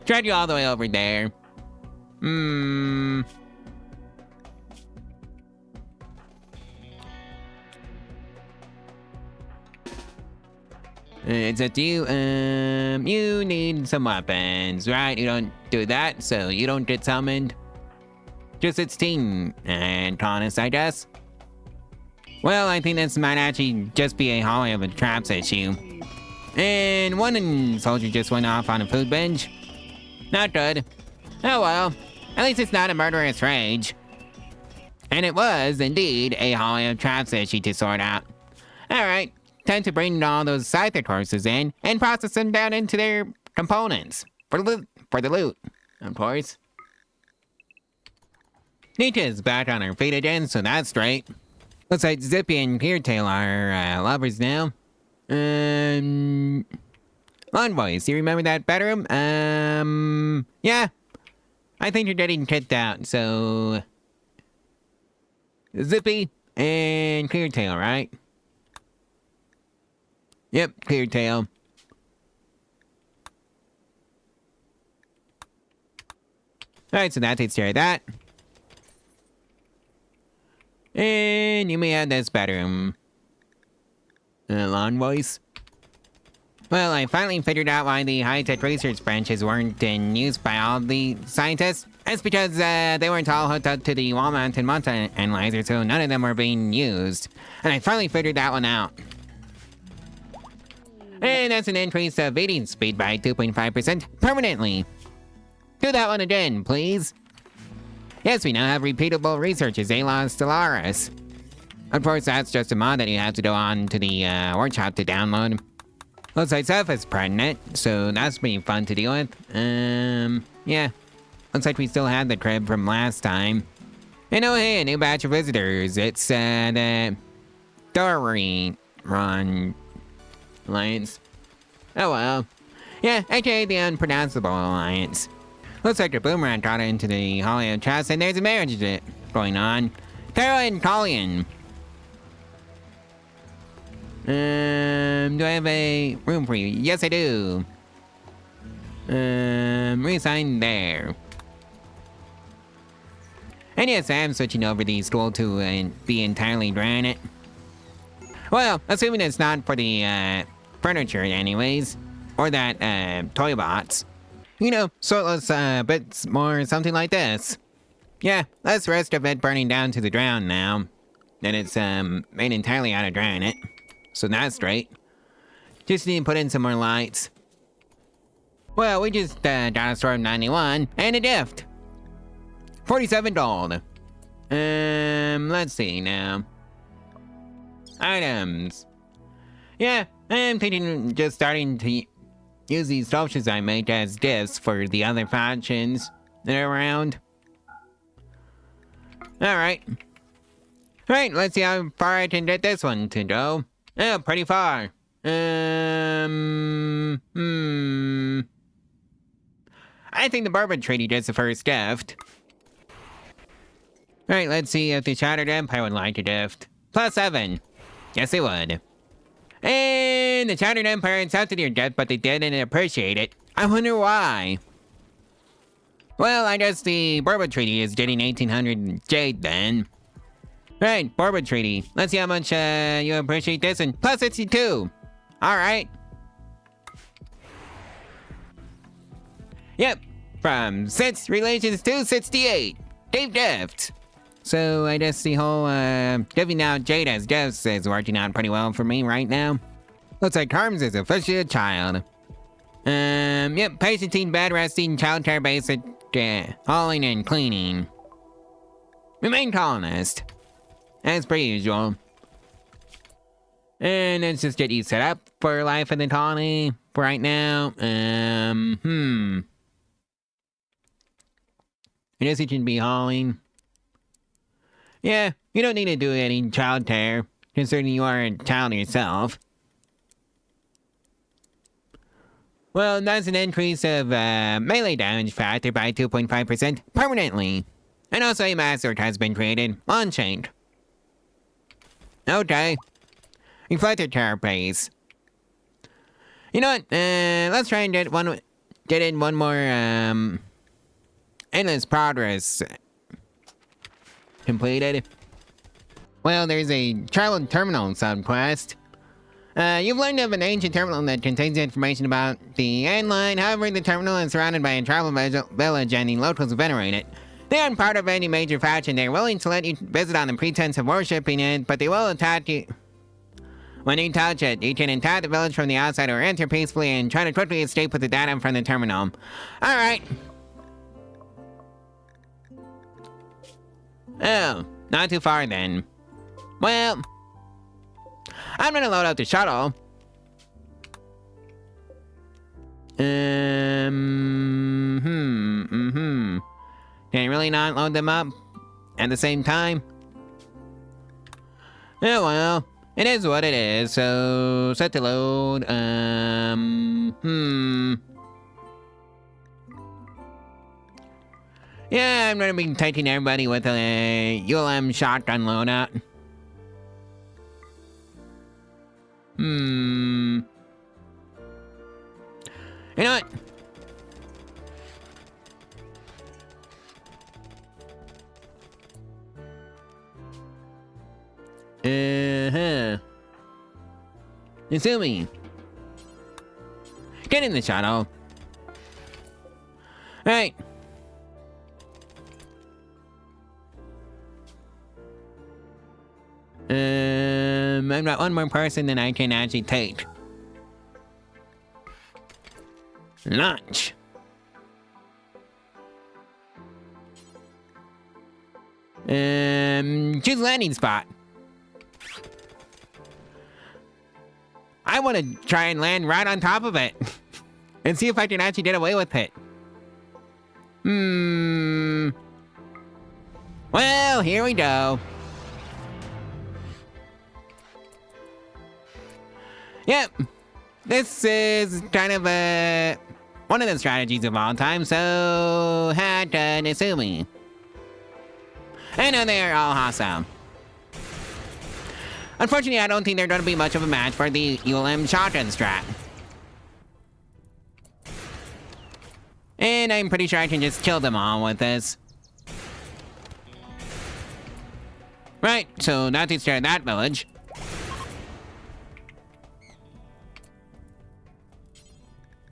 Drag you all the way over there. It's up to you. You need some weapons, right? You don't do that, so you don't get summoned. Just its team and honest, I guess. Well, I think this might actually just be a hallway of a traps issue. And one soldier just went off on a food binge. Not good. Oh well, at least it's not a murderous rage. And it was, indeed, a hallway of traps issue to sort out. Alright, time to bring all those scyther courses in and process them down into their components. For the loot, of course. Nietzsche's back on her feet again, so that's great. Looks like Zippy and Cleartail are lovers now. Lawn Boys, you remember that bedroom? Yeah. I think you're getting kicked out, so... Zippy and Cleartail, right? Yep, Cleartail. Alright, so that takes care of that. And you may have this bedroom. Lawn Boys. Well, I finally figured out why the high-tech research branches weren't in use by all the scientists. It's because they weren't all hooked up to the wall-mounted monster analyzer, so none of them were being used. And I finally figured that one out. And that's an increase of eating speed by 2.5% permanently. Do that one again, please. Yes, we now have repeatable research as Alon Stellaris. Of course, that's just a mod that you have to go on to the workshop to download. Looks like Seth is pregnant, so that's pretty fun to deal with. Yeah. Looks like we still have the crib from last time. And oh hey, a new batch of visitors. It's the Dory Run Alliance. Oh well. Yeah, aka the Unpronounceable Alliance. Looks like the boomerang got into the Hallway of Traps and there's a marriage going on. Tara and Collian. Do I have a room for you? Yes, I do. Reassign there. And yes, I am switching over the stool to be entirely granite. Well, assuming it's not for the furniture anyways. Or that toy bots. You know, sortless bits more something like this. Yeah, that's the rest of it burning down to the ground now. And it's made entirely out of granite. So that's straight. Just need to put in some more lights. Well, we just got a Storm 91 and a gift. 47 gold. Let's see now. Items. Yeah, I'm thinking just starting to use these sculptures I make as gifts for the other factions that are around. Alright. Alright, let's see how far I can get this one to go. Oh, pretty far. I think the Bourbon Treaty gets the first gift. Alright, let's see if the Shattered Empire would like a gift. +7. Yes, they would. And the Shattered Empire accepted your gift, but they didn't appreciate it. I wonder why. Well, I guess the Bourbon Treaty is getting 1800 jade then. Right, Bourbon Treaty. Let's see how much you appreciate this and +62. Alright. Yep. From 6 relations to 68. Gave gifts. So I guess the whole giving out jade as gifts is working out pretty well for me right now. Looks like Harms is officially a child. Yep, patient teen, bed resting, childcare basic, hauling and cleaning. Remain colonist. As per usual. And let's just get you set up for life in the colony for right now. I guess you should be hauling. Yeah, you don't need to do any child care, considering you are a child yourself. Well, that's an increase of melee damage factor by 2.5% permanently. And also a mass sword has been created on chain. Okay. Reflector carapace. You know what? Let's try and get in one more endless progress completed. Well, there's a travel terminal subquest. You've learned of an ancient terminal that contains information about the end line. However, the terminal is surrounded by a tribal village and the locals venerate it. They aren't part of any major faction. They're willing to let you visit on the pretense of worshipping it, but they will attack you. When you touch it, you can attack the village from the outside or enter peacefully and try to quickly escape with the data from the terminal. Alright. Oh, not too far then. Well, I'm gonna load up the shuttle. Can you really not load them up at the same time? Oh well, it is what it is, so set to load, Yeah, I'm gonna be taking everybody with a ULM shotgun loadout. You know what? Izumi. Get in the shuttle. Alright. I've got one more person that I can actually take. Launch. Choose landing spot. I want to try and land right on top of it. And see if I can actually get away with it. Well, here we go. Yep. This is kind of one of the strategies of all time, so had to Izumi. I know they're all awesome. Unfortunately, I don't think they're going to be much of a match for the ULM shotgun strat. And I'm pretty sure I can just kill them all with this. Right, so that takes care of that village.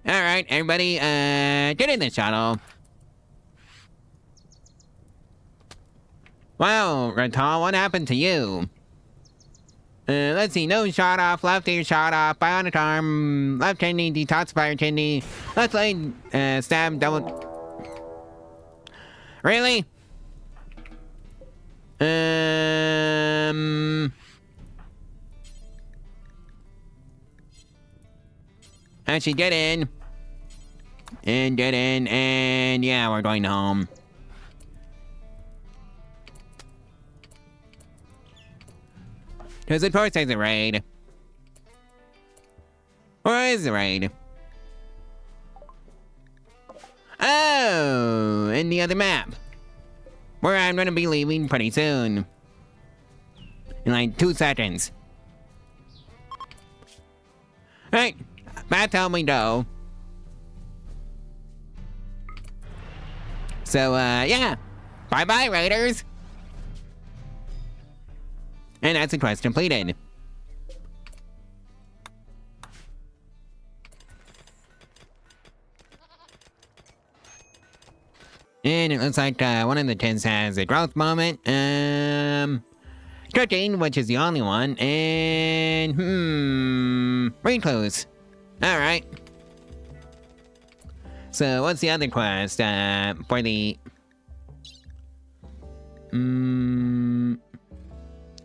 Alright, everybody, get in the shuttle. Wow, Ratal, what happened to you? Let's see, nose shot off, left ear shot off, bionic arm, left kidney, detoxifier kidney, left leg, stab, double... Really? Actually, get in. And get in, and yeah, we're going home. Because of course there's a raid. Where is the raid? Oh, in the other map. Where I'm gonna be leaving pretty soon. In like 2 seconds. Right, that's how we go. So, yeah. Bye-bye, raiders. And that's the quest completed. And it looks like one of the tents has a growth moment. Cooking, which is the only one. And, recluse. Alright. So, what's the other quest for the...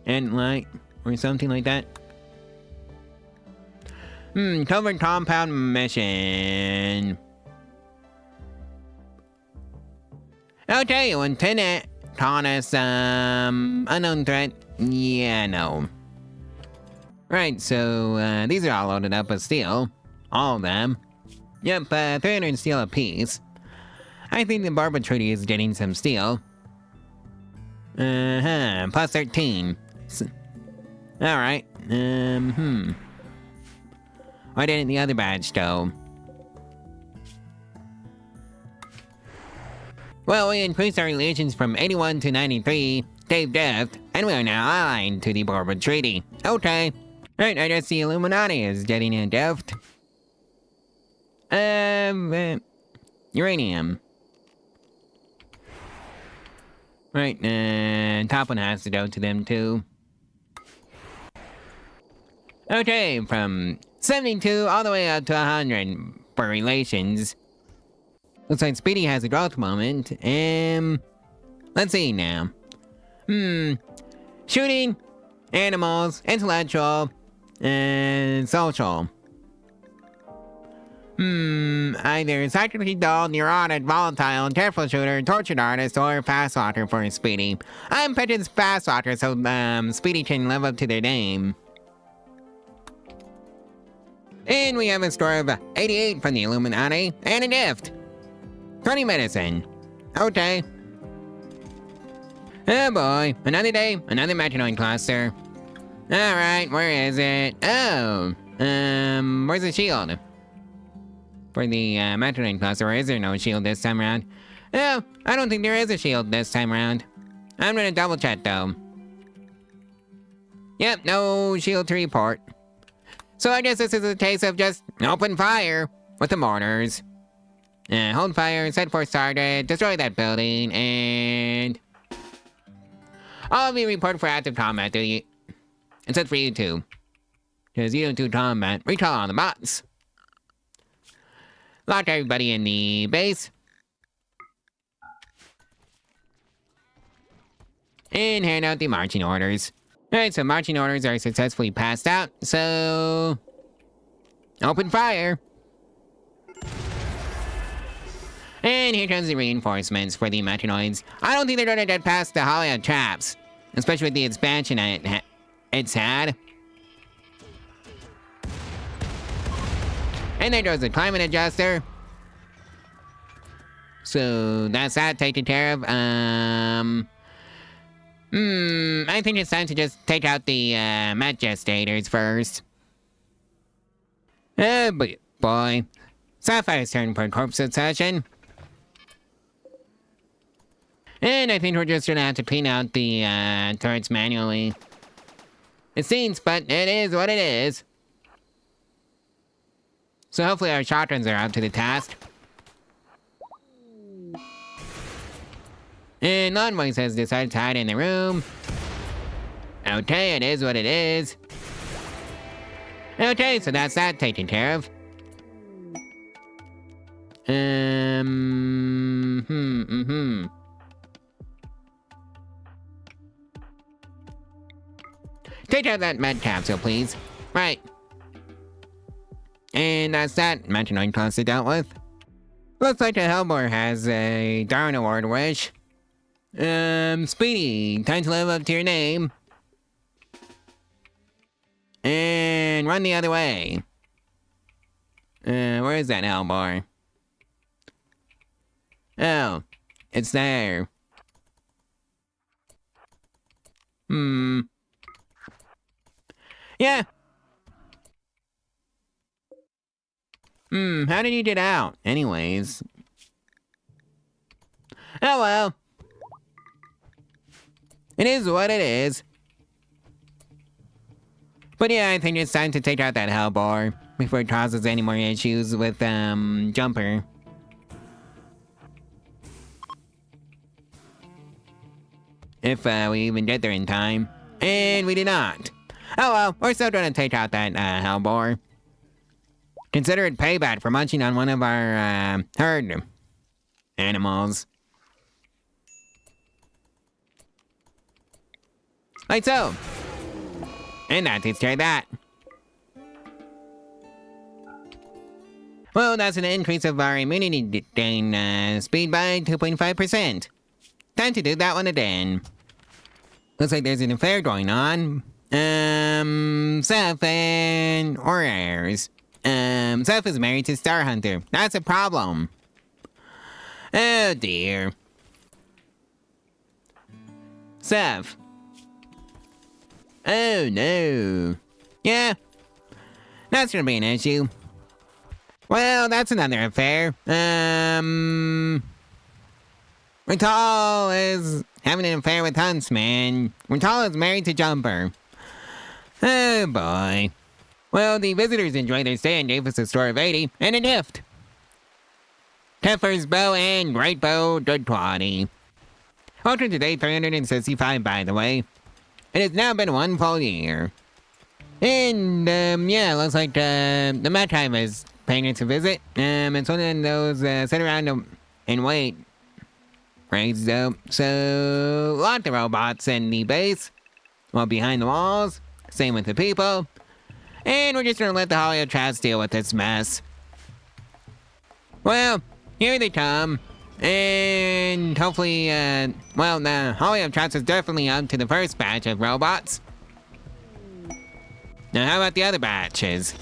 End light, or something like that. Covered compound mission. Okay, Lieutenant Thomas, unknown threat. Yeah, no. Right, so, these are all loaded up with steel. All of them. Yep, 300 steel apiece. I think the Barba Treaty is getting some steel. Plus 13. Alright, Why didn't the other badge go? Well, we increased our relations from 81 to 93, Dave Deft, and we are now aligned to the Barba Treaty. Okay. Right, I guess the Illuminati is getting a gift. Uranium. Right, top one has to go to them too. Okay, from 72 all the way up to 100 for relations. Looks like Speedy has a growth moment. Let's see now. Shooting, animals, intellectual, and social. Either psychically dull, neurotic, volatile, careful shooter, tortured artist, or fast walker for Speedy. I'm picking fast walker so Speedy can live up to their name. And we have a score of 88 from the Illuminati, and a gift. 20 medicine. Okay. Oh boy, another day, another Metanoid cluster. Alright, where is it? Oh, where's the shield? For the Metanoid cluster, or is there no shield this time around? Oh, I don't think there is a shield this time around. I'm gonna double check though. Yep, no shield to report. So I guess this is a case of just open fire with the mortars. Hold fire, set for target, destroy that building, and... all of you report for active combat, do you? Except for you two. Because you don't do combat, recall on the bots. Lock everybody in the base. And hand out the marching orders. Alright, so marching orders are successfully passed out, so... open fire! And here comes the reinforcements for the Metanoids. I don't think they're gonna get past the Hollywood traps. Especially with the expansion it's had. And there goes the climate adjuster. So that's that taken care of. I think it's time to just take out the Met gestators first. Oh boy. Sapphire's turn for corpse succession. And I think we're just gonna have to clean out the turrets manually. It seems, but it is what it is. So hopefully our shotguns are up to the task. And Lawnvoice has decided to hide in the room. Okay, it is what it is. Okay, so that's that taken care of. Take out that med capsule, please. Right. And that's that Metanoid cluster dealt with. Looks like the Hellbore has a Darwin Award wish. Speedy, time to live up to your name. And run the other way. Where is that Hellbore? Oh, it's there. Yeah. How did you get out? Anyways. Oh well. It is what it is. But yeah, I think it's time to take out that Hellbore before it causes any more issues with, Jumper. If, we even get there in time. And we did not. Oh well, we're still gonna take out that, Hellbore. Consider it payback for munching on one of our, herd animals. Like so. And that takes care of that. Well, that's an increase of our immunity gain speed by 2.5%. Time to do that one again. Looks like there's an affair going on. Seth and Orers. Seth is married to Star Hunter. That's a problem. Oh dear. Seth. Oh no. Yeah. That's gonna be an issue. Well, that's another affair. Rental is having an affair with Huntsman. Rental is married to Jumper. Oh boy. Well, the visitors enjoyed their stay and gave us a score of 80 and a gift. Teffer's bow and great bow, good quality. Ultra today 365, by the way. It has now been 1 full year. And, yeah, looks like, the Met Hive is paying us a visit. It's one of those, sit around and wait raids, though. So, lots of robots in the base. Well, behind the walls. Same with the people. And we're just gonna let the Holiotrats deal with this mess. Well, here they come. And hopefully, well, the Holiotrats is definitely up to the first batch of robots. Now, how about the other batches?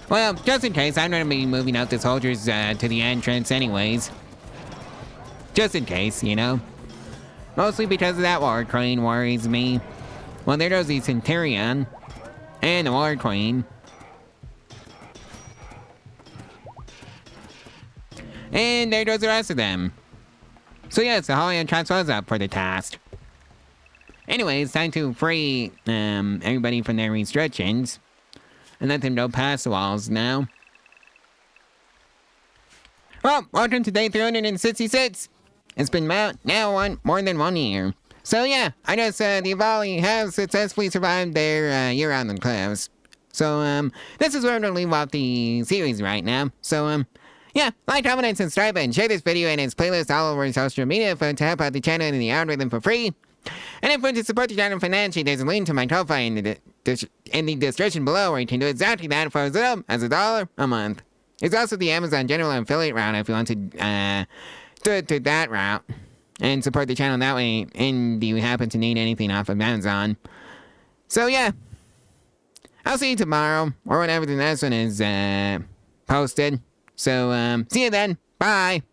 Well, just in case, I'm gonna be moving out the soldiers to the entrance anyways. Just in case, you know? Mostly because of that War Queen worries me. Well, there goes the Centurion. And the War Queen. And there goes the rest of them. So yes, the Holiotrats was up for the task. Anyway, it's time to free everybody from their restrictions. And let them go past the walls now. Well, welcome to day 366. It's been now more than 1 year. So yeah, I guess the Avali have successfully survived their year on the cliffs. So this is where I'm gonna leave off the series right now. So yeah, like, comment, and subscribe, and share this video and its playlist all over social media to help out the channel and the algorithm for free. And if you want to support the channel financially, there's a link to my Ko-Fi in the description below where you can do exactly that for as little as $1 a month. There's also the Amazon General Affiliate route if you want to do it through that route and support the channel that way, and you happen to need anything off of Amazon. So yeah, I'll see you tomorrow or whenever the next one is posted. So see you then. Bye.